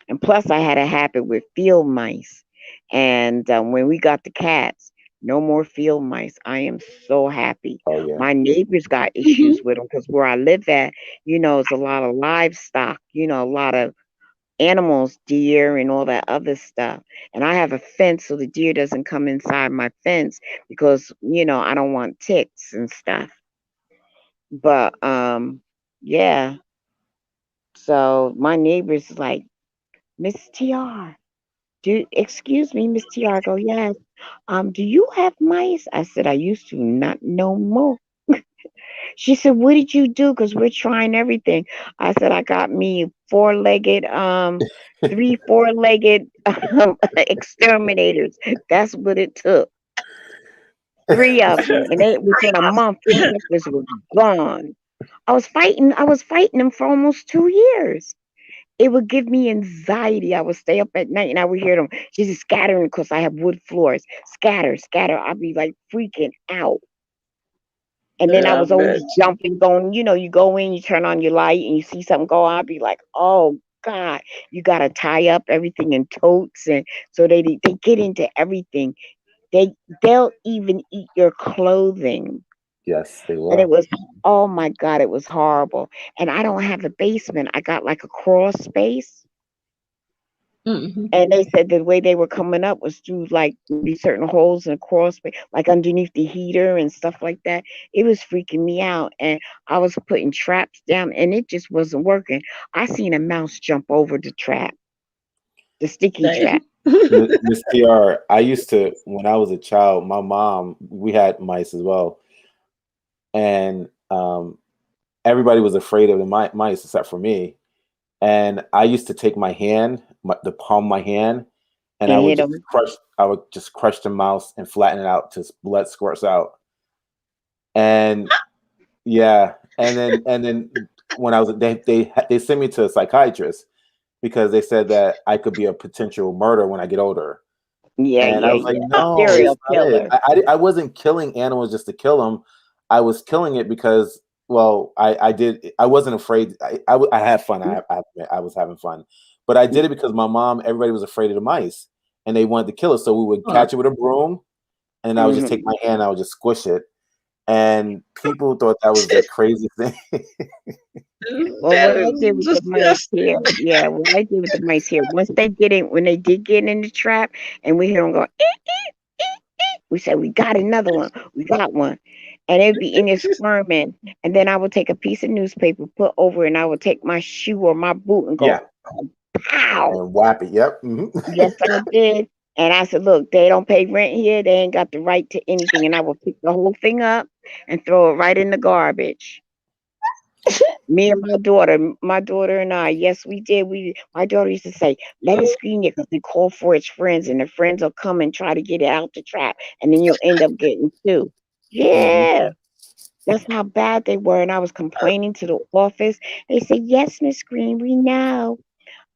And plus, I had a habit with field mice. And when we got the cats, No more field mice. I am so happy. Oh yeah. My neighbors got issues with them because where I live at, it's a lot of livestock, a lot of animals, deer and all that other stuff. And I have a fence so the deer doesn't come inside my fence because, I don't want ticks and stuff. But yeah. So my neighbor's like, Miss TR, excuse me, Miss TR. I go, yes. Do you have mice? I said, I used to, not no more. She said, what did you do? Because we're trying everything. I said, I got me three four-legged exterminators. That's what it took. Three of them. And it within a month, the suckers were gone. I was fighting them for almost 2 years. It would give me anxiety. I would stay up at night and I would hear them just scattering because I have wood floors. Scatter, scatter. I'd be like freaking out. And then I Yeah, I was bet. always jumping, going, you go in, you turn on your light and you see something go on. I'd be like, oh God, you gotta tie up everything in totes, and so they get into everything. They'll even eat your clothing. Yes, they And it will. was, oh my God, it was horrible. And I don't have a basement. I got like a crawl space. Hmm. And they said the way they were coming up was through like maybe certain holes in the crawl space, like underneath the heater and stuff like that. It was freaking me out. And I was putting traps down and it just wasn't working. I seen a mouse jump over the trap, the sticky trap. Damn. Miss TR, I used to, when I was a child, my mom, we had mice as well. And everybody was afraid of the mice except for me. And I used to take my hand, the palm of my hand, and And hit them. I would just crush the mouse and flatten it out till blood squirts out. And yeah, and then when I was they sent me to a psychiatrist because they said that I could be a potential murderer when I get older. Yeah, And I yeah, was like, yeah. no, that's Serial not it. killer. I wasn't killing animals just to kill them. I was killing it because, well, I wasn't afraid. I had fun. I admit I was having fun, but I did it because my mom, everybody was afraid of the mice and they wanted to kill it. So we would Huh. catch it with a broom and I would just take Hmm. my hand, I would just squish it. And people thought that was the crazy thing. Well, That what I is did with the mice disgusting. here, yeah, what I did with the mice here, once they get in, when they did get in the trap, and we hear them go, we said, we got another one. We got one. And it'd be in there squirming. And then I would take a piece of newspaper, put over, it, and I would take my shoe or my boot and Yeah, go, pow. and whap it. Yep. Yes, I did. And I said, look, they don't pay rent here. They ain't got the right to anything. And I would pick the whole thing up and throw it right in the garbage. Me and my daughter and I, yes, we did. My daughter used to say, let it screen you because they call for its friends, and the friends will come and try to get it out the trap, and then you'll end up getting two. Mhm. Yeah, that's how bad they were. And I was complaining to the office. They said, yes, Miss Green, we know.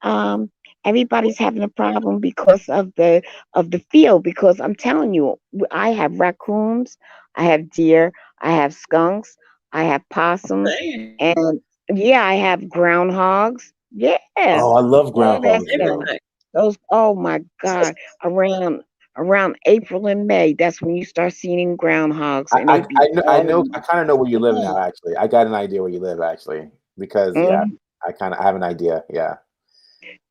Um, everybody's having a problem because of the field. Because I'm telling you, I have raccoons, I have deer, I have skunks, I have possums, Damn. and yeah, I have groundhogs. Yeah, Oh, I love all that groundhogs. Yeah. stuff. Everything. Those, oh my God, around April and May, that's when you start seeing groundhogs, and they be I all know I kind of know where you live over. now. Actually, I got an idea where you live. Actually, because yeah, Mhm. I have an idea. Yeah,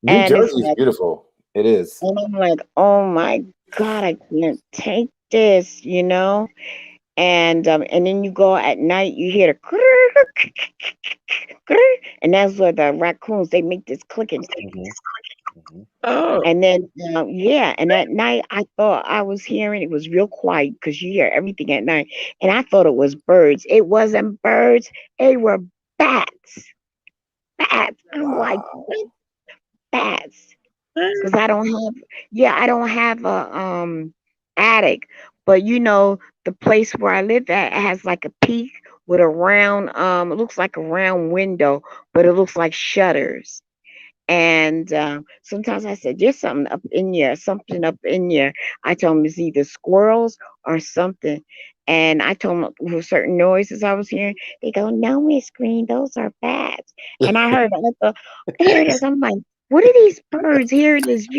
New And it's Jersey is like, beautiful. It is. and I'm like, oh my God, I can't take this. And then you go at night, you hear the and that's where the raccoons they make this clicking. Hmm. Hmm. Oh, And then yeah, and at night I thought I was hearing it was real quiet because you hear everything at night, and I thought it was birds. It wasn't birds, they were bats. Bats. I'm like, Wow. what bats? man. Because I don't have a attic, but the place where I live at has like a peak with a round it looks like a round window, but it looks like shutters. And sometimes I said, there's something up in there. I told them it's either squirrels or something. And I told them with certain noises I was hearing, they go, no, Miss Green, those are bats. And I heard it. I'm like, what are these birds? Here it is,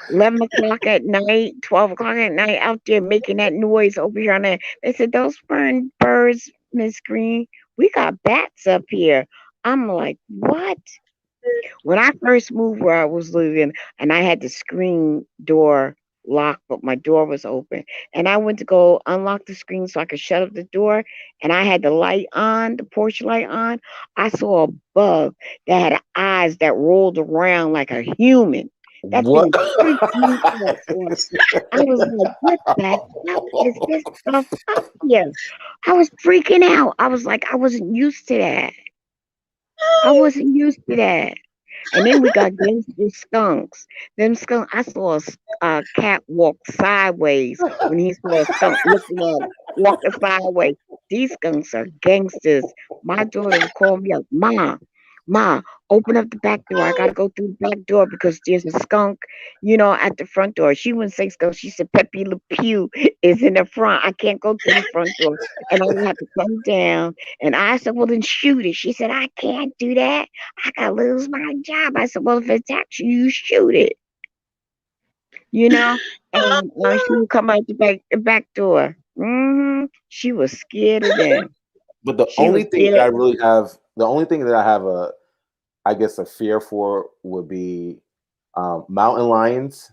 11 o'clock at night, 12 o'clock at night, out there making that noise over here on that. They said, those birds, Miss Green, we got bats up here. I'm like, what? When I first moved where I was living, and I had the screen door locked, but my door was open, and I went to go unlock the screen so I could shut up the door, and I had the light on, the porch light on, I saw a bug that had eyes that rolled around like a human. That What? thing freaked me out. Boy. I was like, what the hell is this stuff up here? I was freaking out. I was like, I wasn't used to that. I wasn't used to that. And then we got gangster skunks. Them skunk. I saw a cat walk sideways when he saw a skunk looking at him, walking sideways. These skunks are gangsters. My daughter would call me up, Ma, open up the back door. I gotta go through the back door because there's a skunk, at the front door. She wouldn't say skunk. She said Pepe Le Pew is in the front. I can't go through the front door, and I would have to come down. And I said, well, then shoot it. She said, I can't do that. I gotta lose my job. I said, well, if it attacks you, you shoot it. You know, and she would come out the back door. She was scared of them. But the She was only thing that scared. I really have, the only thing that I have I guess a fear for would be mountain lions,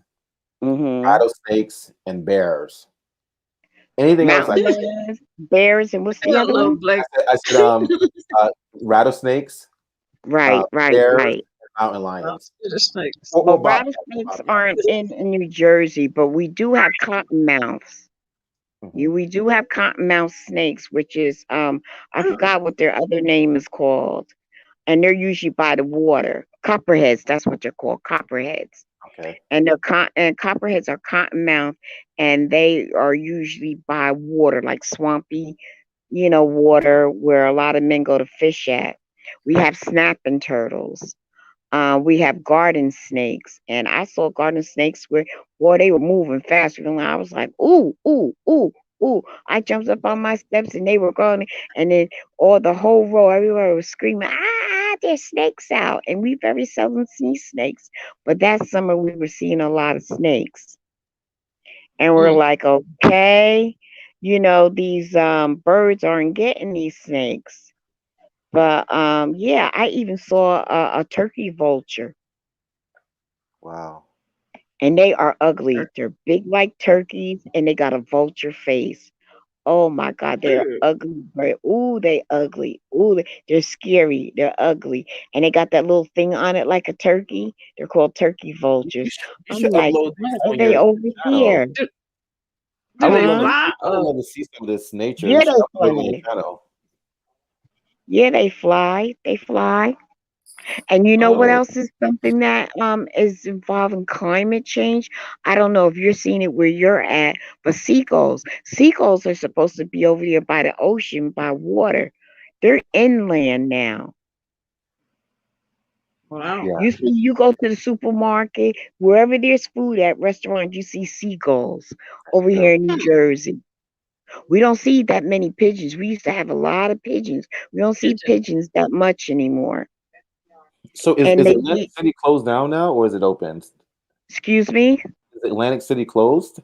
Mm-hmm. rattlesnakes, and bears. Anything else? Mountain lions, bears, and what's I the other love one? black. I said uh, rattlesnakes, Right, bears, right. and mountain lions. The snakes. Well, Bobcat. rattlesnakes aren't in New Jersey, but we do have cottonmouths. Mhm. We do have cottonmouth snakes, which is I forgot what their other name is called, and they're usually by the water. Copperheads, that's what they're called, copperheads. Okay. And and copperheads are cottonmouth, and they are usually by water, like swampy, water where a lot of men go to fish at. We have snapping turtles. We have garden snakes, and I saw garden snakes where, boy, they were moving faster than I was like, ooh, ooh, ooh, ooh. I jumped up on my steps, and they were going, and then all the whole row, everywhere was screaming, there's snakes out, and we very seldom see snakes, but that summer we were seeing a lot of snakes, and we're Mm. like, okay, these birds aren't getting these snakes. But yeah, I even saw a turkey vulture, Wow. and they are ugly. They're big like turkeys, and they got a vulture face. Oh my God, they're ugly. Ooh, they ugly. Ooh, they're scary. They're ugly, and they got that little thing on it like a turkey. They're called turkey vultures. You I'm should like, upload why these are on they your over channel. here? I Do would they love to. Huh? fly? I would love to see some of this nature. You Yeah, should they upload it on your fly. channel. Yeah, they fly. They fly. And you know what Oh, else is something that is involving climate change? I don't know if you're seeing it where you're at, but seagulls. Seagulls are supposed to be over there by the ocean, by water. They're inland now. wow. Yeah. You go to the supermarket, wherever there's food at restaurants, you see seagulls over True. here in New Jersey. We don't see that many pigeons. We used to have a lot of pigeons. We don't see Pigeon. pigeons that much anymore. So And is they Atlantic eat, City closed down now, or is it open? excuse me? Is Atlantic City closed?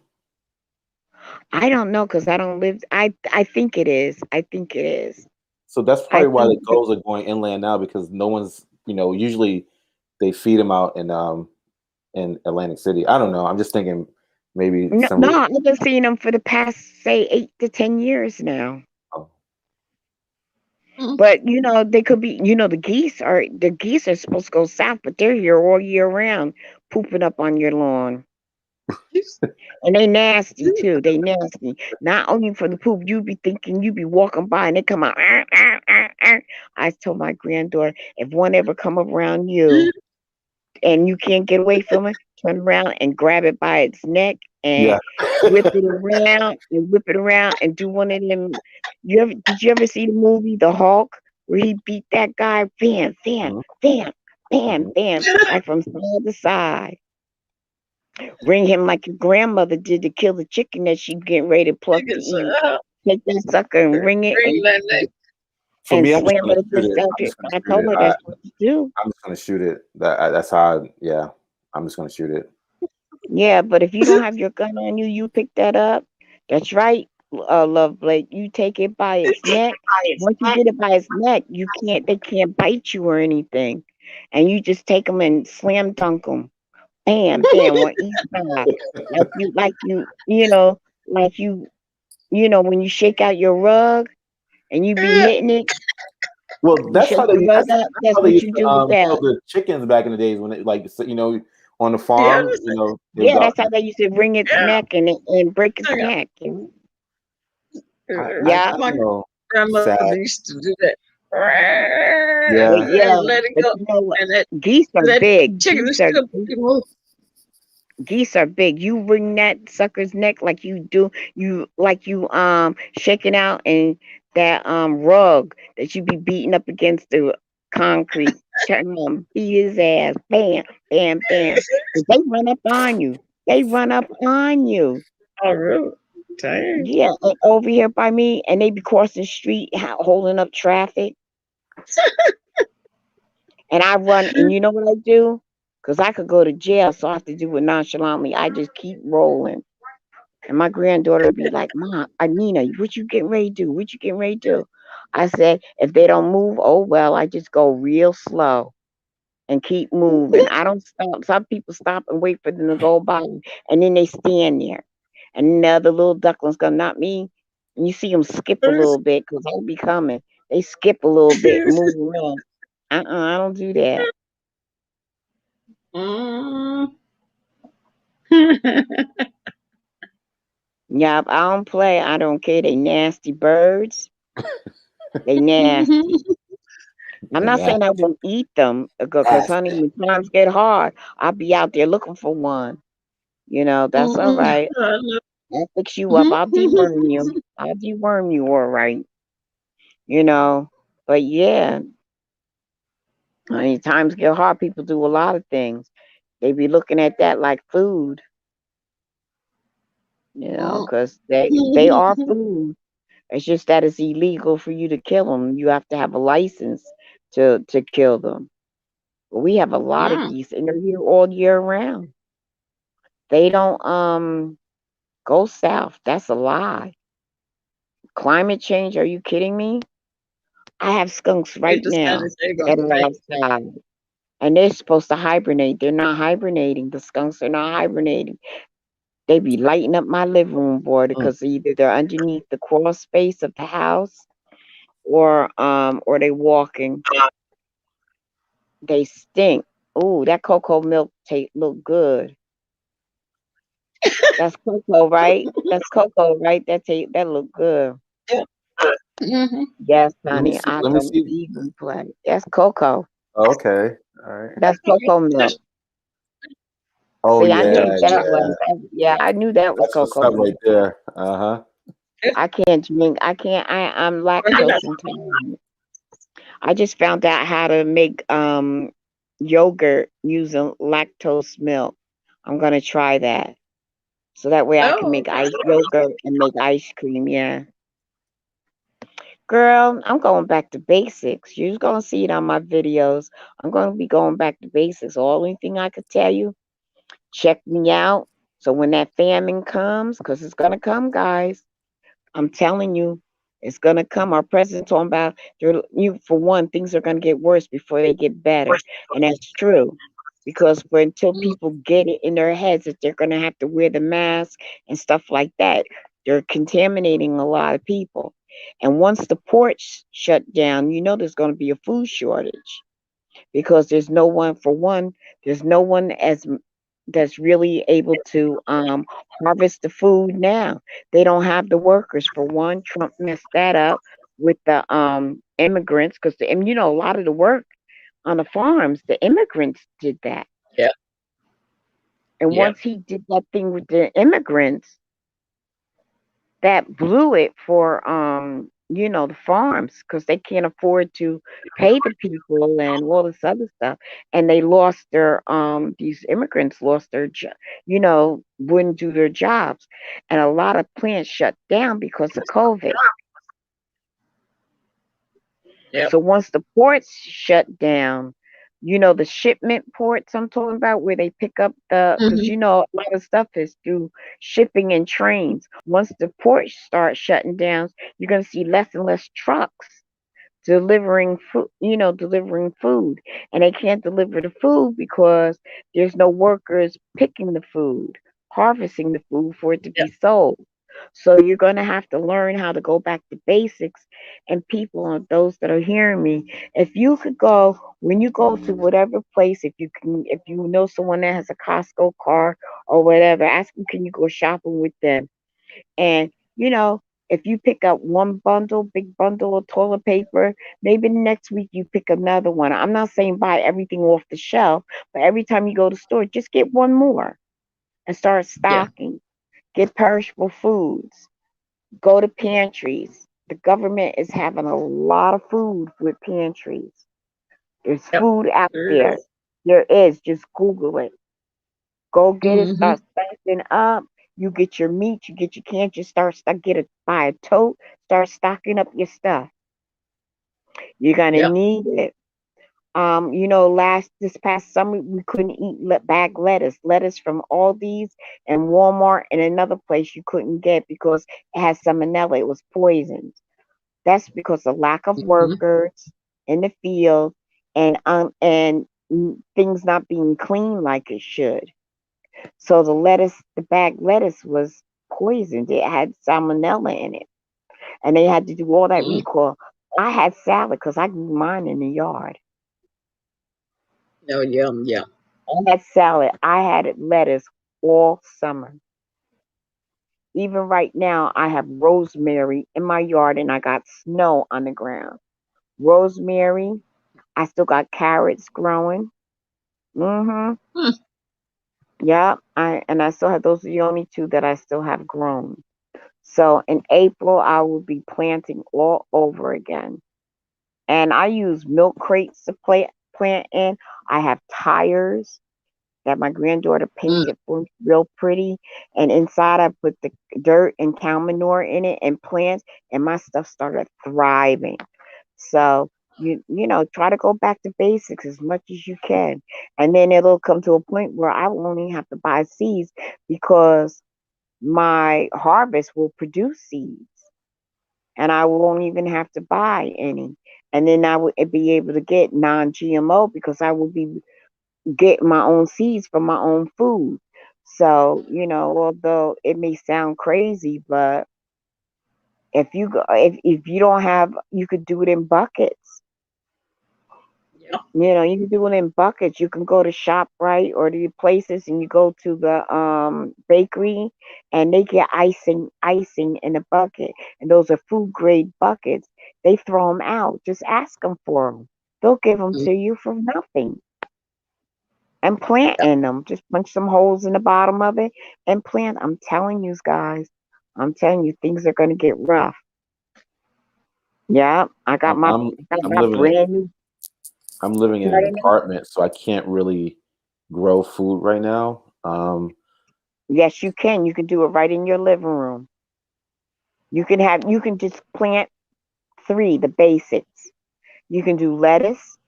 I don't know because I don't live. I think it is. I think it is. So that's I probably why think the gulls are going inland now, because no one's, usually they feed them out in Atlantic City. I don't know. I'm just thinking maybe no, some. no. I've been seeing them for the past say 8 to 10 years now. Oh, Mm. But they could be. The geese are supposed to go south, but they're here all year round, pooping up on your lawn. And they nasty too. They nasty. Not only for the poop, you be thinking you be walking by and they come out. "Arr, arr, arr, arr." I told my granddaughter, if one ever come around you and you can't get away from it, turn around and grab it by its neck yeah. and whip it around and do one of them. Did you ever see the movie The Hulk where he beat that guy? Bam, bam, Mhm, bam, bam, mhm. bam, like from side to side. Bring him like your grandmother did to kill the chicken that she getting ready to pluck to Chickens. eat. Take that sucker and ring it Greenland. For and me, I'm just slam gonna it shoot against it. I'm the. just gonna I shoot told it. her that's what to do. I'm just gonna shoot it. That's how. Yeah, I'm just gonna shoot it. Yeah, but if you don't have your gun on you, you pick that up. That's right, Love Blake. You take it by its neck. Once you get it by its neck, you can't. They can't bite you or anything, and you just take them and slam dunk them. Bam, bam, on each side, like when you shake out your rug and you be hitting it. Well, You shake the rug up. that's That's how they what used you to do with kill that. the chickens back in the days when it on the Yeah, farm, they would Yeah, go. that's how they used to wring its yeah. neck and break its I got, neck. I Yeah, my grandmother sad. used to do that. but Yeah. yeah, And let it but go. you know what? And Geese are that big. chicken is still move. Geese are big. You wring that sucker's neck like you shaking out and that rug that you be beating up against the concrete. Turn on, beat his ass. Bam, bam, bam. 'Cause they run up on you. They run up on you. Oh, really? Dang. Yeah, and over here by me, and they be crossing the street, holding up traffic. And I run, and you know what I do? Because I could go to jail, so I have to do it nonchalantly. I just keep rolling. And my granddaughter would be like, Mom, Nina, what you getting ready to do? What you getting ready to do? I said, if they don't move, oh well, I just go real slow and keep moving. I don't stop. Some people stop and wait for them to go by, and then they stand there. And the other little ducklings come, not me. And you see them skip a little bit because they be coming. They skip a little bit and move around. I don't do that. Mm. Yep, I don't play. I don't care. They nasty birds. They nasty. I'm not Yeah. saying I won't eat them because, That's honey, when times get hard, I'll be out there looking for one. That's all Mm-mm. right. I'll fix you up. I'll deworm you. I'll deworm you all right. You know. But yeah, honey, times get hard. People do a lot of things. They be looking at that like food, because they are food. It's just that it's illegal for you to kill them. You have to have a license to kill them. But we have a lot of Mm. geese, and they're here all year round. They don't go south. That's a lie. Climate change? Are you kidding me? I have skunks They right decided now they're gonna that are stay. outside, and they're supposed to hibernate. They're not hibernating. The skunks are not hibernating. They be lighting up my living room board mm. because either they're underneath the crawl space of the house or they walking. They stink. Ooh, that cocoa milk look good. That's cocoa, right? That's cocoa, right? That look good. Yeah. Mm-hmm. Yes, Let me honey. see. I Let me don't see. even play. That's cocoa. Okay. All right. That's cocoa milk. Oh See, I knew yeah, what that yeah. was. Yeah, I knew that was That's what's cocoa up right milk. there. Uh-huh. I can't drink. I can't. I'm lactose intolerant. I just found out how to make yogurt using lactose milk. I'm gonna try that. So that way I can Oh, make iced yogurt and make ice cream. Yeah. Girl, I'm going back to basics. You're gonna see it on my videos. I'm gonna be going back to basics. The only thing I could tell you, check me out. So when that famine comes, because it's gonna come, guys, I'm telling you, it's gonna come. Our president's talking about for one, things are gonna get worse before they get better, and that's true. Because until mm, people get it in their heads that they're gonna have to wear the mask and stuff like that, they're contaminating a lot of people. And once the ports shut down, there's gonna be a food shortage because there's no one for one. There's no one that's really able to harvest the food now. They don't have the workers for one. Trump messed that up with the immigrants because a lot of the work on the farms, the immigrants did that. yeah, And yeah, once he did that thing with the immigrants, that blew it for the farms because they can't afford to pay the people and all this other stuff, and they lost their these immigrants lost their wouldn't do their jobs, and a lot of plants shut down because of COVID. yeah. So once the ports shut down, You know, the shipment ports I'm talking about, where they pick up because Hmm. you know a lot of stuff is through shipping and trains. Once the ports start shutting down, you're gonna see less and less trucks delivering food, delivering food. And they can't deliver the food because there's no workers picking the food, harvesting the food for it to Yeah. be sold. So you're going to have to learn how to go back to basics. And people, those that are hearing me, if you could go, when you go to whatever place, if you know someone that has a Costco card or whatever, ask them, can you go shopping with them? And, if you pick up one bundle, big bundle of toilet paper, maybe the next week you pick another one. I'm not saying buy everything off the shelf, but every time you go to the store, just get one more and start Yeah. stocking. Get perishable foods. Go to pantries. The government is having a lot of food with pantries. There's Yep. food out There it there. is. There is. Just Google it. Go get it. Mm-hmm. Start stocking up. You get your meat. You get your cans. Just buy a tote. Start stocking up your stuff. You're gonna Yep. need it. This past summer we couldn't eat bag lettuce. Lettuce from Aldi's and Walmart and another place you couldn't get because it has salmonella. It was poisoned. That's because of lack of Hmm. workers in the field and things not being clean like it should. So the bag lettuce was poisoned. It had salmonella in it, and they had to do all that Hmm. recall. I had salad because I grew mine in the yard. Oh, yeah. Yeah. I had salad. I had lettuce all summer. Even right now, I have rosemary in my yard, and I got snow on the ground. Rosemary. I still got carrots growing. Mm-hmm. Hmm. Yeah. I still have those are the only two that I still have grown. So in April, I will be planting all over again. And I use milk crates to plant in. I have tires that my granddaughter Mm. painted for me real pretty. And inside, I put the dirt and cow manure in it and plants, and my stuff started thriving. So try to go back to basics as much as you can, and then it'll come to a point where I will only have to buy seeds because my harvest will produce seeds and I won't even have to buy any. And then I would be able to get non-GMO because I will be getting my own seeds from my own food. So, although it may sound crazy, but if you don't have, you could do it in buckets. Yeah. You can do it in buckets. You can go to ShopRite or the places and you go to the bakery and they get icing in a bucket. And those are food grade buckets. They throw them out. Just ask them for them. They'll give them Mm. to you for nothing. And plant Yep. in them. Just punch some holes in the bottom of it and plant. I'm telling you guys. I'm telling you, things are going to get rough. Yeah, I'm I'm I got I'm my living brand new. I'm living in an apartment, so I can't really grow food right now. Yes, you can. You can do it right in your living room. You can just plant the basics. You can do lettuce,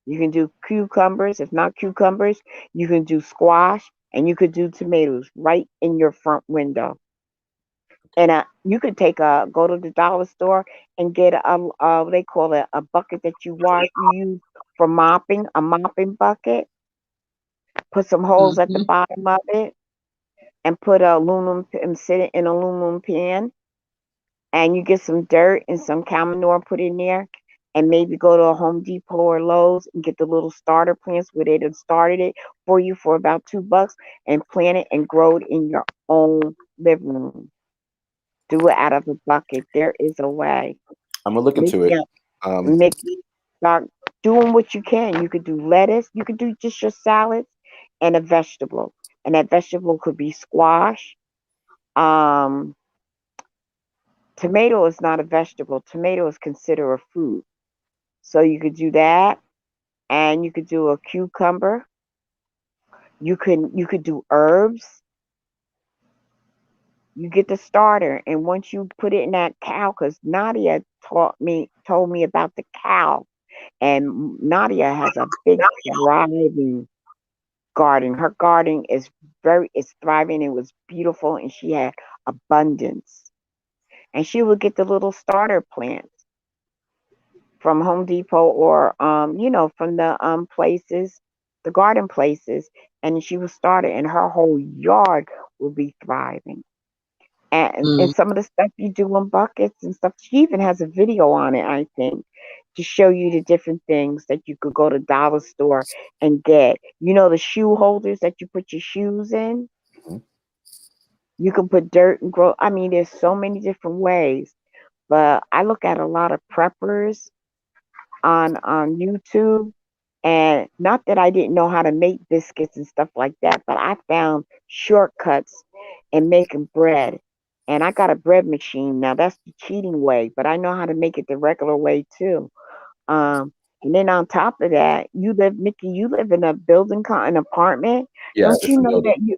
you can do cucumbers. If not cucumbers, you can do squash and you could do tomatoes right in your front window. And you could go to the dollar store and get what they call it, a bucket that you use for mopping, a mopping bucket. Put some holes at the Hmm. bottom of it and put and sit it in an aluminum pan and you get some dirt and some cow manure put in there and maybe go to a Home Depot or Lowe's and get the little starter plants where they done started it for you for about $2 and plant it and grow it in your own living room. Do it out of a bucket. There is a way. I'm gonna look into it. Mickey, Um, Mickey, start doing what you can. You could do lettuce. You could do just your salads and a vegetable. And that vegetable could be squash. Um, Tomato is not a vegetable. Tomato is considered a fruit. So you could do that, and you could do a cucumber. You could do herbs. You get the starter, and once you put it in that cow, because Nadia told me about the cow. And Nadia has a big thriving garden. Her garden is thriving. It was beautiful, and she had abundance. And she would get the little starter plants from Home Depot or from the places, the garden places, and she would start it, and her whole yard will be thriving. And Mm. some of the stuff you do in buckets and stuff, she even has a video on it, I think, to show you the different things that you could go to dollar store and get. You know the shoe holders that you put your shoes in? Mhm. You can put dirt and grow. I mean, there's so many different ways. But I look at a lot of preppers on YouTube, and not that I didn't know how to make biscuits and stuff like that, but I found shortcuts in making bread. And I got a bread machine now. That's the cheating way, but I know how to make it the regular way too. Um, and then on top of that, Mickey, you live in a an apartment. Yeah, Don't it's you a know building. that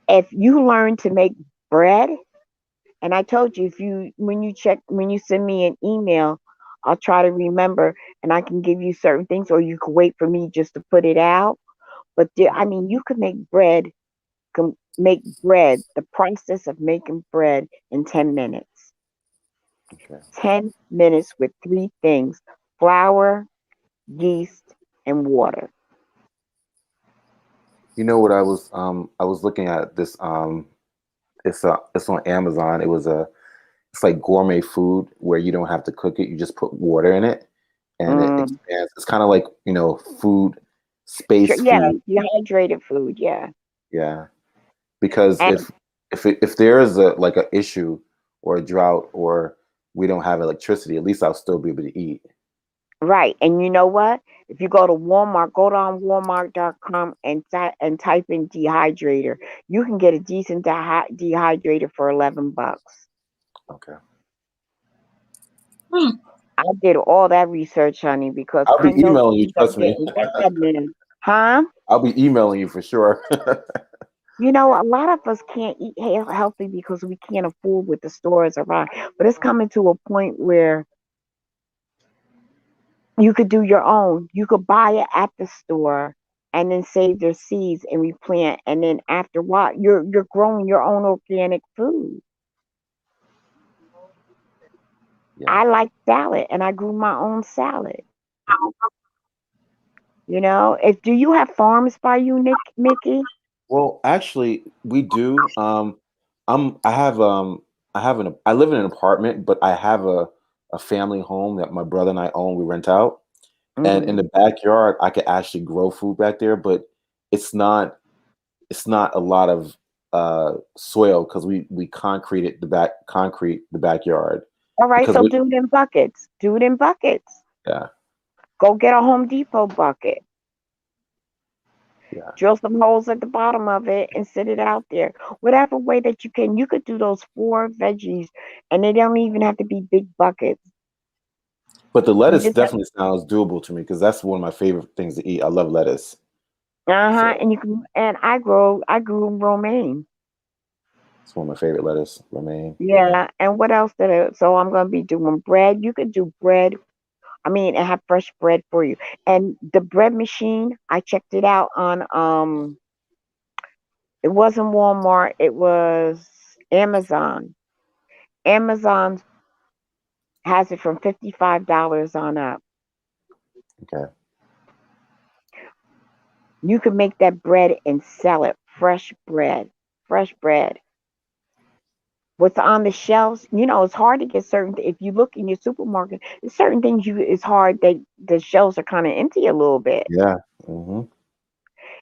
if you learn to make bread, and I told you, if you when you send me an email, I'll try to remember, and I can give you certain things, or you can wait for me just to put it out. But I mean, you can make bread. Can make bread. The process of making bread in 10 minutes. Okay. 10 minutes with three things: flour, yeast, and water. You know what I was looking at this it's on Amazon. It's like gourmet food where you don't have to cook it. You just put water in it and it Mm, expands. It's kind of like, food, space yeah, food. dehydrated food. Yeah, Yeah. Because and if there is a issue or a drought or we don't have electricity, at least I'll still be able to eat. right. And you know what? If you go to Walmart, go down Walmart.com and type in dehydrator. You can get a decent dehydrator for $11. Okay. Hmm. I did all that research, honey, because I'll I be know emailing you, things are trust me. getting bad now. Huh? I'll be emailing you for sure. You know, a lot of us can't eat healthy because we can't afford what the stores around. But it's coming to a point where you could do your own. You could buy it at the store and then save their seeds and replant. And then after a while, you're growing your own organic food. Yeah. I like salad, and I grew my own salad. You know, if do you have farms by you, Mickey? Well, actually, we do. I have I live in an apartment, but I have a family home that my brother and I own. We rent out, and in Mm. the backyard, I could actually grow food back there, but it's not it's not a lot of soil because we concrete the backyard All right, because so do it in buckets. Do it in buckets. yeah, Go get a Home Depot bucket. yeah. Drill some holes at the bottom of it and sit it out there. Whatever way that you can, you could do those 4 veggies, and they don't even have to be big buckets. But the You lettuce just have, definitely sounds doable to me because that's one of my favorite things to eat. I love lettuce, so and you can, and I grew romaine. it's one of my favorite lettuce. Romaine. Yeah. Yeah, and what else so I'm gonna be doing bread. You could do bread. I mean, and have fresh bread for you. And the bread machine, I checked it out on it wasn't Walmart, it was Amazon. Amazon has it from $55 on up. Okay. You can make that bread and sell it. Fresh bread. Fresh bread. What's on the shelves, it's hard to get if you look in your supermarket, there's certain things it's hard that the shelves are kind of empty a little bit. Yeah. Hmm.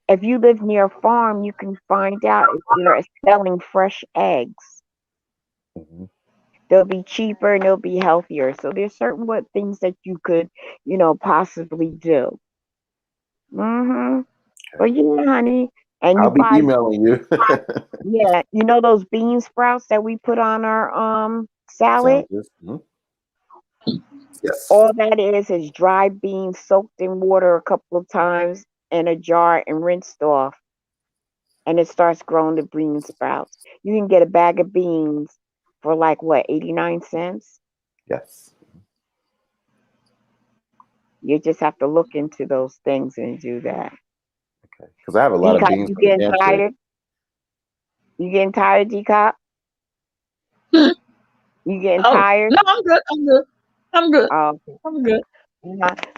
If you live near a farm, you can find out if they're selling fresh eggs. Hmm. They'll be cheaper and they'll be healthier. So there's certain what things that you could, possibly do. Hmm. Okay. But yeah, honey, and you I'll be buy, emailing you. yeah, those bean sprouts that we put on our salad. Sandwiches. Mhm. Yes. All that is dry beans soaked in water a couple of times in a jar and rinsed off, and it starts growing the bean sprouts. You can get a bag of beans for like what, 89 cents? Yes. You just have to look into those things and do that. Okay. Because I have a lot of Decop, beans you for the getting dancer. tired? You getting tired, Decop? You getting Oh tired? no, I'm good. I'm good. I'm good. Oh, I'm good.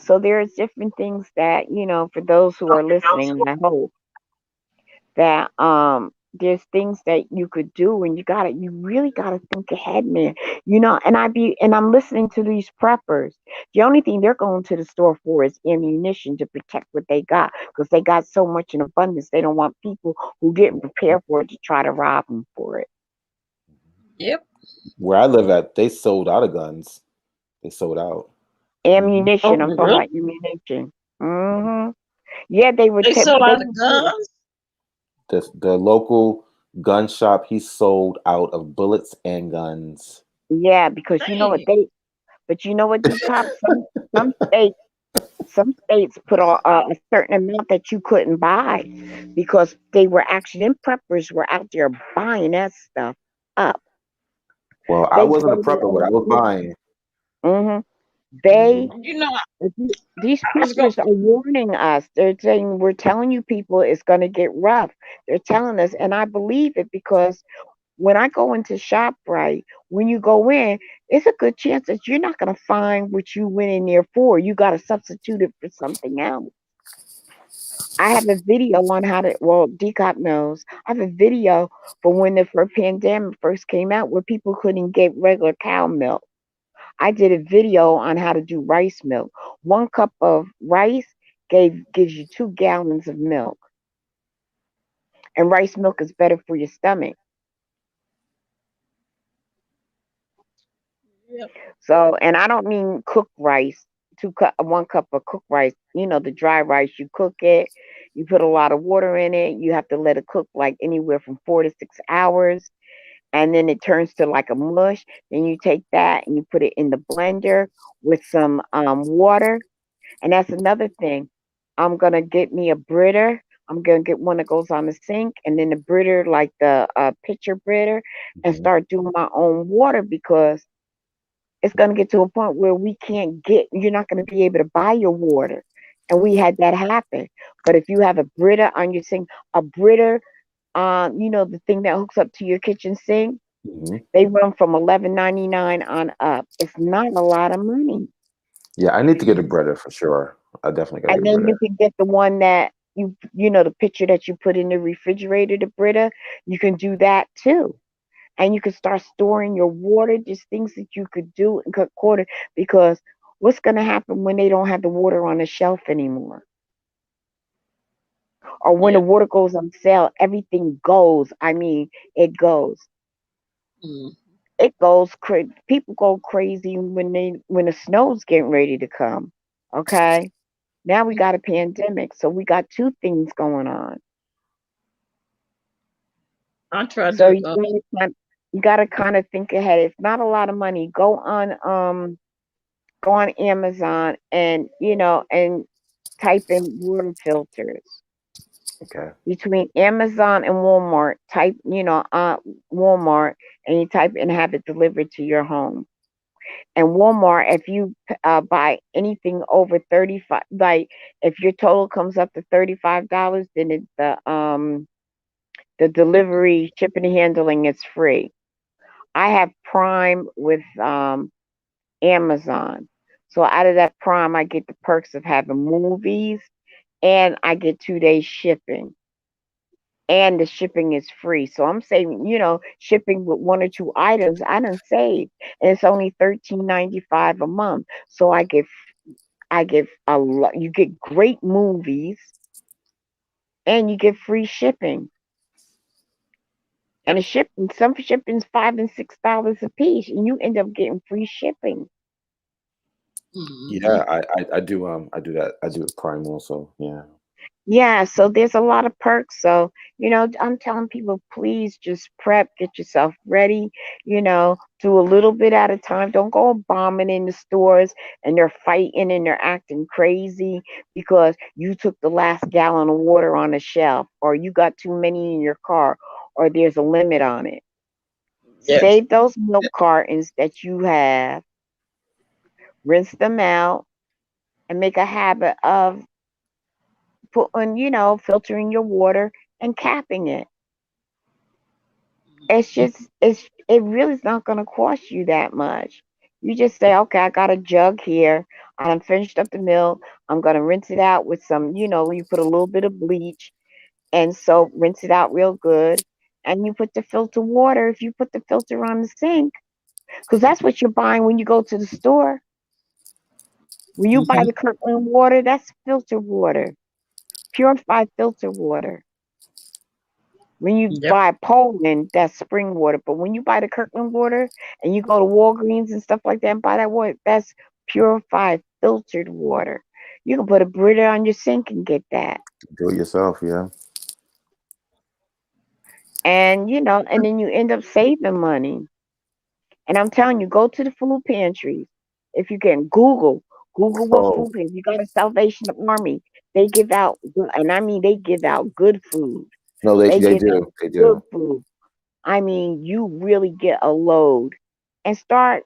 so there's different things that, for those who are listening, I hope that there's things that you could do, and you really gotta think ahead, man. And I'm listening to these preppers. The only thing they're going to the store for is ammunition to protect what they got, because they got so much in abundance. They don't want people who didn't prepare for it to try to rob them for it. Yep. Where I live at, they sold out of guns. They sold out. Ammunition. I'm Oh, talking really? about ammunition. Yeah, they would They tell. sold They out would of do it. guns. The local gun shop, he sold out of bullets and guns. Yeah, because you know what Dang. they. But you know what, decop, some states put a certain amount that you couldn't buy, because they were actually, them preppers were out there buying that stuff up. Well, I They wasn't a go prepper, but I was buying. hmm Hmm. they You know, these I was going. preppers are warning us. They're saying, we're telling you people it's going to get rough. They're telling us, and I believe it, because when I go into ShopRite, when you go in, it's a good chance that you're not going to find what you went in there for. You got to substitute it for something else. I have a video on how to, well, Decop knows. I have a video for when the first pandemic first came out, where people couldn't get regular cow milk. I did a video on how to do rice milk. 1 cup of rice gives you 2 gallons of milk. And rice milk is better for your stomach. Yep. So, and I don't mean cooked rice. 1 cup of cooked rice. The dry rice. You cook it. You put a lot of water in it. You have to let it cook like anywhere from 4 to 6 hours, and then it turns to like a mush. Then you take that and you put it in the blender with some water. And that's another thing. I'm gonna get me a Brita. I'm gonna get one that goes on the sink, and then the Brita, like the pitcher Brita, and Hmm. start doing my own water, because it's going to get to a point where you're not going to be able to buy your water. And we had that happen. But if you have a Brita on your sink, a Brita, the thing that hooks up to your kitchen sink, Hmm. they run from $11.99 on up. It's not a lot of money. Yeah, I need to get a Mm. Brita for sure. I definitely gotta And get a then Brita. you can get the one that the pitcher that you put in the refrigerator, the Brita, you can do that too. And you can start storing your water, just things that you could do and cut quarter, because what's going to happen when they don't have the water on the shelf anymore, or when the Yep. water goes on sale? Everything goes. I mean, it goes. Mm. It goes crazy. People go crazy when the snow's getting ready to come. Okay, now we got a pandemic, so we got two things going on. I tried So to. you gotta kind of think ahead. It's not a lot of money. Go on Amazon, and type in water filters. Okay. Between Amazon and Walmart, type, Walmart, and you type and have it delivered to your home. And Walmart, if you buy anything over 35, like if your total comes up to $35, then the delivery, shipping, and handling is free. I have Prime with Amazon. So out of that Prime, I get the perks of having movies, and I get 2 days shipping. And the shipping is free. So I'm saving, shipping with 1 or 2 items, I done saved. And it's only $13.95 a month. So I get a lot. You get great movies, and you get free shipping. And Yep. some shipping's $5 and $6 a piece, and you end up getting free shipping. Hmm. Yeah, I do I do that. I do it Prime also. Yeah. Yeah, so there's a lot of perks. So, I'm telling people, please just prep, get yourself ready, do a little bit at a time. Don't go bombing in the stores and they're fighting and they're acting crazy because you took the last gallon of water on the shelf, or you got too many in your car, or there's a limit on it. Yes. Save those milk cartons that you have, rinse them out, and make a habit of putting, filtering your water and capping it. It really is not going to cost you that much. You just say, okay, I got a jug here. I done finished up the milk. I'm going to rinse it out with some, you put a little bit of bleach and soap, rinse it out real good. And you put the filter water, if you put the filter on the sink, because that's what you're buying when you go to the store. When you buy Mhm. the Kirkland water, that's filter water, purified filter water. When you Yep. buy Poland, that's spring water. But when you buy the Kirkland water and you go to Walgreens and stuff like that and buy that water, that's purified filtered water. You can put a Brita on your sink and get that. Do it yourself, yeah. And and then you end up saving money. And I'm telling you, go to the food pantries. If you can Google what Oh food pantries. You got a Salvation Army. They give out, and I mean they give out good food. no, They they give do, out they good do. food. I mean, you really get a load and start,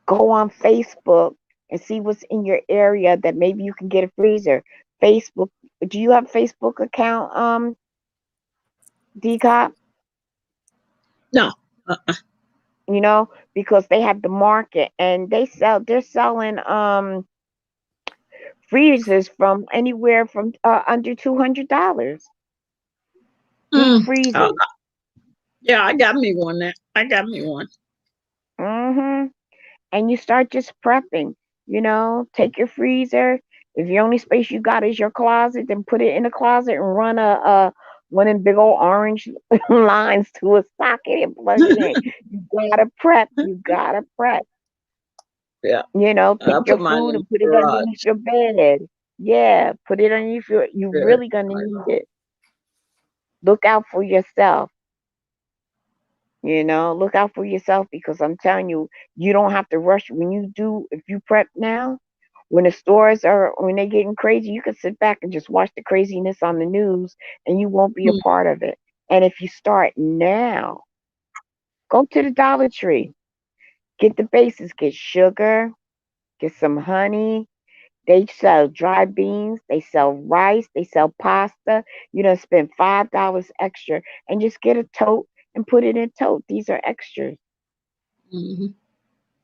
go on Facebook and see what's in your area that maybe you can get a freezer. Facebook, do you have a Facebook account, DCOP? No. Uh-uh. Because they have the market and they're selling freezers from anywhere from under $200. Deep Mm. Uh, freezers. yeah, I got me one now. I got me one. Mm-hmm. And you start just prepping. Take your freezer. If the only space you got is your closet, then put it in the closet and run one of them big old orange lines to a socket and plug it in. You gotta prep. You gotta prep. Yeah. I Take your put mine food in and put the it underneath garage. your bed. Yeah, put it underneath you Yeah. really gonna need it. Look out for yourself. Look out for yourself because I'm telling you, you don't have to rush when you do. If you prep now, when they're getting crazy, you can sit back and just watch the craziness on the news and you won't be a Mm. part of it. And if you start now, go to the Dollar Tree, get the basics, get sugar, get some honey. They sell dry beans, they sell rice, they sell pasta. You don't spend $5 extra and just get a tote and put it in a tote. These are extras. Mhm.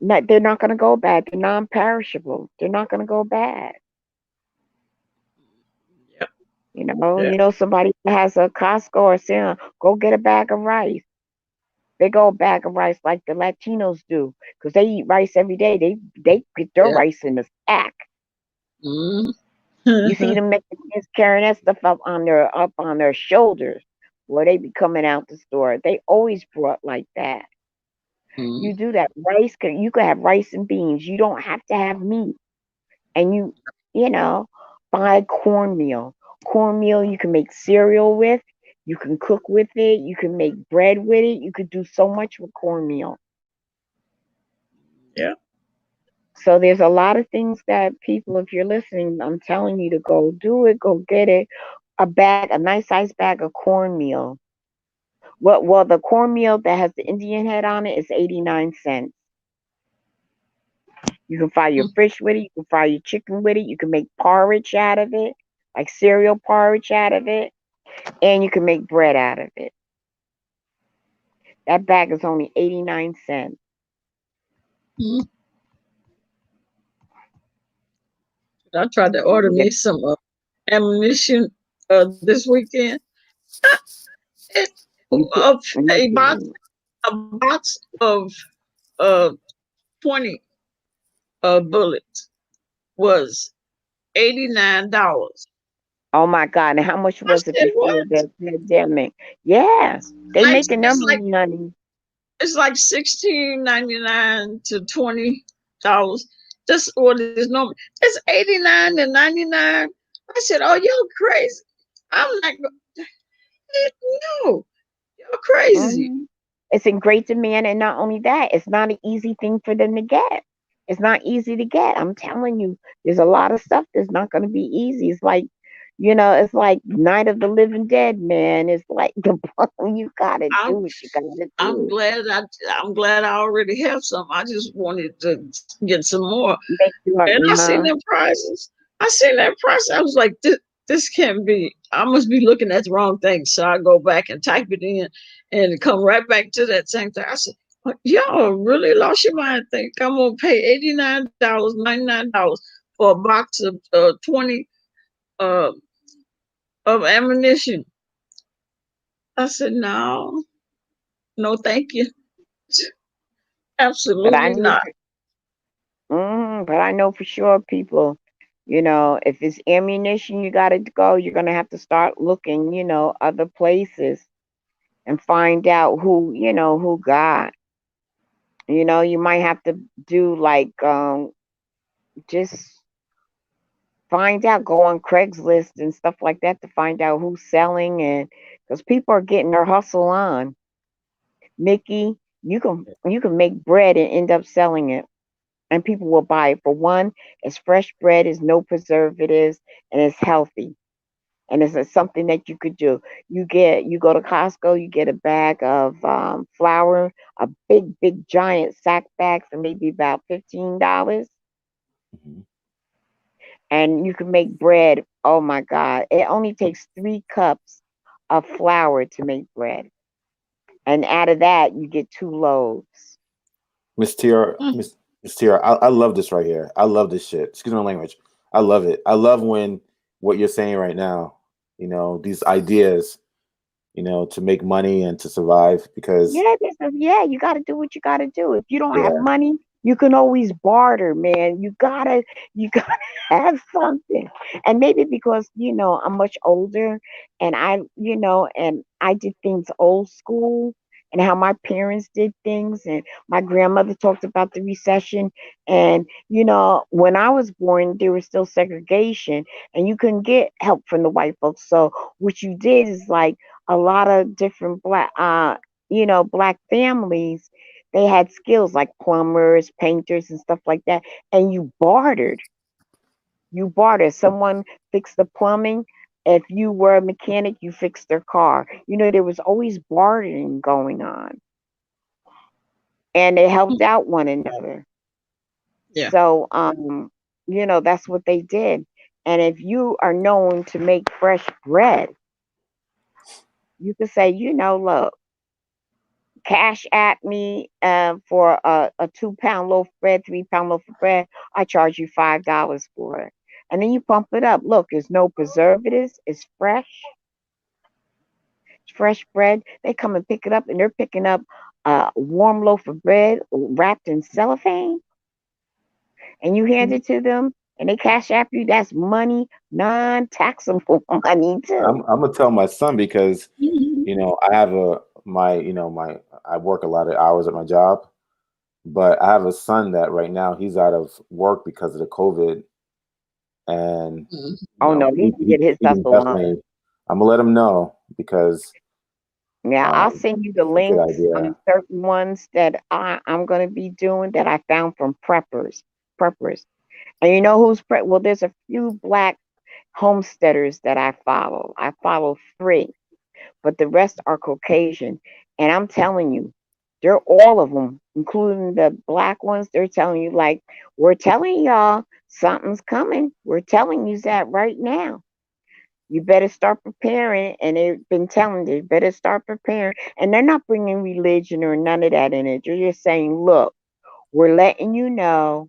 They're not going to go bad. They're non-perishable. They're not going to go bad. Yep. You Yeah. know somebody that has a Costco or Sam's, go get a bag of rice. Big old bag of rice like the Latinos do, because they eat rice every day. They get their Yeah. rice in a stack. Mm. You see them Mexicans carrying that stuff up on their shoulders. Well, they be coming out the store. They always brought like that. Mm. You do that. You could have rice and beans. You don't have to have meat. And you know, buy cornmeal. Cornmeal you can make cereal with. You can cook with it. You can make bread with it. You could do so much with cornmeal. Yeah. So there's a lot of things that people, if you're listening, I'm telling you to go do it, go get it. A nice size bag of cornmeal. Well, the cornmeal that has the Indian head on it is 89 cents. You can fry your Mm. fish with it. You can fry your chicken with it. You can make porridge out of it, like cereal porridge out of it, and you can make bread out of it. That bag is only 89 cents. Mm. I tried to order Yeah, me some ammunition this weekend. It, you put, of you a box, can- of uh 20 bullets was $89. oh my God! And how much I was it said, before what? the pandemic? Yeah, they Like making their it's like money, honey. it's like 16.99 to $20. This order is normal. It's 89 to 99. I said, "Oh, you're crazy." I'm like, "No, you're crazy." Hmm. It's in great demand, and not only that, it's not an easy thing for them to get. It's not easy to get. I'm telling you, there's a lot of stuff that's not going to be easy. It's like It's like Night of the Living Dead, man. It's like you gotta do I'm what you gotta I'm do. glad I already have some. I just wanted to get some more. Make sure, And I seen them prices. I seen that price. I was like, this can't be. I must be looking at the wrong thing. So I go back and type it in, and come right back to that same thing. I said, y'all really lost your mind. Think I'm gonna pay $89, $99 for a box of 20 uh, of ammunition. I said, no, no, thank you, but I absolutely know, not. but I know for sure, people. If it's ammunition, you gotta go. You're gonna have to start looking, other places and find out who got. You might have to do like just find out, go on Craigslist and stuff like that to find out who's selling, and because people are getting their hustle on. Mickey, you can make bread and end up selling it, and people will buy it. For one, it's fresh bread, it's no preservatives, and it's healthy. And it's something that you could do. You go to Costco, you get a bag of flour, a big giant sack bag for maybe about $15, Mhm. and you can make bread. Oh my God. It only takes 3 cups of flour to make bread. And out of that, you get 2 loaves. Miss Tiara, Mm. Miss Tiara, I love this right here. I love this shit. Excuse my language. I love it. I love when what you're saying right now, these ideas, to make money and to survive because Yeah, you got to do what you got to do. If you don't have yeah, money, you can always barter, man. You gotta have something. And maybe because I'm much older, and I did things old school, and how my parents did things, and my grandmother talked about the recession. And when I was born, there was still segregation, and you couldn't get help from the white folks. So what you did is like a lot of different black families, they had skills like plumbers, painters, and stuff like that, and you bartered. Someone fixed the plumbing. If you were a mechanic, you fixed their car. There was always bartering going on, and they helped out one another. Yeah. So that's what they did. And if you are known to make fresh bread, you could say, look, cash at me for a 2 pound loaf of bread, 3 pound loaf of bread. I charge you $5 for it. And then you pump it up. Look, there's no preservatives. It's fresh bread. They come and pick it up, and they're picking up a warm loaf of bread wrapped in cellophane, and you hand it to them, and they cash app you. That's money, non-taxable money too. I'm gonna tell my son because Mhm. I have my I work a lot of hours at my job, but I have a son that right now he's out of work because of the COVID, and Mhm. Oh no, he can get his he can hustle on. definitely. I'm gonna let him know because Yeah, I'll um, send you the it's a good links idea. on certain ones that I'm going to be doing that I found from preppers. And you know well, there's a few black homesteaders that I follow. I follow 3, but the rest are Caucasian. And I'm telling you, they're all of them, including the black ones. They're telling you, like, we're telling y'all something's coming. We're telling you that right now. You better start preparing. And they've been telling you, better start preparing. And they're not bringing religion or none of that in it. They're just saying, look, we're letting you know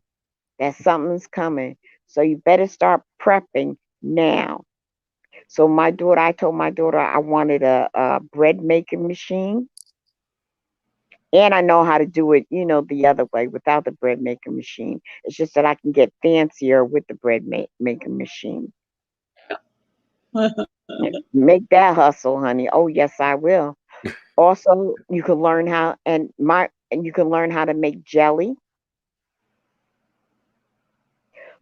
that something's coming. So you better start prepping now. So I told my daughter I wanted a bread making machine. And I know how to do it, the other way without the bread making machine. It's just that I can get fancier with the making machine. Make that hustle, honey. Oh yes, I will. Also, you can learn how to make jelly,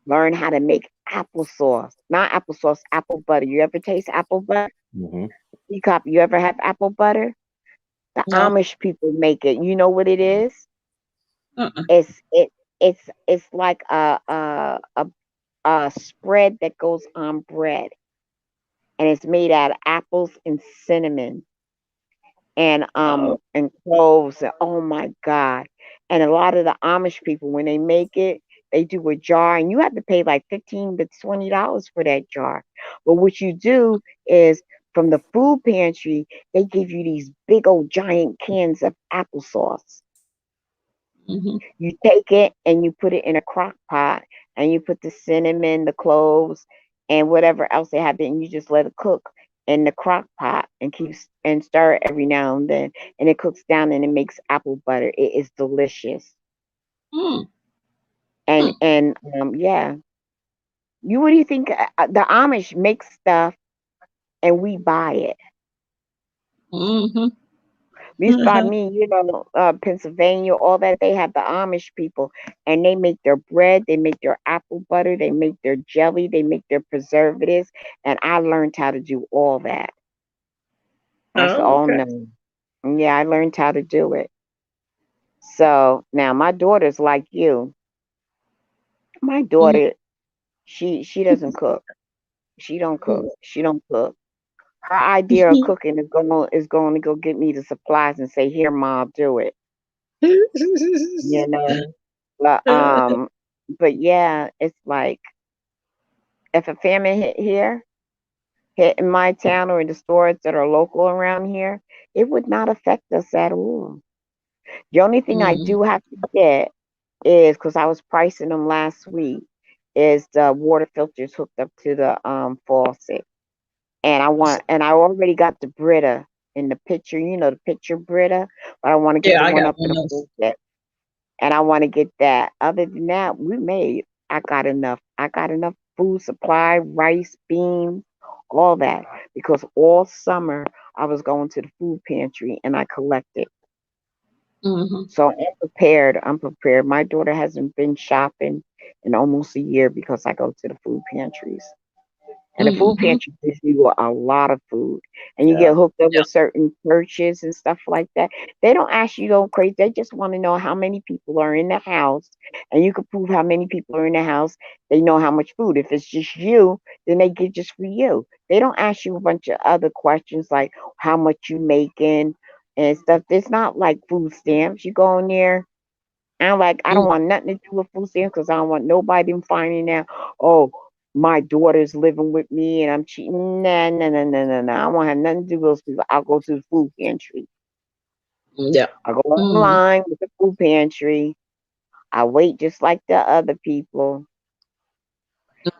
learn how to make applesauce. Not applesauce, apple butter. You ever taste apple butter? Hmm. DCOP, you ever have apple butter? The No. Amish people make it. You know what it is? Uh-uh. It's like a spread that goes on bread. and it's made out of apples and cinnamon Oh. and cloves. And, oh my God. And a lot of the Amish people, when they make it, they do a jar, and you have to pay like $15 to $20 for that jar. But what you do is, from the food pantry, they give you these big old giant cans of applesauce. Mm-hmm. You take it and you put it in a crock pot, and you put the cinnamon, the cloves, and whatever else they have in, and you just let it cook in the crock pot and and stir it every now and then, and it cooks down and it makes apple butter. It is delicious. Mm. And yeah, what do you think? The Amish make stuff and we buy it. Mm-hmm. At least by me, Pennsylvania, all that, they have the Amish people, and they make their bread, they make their apple butter, they make their jelly, they make their preservatives, and I learned how to do all that. I said, Oh, oh okay. no. Yeah, I learned how to do it. So now my daughter's like you. My daughter, she doesn't cook. She don't cook. She don't cook. Her idea of cooking is going to go get me the supplies and say, "Here, mom, do it." You know. But yeah, it's like, if a famine hit in my town or in the stores that are local around here, it would not affect us at all. The only thing I Mm-hmm. do have to get is, because I was pricing them last week, is the water filters hooked up to the faucet. And I already got the Brita in the picture, the picture Brita, but I want to get Yeah, the I one got up to one the of those. faucet. And I want to get that. Other than that, I got enough. I got enough food supply, rice, beans, all that. Because all summer I was going to the food pantry and I collected. Mm-hmm. So I'm prepared. I'm prepared. My daughter hasn't been shopping in almost a year because I go to the food pantries. And the food Mm-hmm. pantry gives you a lot of food. And you Yeah. get hooked up Yep. with certain churches and stuff like that. They don't ask you to go crazy. They just want to know how many people are in the house. And you can prove how many people are in the house. They know how much food. If it's just you, then they get just for you. They don't ask you a bunch of other questions like how much you making and stuff. It's not like food stamps. You go in there. I don't want nothing to do with food stamps because I don't want nobody finding out, oh, my daughter's living with me and I'm cheating. Nah, nah, nah, nah, nah, nah. I don't want to have nothing to do with those people. I'll go to the food pantry. Yeah. I go Mm-hmm. online with the food pantry. I wait just like the other people.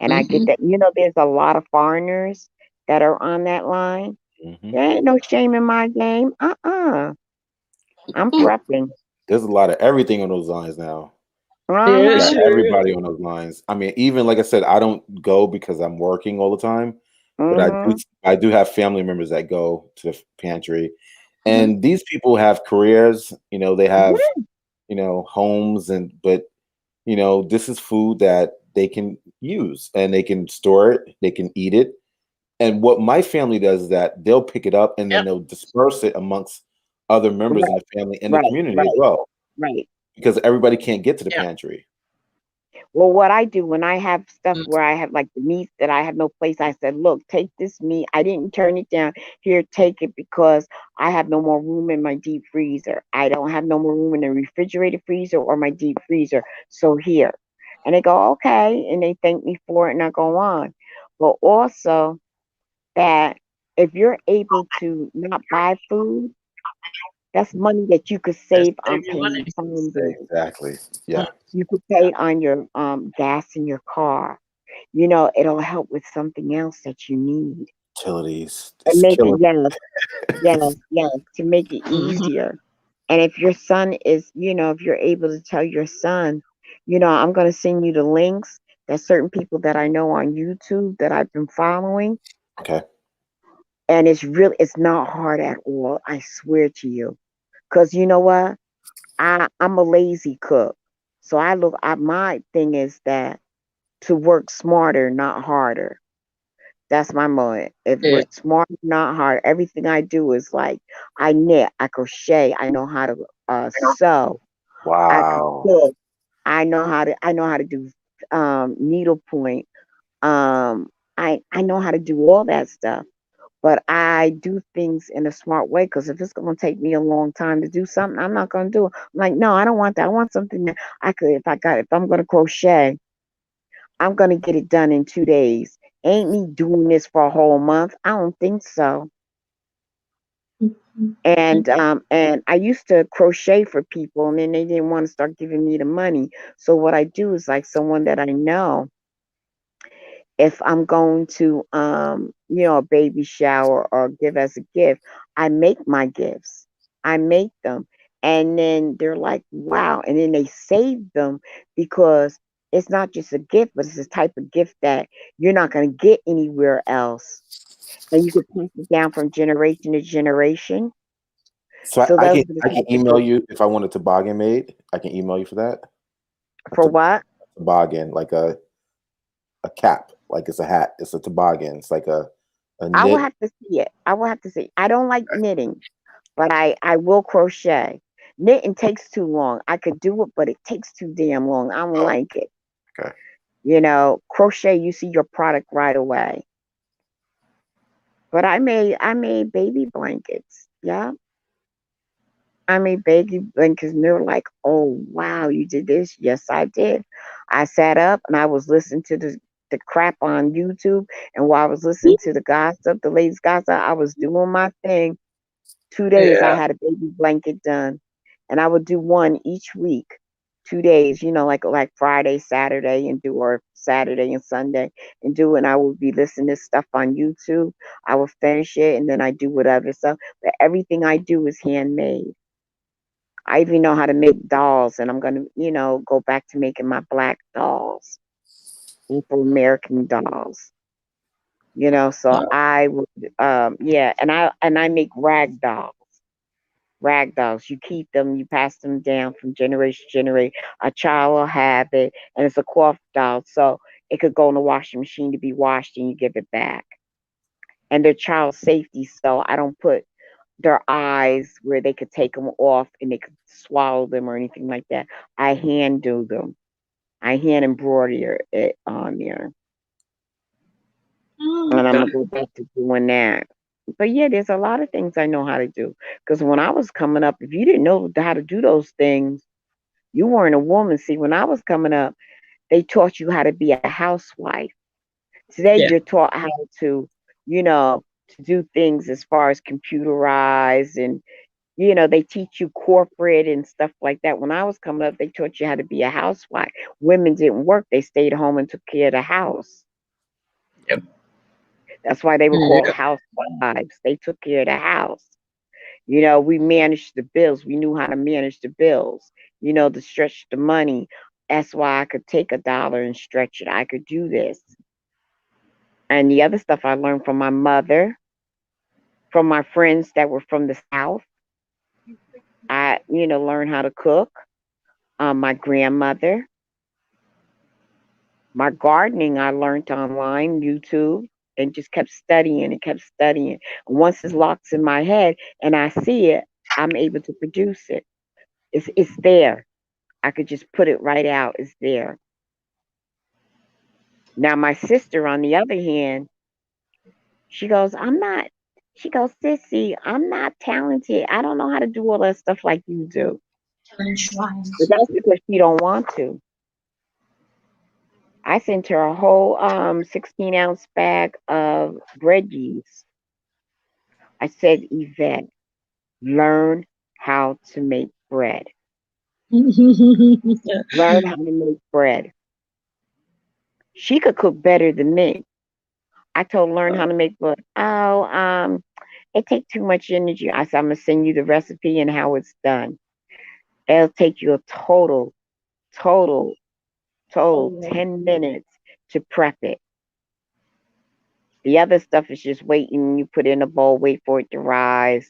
And I get Mm-hmm. that. There's a lot of foreigners that are on that line. Hmm. There ain't no shame in my game. I'm Yeah. prepping. There's a lot of everything on those lines now. Yeah, You it got Uh-huh. sure is. everybody on those lines. I mean, even like I said, I don't go because I'm working all the time, but Mm-hmm. I do have family members that go to the pantry, Mm-hmm. and these people have careers. They have Yeah. homes, but this is food that they can use and they can store it, they can eat it. And what my family does is that they'll pick it up and then Yep. they'll disperse it amongst other members in Right, the family and the right, community as right, well, right. because everybody can't get to the Yeah. pantry. Well, what I do when I have stuff where I have like the meats that I have no place, I said, look, take this meat. I didn't turn it down. Here, take it because I have no more room in my deep freezer. I don't have no more room in the refrigerated freezer or my deep freezer. So here. And they go, okay. And they thank me for it and I go on. But also that if you're able to not buy food, that's money that you could That's save on save your paying money. phone bills. Exactly. Yeah. You could pay on your gas in your car. It'll help with something else that you need. Utilities. And It's make it, killing. yes, yes, yes, to make it Mm-hmm. easier. And if your son is, if you're able to tell your son, I'm going to send you the links. There's certain people that I know on YouTube that I've been following. Okay. And it's not hard at all. I swear to you. Because you know what? I'm a lazy cook. So my thing is that to work smarter, not harder. That's my motto. If Yeah. work smarter, not harder. Everything I do is like I knit, I crochet, I know how to sew, I could Wow. cook, I know how to do needlepoint. I know how to do all that stuff, but I do things in a smart way. Because if it's going to take me a long time to do something, I'm not going to do it. I'm like, no, I don't want that. I want something that I could, if I'm going to crochet, I'm going to get it done in 2 days. Ain't me doing this for a whole month. I don't think so. And I used to crochet for people, and then they didn't want to start giving me the money. So what I do is, like, someone that I know, if I'm going to a baby shower or give as a gift, I make my gifts. I make them. And then they're like, wow. And then they save them, because it's not just a gift, but it's a type of gift that you're not going to get anywhere else. And you can pass it down from generation to generation. So So I those can are the I can type of email gifts. you if I want a toboggan made. I can email you for that. A For what? toboggan, like a cap, like it's a hat. It's a toboggan. It's like a I will knit. have to see it. I will have to see. I don't like knitting, but I will crochet. Knitting takes too long. I could do it, but it takes too damn long. I don't Oh, like it. okay. Crochet, you see your product right away. But I made baby blankets. Yeah. I made baby blankets, and they were like, "Oh wow, you did this?" Yes, I did. I sat up and I was listening to the crap on YouTube, and while I was listening to the gossip, the latest gossip, I was doing my thing. 2 days, I Yeah. had a baby blanket done, and I would do one each week. 2 days, like Friday, Saturday, and do, or Saturday and Sunday, and do. And I would be listening to stuff on YouTube. I would finish it, and then I do whatever stuff. But everything I do is handmade. I even know how to make dolls, and I'm gonna, go back to making my black dolls, Afro American dolls. So I would, yeah, and I make rag dolls. Rag dolls. You keep them, you pass them down from generation to generation. A child will have it, and it's a cloth doll, so it could go in the washing machine to be washed, and you give it back. And they're child safety, so I don't put their eyes where they could take them off and they could swallow them or anything like that. I hand do them. I hand embroider it on there, and I'm Okay. gonna go back to doing that. But yeah, there's a lot of things I know how to do. Because when I was coming up, if you didn't know how to do those things, you weren't a woman. See, when I was coming up, they taught you how to be a housewife. Today, Yeah. you're taught how to, you know, to do things as far as computerized, and they teach you corporate and stuff like that. When I was coming up, they taught you how to be a housewife. Women didn't work; they stayed home and took care of the house. Yep. That's why they were called Yep. housewives. They took care of the house. We managed the bills. We knew how to manage the bills, to stretch the money. That's why I could take $1 and stretch it. I could do this. And the other stuff I learned from my mother, from my friends that were from the South. I, learned how to cook. My grandmother, my gardening, I learned online, YouTube, and just kept studying and kept studying. And once it's locked in my head and I see it, I'm able to produce it. It's there. I could just put it right out. It's there. Now, my sister, on the other hand, she goes, she goes, Sissy, I'm not talented. I don't know how to do all that stuff like you do. But that's because she don't want to. I sent her a whole 16-ounce bag of bread yeast. I said, Yvette, learn how to make bread. Learn how to make bread. She could cook better than me. I told her learn how to make bread. Oh, it takes too much energy. I said, I'm gonna send you the recipe and how it's done. It'll take you a total, total 10 minutes to prep it. The other stuff is just waiting. You put it in a bowl, wait for it to rise,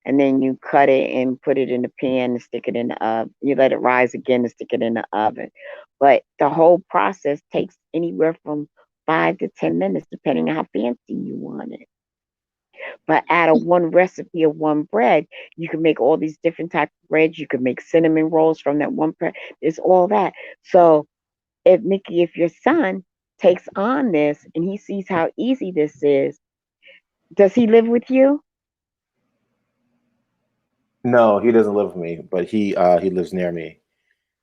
and then you cut it and put it in the pan and stick it in the oven. You let it rise again and stick it in the oven. But the whole process takes anywhere from 5 to 10 minutes, depending on how fancy you want it. But out of one recipe of one bread, you can make all these different types of breads. You can make cinnamon rolls from that one bread. It's all that. So if Mickey, if your son takes on this and he sees how easy this is. Does he live with you? No, he doesn't live with me, but he lives near me.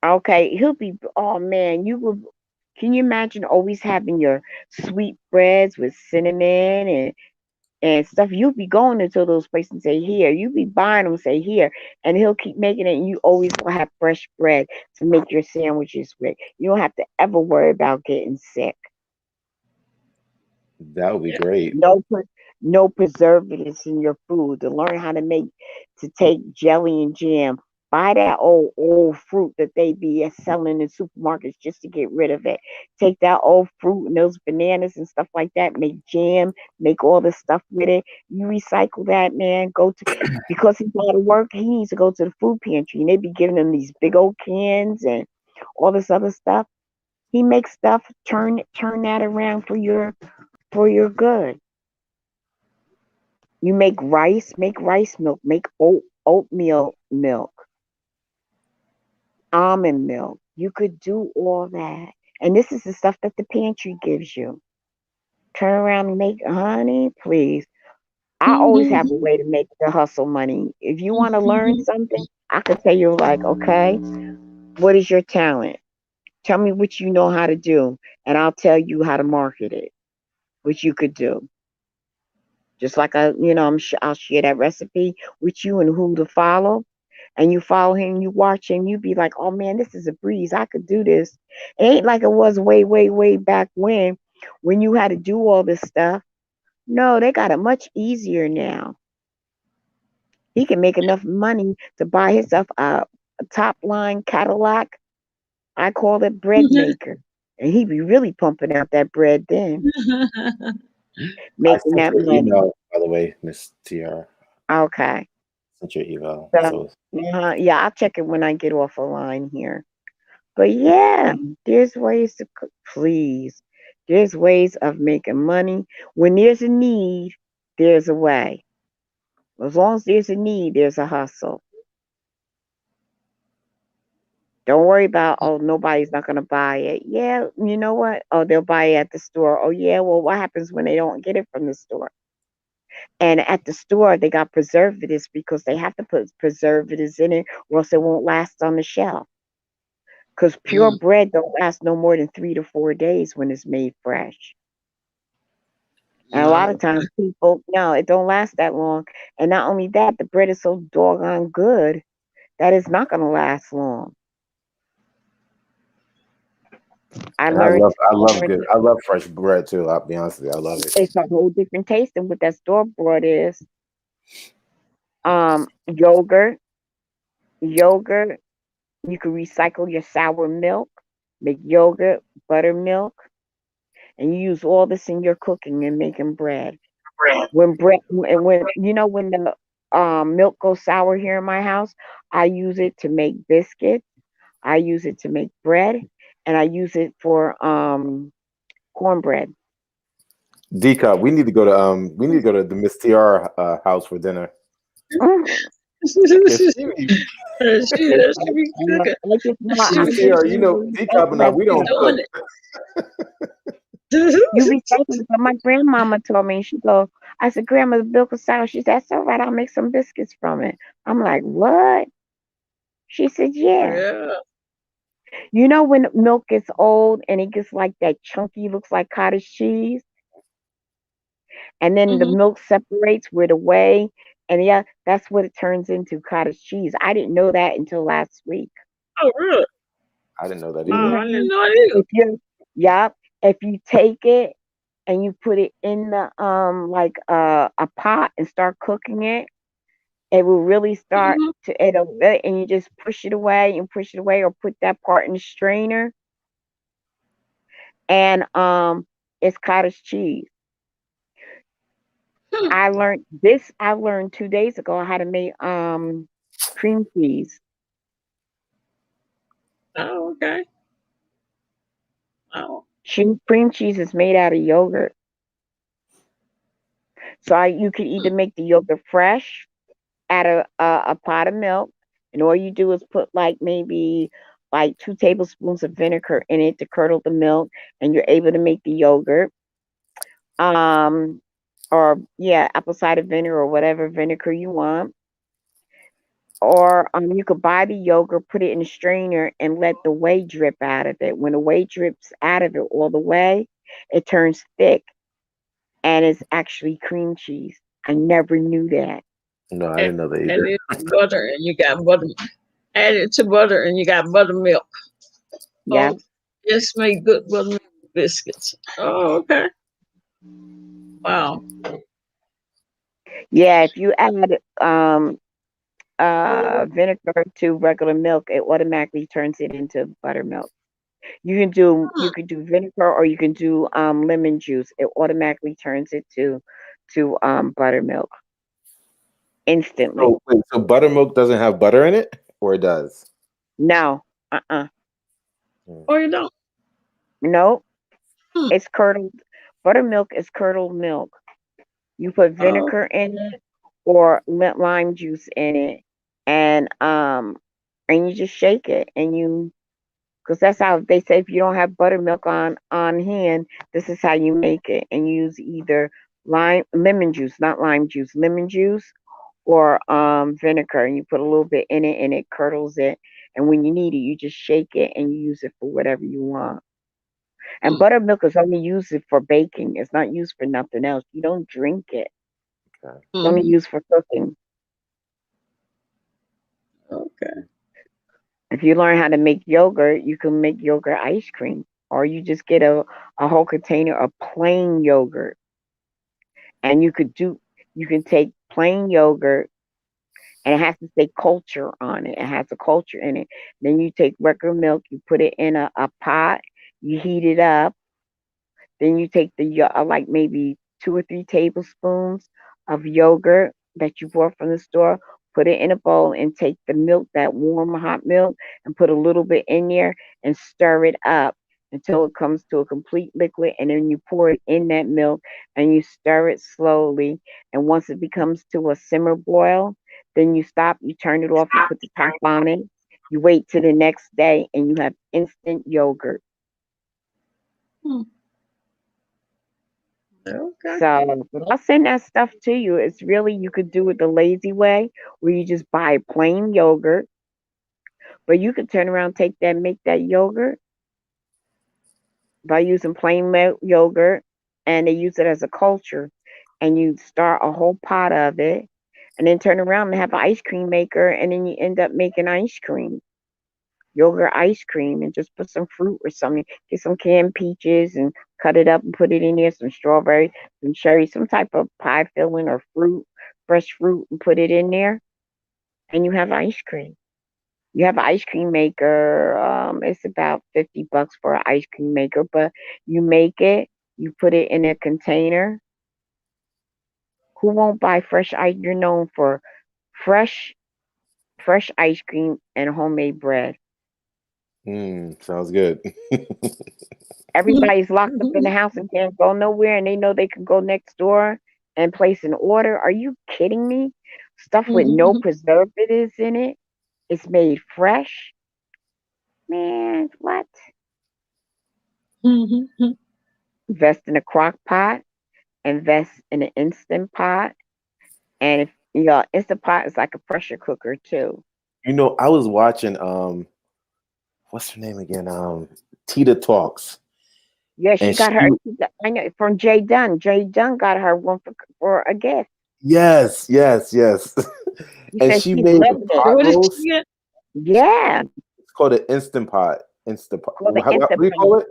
Okay, he'll be. Oh man, you will. Can you imagine always having your sweet breads with cinnamon and stuff? You'll be going into those places and say here. You be buying them, say here, and he'll keep making it. And you always will have fresh bread to make your sandwiches with. You don't have to ever worry about getting sick. That would be great. No preservatives in your food. To learn how to take jelly and jam. Buy that old fruit that they be selling in supermarkets just to get rid of it. Take that old fruit and those bananas and stuff like that. Make jam. Make all the stuff with it. You recycle that, man. Because he's out of work. He needs to go to the food pantry and they be giving him these big old cans and all this other stuff. He makes stuff. Turn that around for your good. You make rice milk, make oatmeal milk, almond milk. You could do all that. And this is the stuff that the pantry gives you. Turn around and make, honey, please. I always have a way to make the hustle money. If you want to learn something, I could tell you, like, okay, what is your talent? Tell me what you know how to do, and I'll tell you how to market it, which you could do. Just like I'll share that recipe with you and who to follow. And you follow him, you watch him, you be like, oh man, this is a breeze. I could do this. It ain't like it was way, way, way back when you had to do all this stuff. No, they got it much easier now. He can make enough money to buy himself a top line Cadillac. I call it bread maker. And he be really pumping out that bread then, I making sent that your money. email, by the way, Miss TR. Okay. Sent your email. So, So yeah, I'll check it when I get off a line here. But yeah, there's ways to please. There's ways of making money. When there's a need, there's a way. As long as there's a need, there's a hustle. Don't worry about, oh, nobody's not going to buy it. Yeah, you know what? Oh, they'll buy it at the store. Oh, yeah, well, what happens when they don't get it from the store? And at the store, they got preservatives because they have to put preservatives in it or else it won't last on the shelf. Because pure bread don't last no more than 3 to 4 days when it's made fresh. And a lot of times people, no, it don't last that long. And not only that, the bread is so doggone good that it's not going to last long. I love fresh bread too. I'll be honest with you, I love it. It's a whole different taste than what that store bought is. Yogurt. You can recycle your sour milk, make yogurt, buttermilk, and you use all this in your cooking and making bread. When the milk goes sour here in my house, I use it to make biscuits. I use it to make bread, and I use it for cornbread. DCOP, we need to go to the Miss TR house for dinner. She be cooking. Miss TR, DCOP and I, we don't cook. You recycle it. But my grandmama told me, I said, Grandma, the milk is sour. She said, that's all right. I'll make some biscuits from it. I'm like, what? She said, yeah. You know when milk gets old and it gets like that chunky, looks like cottage cheese? And then the milk separates with a whey. And yeah, that's what it turns into, cottage cheese. I didn't know that until last week. Oh, really? I didn't know that Oh, either. I didn't know that either. If you take it and you put it in the a pot and start cooking it, it will really start and you just push it away or put that part in the strainer, and it's cottage cheese. I learned 2 days ago how to make cream cheese. Oh, okay. Oh. Cream cheese is made out of yogurt. So you could either make the yogurt fresh, add a pot of milk, and all you do is put like maybe like 2 tablespoons of vinegar in it to curdle the milk, and you're able to make the yogurt. Um, or yeah, apple cider vinegar or whatever vinegar you want. Or you could buy the yogurt, put it in a strainer, and let the whey drip out of it. When the whey drips out of it all the way, it turns thick, and it's actually cream cheese. I never knew that. No, I didn't know that And either. it's butter, and you got butter. Add it to butter, and you got buttermilk. Yeah. Oh, just make good buttermilk biscuits. Oh, okay. Wow. Yeah, if you add vinegar to regular milk, it automatically turns it into buttermilk. You could do vinegar, or you can do lemon juice. It automatically turns it to buttermilk instantly. So wait, so buttermilk doesn't have butter in it, or it does? No, Oh, you don't. no, Hmm. it's curdled. Buttermilk is curdled milk. You put Oh, vinegar in it or lime juice in it, and you just shake it, and you because that's how they say if you don't have buttermilk on hand, this is how you make it, and you use either lemon juice, not lime juice, lemon juice, or vinegar, and you put a little bit in it, and it curdles it. And when you need it, you just shake it, and you use it for whatever you want. And hmm. buttermilk is only used for baking. It's not used for nothing else. You don't drink it. Okay. It's only Mhm. used for cooking. Okay. If you learn how to make yogurt, you can make yogurt ice cream, or you just get a whole container of plain yogurt, and you can take plain yogurt, and it has to say culture on it. It has a culture in it. Then you take regular milk, you put it in a pot, you heat it up. Then you take like maybe 2 or 3 tablespoons of yogurt that you bought from the store, put it in a bowl, and take the milk, that warm hot milk, and put a little bit in there and stir it up until it comes to a complete liquid. And then you pour it in that milk and you stir it slowly. And once it becomes to a simmer boil, then you stop, you turn it off, you put the top on it. You wait till the next day, and you have instant yogurt. Hmm. Okay. So, but I'll send that stuff to you. It's really, you could do it the lazy way, where you just buy plain yogurt, but you could turn around, take that, make that yogurt by using plain yogurt, and they use it as a culture, and you start a whole pot of it, and then turn around and have an ice cream maker, and then you end up making ice cream, yogurt ice cream, and just put some fruit or something. Get some canned peaches and cut it up and put it in there, some strawberries, some cherries, some type of pie filling or fruit, fresh fruit, and put it in there, and you have ice cream. You have an ice cream maker. It's about $50 for an ice cream maker, but you make it, you put it in a container. Who won't buy fresh ice? You're known for fresh, fresh ice cream and homemade bread. Sounds good. Everybody's locked up in the house and can't go nowhere, and they know they can go next door and place an order. Are you kidding me? Stuff with no preservatives in it. It's made fresh. Man, what? Invest in a crock pot, invest in an instant pot, and if instant pot is like a pressure cooker too. I was watching what's her name again? Tita Talks. Yeah, she And she got her. I know from Jay Dunn. Jay Dunn got her one for a gift. yes. He And said she she made the loved it. pot What did roast. she get? Yeah, It's called an instant pot. Instant pot. well, the What instant do you pot. call it?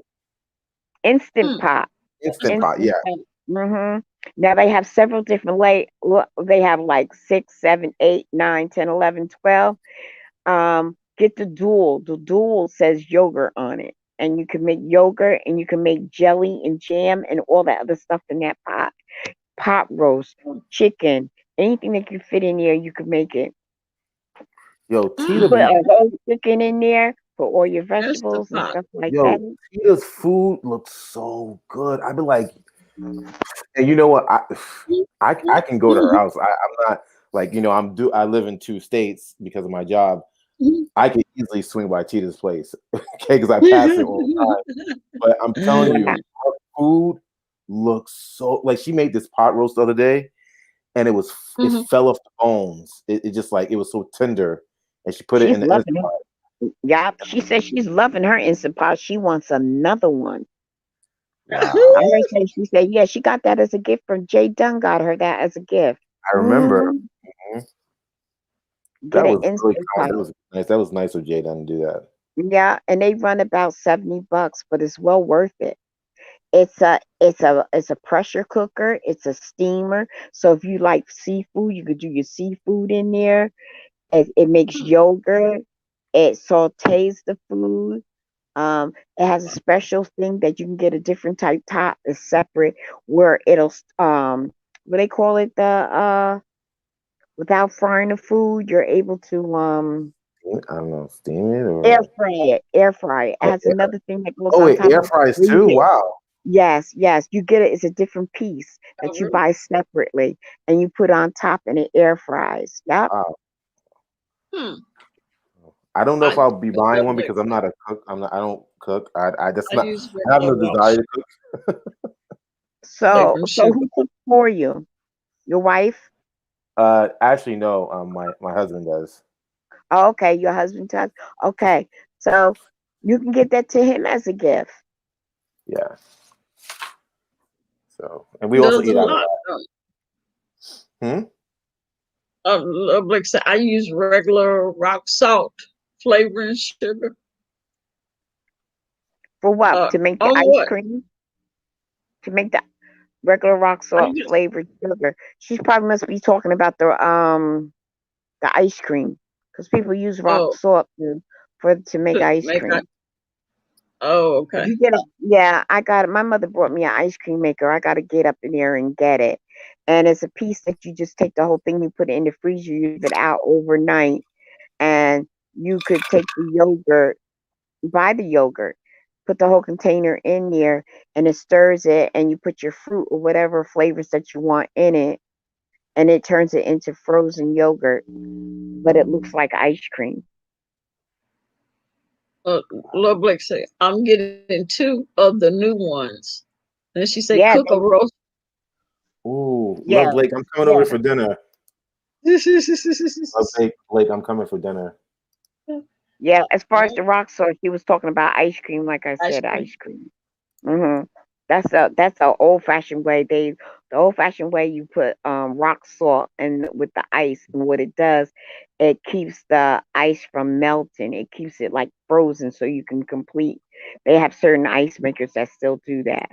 Instant Hmm. pot. Instant pot. Instant Yeah. pot. Now they have several different they have like 6, 7, 8, 9, 10, 11, 12. Get the dual. The dual says yogurt on it. And you can make yogurt, and you can make jelly and jam and all that other stuff in that pot. Pot roast, chicken, anything that can fit in there, you can make it. Yo, You Tita put Mm. be a whole chicken in there, put all your That's the vegetables and pot. stuff like that. Yo, Tita's food looks so good. I've been like, and you know what? I can go to her house. I'm not like, I live in 2 states because of my job. I could easily swing by Cheetah's place, okay, because I pass it all the time. But I'm telling you, her food looks so like she made this pot roast the other day, and it fell off the bones. It just like it was so tender, and she put it She's in the loving Instant Pot. it. Yeah, she says she's loving her Instant Pot. She wants another one. Wow, I heard say she said, yeah, she got that as a gift from Jay Dunn. Got her that as a gift. I remember. Mhm. Get That an was really Instant kind. Pot. That was nice. That was nice of Jaden to do that. Yeah, and they run about $70, but it's well worth it. It's a pressure cooker. It's a steamer. So if you like seafood, you could do your seafood in there. It makes yogurt. It sautés the food. It has a special thing that you can get a different type top. It's separate where it'll what they call it, the without frying the food, you're able to I don't know, steam it air or fry it. Air fry it. It oh, has another thing that goes oh, on it top air of it. fries Where you too. get Wow. Yes, yes, you get it. It's a different piece that you buy separately, and you put on top, and it air fries. Yep. Wow. Hmm. I don't know if I I'll be buying one regular, because I'm not a cook. I'm not. I don't cook. I that's I not. use I have regular no rock desire to cook. sugar So, and so sugar. who cooks for you? Your wife? Actually, no. My husband does. Oh, okay, your husband does. Okay, so you can get that to him as a gift. Yeah. So, and we also Does a eat out a lot. lot. Hmm. Like I said, I use regular rock salt flavoring sugar. For what? To make the On ice what? cream? To make the regular rock I salt use flavored sugar. She probably must be talking about the ice cream because people use rock oh salt to make to ice make I cream. If okay. you get it, yeah, I got it. My mother brought me an ice cream maker. I got to get up in there and get it. And it's a piece that you just take the whole thing, you put it in the freezer, you leave it out overnight, and you could take the yogurt, buy the yogurt, put the whole container in there, and it stirs it, and you put your fruit or whatever flavors that you want in it, and it turns it into frozen yogurt, but it looks like ice cream. Lord Blake say I'm getting two of the new ones. And she said Yeah, cook a roast. Ooh, love yeah, Blake. I'm coming over yeah. for dinner. Love Blake. I'm coming for dinner. Yeah, as far as the rock salt, he was talking about ice cream, like I Ice said, cream. ice cream. hmm that's a old fashioned way. The old fashioned way you put rock salt and with the ice, and what it does, it keeps the ice from melting. It keeps it like frozen, so you can complete. They have certain ice makers that still do that.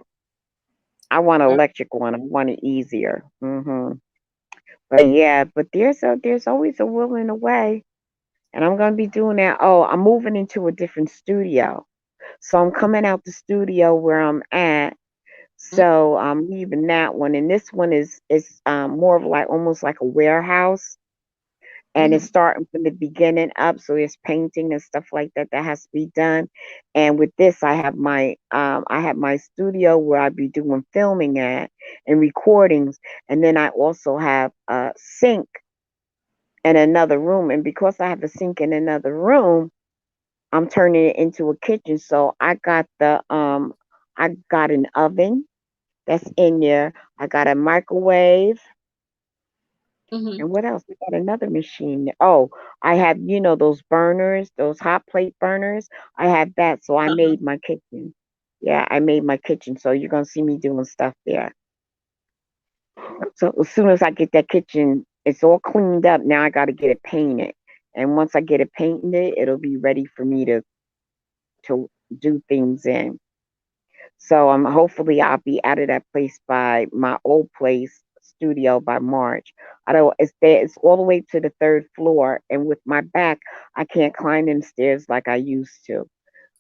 I want an electric one. I want it easier. But yeah, but there's always a will and a way. And I'm gonna be doing that. Oh, I'm moving into a different studio. So I'm coming out the studio where I'm at. So I'm leaving that one. And this one is more of like almost like a warehouse. And it's Mm-hmm. starting from the beginning up. So there's painting and stuff like that that has to be done. And with this I have my studio where I be doing filming at and recordings. And then I also have a sink in another room. And because I have a sink in another room, I'm turning it into a kitchen. So I got an oven that's in there. I got a microwave. Mm-hmm. And what else? I got another machine. Oh, I have, those burners, those hot plate burners. I have that. So I Uh-huh. made my kitchen. Yeah, I made my kitchen. So you're gonna see me doing stuff there. So as soon as I get that kitchen, it's all cleaned up. Now I gotta get it painted. And once I get it painted, it'll be ready for me to do things in. So hopefully I'll be out of that place by my old place studio by March. I don't it's there it's all the way to the third floor, and with my back I can't climb them stairs like I used to.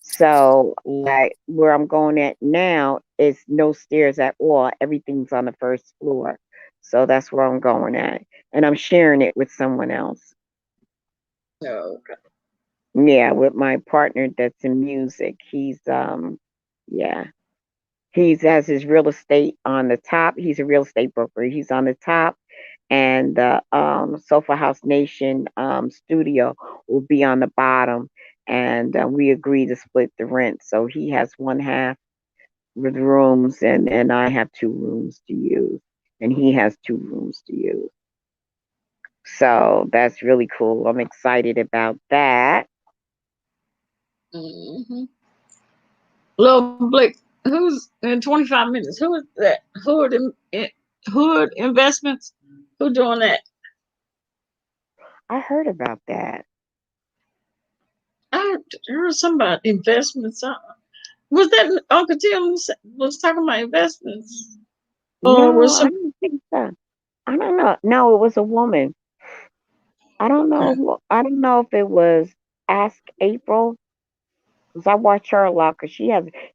So like where I'm going at now is no stairs at all. Everything's on the first floor. So that's where I'm going at. And I'm sharing it with someone else. Oh, okay. Yeah, with my partner that's in music. Yeah. He's has his real estate on the top. He's a real estate broker. He's on the top, and the Sofa House Nation studio will be on the bottom. And we agreed to split the rent. So he has one half with rooms, and I have two rooms to use, and he has two rooms to use. So that's really cool. I'm excited about that. Mm-hmm. Little Blake, who's in 25 minutes? Who is that? Hood Investments? Who doing that? I heard about that. I heard something about investments. Was that Uncle Tim was talking about investments? Or No, was I some don't think so. I don't know. No, it was a woman. I don't know. I don't know if it was Ask April, because I watch her a lot. Because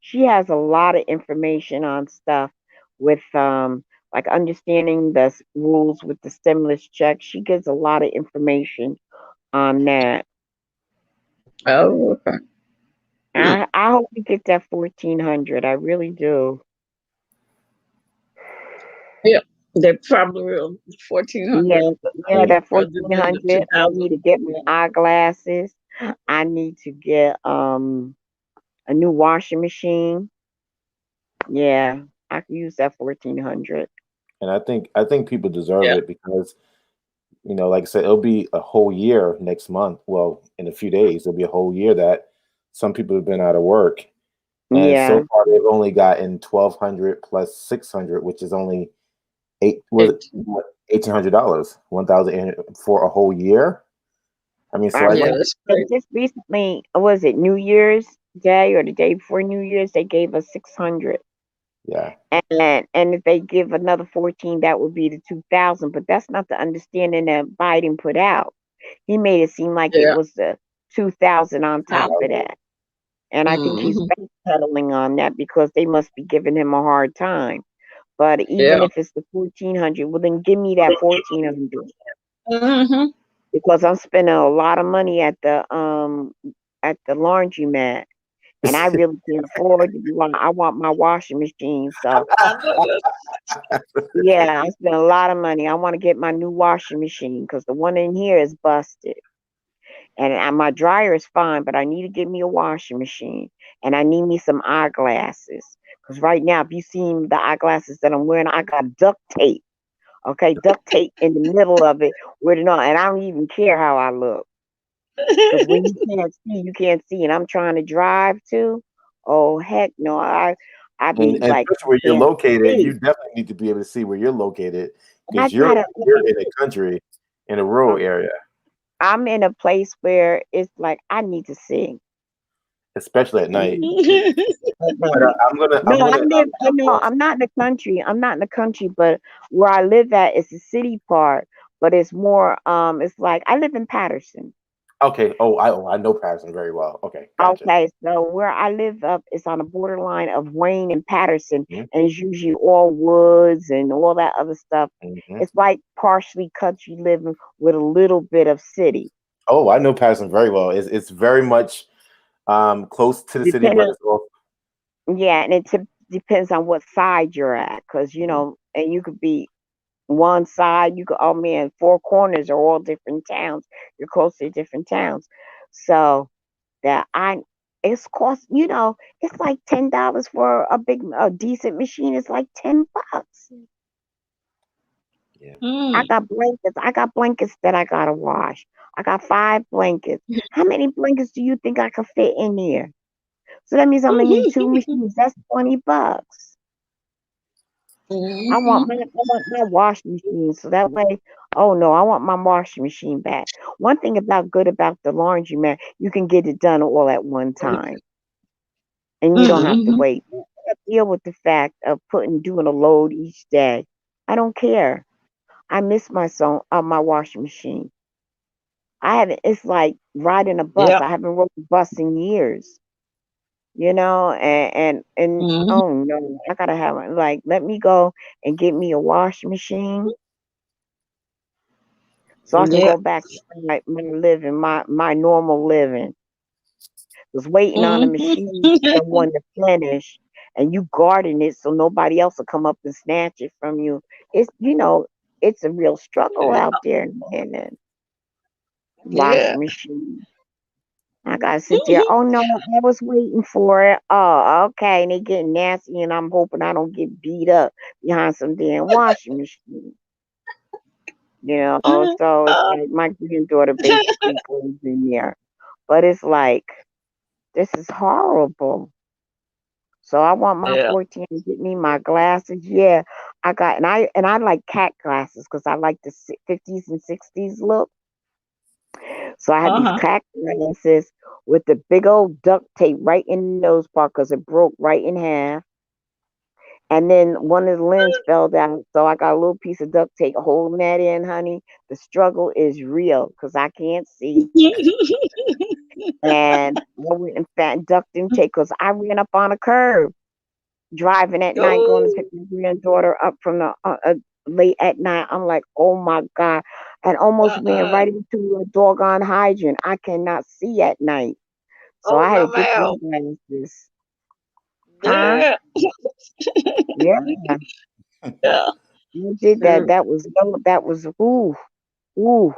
she has a lot of information on stuff with like understanding the rules with the stimulus check. She gives a lot of information on that. Oh, okay. I hope we get that 1,400. I really do. Yeah, they probably will. 1,400 Yeah, yeah, Yeah. that rather than the 1,400. I 2,000. need to get my eyeglasses. I need to get a new washing machine. Yeah, I could use that 1,400. And I think people deserve Yeah. it because, like I said, it'll be a whole year next month. Well, in a few days, it'll be a whole year that some people have been out of work. And so Yeah, far they've only gotten 1,200 plus 600, which is only It, $1,800, 1,800 for a whole year. I mean, so I I yeah, think went that's and great. just recently. Was it New Year's Day or the day before New Year's? They gave us 600, yeah. and if they give another 14, that would be the 2,000. But that's not the understanding that Biden put out. He made it seem like it Yeah. was the 2,000 on top of that. And I think he's Mm-hmm. backpedaling on that because they must be giving him a hard time. But even Yeah. if it's the 1,400, well, then give me that 1,400 Mm-hmm. because I'm spending a lot of money at the laundromat, and I really can't afford to be one. I want my washing machine, so I know that. yeah, I spend a lot of money. I want to get my new washing machine because the one in here is busted. And my dryer is fine, but I need to get me a washing machine, and I need me some eyeglasses. Because right now, if you seen the eyeglasses that I'm wearing, I got duct tape. Okay, duct tape in the middle of it, where the and I don't even care how I look. Because when you can't see, and I'm trying to drive too. Oh heck no, I and, be and like especially where you're can't located, you see. definitely need to be able to see where you're located And I because you're gotta. you're in a country, in a rural area, I'm in a place where it's like I need to see. especially at night. At But night. I'm gonna No, I live. No, post. I'm not in the country. I'm not in the country, but where I live at is the city part. But it's more. It's like I live in Patterson. Okay. Oh, I know Patterson very well. Okay, gotcha. Okay, so where I live up is on the borderline of Wayne and Patterson, hmm and it's usually all woods and all that other stuff. hmm It's like partially country living with a little bit of city. Oh, I know Patterson very well. It's very much close to the city, but Depending, it's all. yeah, and depends on what side you're at, because Mhm. and you could be one side, you could, oh man, four corners are all different towns. You're close to different towns. So that it's cost, it's like $10 for a decent machine. It's like $10. Yeah. I Mm. got blankets. I got blankets that I gotta wash. I got 5 blankets. How many blankets do you think I could fit in there? So that means I'm gonna need two machines. That's $20. I want my washing machine so that way. Oh no, I want my washing machine back. One thing good about the laundromat, you can get it done all at one time, and you don't have to Mhm. wait. I deal with the fact of doing a load each day. I don't care. I miss my washing machine. I haven't. It's like riding a bus. Yeah. I haven't rode a bus in years. And Mhm. oh no, I gotta have it. Like, let me go and get me a washing machine so I can Yeah. go back to my living, my normal living. Was waiting on the Mhm. machine for someone to finish, and you guarding it so nobody else will come up and snatch it from you. It's it's a real struggle out there in the Yeah. washing machine. I gotta sit there. Oh no, I was waiting for it. Oh, okay. And they getting nasty, and I'm hoping I don't get beat up behind some damn washing machine. You know, so it's Uh, like my granddaughter basically goes in there, but it's like this is horrible. So I want my yeah. 14 to get me my glasses. Yeah, I got and I like cat glasses because I like the 50s and 60s look. So I had these Uh-huh. cat glasses with the big old duct tape right in the nose part because it broke right in half. And then one of the lens fell down. So I got a little piece of duct tape holding that in, honey. The struggle is real because I can't see. And I went and found duct and tape because I ran up on a curb driving at night going to Oh, pick my granddaughter up from the late at night. I'm like, oh my God. And almost ran uh-uh. right into a doggone hydrant. I cannot see at night. So Oh, I had to no, get ma'am. them glasses. Huh? Yeah. Yeah. Yeah. You did that. Mm. That was ooh.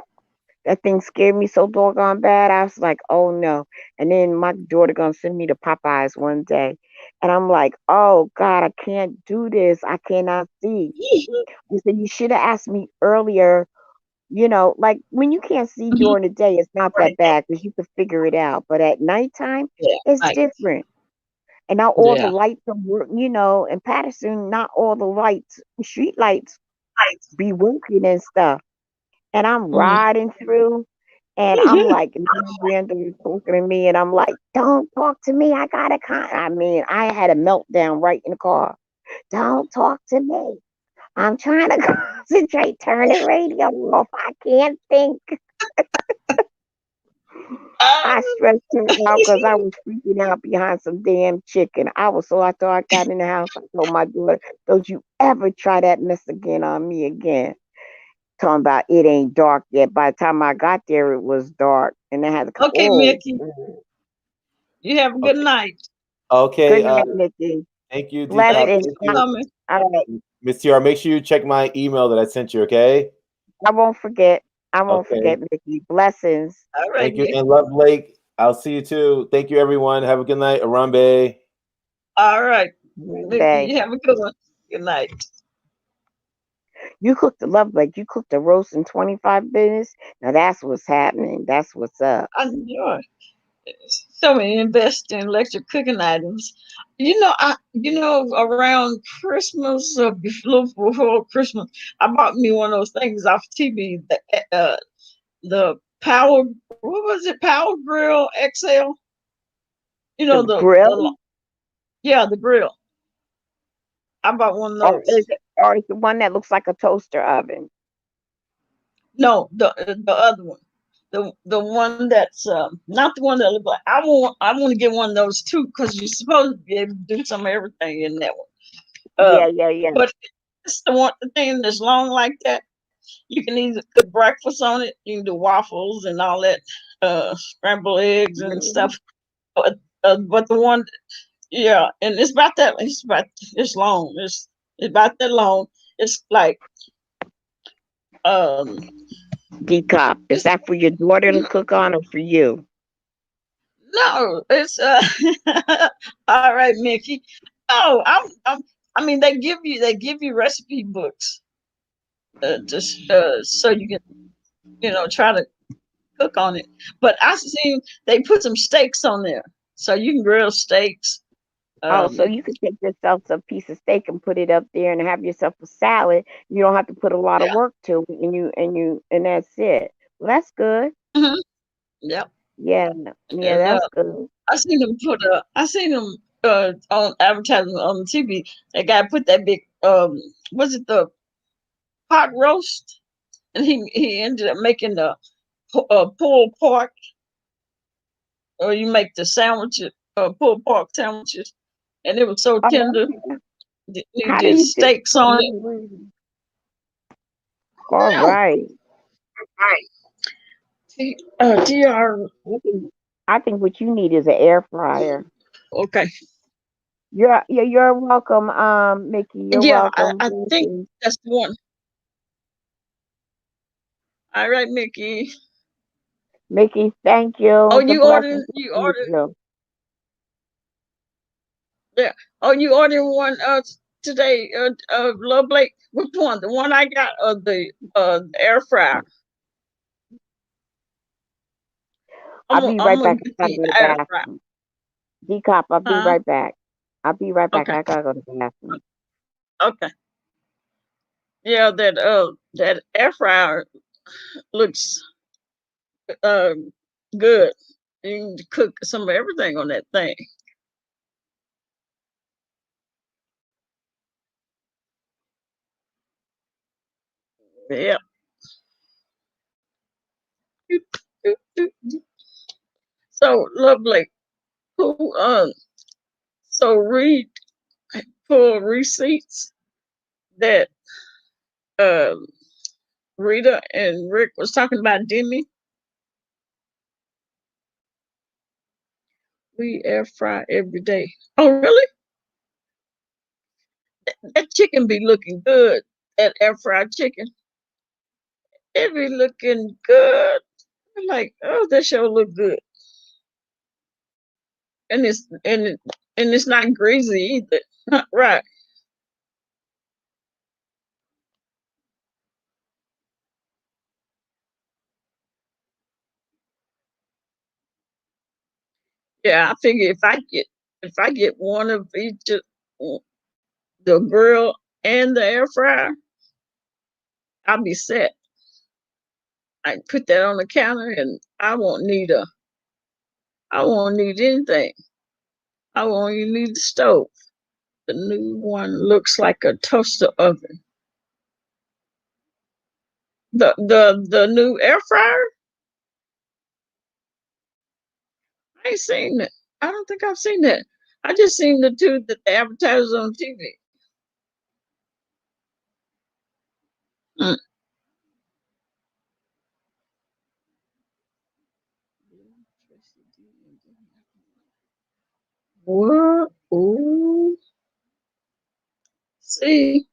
That thing scared me so doggone bad. I was like, oh no. And then my daughter gonna send me to Popeyes one day. And I'm like, oh God, I can't do this. I cannot see. He said, you should have asked me earlier. Like when you can't see during the day, it's not that bad because you can figure it out. But at nighttime, Yeah. it's Like, different. And now all the yeah. lights are, in Patterson, not all the lights, street lights be working and stuff. And I'm Mm. riding through and I'm like, and my granddaughter's talking to me and I'm like, don't talk to me. I got I mean, I had a meltdown right in the car. Don't talk to me. I'm trying to concentrate. Turn the radio off. I can't think. I stressed her out because I was freaking out behind some damn chicken. I thought I got in the house. I told my daughter, don't you ever try that mess again on me again. Talking about it ain't dark yet. By the time I got there, it was dark. And I had to come, Okay, Mickey. oh. You have a good Okay. night. Okay. Good night, Nikki. Thank you, Thank Decop. you Blessings. Thank for you, coming. All right. Miss Tiara. Make sure you check my email that I sent you. Okay. I won't forget. I won't Okay. forget, Nikki. Blessings. All right, Thank you, Nick. and Love Lake. I'll see you too. Thank you, everyone. Have a good night. Arambe. All right. Mickey, Day. you have a good one. Good night. You cooked the love like you cooked a roast in 25 minutes. Now that's what's happening. That's what's up. I enjoy. So many invest in electric cooking items. Around Christmas or before Christmas, I bought me one of those things off TV. The Power, what was it? Power Grill XL. You The know grill, yeah, the grill. I bought one of those. or is the one that looks like a toaster oven? No, the other one. The one that's not the one that look like I want to get one of those too because you're supposed to be able to do some of everything in that one. Yeah, yeah, yeah. But it's the thing that's long like that. You can either cook breakfast on it, you can do waffles and all that, scrambled eggs and Mhm. stuff. But the one, yeah, and it's about that. It's long. It's about that long. It's like um, Decop. Is it's that for your daughter to cook on or for you? no, it's all right, Mickey. Oh, I mean, they give you recipe books, just so you can try to cook on it. But I seen they put some steaks on there, so you can grill steaks. Oh, so Um, you could take yourself some piece of steak and put it up there and have yourself a salad. You don't have to put a lot of yeah, work to it, and that's it. Well, that's good. hmm yep. Yeah, yeah, And that's good. I seen them on advertising on the TV. That guy put that big was it the pot roast, and he ended up making the pulled pork, or you make the sandwiches, pulled pork sandwiches, and it was so Oh, tender. okay. He How do did you do? steaks on it. All No, right. TR. I think I think what you need is an air fryer. Okay. You're welcome, Mickey. You're Yeah, welcome. I think Blessings. that's the one. All right, Mickey. Mickey, thank you. Oh, The you blessings ordered, you be with ordered, you. yeah. Oh, you ordered one today, Love Blake. Which one? The one I got or the air fryer? I'll be I'm right gonna back. get I gotta the go to the air fryer. bathroom. DCOP, I'll be Huh? right back. I'll be right back. Okay. I gotta go to the bathroom. Okay. Yeah, that air fryer looks uh good. You can cook some of everything on that thing. Yeah. So lovely. Who so read pull receipts that um Rita and Rick was talking about, didn't he? We air fry every day. Oh really? That chicken be looking good. That air fried chicken. It be looking good. I'm like, oh, that sure look good. And it's not greasy either. Right. Yeah, I figure if I get one of each the grill and the air fryer, I'll be set. I put that on the counter and I won't need anything. I won't even need the stove. The new one looks like a toaster oven. The new air fryer, I ain't seen it. I don't think I've seen that. I just seen the two that they advertise on TV. Mm. What? Ooh. See,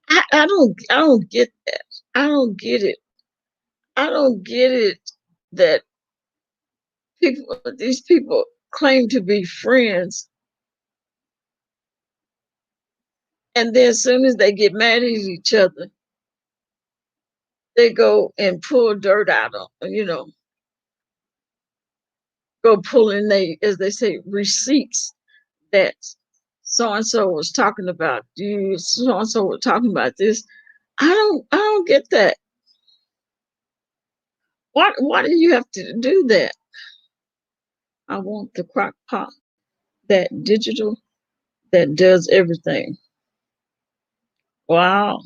I don't get that. I don't get it. I don't get it that these people claim to be friends, and then as soon as they get mad at each other, they go and pull dirt out of, go pulling they, as they say, receipts that so and so was talking about you, so and so was talking about this. I don't get that. Why do you have to do that? I want the crock pot, that digital that does everything. Wow. I'm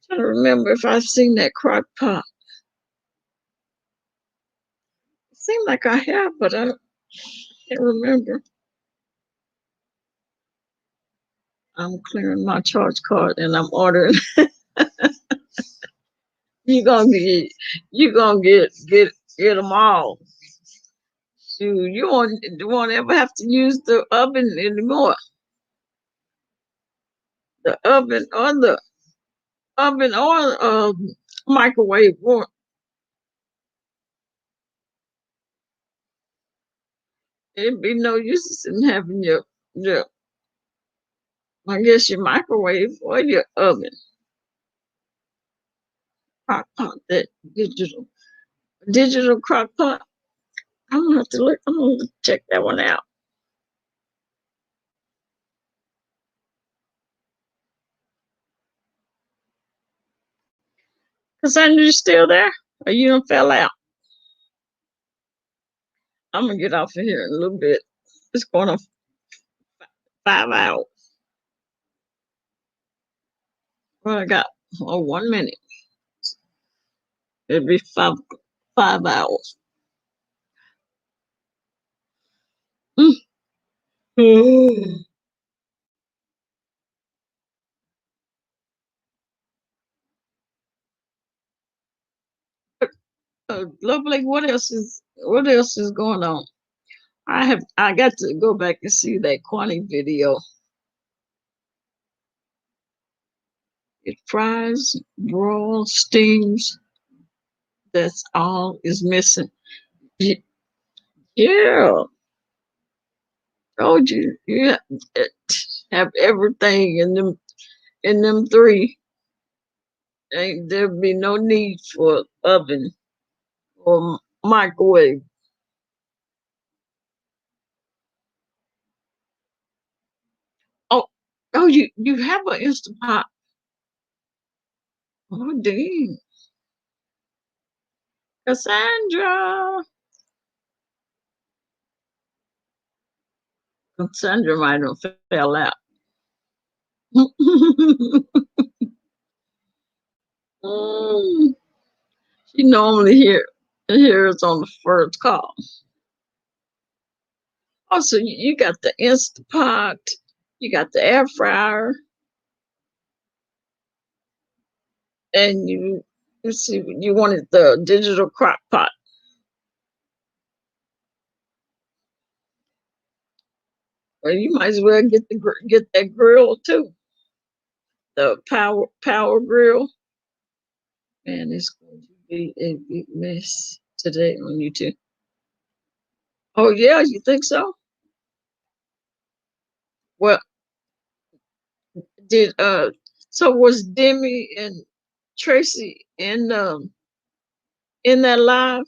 trying to remember if I've seen that crock pot. It seems like I have, but I can't remember. I'm clearing my charge card and I'm ordering. you gonna get you gonna get them all. Shoot, you won't ever have to use the oven anymore. The oven or microwave won't. It'd be no use in having your I guess your microwave or your oven. Crock pot, that digital crock pot. I'm gonna have to look. I'm gonna check that one out. Cassandra, you still there? Or you done fell out? I'm gonna get off of here in a little bit. It's going on 5 hours. Well, I got 1 minute. It'll be 5 hours. Mm. Lovely. What else is going on? I got to go back and see that Quani video. It fries, broils, steams. That's all is missing. Yeah, told you. You have everything in them three. Ain't there be no need for oven or microwave. Oh, oh, you have an instant pot. Oh, dang, Cassandra. Cassandra might have fell out. Mm, she normally hears on the first call. Also, you got the instant pot, you got the air fryer, and you see you wanted the digital crock pot. Well, you might as well get that grill too, the power grill. Man, it's going to be a big mess today on YouTube. Oh yeah, you think so? Well, did so was Demi and Tracy in that live?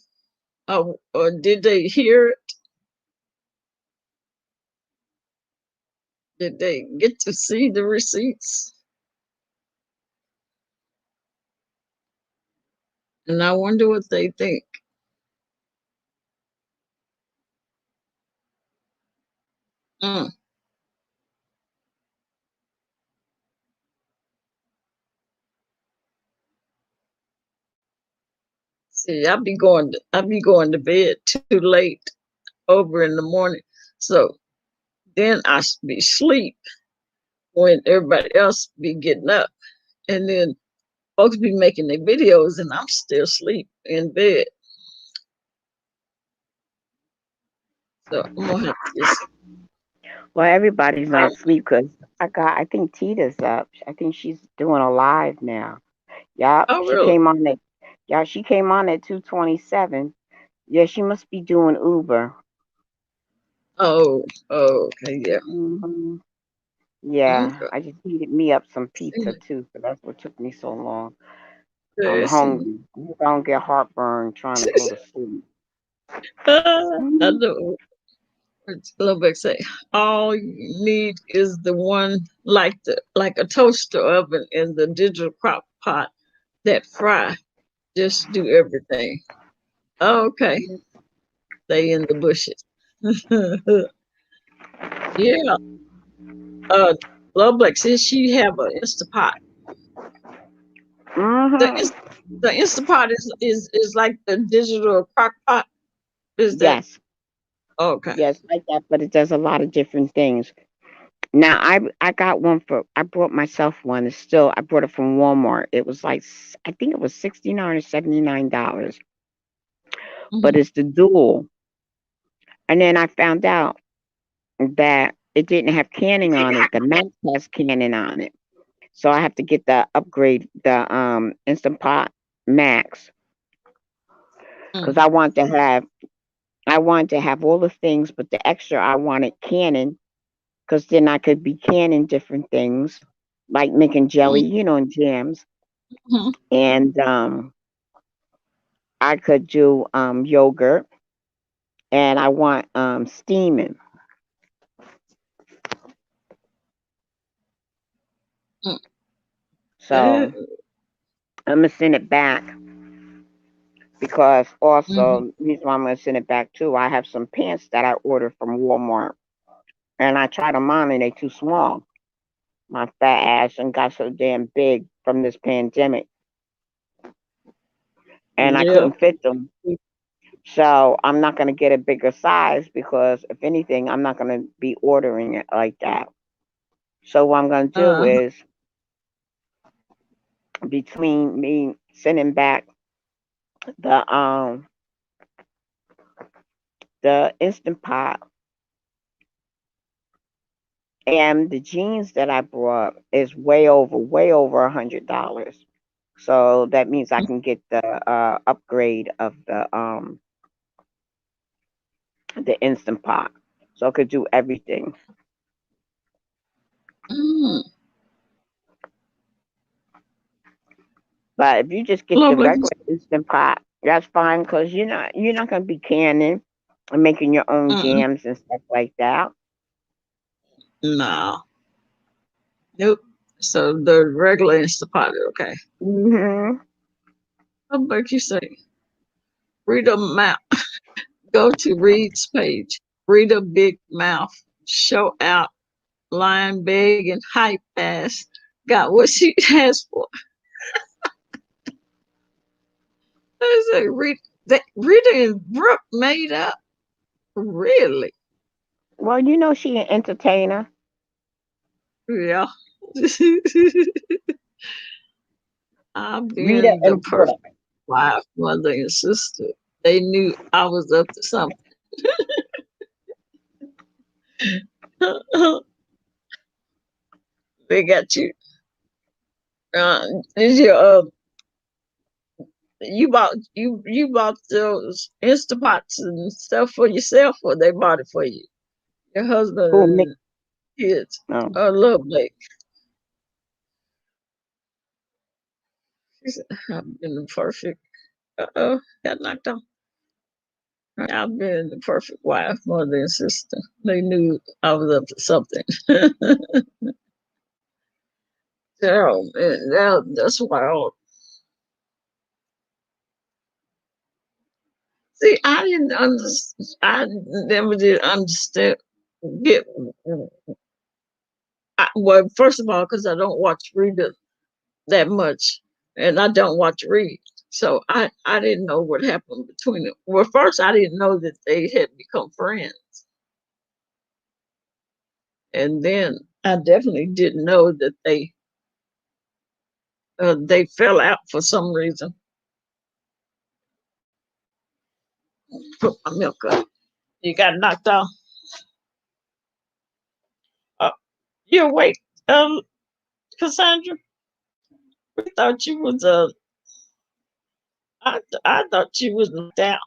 Or did they hear it? Did they get to see the receipts? And I wonder what they think. Mm. See, I be going to bed too late over in the morning. So then I be sleep when everybody else be getting up. And then folks be making their videos and I'm still asleep in bed. So I'm gonna have to just Well, everybody's not asleep because I think Tita's up. I think she's doing a live now. Yeah, oh really? she came on at 2:27. Yeah, she must be doing Uber. Oh, okay, yeah. Yeah, Okay. I just heated me up some pizza too, so that's what took me so long. I'm Listen. hungry. I don't get heartburn trying to go to sleep. I Mhm. know. Lobeck say all you need is the one like a toaster oven in the digital crock pot that fry. Just do everything. Okay, they in the bushes. Yeah. Uh, Lobeck says she have an Instapot. The Mhm. Inst- the Instapot is like the digital crock pot. Is that Yes. okay? Yes, like that, but it does a lot of different things. Now I got one I bought myself one. It's still I bought it from Walmart. It was like I think it was $69 or $79, but Hmm. it's the dual. And then I found out that it didn't have canning on it. The Max has canning on it. So I have to get the upgrade, the Instant Pot Max, because I want to have all the things, but the extra I wanted canning, because then I could be canning different things, like making jelly, and jams, Hmm. and I could do yogurt, and I want steaming. So I'm gonna send it back because Hmm. also reason why I'm gonna send it back too. I have some pants that I ordered from Walmart, and I tried them on and they too small. My fat ass and got so damn big from this pandemic, and I Yeah. couldn't fit them. So I'm not gonna get a bigger size because if anything, I'm not gonna be ordering it like that. So what I'm gonna do Uh, is between me sending back the um the instant pot And the jeans that I brought is way over $100. So that means I can get the upgrade of the Instant Pot. So I could do everything. Mm, But if you just get the lovely. regular Instant Pot, that's fine because you're not gonna be canning and making your own Mm, jams and stuff like that. no. Nope. So the regular Instapot, okay. Hmm. What about you say? Read a map. Go to Reed's page. Read a big mouth. Show out. Lying big and hype ass. Got what she asked for. I say, Rita and Brooke made up. Really? Well, she an entertainer. Yeah. I'm Rita being the and Brooke. perfect wife, mother, and sister. They knew I was up to something. They got you. Is your you bought those Instapots and stuff for yourself, or they bought it for you? Your husband Who Mick? and kids. Oh. Oh, lovely. She said, I've been the perfect. Uh-oh, got knocked off. I've been the perfect wife, mother, and sister. They knew I was up to something. Oh, man, that's wild. See, I didn't understand. I never did understand. Get well, first of all, because I don't watch Rita that much, and I don't watch Reed, so I didn't know what happened between them. Well, first I didn't know that they had become friends, and then I definitely didn't know that they fell out for some reason. Put my milk up. You got knocked off. Uh, you awake, Cassandra? We thought you was I thought you was knocked out.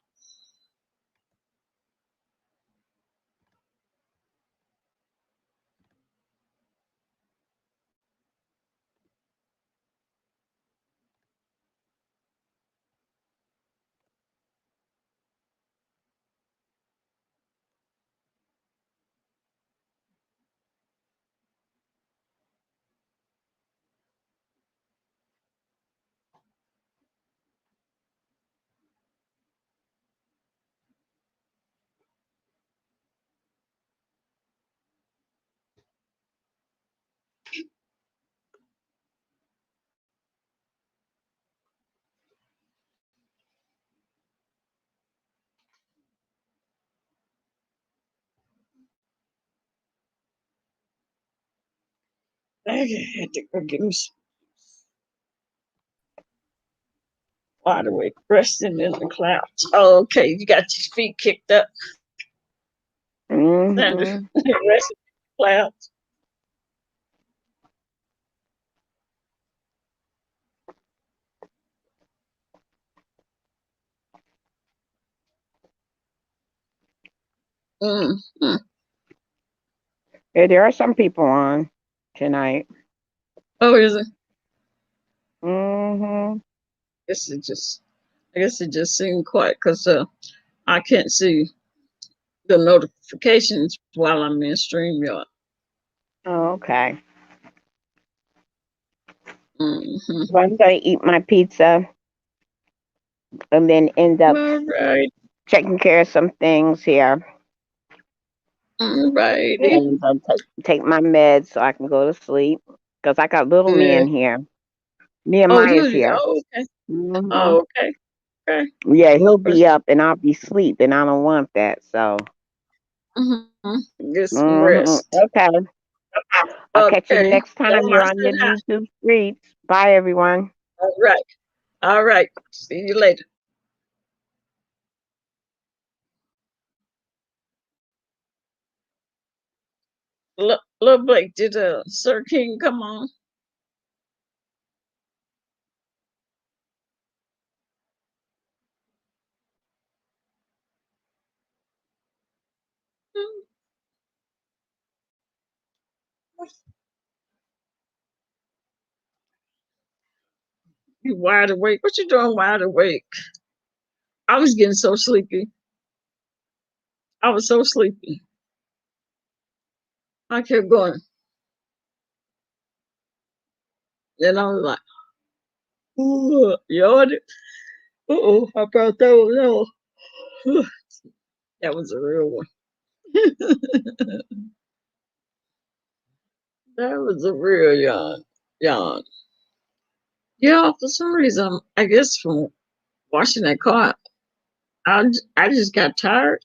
I had to go get me some water away, resting in the clouds. Oh, okay, you got your feet kicked up, Sandra. Hmm. Resting in the clouds. Mm-hmm. Yeah, there are some people on tonight. Oh, is it? Hmm. Guess it just, I guess it just seemed quiet because I can't see the notifications while I'm in StreamYard. Oh, okay. Mm-hmm. So I'm gonna eat my pizza and then end up All right. taking care of some things here. All righty. And take my meds so I can go to sleep. Because I got little Yeah. man here. Oh, Nehemiah's do you? here. Oh, okay. Hmm. Oh, okay. Okay. Yeah, he'll be up and I'll be asleep, and I don't want that. So, Get some rest. okay. I'll catch you Okay. next time Tell 'em I you're on the said hi. YouTube streets. Bye, everyone. All right. All right. See you later. Look. Love Blake, did Sir King come on? You wide awake? What you doing wide awake? I was getting so sleepy. I was so sleepy. I kept going. And I was like, ooh, yawning. Uh-oh, I thought that was no. That was a real one. That was a real yawn. Yawn. Yeah, for some reason, I guess from washing that car, I just got tired.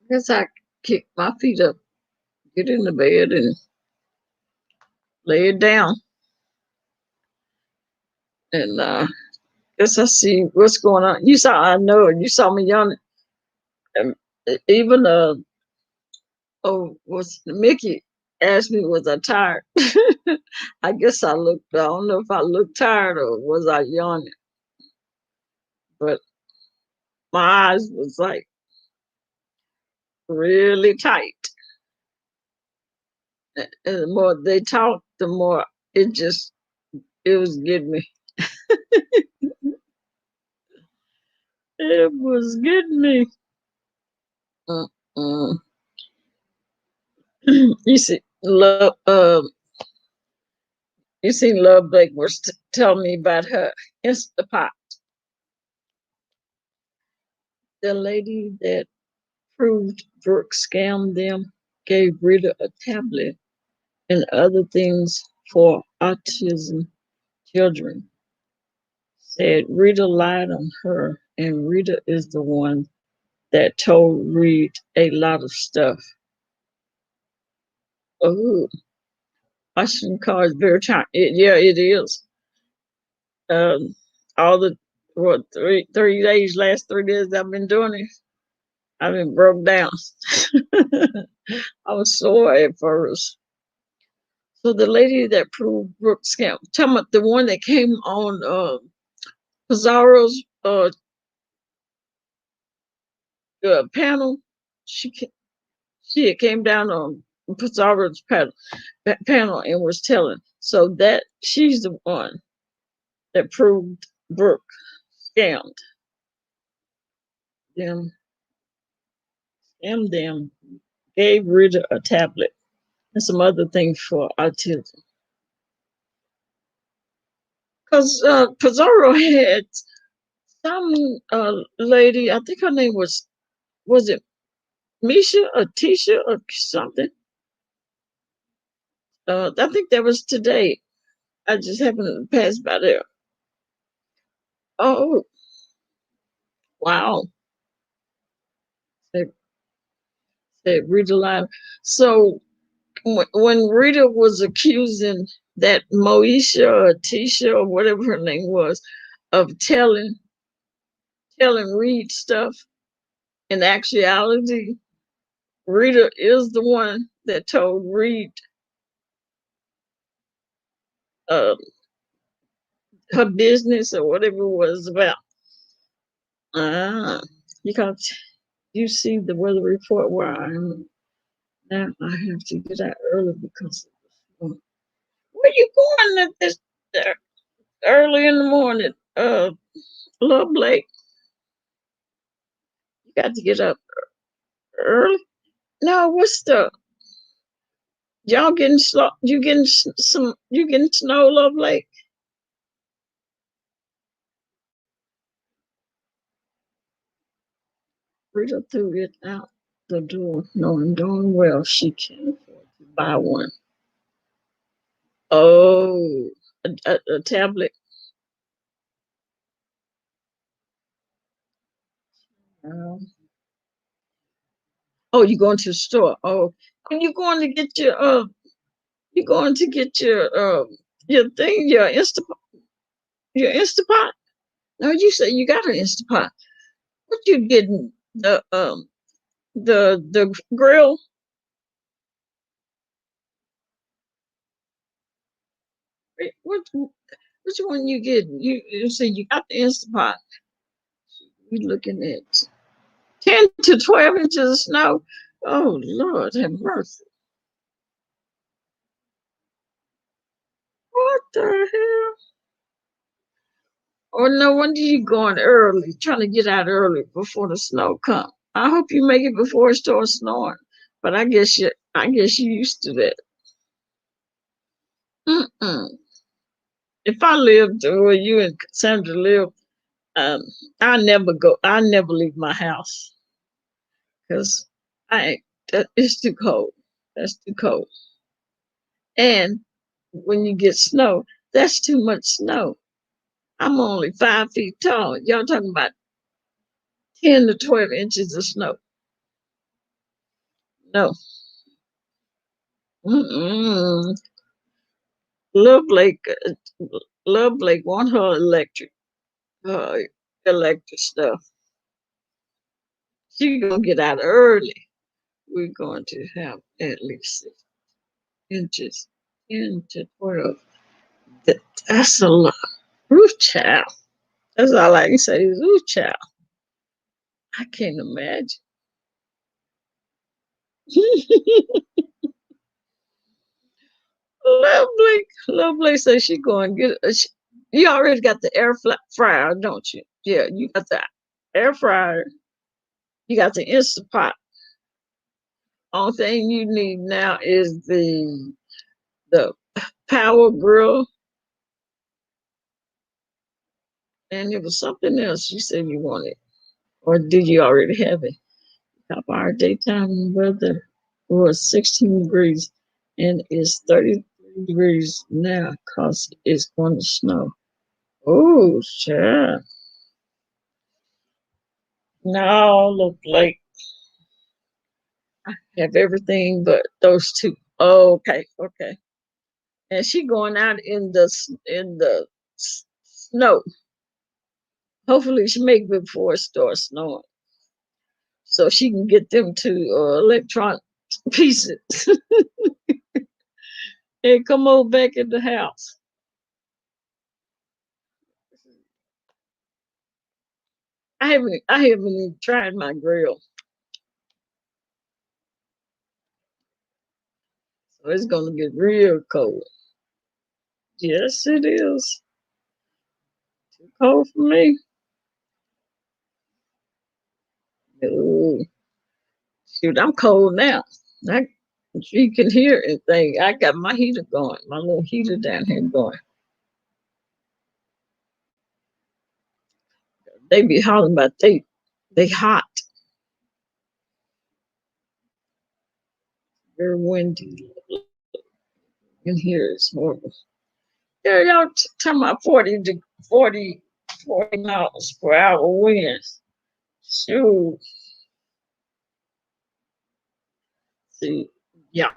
I guess I kicked my feet up, get in the bed, and lay it down. And guess I see what's going on. You saw, I know, you saw me yawning. And even oh, was Mickey asked me, was I tired? I guess I looked. I don't know if I looked tired or was I yawning, but my eyes was like really tight. And the more they talked, the more it was getting me. It was getting me. Mm-mm. You see, love. You seen Love Blake was telling me about her Instapot. The lady that proved Brooke scammed them gave Rita a tablet and other things for autism children. Said Rita lied on her, and Rita is the one that told Reed a lot of stuff. Oh, Washington car is very trying. Yeah, it is. Um, all the what 3 days, last 3 days I've been doing it, I've been broke down. I was sore at first. So the lady that proved Brooke scam, tell me the one that came on Pizarro's panel, she she came down on Pizarro's panel and was telling. So that she's the one that proved Brooke scammed them, gave Rita a tablet and some other things for autism. Because Pizarro had some lady, I think her name was it Misha or Tisha or something? I think that was today. I just happened to pass by there. Oh, wow. They, they Rita lied. So when Rita was accusing that Moesha or Tisha or whatever her name was of telling Reed stuff, in actuality, Rita is the one that told Reed uh, her business or whatever it was about. Ah, because you see the weather report where I am now. I have to get out early because of the storm. Where you going at this early in the morning? Love Blake, you got to get up early. No, what's the y'all getting slow? You getting some? You getting snow, Love Blake? Rita threw it out the door, knowing darn well she can't afford to buy one. Oh, a tablet. Um, oh, you going to the store? Oh, and you going to get you going to get your thing, your Instapot? No, you say you got an Instapot. What you getting? The the grill. Which one you get? You say you got the Instapot. You looking at 10 to 12 inches of snow. Oh Lord, have mercy. What the hell? Oh, no wonder you going early, trying to get out early before the snow comes. I hope you make it before it starts snowing. But I guess you used to that. Mm-mm. If I lived where you and Sandra live, um, I never leave my house because it's too cold. That's too cold. And when you get snow, that's too much snow. I'm only 5 feet tall. Y'all talking about 10 to 12 inches of snow. No. Mm-mm. Love Blake, Love Blake want her uh, electric stuff. She gonna get out early. We're going to have at least 6 inches, 10 to 12. That's a lot. Ooh, child. That's all I can say is, ooh, child. I can't imagine. Lovely says she going to get you already got the fryer, don't you? Yeah, you got the air fryer. You got the Instant Pot. Only thing you need now is the power grill. And it was something else you said you wanted. Or did you already have it? Top our daytime weather was 16 degrees and it's 33 degrees now because it's going to snow. Oh, sure. No, look like I have everything but those two. Oh, okay, okay. And she going out in the snow. Hopefully she make it before it starts snowing, so she can get them to electronic pieces and come over back in the house. I haven't even tried my grill, so it's gonna get real cold. Yes, it is. Too cold for me. Ooh, shoot, I'm cold now. I, you can hear anything. I got my heater going, my little heater down here going. They be hollering about they hot. Very windy in here. It's horrible. Yeah, y'all talking about 40, 40 miles per hour winds. Shoot. See, yeah,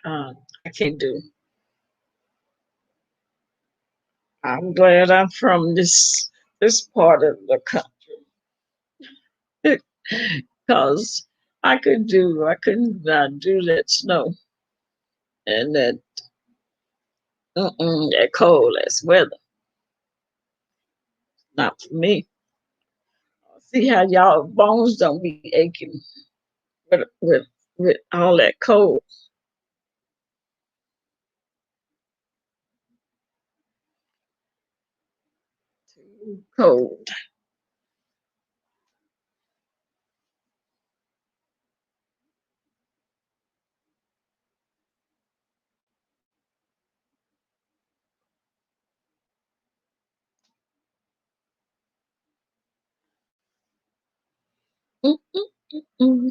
I can't do. I'm glad I'm from this part of the country because I couldn't not do that snow and that cold ass weather. Not for me. See how y'all bones don't be aching with all that cold. Too cold. Mm-mm-mm.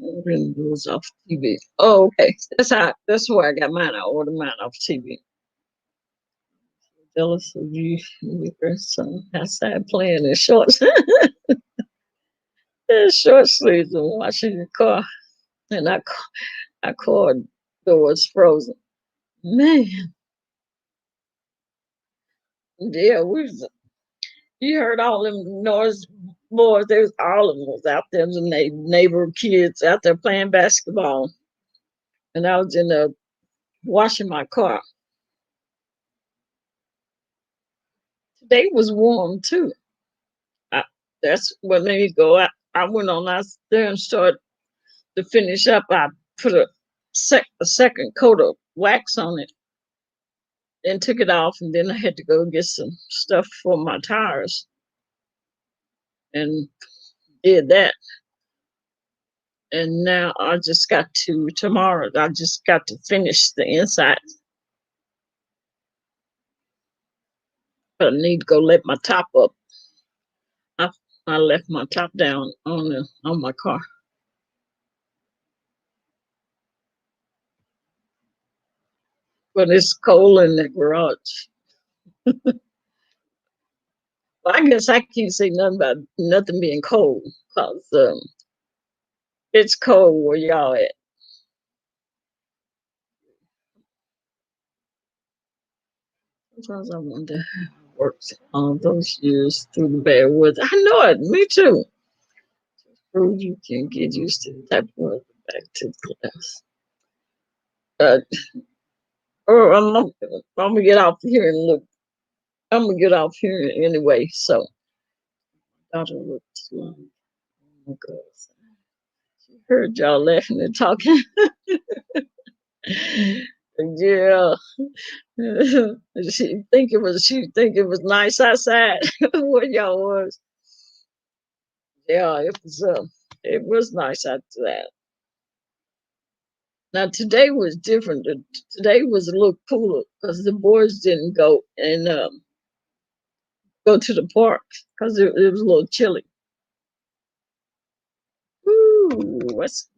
Ordering those off TV. Oh, okay. That's where I got mine. I ordered mine off TV. Jealous of you, your son outside playing in shorts, in short sleeves and washing your car. And our car door was frozen. Man, yeah, you heard all them noise boys. There's all of them was out there. The neighbor kids out there playing basketball, and I was in the washing my car. Today was warm too. I, that's what made me go. I went on out there and started to finish up. I put a second coat of wax on it, then took it off, and then I had to go get some stuff for my tires, and did that. And now I just got to tomorrow. I just got to finish the inside. But I need to go let my top up. I, I left my top down on my car. But it's cold in the garage. Well, I guess I can't say nothing about nothing being cold because it's cold where y'all at. Sometimes I wonder how it works all those years through the bad weather. I know it, me too. Prove you can get used to the type of weather. Back to the class. Or I'm gonna get off here and look. I'm gonna get off here anyway. So, daughter looks like, oh my God. She heard y'all laughing and talking. Yeah. She think it was nice outside where y'all was. Yeah, it was nice after that. Now today was different. Today was a little cooler because the boys didn't go and go to the park because it was a little chilly. Ooh, what's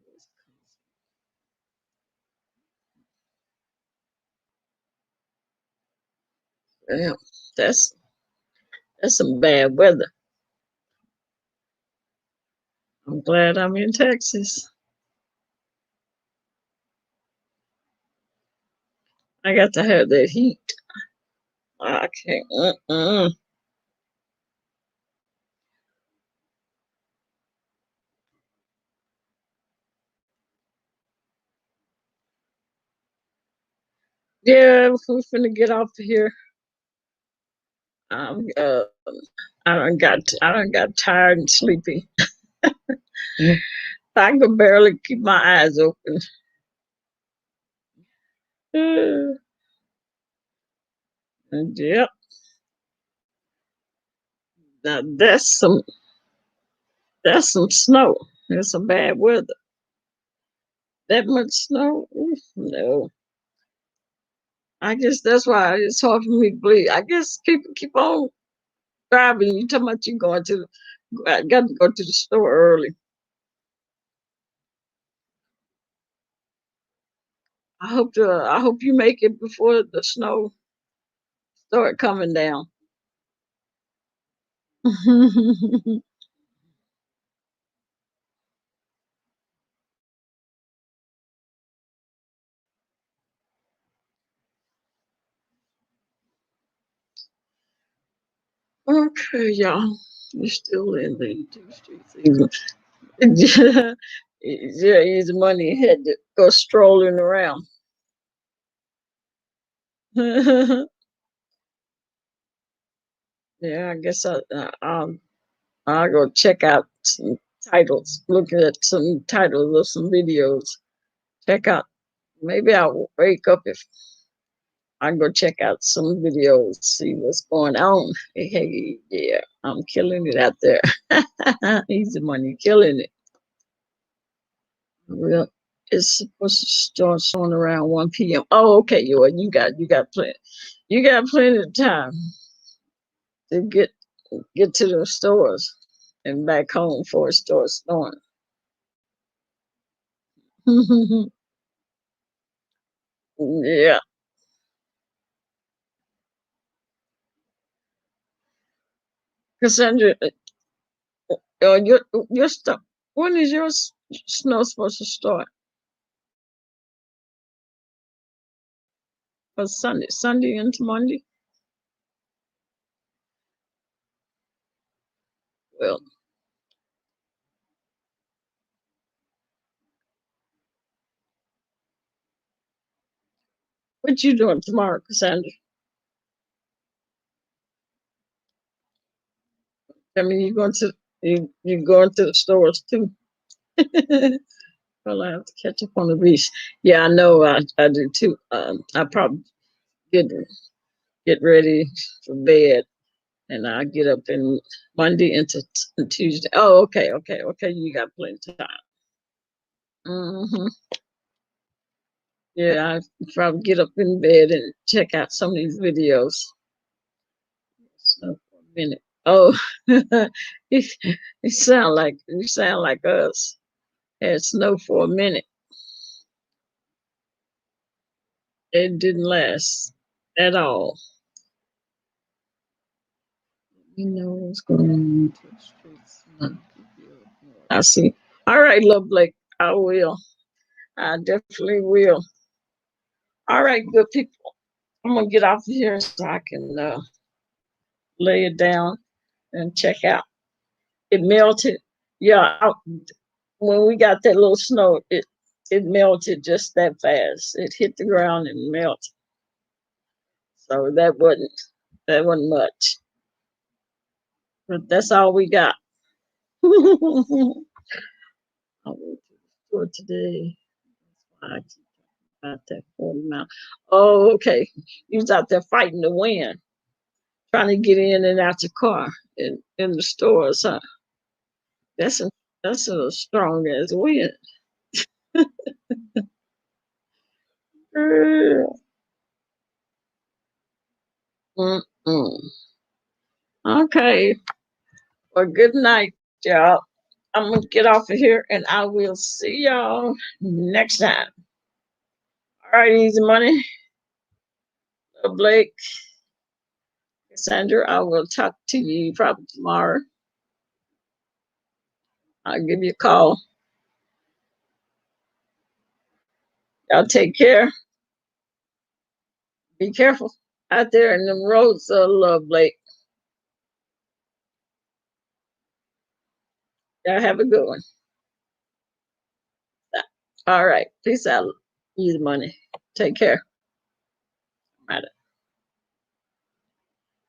yeah, that's that's some bad weather. I'm glad I'm in Texas. I got to have that heat. I can't. Yeah, we're finna get off of here. Um, uh, I done got tired and sleepy. I could barely keep my eyes open. And yep, now that's some snow. That's some bad weather. That much snow? Oof, no. I guess that's why it's hard for me to believe. I guess people keep on driving. You talking about you going to I got to go to the store early. I hope you make it before the snow start coming down. Okay, y'all. You're still in the industry season. Yeah, his money had to go strolling around. Yeah, I guess I'll go check out some titles, look at some titles of some videos. Check out. Maybe I'll wake up if I go check out some videos, see what's going on. Hey, yeah, I'm killing it out there. Easy money, killing it. Well, it's supposed to start showing around 1 p.m. Oh, okay, you got plenty of time to get to the stores and back home before it starts snowing. Yeah, Cassandra, your stuff. When is your snow supposed to start? or Sunday into Monday. Well, what you doing tomorrow, Cassandra? I mean, you're going to the stores too. Well, I have to catch up on the reach. Yeah, I know. I do too. I probably get ready for bed, and I get up in Monday into Tuesday. Oh, okay. You got plenty of time. Hmm. Yeah, I probably get up in bed and check out some of these videos. So for a minute. Oh, you sound like us. Had snow for a minute. It didn't last at all. You know what's going on. I see. All right, Love Blake. I will. I definitely will. All right, good people. I'm gonna get off of here so I can lay it down and check out. It melted. Yeah, when we got that little snow, it melted just that fast. It hit the ground and melted. So that wasn't much. But that's all we got. I went to the store today. I keep about that 40 mile. Oh, okay. You was out there fighting the wind, trying to get in and out your car in the stores, huh? That's a strong as wind. Mm-mm. Okay. Well, good night, y'all. I'm gonna get off of here and I will see y'all next time. All right, Easy Money. Blake, Cassandra, I will talk to you probably tomorrow. I'll give you a call. Y'all take care. Be careful out there in them roads, Love Blake. Y'all have a good one. All right. Peace out. Easy Money. Take care. Right.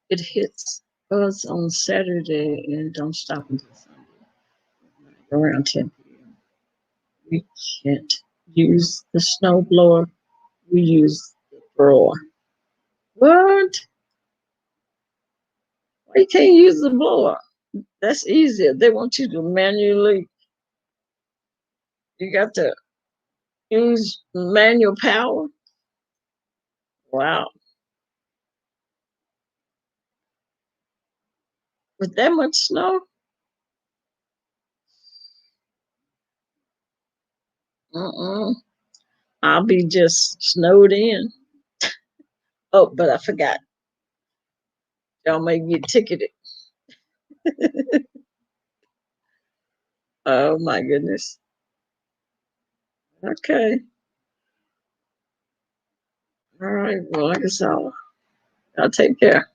It hits us on Saturday and don't stop until Sunday around 10 p.m. We can't use the snow blower. We use the thrower. What? Why you can't use the blower? That's easier. They want you to manually. You got to use manual power. Wow. With that much snow? I'll be just snowed in. Oh, but I forgot. Y'all may get ticketed. Oh my goodness. Okay. All right. Well, I guess I'll take care.